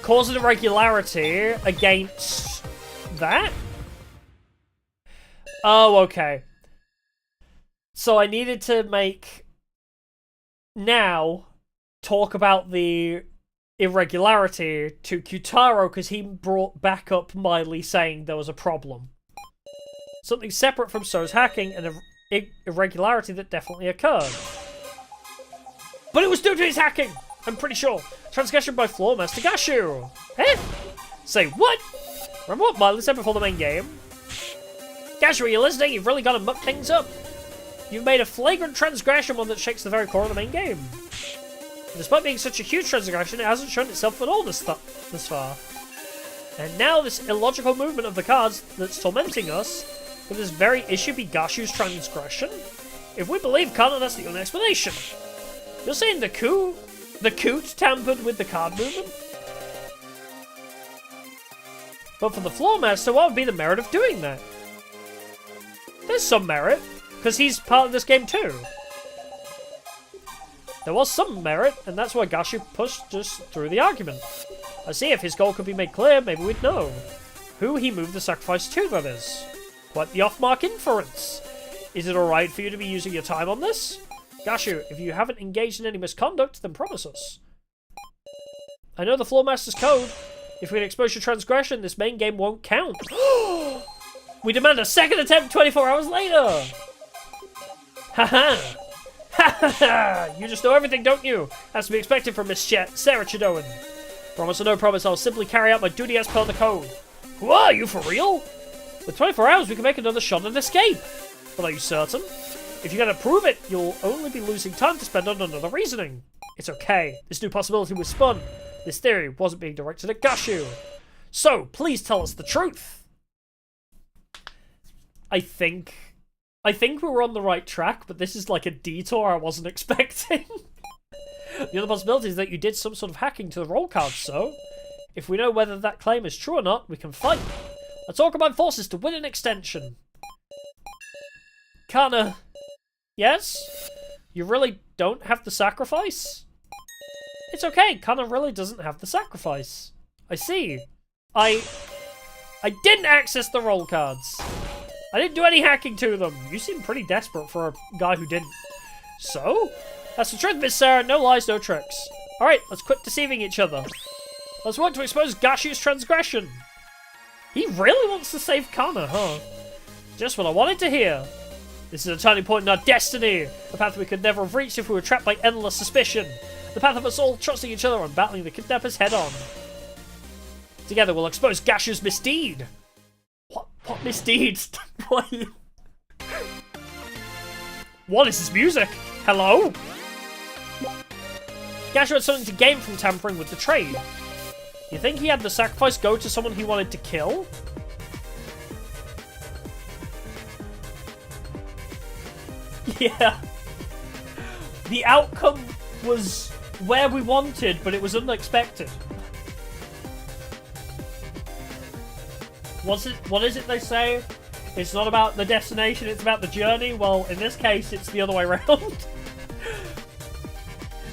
Cause an irregularity against that? Oh, okay. So I needed to make... Now, talk about the irregularity to Kyutaro because he brought back up Miley saying there was a problem. Something separate from So's hacking and an irregularity that definitely occurred. But it was due to his hacking! I'm pretty sure. Transgression by Floor Master Gashu! Eh? Say what? Remember what Miley said before the main game? Gashu, are you listening? You've really got to muck things up. You've made a flagrant transgression, one that shakes the very core of the main game. And despite being such a huge transgression, it hasn't shown itself at all this far. And now this illogical movement of the cards that's tormenting us, could this very issue be Gashu's transgression? If we believe Kana, that's the only explanation. You're saying the Coot tampered with the card movement? But for the Floor Master, what would be the merit of doing that? There's some merit, because he's part of this game too. There was some merit, and that's why Gashu pushed us through the argument. I see, if his goal could be made clear, maybe we'd know. Who he moved the sacrifice to, that is. Quite the off-mark inference. Is it alright for you to be using your time on this? Gashu, if you haven't engaged in any misconduct, then promise us. I know the Floor Master's code. If we can expose your transgression, this main game won't count. We demand a second attempt 24 hours later! Haha! Ha ha ha! You just know everything, don't you? As to be expected from Miss Sarah Chidoan. Promise or no promise, I'll simply carry out my duty as per the code. Who are you, for real? With 24 hours, we can make another shot and escape. But are you certain? If you're going to prove it, you'll only be losing time to spend on another reasoning. It's okay. This new possibility was spun. This theory wasn't being directed at Gashu. So, please tell us the truth. I think we were on the right track, but this is like a detour I wasn't expecting. The other possibility is that you did some sort of hacking to the roll cards, so... If we know whether that claim is true or not, we can fight. Let's all combine forces to win an extension. Kana... Yes? You really don't have the sacrifice? It's okay, Kana really doesn't have the sacrifice. I see. I didn't access the roll cards. I didn't do any hacking to them. You seem pretty desperate for a guy who didn't. So? That's the truth, Miss Sarah. No lies, no tricks. Alright, let's quit deceiving each other. Let's work to expose Gashu's transgression. He really wants to save Kana, huh? Just what I wanted to hear. This is a turning point in our destiny. A path we could never have reached if we were trapped by endless suspicion. The path of us all trusting each other and battling the kidnappers head on. Together we'll expose Gashu's misdeed. What misdeeds? What is this music? Hello? Gashu had something to gain from tampering with the trade. You think he had the sacrifice go to someone he wanted to kill? Yeah. The outcome was where we wanted, but it was unexpected. What is it they say? It's not about the destination, it's about the journey. Well, in this case, it's the other way around.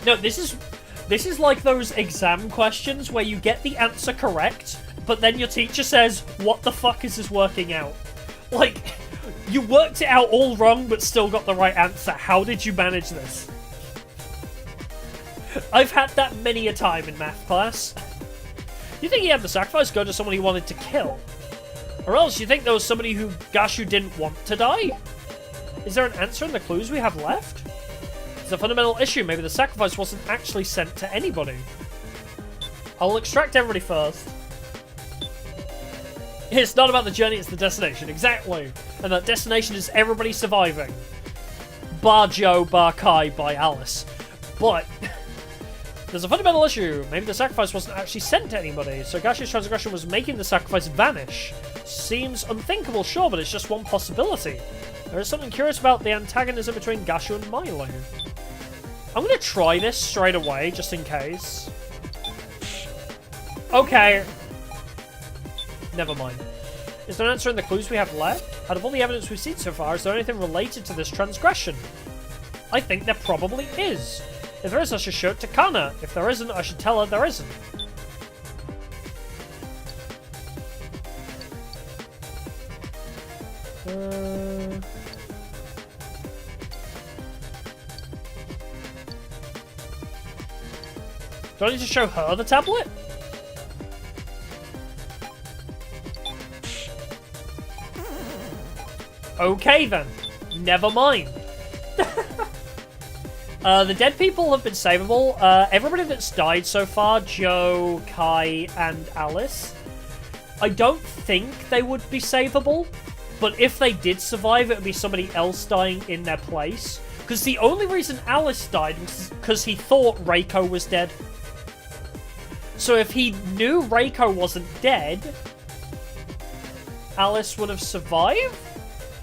No, this is like those exam questions where you get the answer correct, but then your teacher says, "What the fuck is this working out?" Like, you worked it out all wrong, but still got the right answer. How did you manage this? I've had that many a time in math class. You think he had the sacrifice go to someone he wanted to kill? Or else you think there was somebody who Gashu didn't want to die? Is there an answer in the clues we have left? It's a fundamental issue. Maybe the sacrifice wasn't actually sent to anybody. I'll extract everybody first. It's not about the journey, it's the destination. Exactly. And that destination is everybody surviving. Bar Joe, bar Kai, by Alice. But there's a fundamental issue. Maybe the sacrifice wasn't actually sent to anybody, so Gashu's transgression was making the sacrifice vanish. Seems unthinkable, sure, but it's just one possibility. There is something curious about the antagonism between Gashu and Milo. I'm gonna try this straight away, just in case. Okay. Never mind. Is there an answer in the clues we have left? Out of all the evidence we've seen so far, is there anything related to this transgression? I think there probably is. If there is, I should show it to Kana. If there isn't, I should tell her there isn't. Do I need to show her the tablet? Okay then. Never mind. The dead people have been savable. Everybody that's died so far, Joe, Kai, and Alice, I don't think they would be savable. But if they did survive, it would be somebody else dying in their place. Because the only reason Alice died was because he thought Reiko was dead. So if he knew Reiko wasn't dead, Alice would have survived?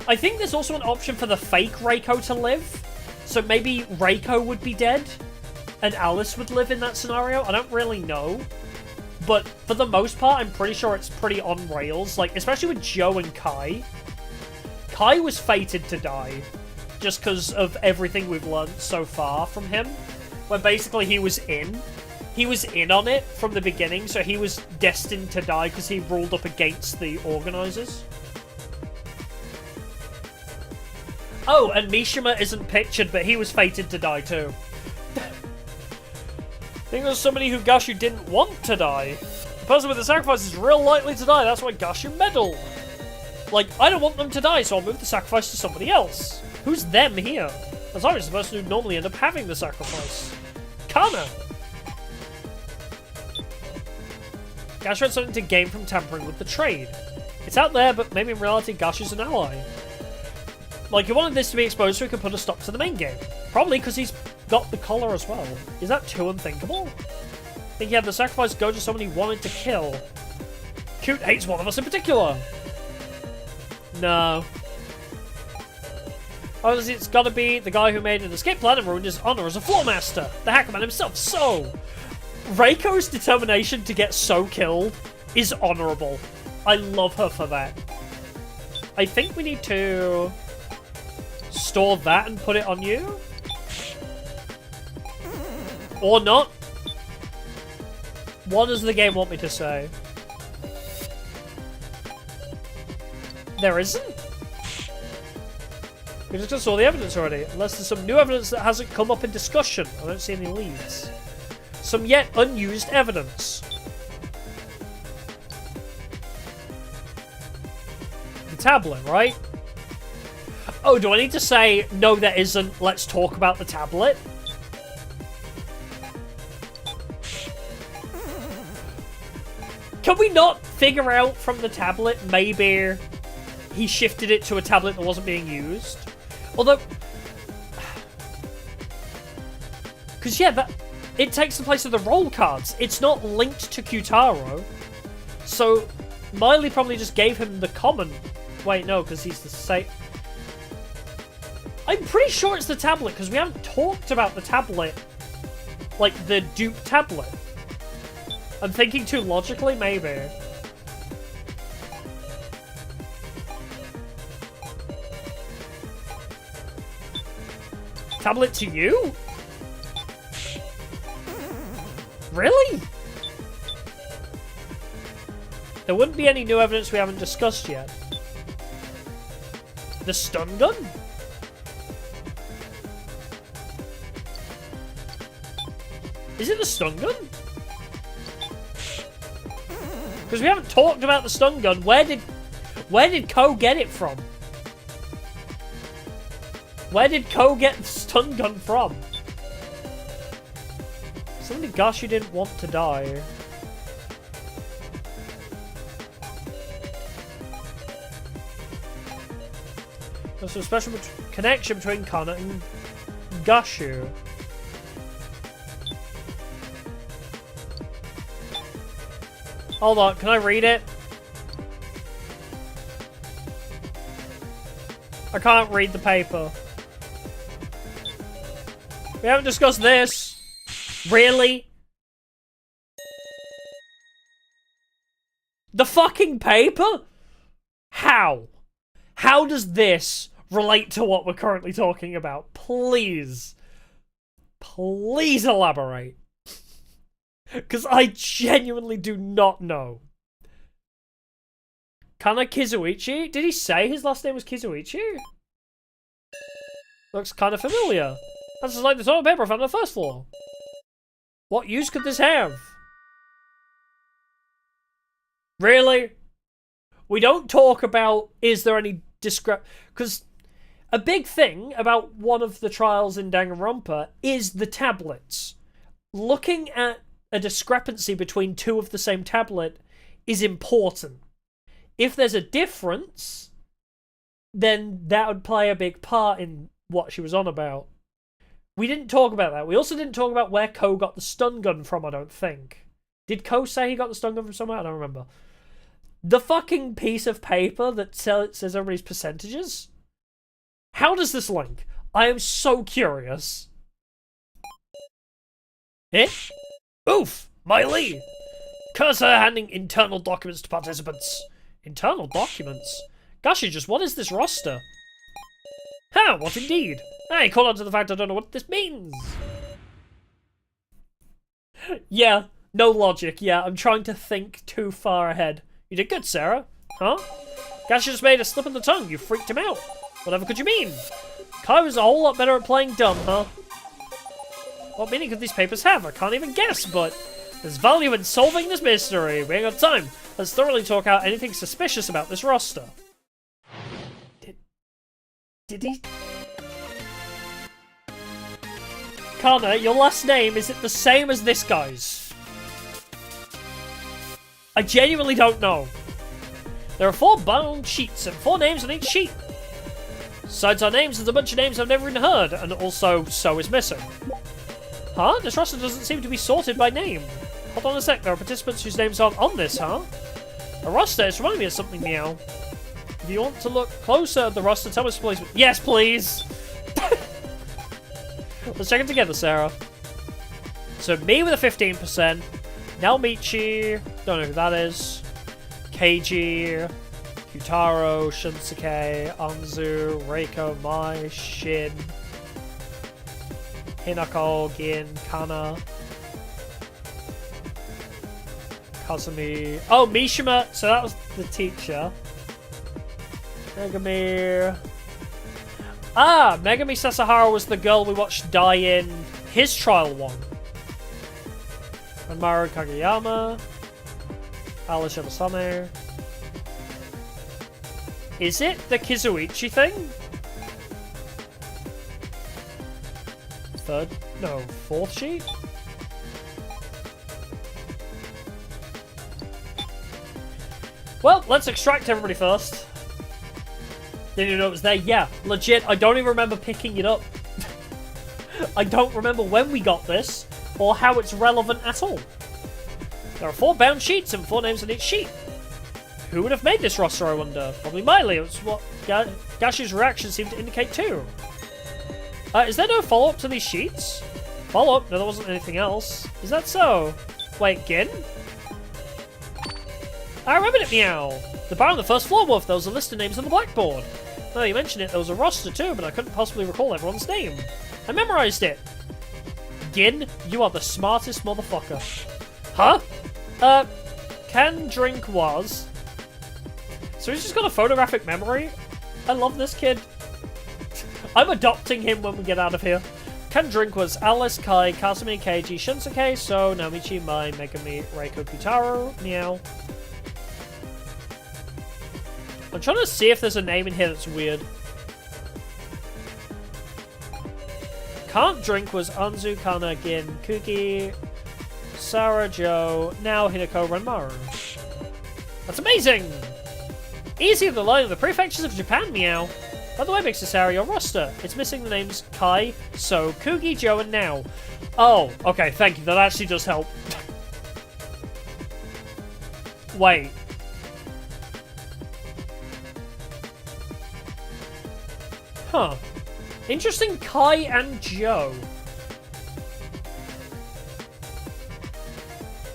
I think there's also an option for the fake Reiko to live. So maybe Reiko would be dead, and Alice would live in that scenario? I don't really know. But for the most part, I'm pretty sure it's pretty on rails. Like, especially with Joe and Kai. Kai was fated to die, just because of everything we've learned so far from him. Where basically he was in. He was in on it from the beginning, so he was destined to die because he ruled up against the organizers. Oh, and Mishima isn't pictured, but he was fated to die too. I think there's somebody who Gashu didn't want to die. The person with the sacrifice is real likely to die, that's why Gashu meddled. Like, I don't want them to die, so I'll move the sacrifice to somebody else. Who's them here? As I was the person who'd normally end up having the sacrifice. Kana! Gashu had something to gain from tampering with the trade. It's out there, but maybe in reality Gashu's an ally. Like, he wanted this to be exposed so he could put a stop to the main game. Probably because he's got the collar as well. Is that too unthinkable? Think he had the sacrifice go to someone he wanted to kill. Cute hates one of us in particular. No. Obviously, it's gotta be the guy who made an escape plan and ruined his honor as a floor master. The hacker man himself. So, Reiko's determination to get So killed is honorable. I love her for that. I think we need to store that and put it on you? Or not? What does the game want me to say? There isn't? We discussed all the evidence already. Unless there's some new evidence that hasn't come up in discussion. I don't see any leads. Some yet unused evidence. The tablet, right? Oh, do I need to say, no there isn't, let's talk about the tablet? Can we not figure out from the tablet, maybe he shifted it to a tablet that wasn't being used? Although... Because, yeah, it takes the place of the roll cards. It's not linked to Q-Taro. So, Miley probably just gave him the common... Wait, no, because he's the same... I'm pretty sure it's the tablet, because we haven't talked about the tablet. Like, the dupe tablet. I'm thinking too logically, maybe. Tablet to you? Really? There wouldn't be any new evidence we haven't discussed yet. The stun gun? Is it the stun gun? Because we haven't talked about the stun gun. Where did Ko get it from? Where did Ko get the stun gun from? Somebody, gosh, you didn't want to die. There's a special connection between Kana and Gashu. Hold on, can I read it? I can't read the paper. We haven't discussed this. Really? The fucking paper? How? How does this relate to what we're currently talking about? Please. Please elaborate. Because I genuinely do not know. Kana Kizuichi? Did he say his last name was Kizuichi? Looks kind of familiar. That's just like the toilet paper I found on the first floor. What use could this have? Really? We don't talk about, is there any because a big thing about one of the trials in Danganronpa is the tablets. Looking at a discrepancy between two of the same tablet is important. If there's a difference, then that would play a big part in what she was on about. We didn't talk about that. We also didn't talk about where Ko got the stun gun from, I don't think. Did Ko say he got the stun gun from somewhere? I don't remember. The fucking piece of paper that says everybody's percentages? How does this link? I am so curious. Eh? Oof! Miley! Cursor handing internal documents to participants. Internal documents? Gosh, what is this roster? Huh, what indeed? I call on to the fact I don't know what this means. Yeah, no logic. Yeah, I'm trying to think too far ahead. You did good, Sarah. Huh? Gash just made a slip of the tongue. You freaked him out. Whatever could you mean? Kai was a whole lot better at playing dumb, huh? What meaning could these papers have? I can't even guess, but there's value in solving this mystery. We ain't got time. Let's thoroughly talk out anything suspicious about this roster. Did he? Kana, your last name, is it the same as this guy's? I genuinely don't know. There are 4 bound sheets and 4 names on each sheet. Besides our names, there's a bunch of names I've never even heard, and also So is missing. Huh? This roster doesn't seem to be sorted by name. Hold on a sec, there are participants whose names aren't on this, huh? A roster, it's reminding me of something, Meow. If you want to look closer at the roster, tell us please. Yes, please! Let's check it together, Sarah. So me with a 15%. Naomichi, don't know who that is. Keiji, Kyutaro, Shinsuke, Anzu, Reiko, Mai, Shin, Hinako, Gin, Kana, Kazumi. Oh, Mishima. So that was the teacher. Megami. Ah, Megami Sasahara was the girl we watched die in his trial one. And Maru Kageyama. Alice Yabasame. Is it the Kizuichi thing? Fourth sheet? Well, let's extract everybody first. Didn't you know it was there? Yeah, legit, I don't even remember picking it up. I don't remember when we got this, or how it's relevant at all. There are 4 bound sheets and 4 names on each sheet. Who would have made this roster, I wonder? Probably Miley. It's what Gashi's reaction seemed to indicate too. Is there no follow-up to these sheets? Follow-up? No, there wasn't anything else. Is that so? Wait, Gin? I remembered it, meow. The bar on the first floor, Wolf. There was a list of names on the blackboard. Now you mention it, there was a roster too, but I couldn't possibly recall everyone's name. I memorized it. Gin, you are the smartest motherfucker. Huh? Can drink was... So he's just got a photographic memory? I love this kid. I'm adopting him when we get out of here. Can drink was Alice, Kai, Kazumi, Keiji, Shinsuke, So, Naomichi, Mai, Megami, Reiko, Kyutaro, meow. I'm trying to see if there's a name in here that's weird. Can't drink was Anzu, Kana, Gin, Kuki, Sarah, Joe, now Hinako, Ranmaru. That's amazing! Easy of the line of the prefectures of Japan, meow. By the way, Big Cesare, your roster. It's missing the names Kai, So, Kugi, Joe, and Now. Oh, okay, thank you. That actually does help. Wait. Huh. Interesting, Kai and Joe.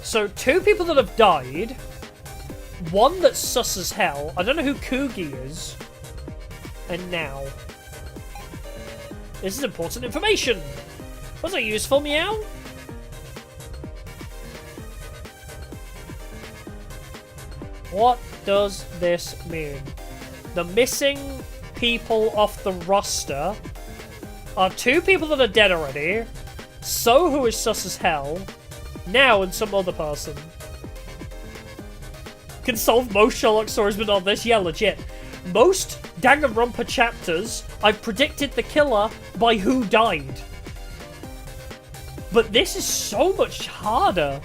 So, 2 people that have died. One that's sus as hell. I don't know who Kugi is. And Now. This is important information. Was it useful, meow? What does this mean? The missing people off the roster are 2 people that are dead already, So who is sus as hell, Now and some other person. Can solve most Sherlock stories but not this? Yeah, legit. Most Danganronpa chapters, I've predicted the killer by who died. But this is so much harder.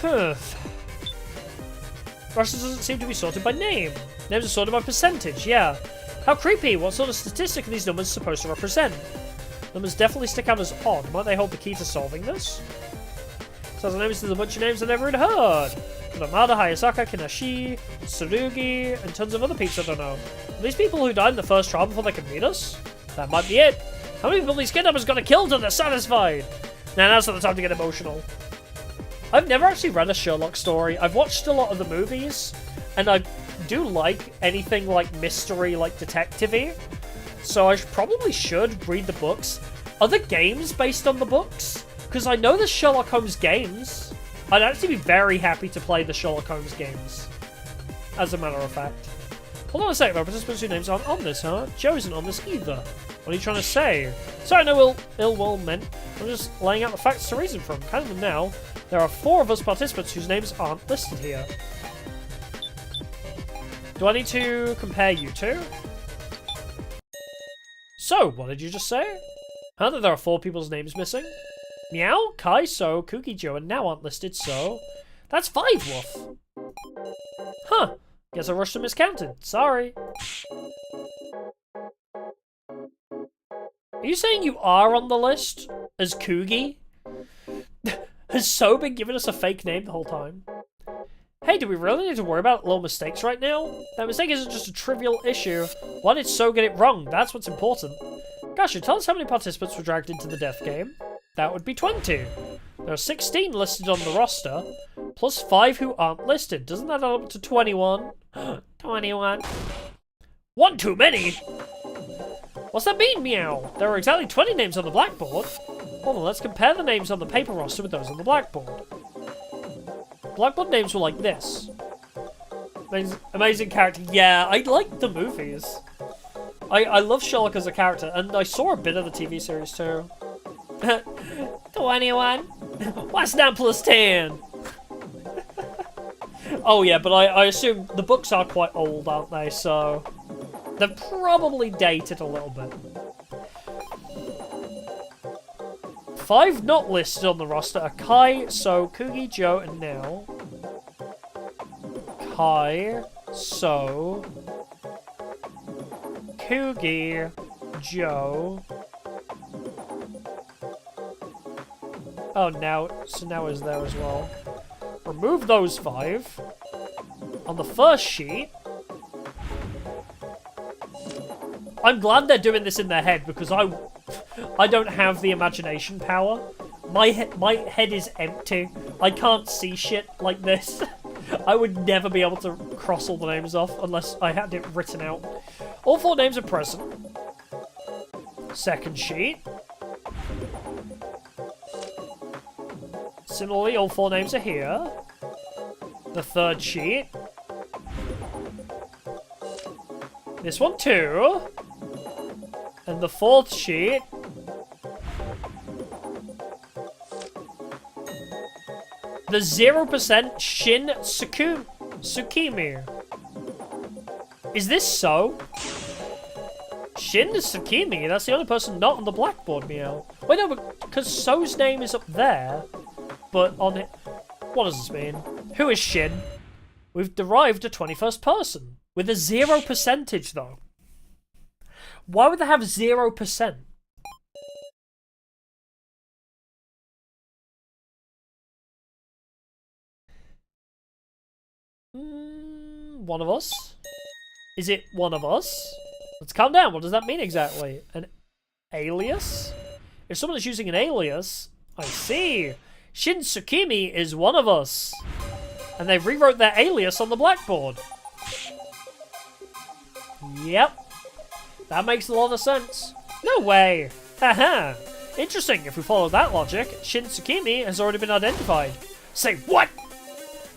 Huh. Rosters doesn't seem to be sorted by name. Names are sorted by percentage, yeah. How creepy! What sort of statistic are these numbers supposed to represent? Numbers definitely stick out as odd. Might they hold the key to solving this? Sounds like names to the bunch of names I never even heard. Kuramada, Hayasaka, Kinashi, Tsurugi, and tons of other peeps I don't know. Are these people who died in the first trial before they could meet us? That might be it. How many people these kidnappers gonna kill till they're satisfied? Nah, now's not the time to get emotional. I've never actually read a Sherlock story. I've watched a lot of the movies, and I do like anything like mystery, like detective-y. So I probably should read the books. Are the games based on the books? Because I know there's Sherlock Holmes games. I'd actually be very happy to play the Sherlock Holmes games. As a matter of fact. Hold on a second, participants whose names aren't on this, huh? Joe isn't on this either. What are you trying to say? Sorry, no ill will meant. I'm just laying out the facts to reason from. Counting them now. There are 4 of us participants whose names aren't listed here. Do I need to compare you two? So, what did you just say? Huh, that there are 4 people's names missing? Meow, Kai, So, Kuki, Joe, and Now aren't listed, so... That's 5, Woof! Huh, guess I rushed and miscounted. Sorry. Are you saying you are on the list as Kugi? Has So been giving us a fake name the whole time? Hey, do we really need to worry about little mistakes right now? That mistake isn't just a trivial issue. Why did So get it wrong? That's what's important. Gosh, you tell us how many participants were dragged into the death game? That would be 20. There are 16 listed on the roster, plus 5 who aren't listed. Doesn't that add up to 21? 21. One too many? What's that mean, meow? There are exactly 20 names on the blackboard. Hold on, let's compare the names on the paper roster with those on the blackboard. Blackboard names were like this. Amazing character. Yeah, I like the movies. I love Sherlock as a character, and I saw a bit of the TV series too. 21? What's 9 plus 10? Oh yeah, but I assume the books are quite old, aren't they? So they're probably dated a little bit. 5 not listed on the roster are Kai, So, Kugi, Joe, and Nell. Kai, So, Kugi, Joe. Oh, now is there as well. Remove those 5. On the first sheet, I'm glad they're doing this in their head because I don't have the imagination power. My head is empty. I can't see shit like this. I would never be able to cross all the names off unless I had it written out. All 4 names are present. Second sheet. Similarly, all 4 names are here. The third sheet. This one too. And the fourth sheet. The 0% Shin Tsukimi. Is this So? Shin Tsukimi? That's the only person not on the blackboard, meow. Wait, no, because So's name is up there, but on it... What does this mean? Who is Shin? We've derived a 21st person. With a 0%, though. Why would they have 0%? One of us? Is it one of us? Let's calm down. What does that mean exactly? An alias? If someone is using an alias, I see. Shin Tsukimi is one of us. And they rewrote their alias on the blackboard. Yep. That makes a lot of sense. No way. Haha. Interesting. If we follow that logic, Shin Tsukimi has already been identified. Say what?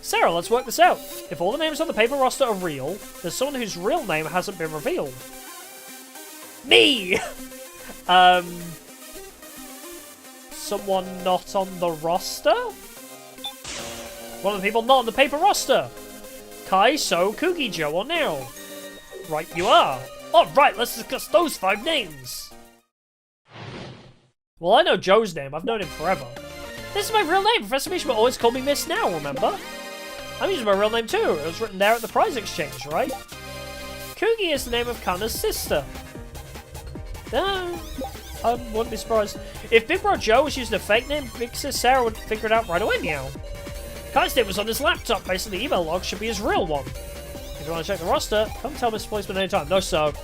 Sarah, let's work this out. If all the names on the paper roster are real, there's someone whose real name hasn't been revealed. Me! Someone not on the roster? One of the people not on the paper roster. Kai, So, Kugi, Joe, or Nell? Right you are. Alright, let's discuss those 5 names. Well, I know Joe's name. I've known him forever. This is my real name. Professor Mishima always called me Miss Now, remember? I'm using my real name too. It was written there at the prize exchange, right? Kugi is the name of Kana's sister. I wouldn't be surprised. If Big Bro Joe was using a fake name, Big Sis Sarah would figure it out right away, meow. Kai's name was on his laptop, based on the email log, should be his real one. If you want to check the roster, come tell Miss Policeman anytime. No, so.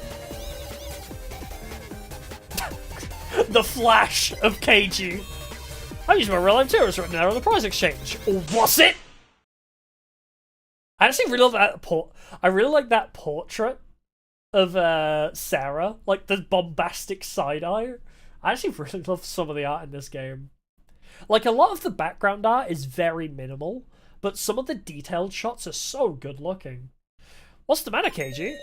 The flash of KG. I used my real name too. It was written there on the prize exchange. Or was it? I actually really love that I really like that portrait of Sarah, like the bombastic side eye. I actually really love some of the art in this game. Like, a lot of the background art is very minimal, but some of the detailed shots are so good looking. What's the matter, KG?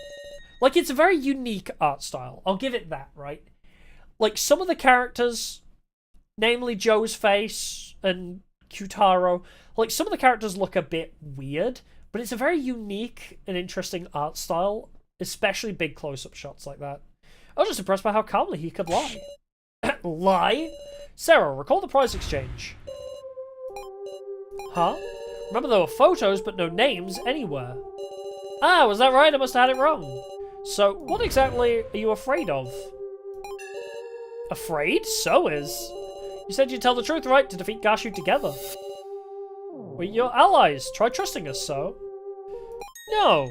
Like, it's a very unique art style. I'll give it that, right? Like, some of the characters, namely Joe's face and Kyutaro, like, some of the characters look a bit weird, but it's a very unique and interesting art style, especially big close-up shots like that. I was just impressed by how calmly he could lie. Lie? Sarah, recall the prize exchange. Huh? Remember there were photos, but no names anywhere. Ah, was that right? I must have had it wrong. So, what exactly are you afraid of? Afraid? So is. You said you'd tell the truth, right? To defeat Gashu together. We're your allies. Try trusting us, so. No.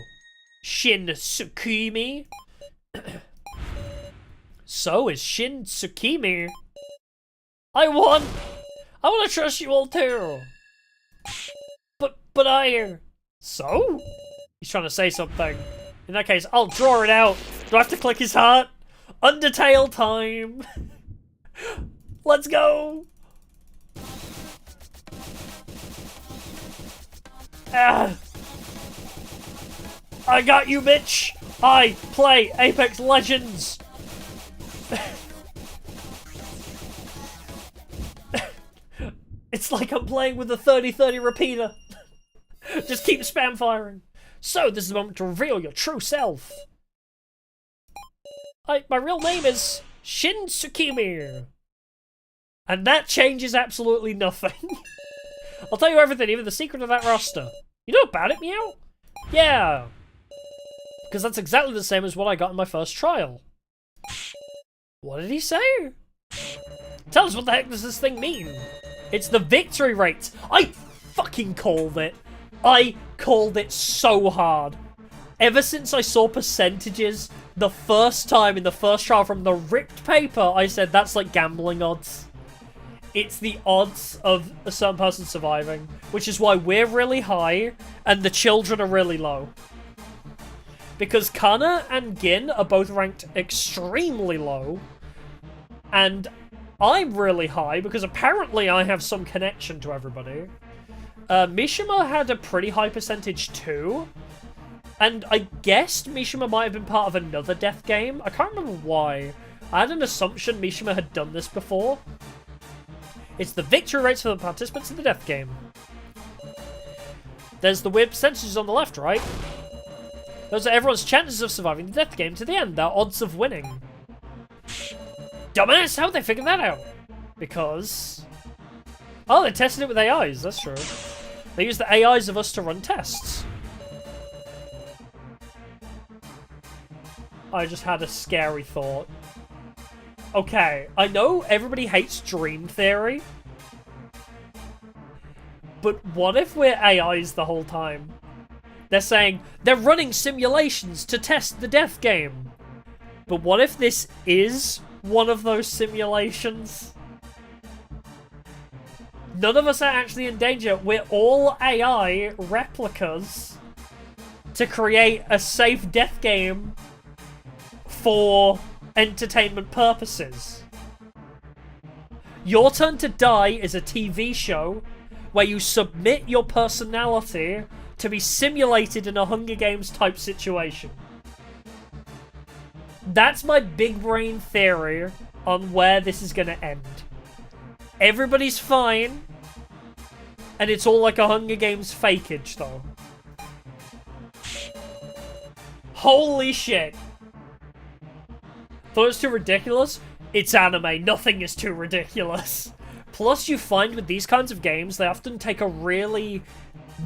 Shin Tsukimi. So is Shin Tsukimi. I won! I want to trust you all too. But I... So? He's trying to say something. In that case, I'll draw it out. Do I have to click his heart? Undertale time. Let's go. Ah. I got you, bitch. I play Apex Legends. It's like I'm playing with a 30-30 repeater. Just keep spam firing. So, this is the moment to reveal your true self. My real name is Shin Tsukimi. And that changes absolutely nothing. I'll tell you everything, even the secret of that roster. You know about it, Meow? Yeah. Because that's exactly the same as what I got in my first trial. What did he say? Tell us what the heck does this thing mean? It's the victory rate. I fucking called it. I called it so hard. Ever since I saw percentages the first time in the first trial from the ripped paper, I said that's like gambling odds. It's the odds of a certain person surviving, which is why we're really high and the children are really low. Because Kana and Gin are both ranked extremely low, and I'm really high because apparently I have some connection to everybody. Mishima had a pretty high percentage too, and I guessed Mishima might have been part of another death game. I can't remember why. I had an assumption Mishima had done this before. It's the victory rates for the participants in the death game. There's the weird percentages on the left, right? Those are everyone's chances of surviving the death game to the end. Their odds of winning. Dumbass, how'd they figure that out? Because... Oh, they tested it with AIs, that's true. They used the AIs of us to run tests. I just had a scary thought. Okay, I know everybody hates dream theory. But what if we're AIs the whole time? They're saying, they're running simulations to test the death game. But what if this is one of those simulations? None of us are actually in danger. We're all AI replicas to create a safe death game for entertainment purposes. Your Turn to Die is a TV show where you submit your personality to be simulated in a Hunger Games type situation. That's my big brain theory on where this is going to end. Everybody's fine, and it's all like a Hunger Games fakeage, though. Holy shit. Thought it was too ridiculous? It's anime, nothing is too ridiculous. Plus, you find with these kinds of games, they often take a really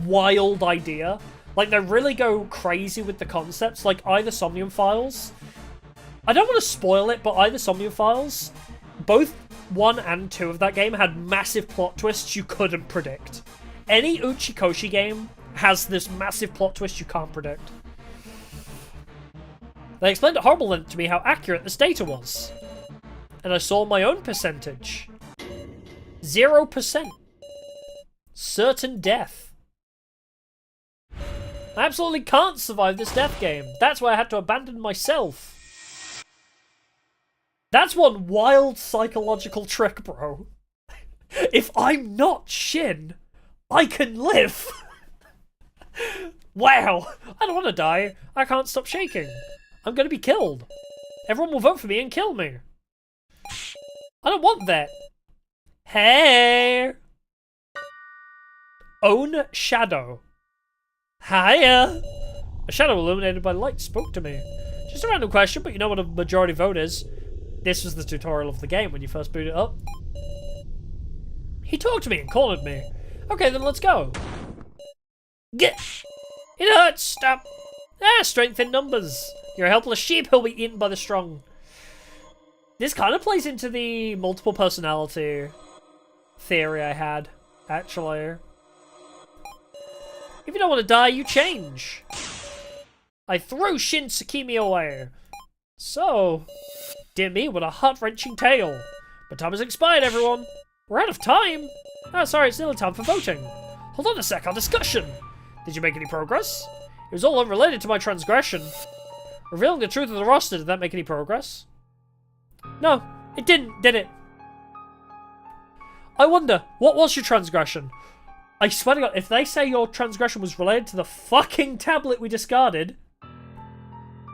wild idea. Like, they really go crazy with the concepts, like either Somnium Files. I don't want to spoil it, but either Somnium Files, both 1 and 2 of that game had massive plot twists you couldn't predict. Any Uchikoshi game has this massive plot twist you can't predict. They explained at HorribleLink to me how accurate this data was. And I saw my own percentage. 0%. Certain death. I absolutely can't survive this death game. That's why I had to abandon myself. That's one wild psychological trick, bro. If I'm not Shin, I can live. Wow. I don't want to die. I can't stop shaking. I'm going to be killed. Everyone will vote for me and kill me. I don't want that. Hey. Own shadow. Hiya. A shadow illuminated by light spoke to me. Just a random question, but you know what a majority vote is. This was the tutorial of the game when you first boot it up. He talked to me and cornered me. Okay, then let's go. Get. It hurts. Stop. Ah, strength in numbers. You're a helpless sheep who'll be eaten by the strong. This kind of plays into the multiple personality theory I had, actually. If you don't want to die, you change. I threw Shin Tsukimi away. So, Dear me, what a heart-wrenching tale. But time has expired, everyone. We're out of time. Oh, sorry, it's nearly time for voting. Hold on a sec, our discussion. Did you make any progress? It was all unrelated to my transgression. Revealing the truth of the roster, did that make any progress? No, it didn't, did it? I wonder, what was your transgression? I swear to God, if they say your transgression was related to the fucking tablet we discarded,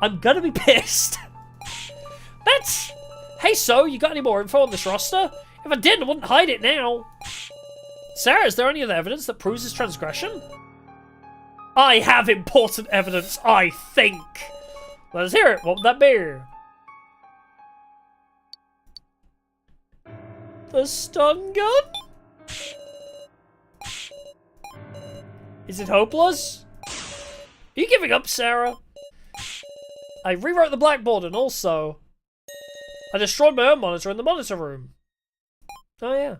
I'm gonna be pissed. Hey, so, you got any more info on this roster? If I did, I wouldn't hide it now. Sarah, is there any other evidence that proves his transgression? I have important evidence, I think. Let's hear it. What would that be? The stun gun? Is it hopeless? Are you giving up, Sarah? I rewrote the blackboard and also I destroyed my own monitor in the monitor room. Oh yeah.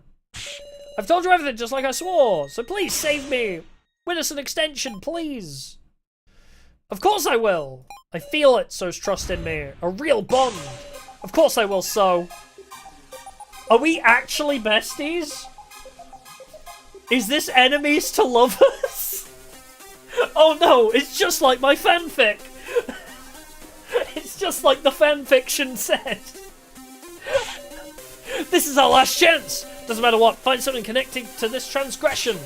I've told you everything just like I swore, so please save me. Witness an extension, please. Of course I will. I feel it, so's trust in me. A real bond. Of course I will, so. Are we actually besties? Is this enemies to lovers? Oh no, it's just like my fanfic. It's just like the fanfiction said. This is our last chance. Doesn't matter what, find something connecting to this transgression.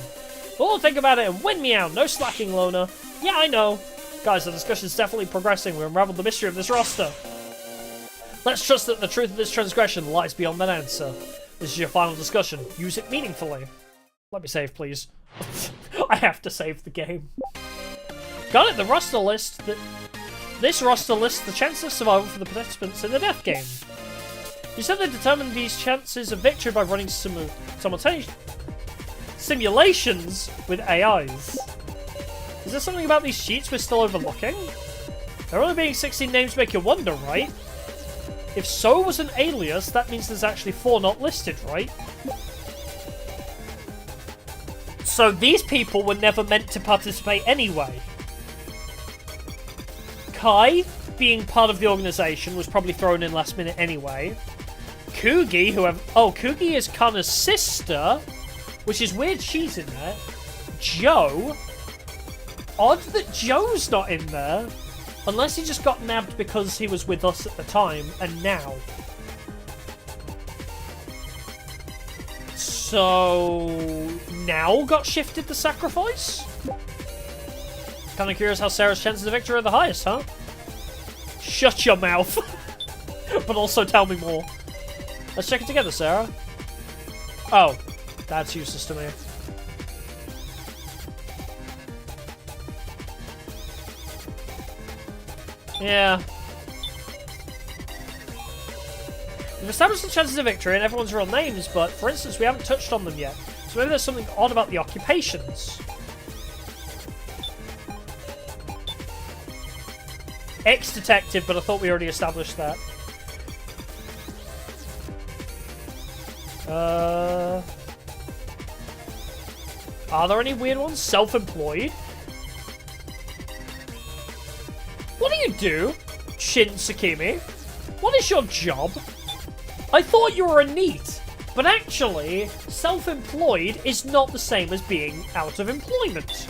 Oh, think about it and win me out. No slacking, Lona. Yeah, I know. Guys, the discussion's definitely progressing. We unraveled the mystery of this roster. Let's trust that the truth of this transgression lies beyond that answer. This is your final discussion. Use it meaningfully. Let me save, please. I have to save the game. Got it, the roster list. This roster lists the chances of survival for the participants in the death game. You said they determined these chances of victory by running simultaneous simulations with AIs. Is there something about these sheets we're still overlooking? There only being 16 names make you wonder, right? If so was an alias, that means there's actually 4 not listed, right? So these people were never meant to participate anyway. Kai, being part of the organisation, was probably thrown in last minute anyway. Kugi, Kugi is Kana's sister, which is weird she's in there. Joe. Odd that Joe's not in there. Unless he just got nabbed because he was with us at the time, and now. So now got shifted the sacrifice? Kinda curious how Sarah's chances of victory are the highest, huh? Shut your mouth. But also tell me more. Let's check it together, Sarah. Oh, that's useless to me. Yeah. We've established the chances of victory and everyone's real names, but for instance, we haven't touched on them yet. So maybe there's something odd about the occupations. Ex-detective, but I thought we already established that. Are there any weird ones? Self-employed? What do you do, Shin Sakimi? What is your job? I thought you were a NEET, but actually, self-employed is not the same as being out of employment.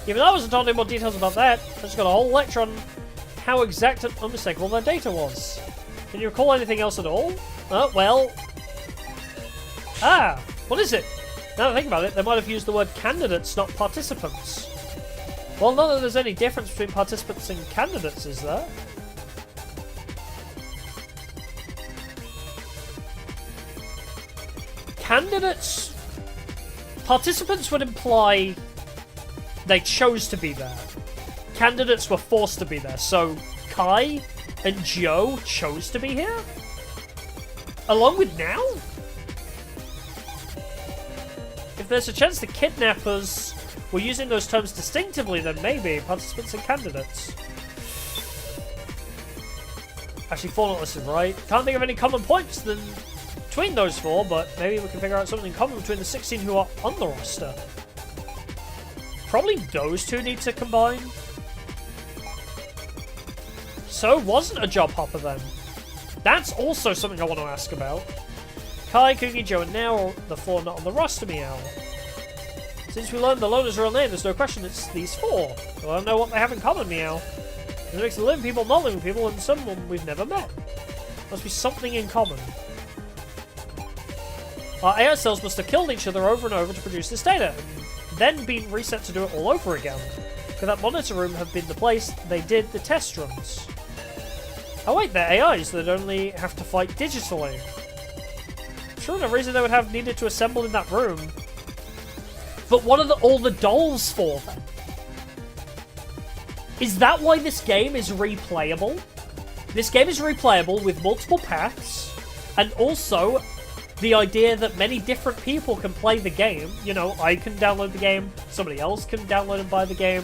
Even though I wasn't told any more details about that, I just got a whole lecture on how exact and unmistakable their data was. Can you recall anything else at all? Well... Ah, what is it? Now that I think about it, they might have used the word candidates, not participants. Well, not that there's any difference between participants and candidates, is there? Candidates... Participants would imply they chose to be there. Candidates were forced to be there, so Kai and Joe chose to be here? Along with now? If there's a chance the kidnappers were using those terms distinctively, then maybe participants and candidates. Actually, 4 not listed, right? Can't think of any common points between those 4, but maybe we can figure out something common between the 16 who are on the roster. Probably those 2 need to combine. So wasn't a job hopper then. That's also something I want to ask about. Kai, Cookie, Joe, and now the 4 not on the roster, meow. Since we learned the loner's real name, there's no question it's these 4. Well, I don't know what they have in common, meow. There's a mix of living people, not living people, and someone we've never met. Must be something in common. Our AI cells must have killed each other over and over to produce this data, and then been reset to do it all over again. Could that monitor room have been the place they did the test runs? Oh wait, they're AIs that only have to fight digitally. Sure, no reason they would have needed to assemble in that room. But what are all the dolls for then? Is that why this game is replayable? This game is replayable with multiple paths, and also the idea that many different people can play the game. You know, I can download the game, somebody else can download and buy the game.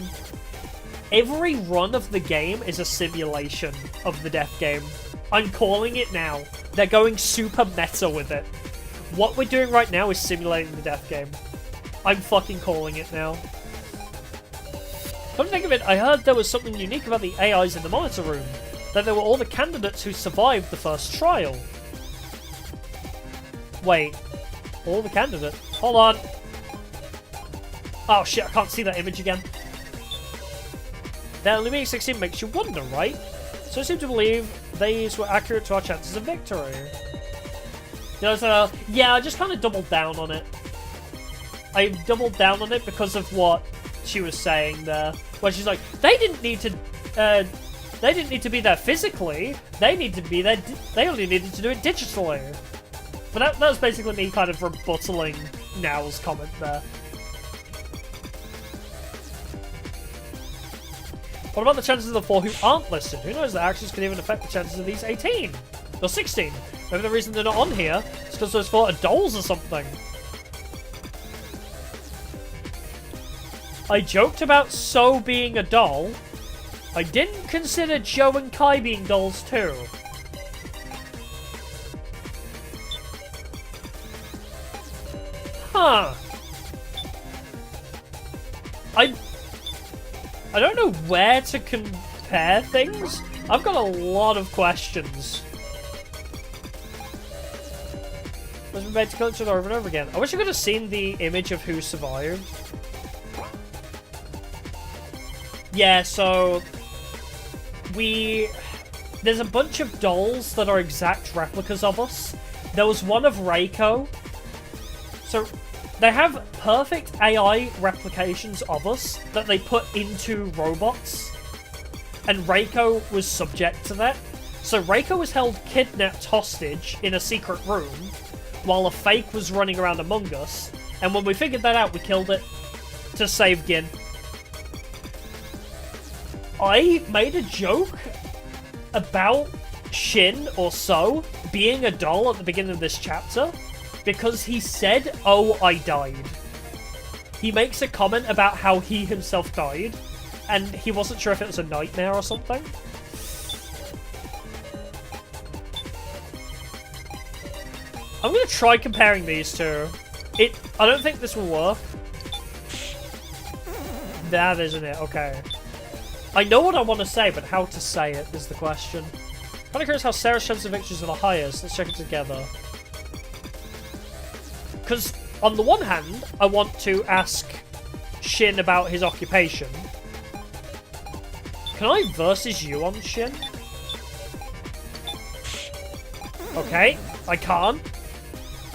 Every run of the game is a simulation of the death game. I'm calling it now. They're going super meta with it. What we're doing right now is simulating the death game. I'm fucking calling it now. Come to think of it, I heard there was something unique about the AIs in the monitor room. That there were all the candidates who survived the first trial. Wait. All the candidates? Hold on. Oh shit, I can't see that image again. That only being 16 makes you wonder, right? So I seem to believe these were accurate to our chances of victory. You know, so, yeah, I just kind of doubled down on it. I doubled down on it because of what she was saying there. Where she's like, they didn't need to be there physically. They need to be there. They only needed to do it digitally. But that was basically me kind of rebuttaling Now's comment there. What about the chances of the 4 who aren't listed? Who knows that actions can even affect the chances of these 18? Or 16? Maybe the reason they're not on here is because those 4 are dolls or something. I joked about So being a doll. I didn't consider Joe and Kai being dolls too. Huh. I don't know where to compare things. I've got a lot of questions. Was made to kill each other over and over again. I wish I could have seen the image of who survived. Yeah, so there's a bunch of dolls that are exact replicas of us. There was one of Reiko. So they have perfect AI replications of us that they put into robots. And Reiko was subject to that. So Reiko was held kidnapped hostage in a secret room while a fake was running around among us. And when we figured that out, we killed it to save Gin. I made a joke about Shin or So being a doll at the beginning of this chapter because he said, "Oh, I died." He makes a comment about how he himself died, and he wasn't sure if it was a nightmare or something. I'm gonna try comparing these two. I don't think this will work. That isn't it, okay. I know what I want to say, but how to say it is the question. Kind of curious how Sarah's chance of victories are the highest. Let's check it together. Because, on the one hand, I want to ask Shin about his occupation. Can I versus you on Shin? Okay, I can't.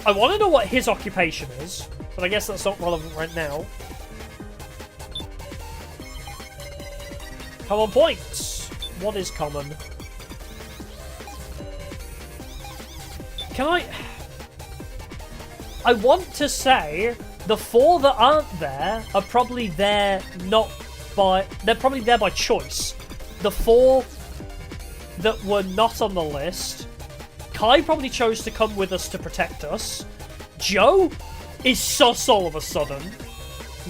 I want to know what his occupation is, but I guess that's not relevant right now. Common points. What is common? Can I want to say the 4 that aren't there are probably there they're probably there by choice. The 4 that were not on the list, Kai probably chose to come with us to protect us. Joe is sus all of a sudden.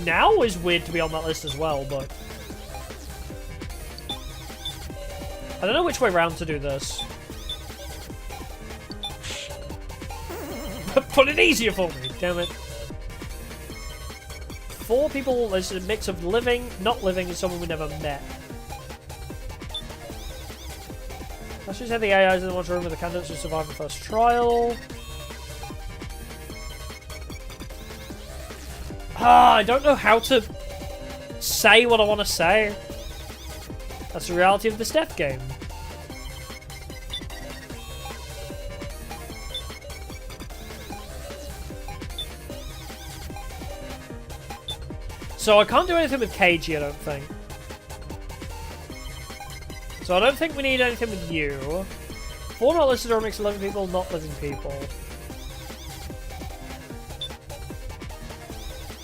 Now is weird to be on that list as well, but I don't know which way round to do this. Put it easier for me, damn it. 4 people, there's a mix of living, not living, and someone we never met. Let's just have the AIs in the monitor room with the candidates who survived the first trial. I don't know how to say what I want to say. That's the reality of this death game. So I can't do anything with Keiji, I don't think. So I don't think we need anything with you. 4 not listed or mix 11 people, not living people.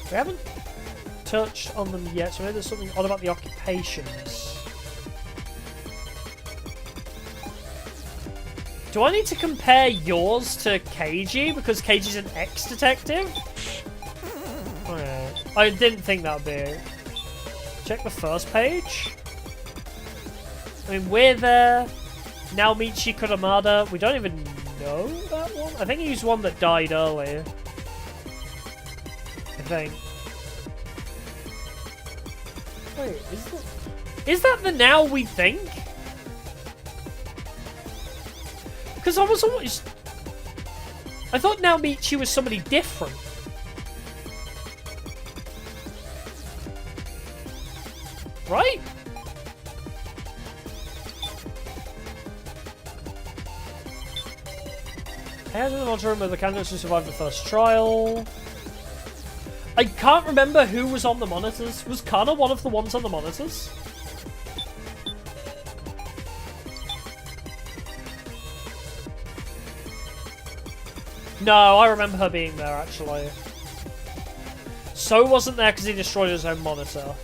We haven't touched on them yet, so maybe there's something odd about the occupations. Do I need to compare yours to Keiji? Because Keiji's an ex-detective? Okay. I didn't think that would be it. Check the first page. I mean, we're there. Naomichi Kuramada. We don't even know that one. I think he's one that died earlier. I think. Wait, is that the now we think? Because I was always... I thought Naomichi was somebody different. Right? Head in the monitor room with the candidates who survived the first trial. I can't remember who was on the monitors. Was Kana one of the ones on the monitors? No, I remember her being there, actually. So wasn't there because he destroyed his own monitor.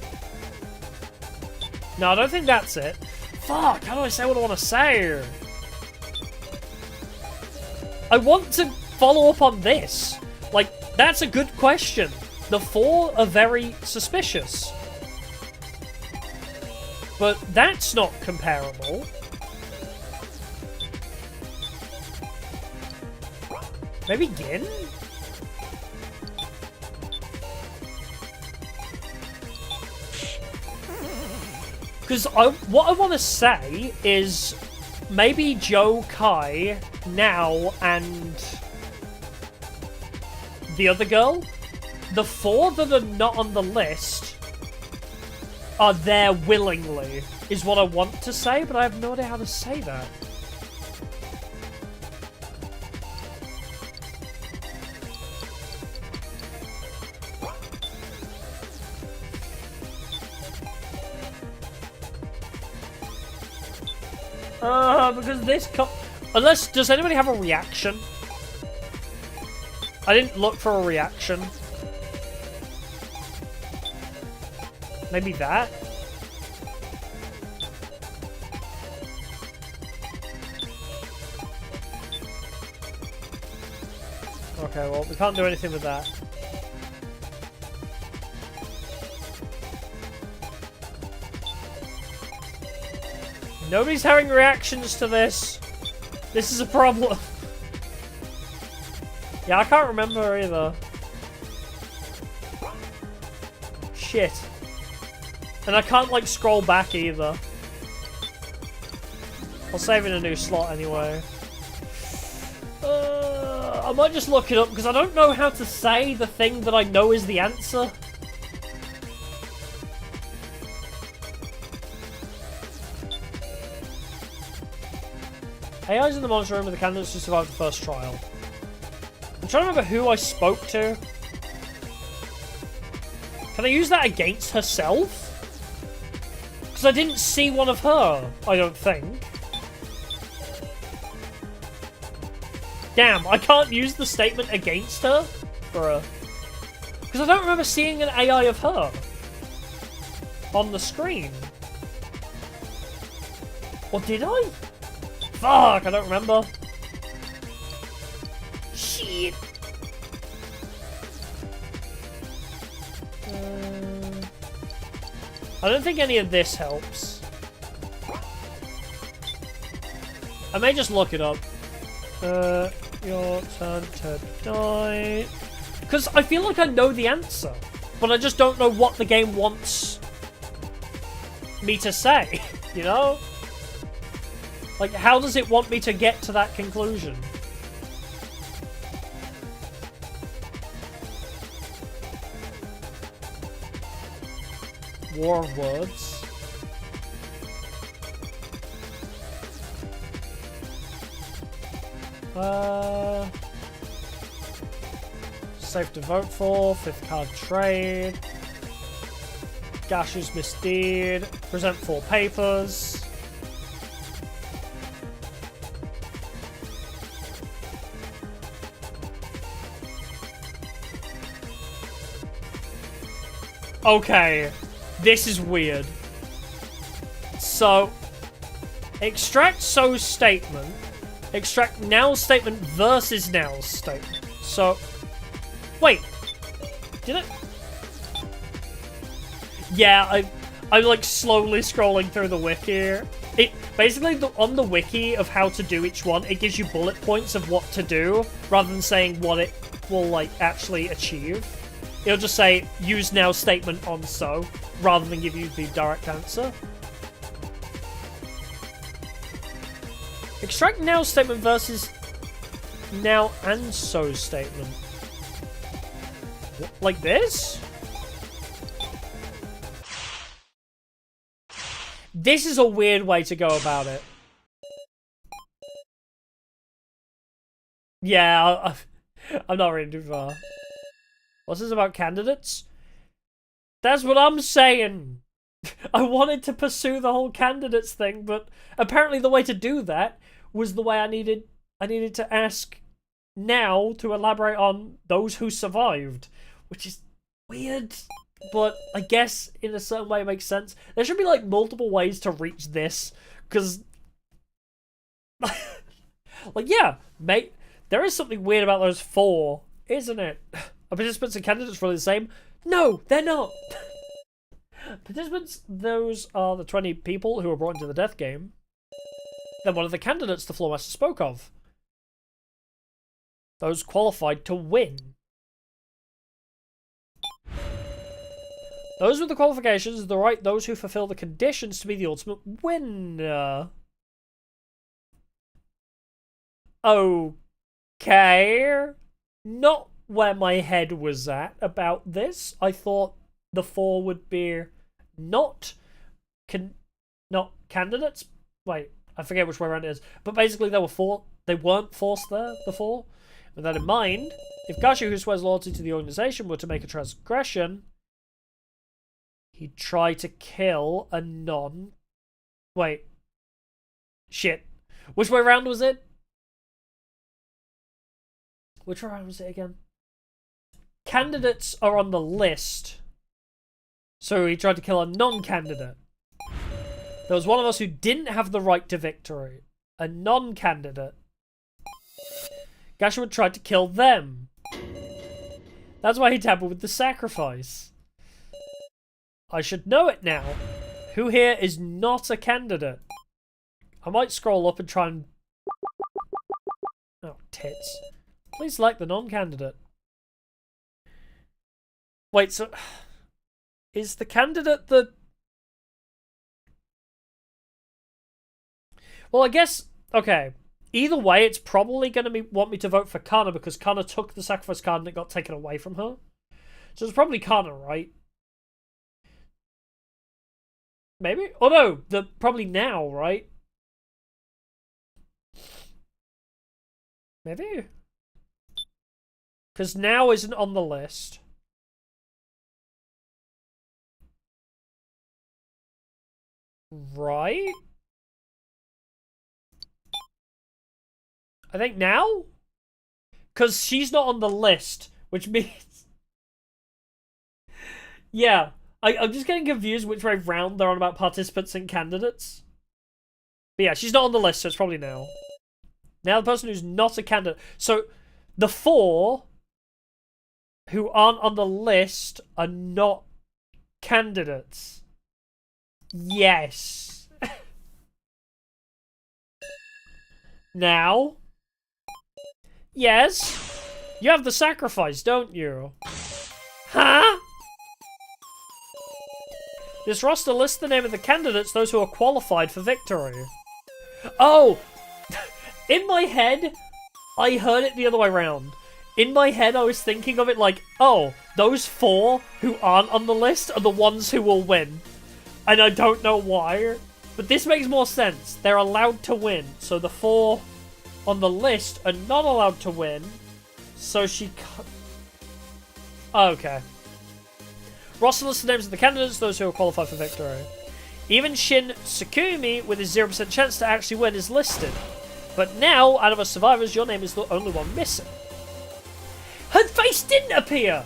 No, I don't think that's it. Fuck, how do I say what I want to say? I want to follow up on this. Like, that's a good question. The 4 are very suspicious. But that's not comparable. Maybe Gin? Because what I want to say is maybe Joe, Kai, Now, and the other girl. The 4 that are not on the list are there willingly, is what I want to say, but I have no idea how to say that. Because this unless, does anybody have a reaction? I didn't look for a reaction. Maybe that? Okay, well, we can't do anything with that. Nobody's having reactions to this. This is a problem. Yeah, I can't remember either. Shit. And I can't, like, scroll back either. I'll save in a new slot anyway. I might just look it up, because I don't know how to say the thing that I know is the answer. AI's in the monitor room with the candidates who survived the first trial. I'm trying to remember who I spoke to. Can I use that against herself? Because I didn't see one of her, I don't think. Damn, I can't use the statement against her for a... Because I don't remember seeing an AI of her on the screen. Or did I? Fuck, I don't remember. Shit. I don't think any of this helps. I may just look it up. Your turn to die. Because I feel like I know the answer, but I just don't know what the game wants me to say, you know? Like, how does it want me to get to that conclusion? War of words. Safe to vote for. 5th card trade. Gashu's misdeed. Present 4 papers. Okay, this is weird. So, extract So's statement. Extract Now's statement versus Now's statement. So, wait. Did it? Yeah, I'm like slowly scrolling through the wiki. It basically on the wiki of how to do each one, it gives you bullet points of what to do rather than saying what it will like actually achieve. It'll just say use Now's statement on So rather than give you the direct answer. Extract Now's statement versus Now and So's statement. Like this? This is a weird way to go about it. Yeah, I'm not reading too far. What's this about candidates? That's what I'm saying. I wanted to pursue the whole candidates thing, but apparently the way to do that was the way I needed to ask Now to elaborate on those who survived, which is weird, but I guess in a certain way it makes sense. There should be like multiple ways to reach this, because like yeah, mate, there is something weird about those 4, isn't it? Are participants and candidates really the same? No, they're not. Participants, those are the 20 people who were brought into the death game. Then one of the candidates the Floormaster spoke of. Those qualified to win. Those with the qualifications, the right those who fulfill the conditions to be the ultimate winner. Okay. Not where my head was at about this. I thought the 4 would be not candidates. Wait, I forget which way around it is. But basically there were 4. They weren't forced there, the 4. With that in mind, if Gashu, who swears loyalty to the organization, were to make a transgression, he'd try to kill a non... Wait. Shit. Which way around was it? Which way around was it again? Candidates are on the list. So he tried to kill a non-candidate. There was one of us who didn't have the right to victory. A non-candidate. Gashu tried to kill them. That's why he tampered with the sacrifice. I should know it now. Who here is not a candidate? I might scroll up and try and... Oh, tits. Please select the non-candidate. Wait, so... Is the candidate the... Well, I guess... Okay. Either way, it's probably going to want me to vote for Kana because Kana took the sacrifice card and it got taken away from her. So it's probably Kana, right? Maybe? Oh no, probably Now, right? Maybe? Because Now isn't on the list. Right? I think Now? Because she's not on the list, which means... Yeah, I'm just getting confused which way round they're on about participants and candidates. But yeah, she's not on the list, so it's probably Now. Now the person who's not a candidate. So, the 4 who aren't on the list are not candidates. Yes. Now... Yes? You have the sacrifice, don't you? Huh? This roster lists the name of the candidates, those who are qualified for victory. Oh! In my head, I heard it the other way around. In my head, I was thinking of it like, oh, those 4 who aren't on the list are the ones who will win. And I don't know why. But this makes more sense. They're allowed to win. So the 4 on the list are not allowed to win. So she... Okay. Roster lists the names of the candidates, those who are qualified for victory. Even Shin Tsukumi, with his 0% chance to actually win, is listed. But now, out of us survivors, your name is the only one missing. Her face didn't appear!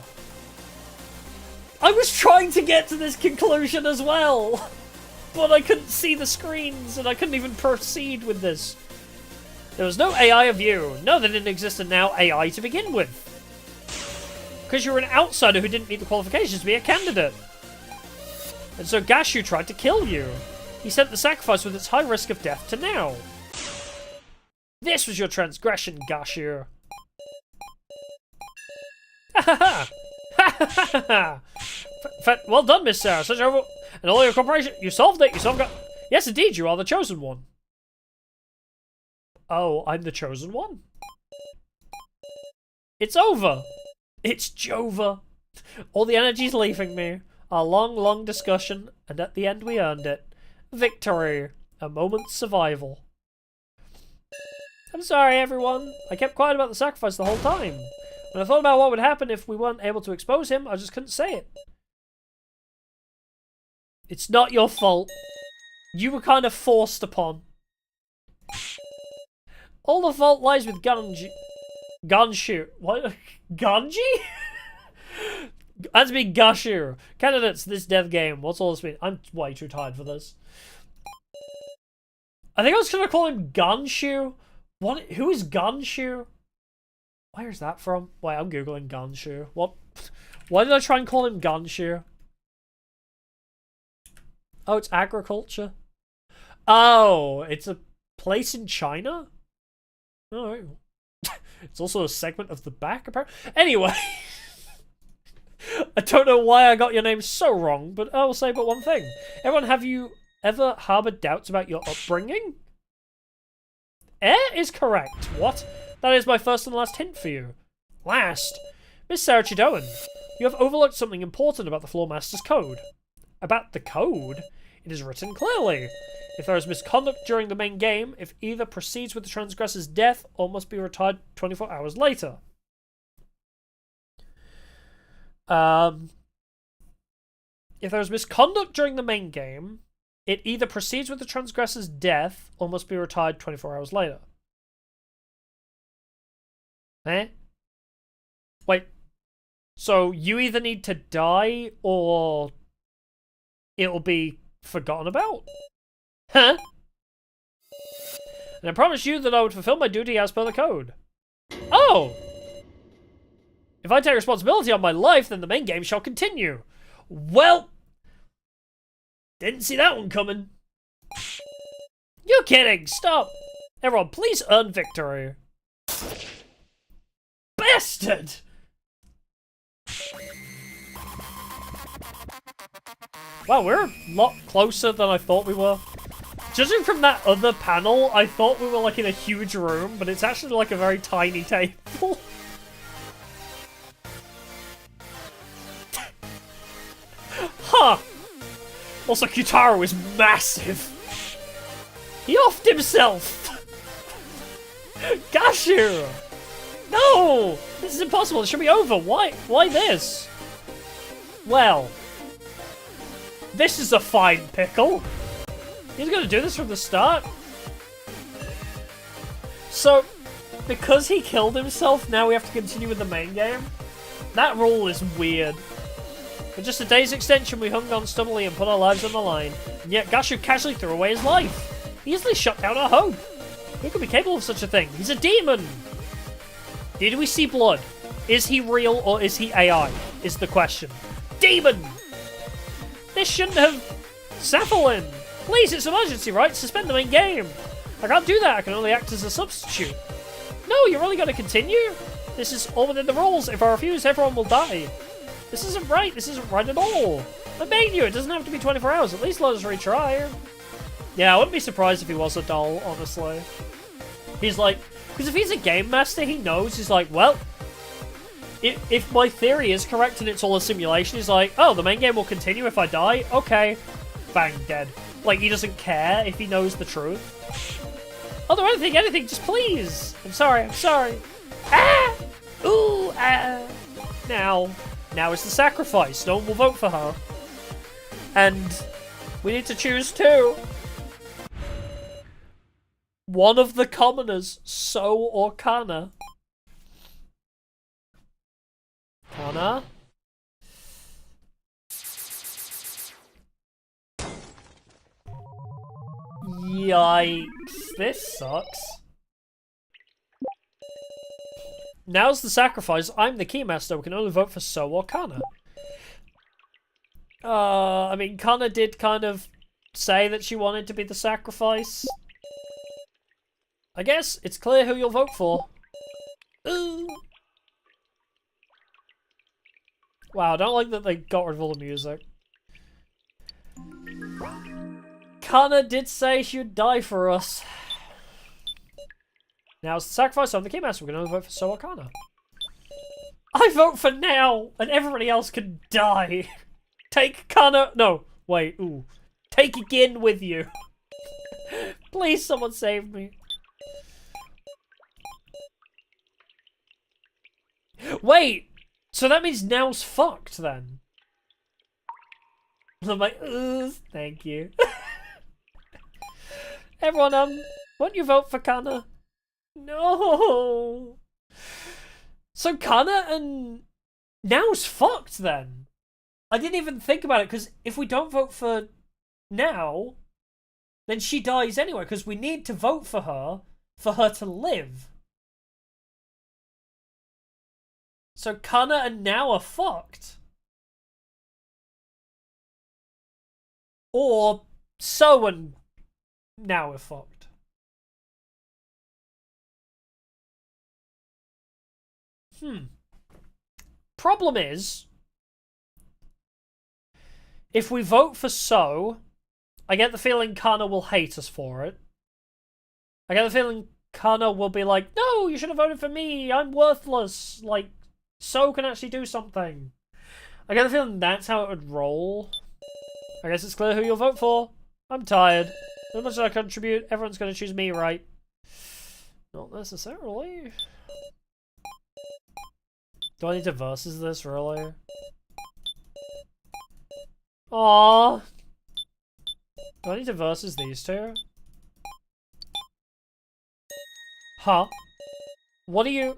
I was trying to get to this conclusion as well, but I couldn't see the screens, and I couldn't even proceed with this. There was no AI of you. No, there didn't exist a now AI to begin with. Because you were an outsider who didn't meet the qualifications to be a candidate. And so Gashu tried to kill you. He sent the sacrifice with its high risk of death to now. This was your transgression, Gashu. Ha ha ha! Ha ha ha! Well done, Miss Sarah. Such over and all your cooperation. You solved it. You solved it. Yes, indeed, you are the chosen one. Oh, I'm the chosen one. It's over. It's Jova. All the energy's leaving me. A long, long discussion, and at the end we earned it. Victory. A moment's survival. I'm sorry, everyone. I kept quiet about the sacrifice the whole time. When I thought about what would happen if we weren't able to expose him, I just couldn't say it. It's not your fault. You were kind of forced upon. All the fault lies with Ganshu. What? Ganji? That's me, Gashu. Candidates, this dev game. What's all this mean? I'm way too tired for this. I think I was gonna call him Ganshu. What? Who is Ganshu? Where is that from? Wait, I'm googling Ganshu. What? Why did I try and call him Ganshu? Oh, it's agriculture. Oh, it's a place in China? Alright. It's also a segment of the back, apparently. Anyway. I don't know why I got your name so wrong, but I will say but one thing. Everyone, have you ever harbored doubts about your upbringing? Is correct. What? That is my first and last hint for you. Last. Miss Sarah Chidoan, you have overlooked something important about the Floor Master's code. About the code? It is written clearly. If there is misconduct during the main game, it either proceeds with the transgressor's death or must be retired 24 hours later. If there is misconduct during the main game, it either proceeds with the transgressor's death or must be retired 24 hours later. Eh? Wait. So you either need to die or it'll be forgotten about? Huh? And I promised you that I would fulfill my duty as per the code. Oh! If I take responsibility on my life, then the main game shall continue. Well, didn't see that one coming. You're kidding! Stop! Everyone, please earn victory. Bastard! Wow, we're a lot closer than I thought we were. Judging from that other panel, I thought we were like in a huge room, but it's actually like a very tiny table. Huh! Also, Kyutaro is massive. He offed himself. Gashu! No! This is impossible. It should be over. Why? Why this? Well, this is a fine pickle. He's gonna do this from the start. So, because he killed himself, now we have to continue with the main game? That rule is weird. For just a day's extension, we hung on stubbornly and put our lives on the line. And yet Gashu casually threw away his life. He easily shut down our hope. Who could be capable of such a thing? He's a demon! Did we see blood? Is he real or is he AI? Is the question. Demon! This shouldn't have... Saphalin! Please, it's emergency, right? Suspend the main game! I can't do that, I can only act as a substitute. No, you're only going to continue? This is all within the rules. If I refuse, everyone will die. This isn't right. This isn't right at all. I'm begging you, it doesn't have to be 24 hours. At least let us retry. Yeah, I wouldn't be surprised if he was a doll, honestly. He's like... Because if he's a game master, he knows. He's like, well... If my theory is correct and it's all a simulation, he's like, oh, the main game will continue if I die? Okay. Bang, dead. Like, he doesn't care if he knows the truth. Oh, no, anything, just please! I'm sorry. Ah! Ooh, ah! Now is the sacrifice. No one will vote for her. And we need to choose two. One of the commoners, So or Kana. Kana? Yikes. This sucks. Now's the sacrifice. I'm the keymaster. We can only vote for So or Kana. I mean, Kana did kind of say that she wanted to be the sacrifice. I guess it's clear who you'll vote for. Ooh. Wow, I don't like that they got rid of all the music. Kana did say she would die for us. Now's the sacrifice. I'm the keymaster. We can only vote for So or Kana. I vote for now, and everybody else can die. Take Kana. No, wait. Ooh, take Gin with you. Please, someone save me. Wait. So that means Now's fucked then. I'm like, thank you. Everyone, won't you vote for Kana? No. So Kana and Now's fucked then. I didn't even think about it, because if we don't vote for Now, then she dies anyway, because we need to vote for her to live. So Kana and Now are fucked. Or So and Now are fucked. Problem is, if we vote for So, I get the feeling Kana will hate us for it. I get the feeling Kana will be like, no, you should have voted for me. I'm worthless. Like, So can actually do something. I get the feeling that's how it would roll. I guess it's clear who you'll vote for. I'm tired. As much as I contribute, everyone's going to choose me, right? Not necessarily. Do I need to versus this, really? Aww. Do I need to versus these two? Huh? What are you...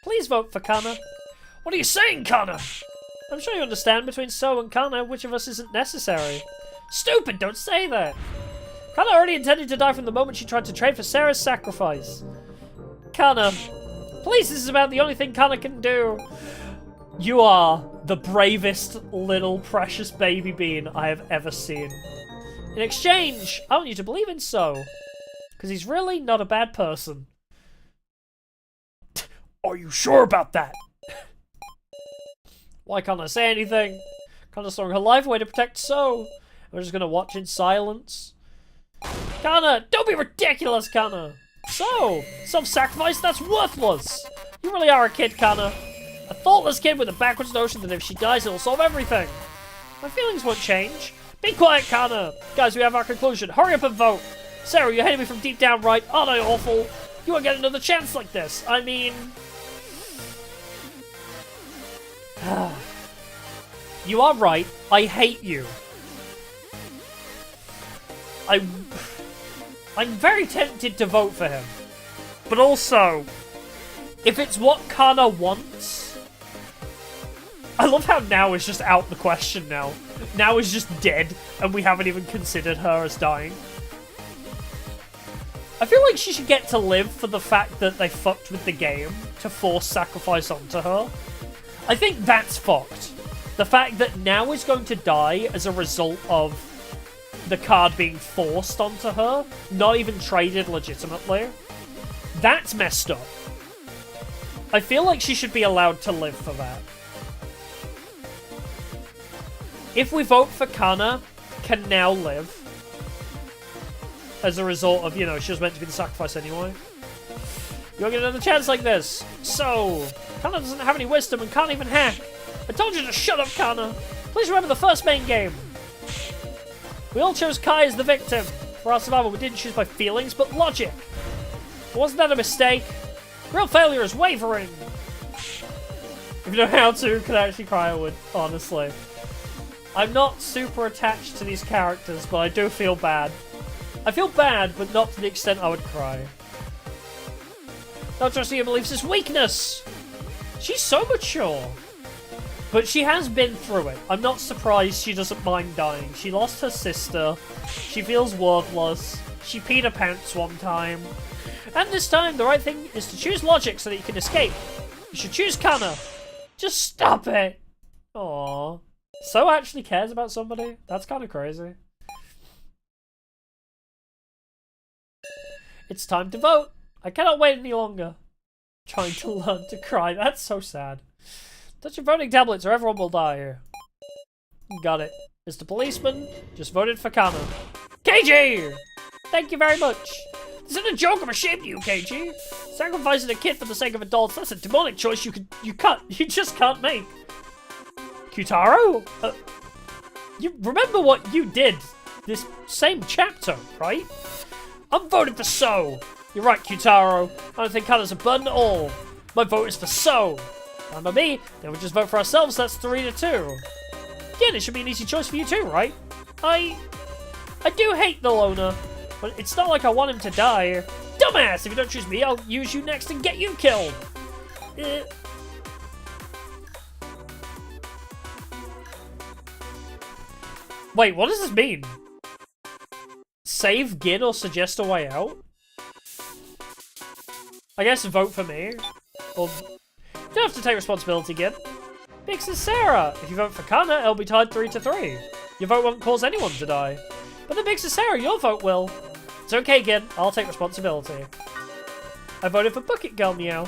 Please vote for Kana. What are you saying, Kana? I'm sure you understand between So and Kana, which of us isn't necessary. Stupid, don't say that! Kana already intended to die from the moment she tried to trade for Sarah's sacrifice. Kana, please, this is about the only thing Kana can do. You are the bravest little precious baby bean I have ever seen. In exchange, I want you to believe in So. Because he's really not a bad person. Are you sure about that? Why can't I say anything? Kana's throwing her life away to protect So. We're just gonna watch in silence. Kana, don't be ridiculous, Kana. So, self-sacrifice, that's worthless. You really are a kid, Kana. A thoughtless kid with a backwards notion that if she dies, it'll solve everything. My feelings won't change. Be quiet, Kana. Guys, we have our conclusion. Hurry up and vote. Sarah, you're hating me from deep down right. Aren't I awful? You won't get another chance like this. I mean... You are right. I hate you. I'm very tempted to vote for him. But also, if it's what Kana wants... I love how Now is just out the question now. Now is just dead, and we haven't even considered her as dying. I feel like she should get to live for the fact that they fucked with the game to force sacrifice onto her. I think that's fucked. The fact that Now is going to die as a result of the card being forced onto her, not even traded legitimately. That's messed up. I feel like she should be allowed to live for that. If we vote for Kana, can Now live? as a result of, you know, she was meant to be the sacrifice anyway. You'll get another chance like this. So, Kana doesn't have any wisdom and can't even hack. I told you to shut up, Kana. Please remember the first main game. We all chose Kai as the victim. For our survival, we didn't choose by feelings, but logic. But wasn't that a mistake? Real failure is wavering. If you know how to, can I actually cry, I would, honestly. I'm not super attached to these characters, but I do feel bad. I feel bad, but not to the extent I would cry. Not trusting her believes is weakness. She's so mature. But she has been through it. I'm not surprised she doesn't mind dying. She lost her sister. She feels worthless. She peed her pants one time. And this time, the right thing is to choose logic so that you can escape. You should choose Kana. Just stop it. Aww. So actually cares about somebody? That's kind of crazy. It's time to vote. I cannot wait any longer. Trying to learn to cry. That's so sad. Touch your voting tablets or everyone will die here. Got it. Mr. Policeman just voted for Kana. KG! Thank you very much. This isn't a joke, I'm ashamed of you, KG. Sacrificing a kid for the sake of adults, that's a demonic choice you just can't make. Kyutaro? You remember what you did this same chapter, right? I'm voting for So. You're right, Kyutaro. I don't think Kana's a burden at all. My vote is for So. And by me, then we just vote for ourselves, that's 3-2. Yeah, it should be an easy choice for you too, right? I do hate the loner, but it's not like I want him to die. Dumbass! If you don't choose me, I'll use you next and get you killed. Wait, what does this mean? Save Gin or suggest a way out? I guess vote for me. Or... You don't have to take responsibility, Gin. Big Sarah. If you vote for Kana, it'll be tied 3-3. Your vote won't cause anyone to die. But then Big Sarah, your vote will. It's okay, Gin. I'll take responsibility. I voted for Bucket Girl Meow.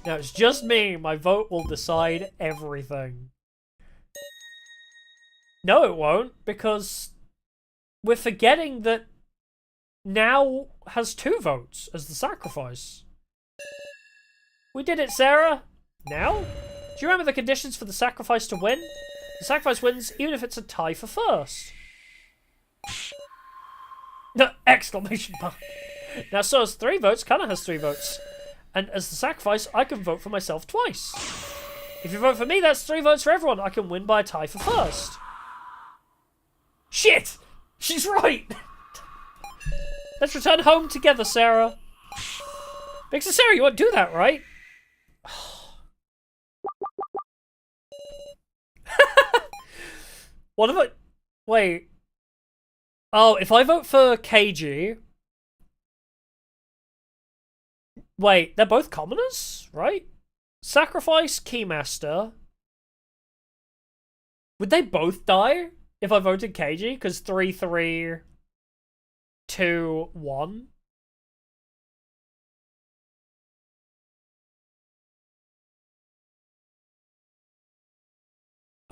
Now it's just me. My vote will decide everything. No, it won't, because we're forgetting that Now has 2 votes as the sacrifice. We did it, Sarah. Now? Do you remember the conditions for the sacrifice to win? The sacrifice wins even if it's a tie for first. No, exclamation mark. Now, So has 3 votes, Kana has 3 votes. And as the sacrifice, I can vote for myself twice. If you vote for me, that's 3 votes for everyone. I can win by a tie for first. Shit! She's right! Let's return home together, Sarah. Big Sarah, you won't do that, right? What if I... Wait. Oh, if I vote for KG... Wait, they're both commoners, right? Sacrifice, Keymaster. Would they both die if I voted KG? Because 3-3... 2-1.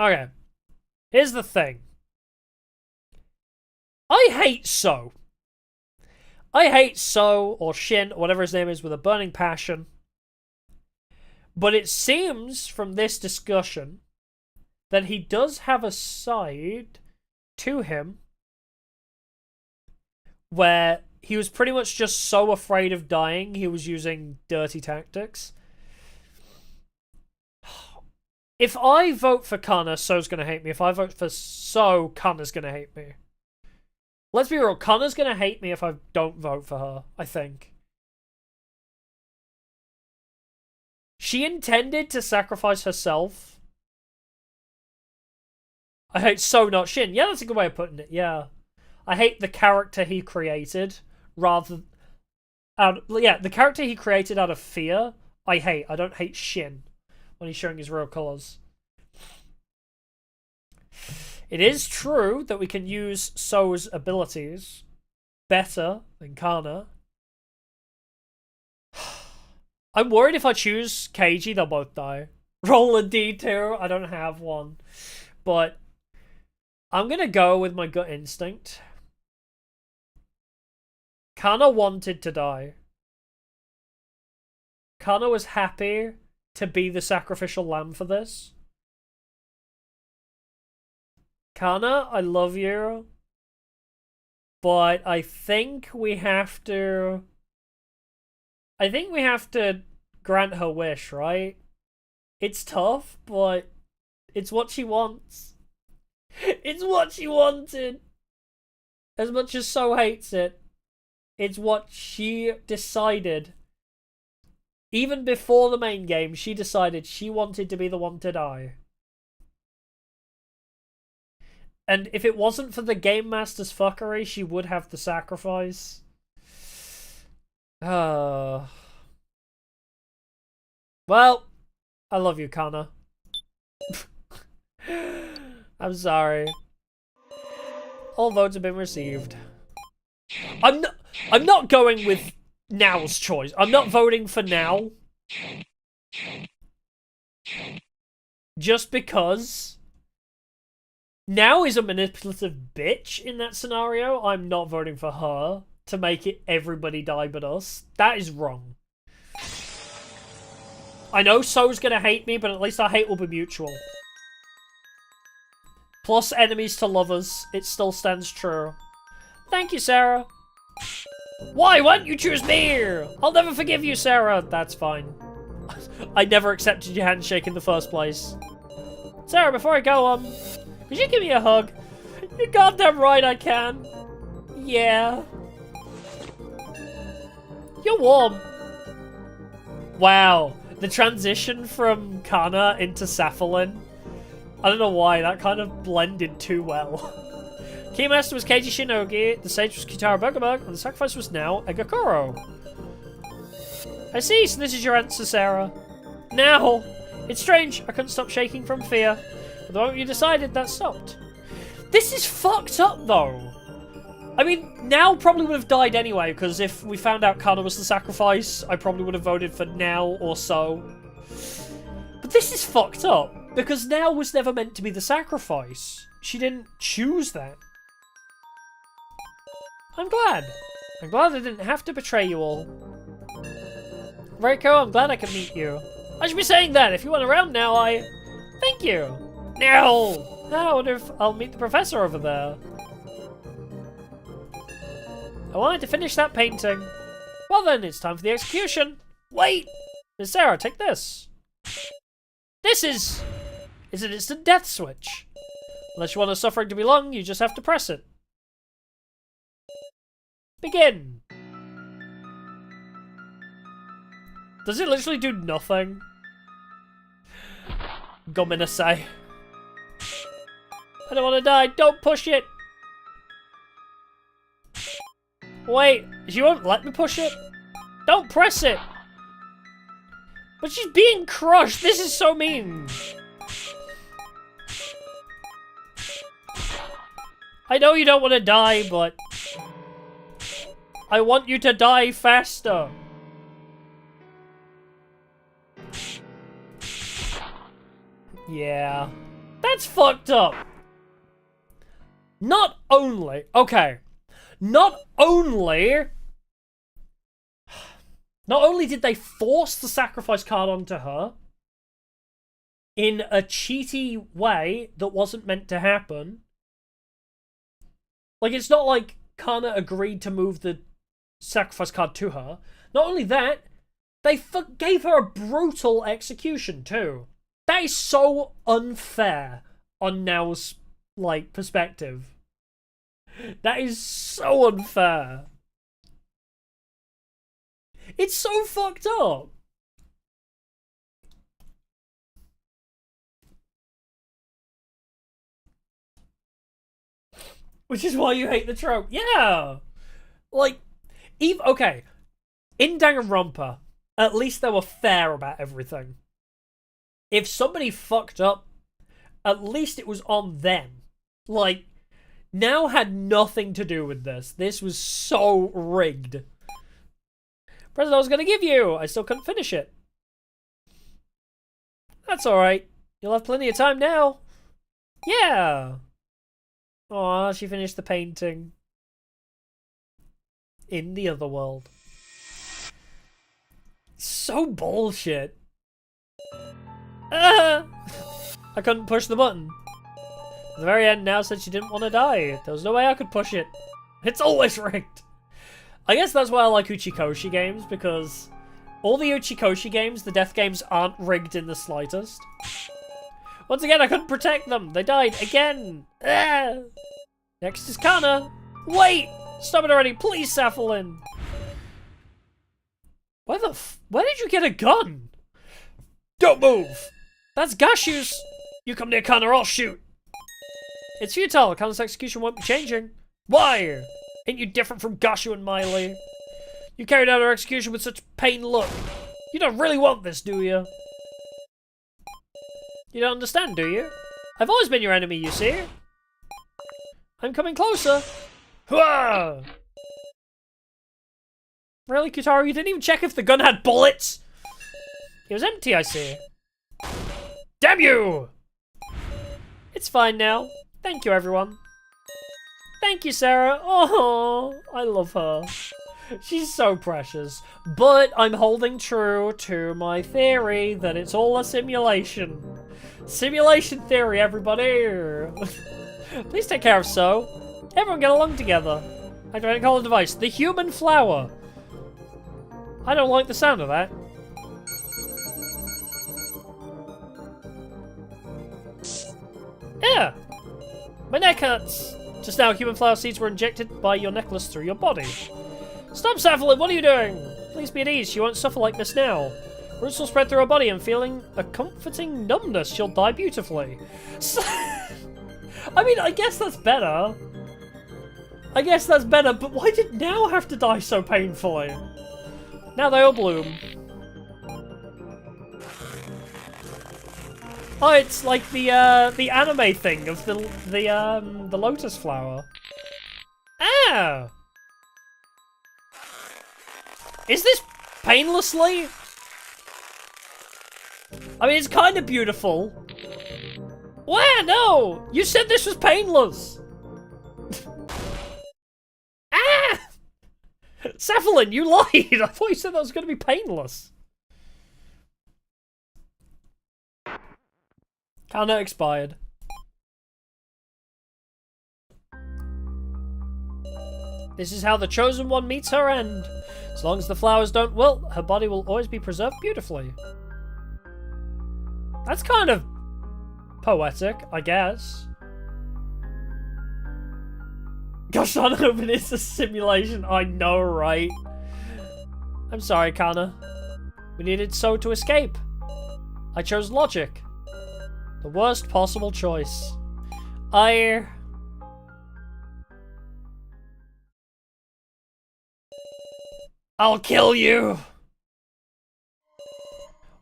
Okay. Here's the thing. I hate So. I hate So, or Shin, or whatever his name is, with a burning passion. But it seems from this discussion that he does have a side to him where he was pretty much just so afraid of dying, he was using dirty tactics. If I vote for Kana, So's gonna hate me. If I vote for So, Kana's gonna hate me. Let's be real, Kana's gonna hate me if I don't vote for her, I think. She intended to sacrifice herself. I hate So, not Shin. Yeah, that's a good way of putting it, yeah. I hate the character he created, rather... the character he created out of fear, I hate. I don't hate Shin when he's showing his real colours. It is true that we can use So's abilities better than Kana. I'm worried if I choose KG, they'll both die. Roll a D2, I don't have one. But I'm going to go with my gut instinct. Kana wanted to die. Kana was happy to be the sacrificial lamb for this. Kana, I love you. But I think we have to... grant her wish, right? It's tough, but it's what she wants. It's what she wanted. As much as So hates it, it's what she decided. Even before the main game, she decided she wanted to be the one to die. And if it wasn't for the Game Master's fuckery, she would have the sacrifice. Well, I love you, Kana. I'm sorry. All votes have been received. I'm not going with Now's choice. I'm not voting for Now. Just because Now is a manipulative bitch in that scenario. I'm not voting for her to make it everybody die but us. That is wrong. I know So's gonna hate me, but at least our hate will be mutual. Plus enemies to lovers. It still stands true. Thank you, Sarah. Why won't you choose me? I'll never forgive you, Sarah. That's fine. I never accepted your handshake in the first place. Sarah, before I go, could you give me a hug? You're goddamn right I can. Yeah. You're warm. Wow. The transition from Kana into Saphalin. I don't know why, that kind of blended too well. Keymaster was Keiji Shinogi, the sage was Kitara Bugabug, and the sacrifice was now Egakoro. I see, so this is your answer, Sarah. Now! It's strange, I couldn't stop shaking from fear. But the moment you decided, that stopped. This is fucked up, though. I mean, Now probably would have died anyway, because if we found out Kana was the sacrifice, I probably would have voted for Now or So. But this is fucked up, because Now was never meant to be the sacrifice. She didn't choose that. I'm glad. I'm glad I didn't have to betray you all. Reiko, I'm glad I could meet you. I should be saying that. If you weren't around now, Thank you. Now! I wonder if I'll meet the professor over there. I wanted to finish that painting. Well then, it's time for the execution. Wait! Miss Sarah, take this. This is an instant death switch. Unless you want the suffering to be long, you just have to press it. Begin. Does it literally do nothing? Gominasai. I don't want to die. Don't push it. Wait, she won't let me push it? Don't press it. But she's being crushed. This is so mean. I know you don't want to die, but I want you to die faster. Yeah. That's fucked up. Not only did they force the sacrifice card onto her in a cheaty way that wasn't meant to happen. Like, it's not like Kana agreed to move the sacrifice card to her. Not only that, they gave her a brutal execution too. That is so unfair on Now's, like, perspective. That is so unfair. It's so fucked up. Which is why you hate the trope. Yeah. Like, okay. In Danganronpa, at least they were fair about everything. If somebody fucked up, at least it was on them. Like, Now had nothing to do with this. This was so rigged. Present I was going to give you. I still couldn't finish it. That's alright. You'll have plenty of time now. Yeah. Aw, she finished the painting. in the other world. So bullshit. I couldn't push the button. At the very end now said she didn't want to die. There was no way I could push it. It's always rigged. I guess that's why I like Uchikoshi games, because all the Uchikoshi games, the death games, aren't rigged in the slightest. Once again, I couldn't protect them. They died again. Next is Kana. Wait! Stop it already, please, Safalin. Where did you get a gun? Don't move! That's Gashu's! You come near Kana, I'll shoot! It's futile, Kana's execution won't be changing. Why? Ain't you different from Gashu and Miley? You carried out her execution with such pain look. You don't really want this, do you? You don't understand, do you? I've always been your enemy, you see? I'm coming closer. Hooah! Really, Kutaro? You didn't even check if the gun had bullets? It was empty, I see. Damn you! It's fine now. Thank you, everyone. Thank you, Sarah. Oh, I love her. She's so precious. But I'm holding true to my theory that it's all a simulation. Simulation theory, everybody. Please take care of So. Everyone get along together. I'm trying to call the device the human flower. I don't like the sound of that. Yeah. My neck hurts. Just now, human flower seeds were injected by your necklace through your body. Stop, Safalin! What are you doing? Please be at ease. She won't suffer like this now. Roots will spread through her body, and feeling a comforting numbness, she'll die beautifully. So I mean, I guess that's better. I guess that's better, but why did Now have to die so painfully? Now they all bloom. Oh, it's like the anime thing of the lotus flower. Ah! Is this painlessly? I mean, it's kind of beautiful. Where? No! You said this was painless! Ah! Safalin, you lied! I thought you said that was going to be painless. Kana expired. This is how the Chosen One meets her end. As long as the flowers don't wilt, her body will always be preserved beautifully. That's kind of poetic, I guess. Gosh, I don't know if it is a simulation. I know, right? I'm sorry, Kana. We needed So to escape. I chose logic. The worst possible choice. I'll kill you!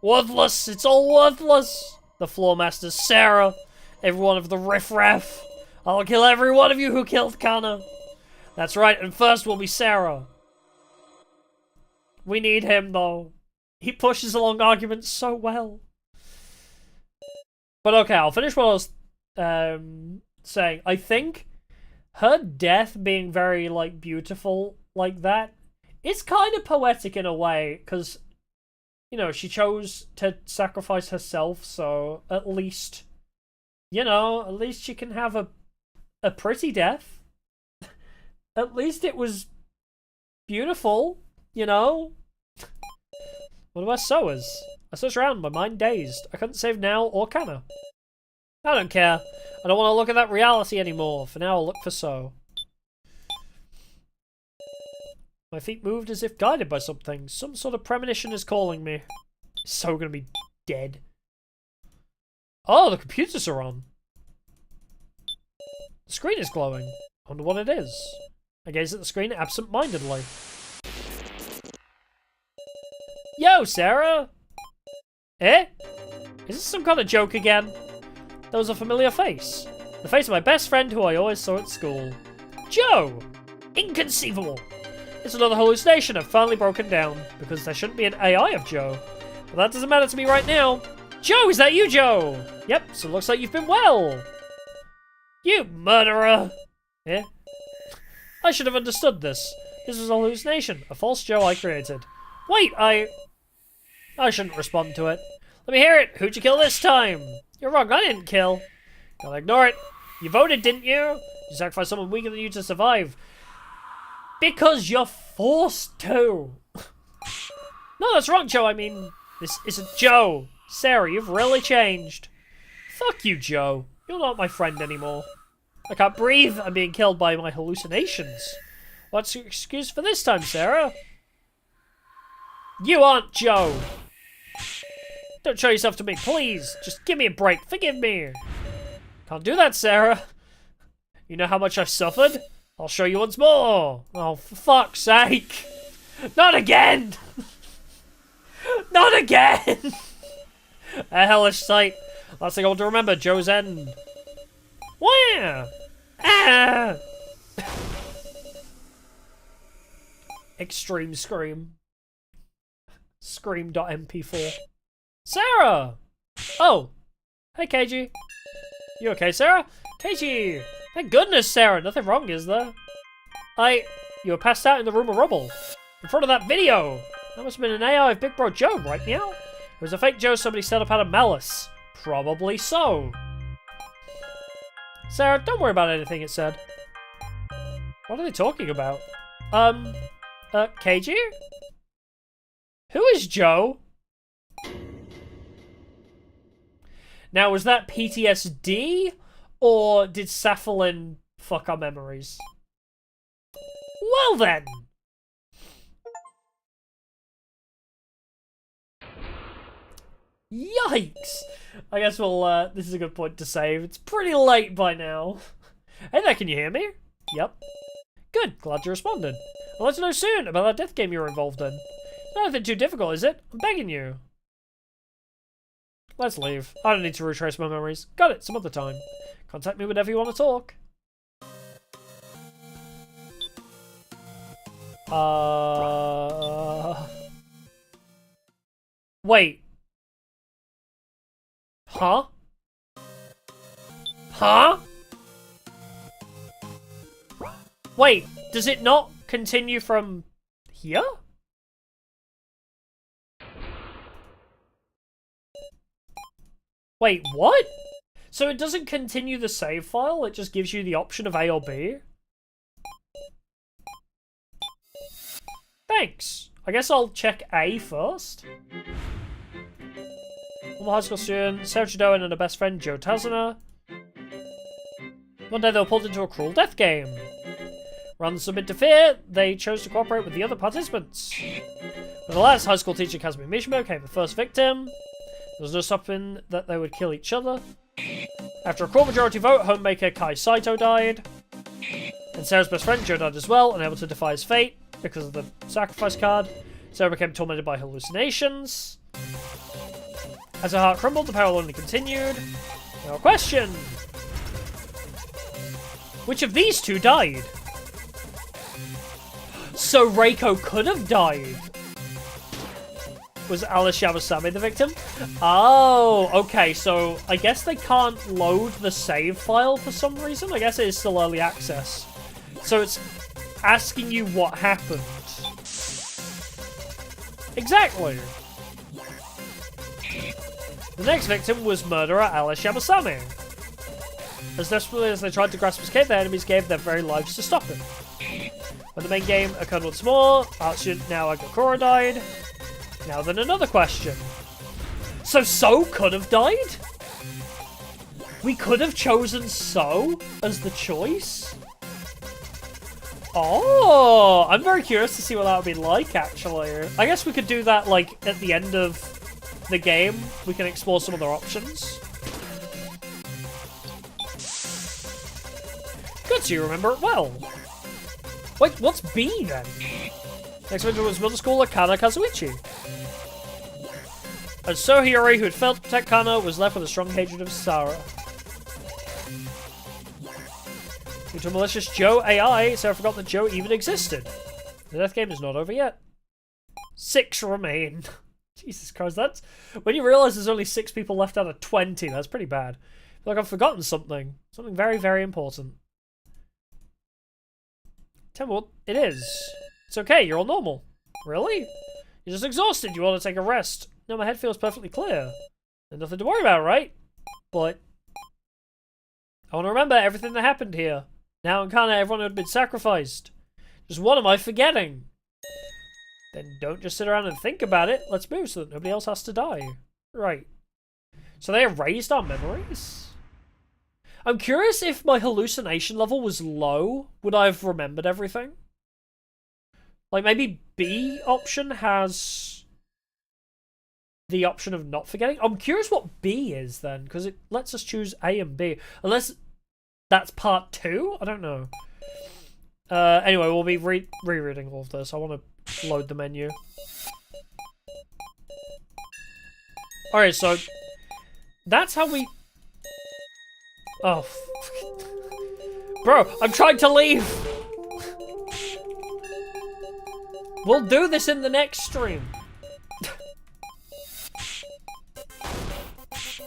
Worthless! It's all worthless! The Floor Masters, Sarah, every one of the riffraff. I'll kill every one of you who killed Kana. That's right, and first will be Sarah. We need him, though. He pushes along arguments so well. But okay, I'll finish what I was saying. I think her death being very, like, beautiful like that, it's kind of poetic in a way, because, you know, she chose to sacrifice herself, so at least, you know, at least she can have a pretty death. At least it was beautiful, you know? What about Soas? I searched around, my mind dazed. I couldn't save Now or Kana. I don't care. I don't want to look at that reality anymore. For now, I'll look for So. My feet moved as if guided by something. Some sort of premonition is calling me. Is So gonna be dead? Oh, the computers are on. The screen is glowing. I wonder what it is. I gaze at the screen absent-mindedly. Yo, Sarah! Eh? Is this some kind of joke again? There was a familiar face. The face of my best friend who I always saw at school. Joe! Inconceivable! It's another hallucination. I've finally broken down. Because there shouldn't be an AI of Joe. But that doesn't matter to me right now. Joe, is that you, Joe? Yep, so it looks like you've been well. You murderer! Eh? I should have understood this. This was a hallucination, a false Joe I created. Wait, I shouldn't respond to it. Let me hear it. Who'd you kill this time? You're wrong, I didn't kill. Gotta ignore it. You voted, didn't you? You sacrificed someone weaker than you to survive. Because you're forced to. No, that's wrong, Joe. I mean, this isn't Joe. Sarah, you've really changed. Fuck you, Joe. You're not my friend anymore. I can't breathe. I'm being killed by my hallucinations. What's your excuse for this time, Sarah? You aren't Joe. Don't show yourself to me, please. Just give me a break. Forgive me. Can't do that, Sarah. You know how much I suffered? I'll show you once more. Oh, for fuck's sake. Not again. Not again. A hellish sight. Last thing I want to remember, Joe's end. Where? Ah! Extreme scream. Scream.mp4. Sarah! Oh. Hey, KG. You okay, Sarah? KG! Thank goodness, Sarah. Nothing wrong, is there? You were passed out in the room of rubble. In front of that video. That must have been an AI of Big Bro Joe, right, meow? It was a fake Joe somebody set up out of malice. Probably so. Sarah, don't worry about anything it said. What are they talking about? KG? Who is Joe? Now, was that PTSD? Or did Safalin fuck our memories? Well then! Yikes! I guess we'll, this is a good point to save. It's pretty late by now. Hey there, can you hear me? Yep. Good, glad you responded. I'd like to know soon about that death game you were involved in. Not anything too difficult, is it? I'm begging you. Let's leave. I don't need to retrace my memories. Got it, some other time. Contact me whenever you want to talk. Wait. Huh? Huh? Wait, does it not continue from here? Wait, what? So it doesn't continue the save file, it just gives you the option of A or B? Thanks. I guess I'll check A first. Former high school student, Sarah Trudeau and her best friend, Joe Tazana. One day they were pulled into a cruel death game. Rather than submit to fear, they chose to cooperate with the other participants. When the last high school teacher, Kazumi Mishima, became the first victim, there was no stopping that they would kill each other. After a core majority vote, homemaker Kai Saito died. And Sarah's best friend, Joe, died as well, unable to defy his fate because of the sacrifice card. Sarah became tormented by hallucinations. As her heart crumbled, the peril only continued. Now question. Which of these two died? So Reiko could have died. Was Alice Yamasami the victim? Oh, okay, so I guess they can't load the save file for some reason. I guess it is still early access. So it's asking you what happened. Exactly. The next victim was murderer Alice Yamasami. As desperately as they tried to grasp his cape, their enemies gave their very lives to stop him. When the main game occurred once more, art student now Agakura died. Now then another question. So could have died? We could have chosen So as the choice? Oh, I'm very curious to see what that would be like, actually. I guess we could do that, like, at the end of the game. We can explore some other options. Good, so you remember it well. Wait, what's B, then? Next victim was middle schooler Kana Kazuichi. And Sohiyori, who had failed to protect Kana, was left with a strong hatred of Sarah. Due to a malicious Joe AI, Sarah forgot that Joe even existed. The death game is not over yet. 6 remain. Jesus Christ, that's... When you realise there's only 6 people left out of 20, that's pretty bad. I feel like I've forgotten something. Something very, very important. Tell me what it is. It's okay, you're all normal. Really? You're just exhausted, you want to take a rest. No, my head feels perfectly clear. There's nothing to worry about, right? But I want to remember everything that happened here. Now in Kana, everyone had been sacrificed. Just what am I forgetting? Then don't just sit around and think about it. Let's move so that nobody else has to die. Right. So they erased our memories? I'm curious if my hallucination level was low, would I have remembered everything? Like, maybe B option has the option of not forgetting? I'm curious what B is, then, because it lets us choose A and B. Unless that's part 2? I don't know. Anyway, we'll be rereading all of this. I want to load the menu. Alright, so that's how we... Oh, bro, I'm trying to leave. We'll do this in the next stream.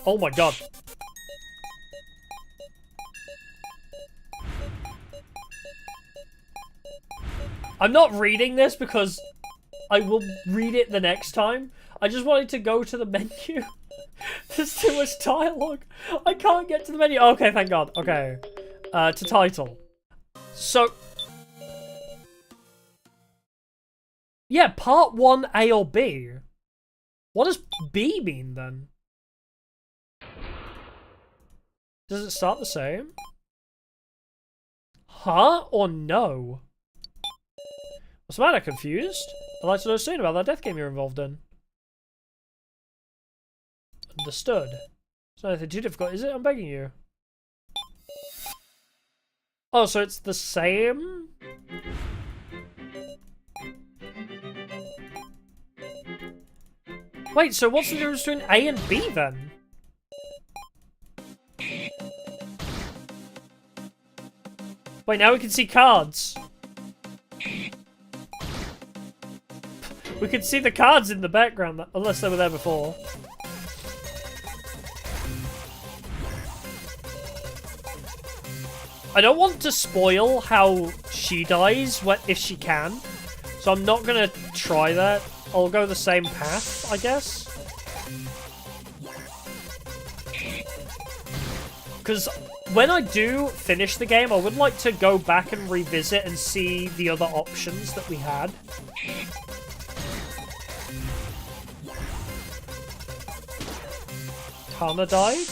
Oh my god. I'm not reading this because I will read it the next time. I just wanted to go to the menu. There's too much dialogue. I can't get to the menu. Okay, thank God. Okay. To title. So... yeah, part 1, A or B. What does B mean, then? Does it start the same? Huh or no? What's the matter? Confused? I'd like to know soon about that death game you're involved in. Understood. It's not anything too difficult, is it? I'm begging you. Oh, so it's the same? Wait, so what's the difference between A and B then? Wait, now we can see cards. We can see the cards in the background, unless they were there before. I don't want to spoil how she dies if she can, so I'm not gonna try that. I'll go the same path, I guess. Because when I do finish the game, I would like to go back and revisit and see the other options that we had. Tana died?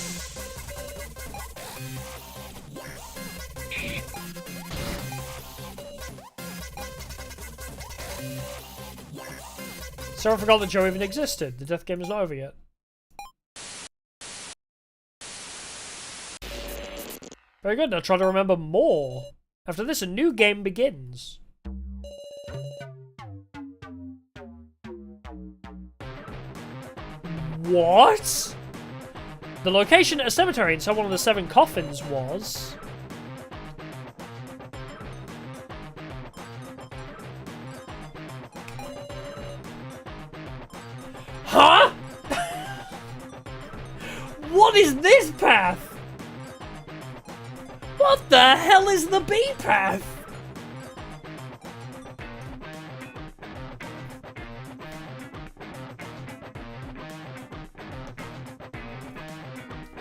So I forgot that Joe even existed. The death game is not over yet. Very good, now try to remember more. After this, a new game begins. What? The location at a cemetery inside one of the 7 coffins was... Huh? What is this path? What the hell is the B path?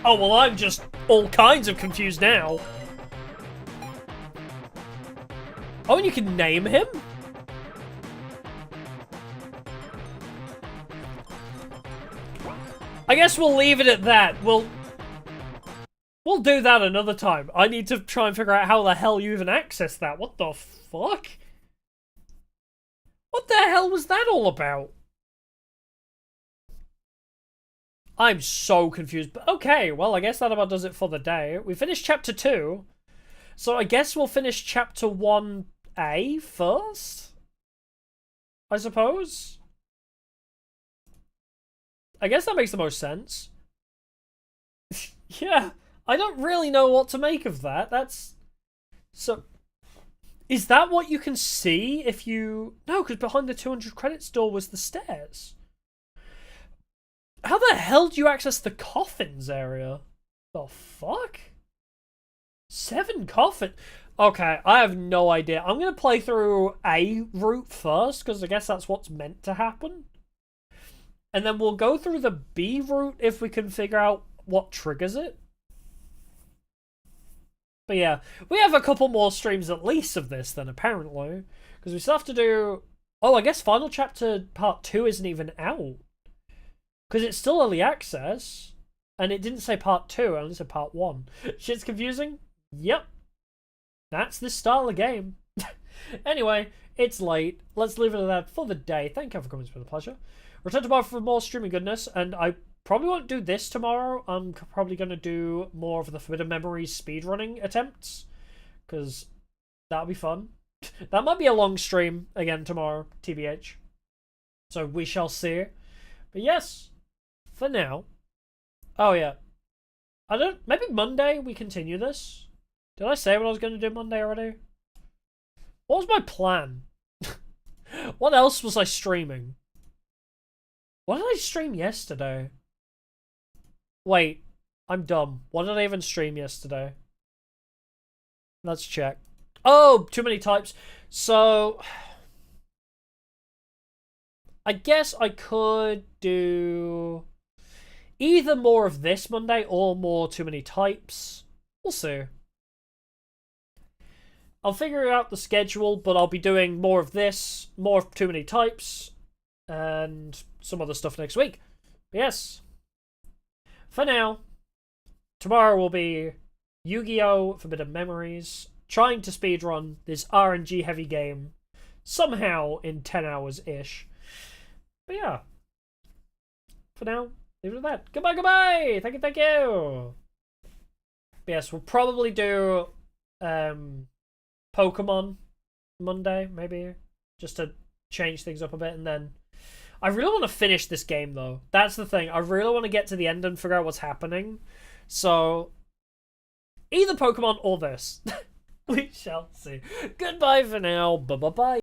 Oh, well, I'm just all kinds of confused now. Oh, and you can name him? I guess we'll leave it at that. We'll do that another time. I need to try and figure out how the hell you even access that. What the fuck? What the hell was that all about? I'm so confused. But okay, well, I guess that about does it for the day. We finished chapter 2. So I guess we'll finish chapter 1A first? I suppose? I guess that makes the most sense. Yeah, I don't really know what to make of that. That's... So... Is that what you can see if you... No, because behind the 200 credits door was the stairs. How the hell do you access the coffins area? The fuck? 7 coffin. Okay, I have no idea. I'm gonna play through A route first, because I guess that's what's meant to happen. And then we'll go through the B route if we can figure out what triggers it. But yeah, we have a couple more streams at least of this then, apparently. Because we still have to do... Oh, I guess Final Chapter Part 2 isn't even out. Because it's still early access. And it didn't say Part 2, it only said Part 1. Shit's confusing? Yep. That's the style of game. Anyway, it's late. Let's leave it at that for the day. Thank you for coming. It's been a pleasure. Return tomorrow for more streaming goodness, and I probably won't do this tomorrow. I'm probably going to do more of the Forbidden Memories speedrunning attempts, because that'll be fun. That might be a long stream again tomorrow, TBH. So we shall see. But yes, for now. Oh yeah. Maybe Monday we continue this? Did I say what I was going to do Monday already? What was my plan? What else was I streaming? What did I stream yesterday? Wait, I'm dumb. What did I even stream yesterday? Let's check. Oh, too many types. So, I guess I could do either more of this Monday or more too many types. We'll see. I'll figure out the schedule, but I'll be doing more of this, more of too many types, and some other stuff next week. But yes. For now, tomorrow will be Yu-Gi-Oh! Forbidden Memories, trying to speedrun this RNG heavy game somehow in 10 hours-ish. But yeah. For now, leave it at that. Goodbye, goodbye! Thank you, thank you! But yes, we'll probably do Pokemon Monday, maybe, just to change things up a bit, and then I really want to finish this game, though. That's the thing. I really want to get to the end and figure out what's happening. So, either Pokemon or this. We shall see. Goodbye for now. Bye-bye-bye.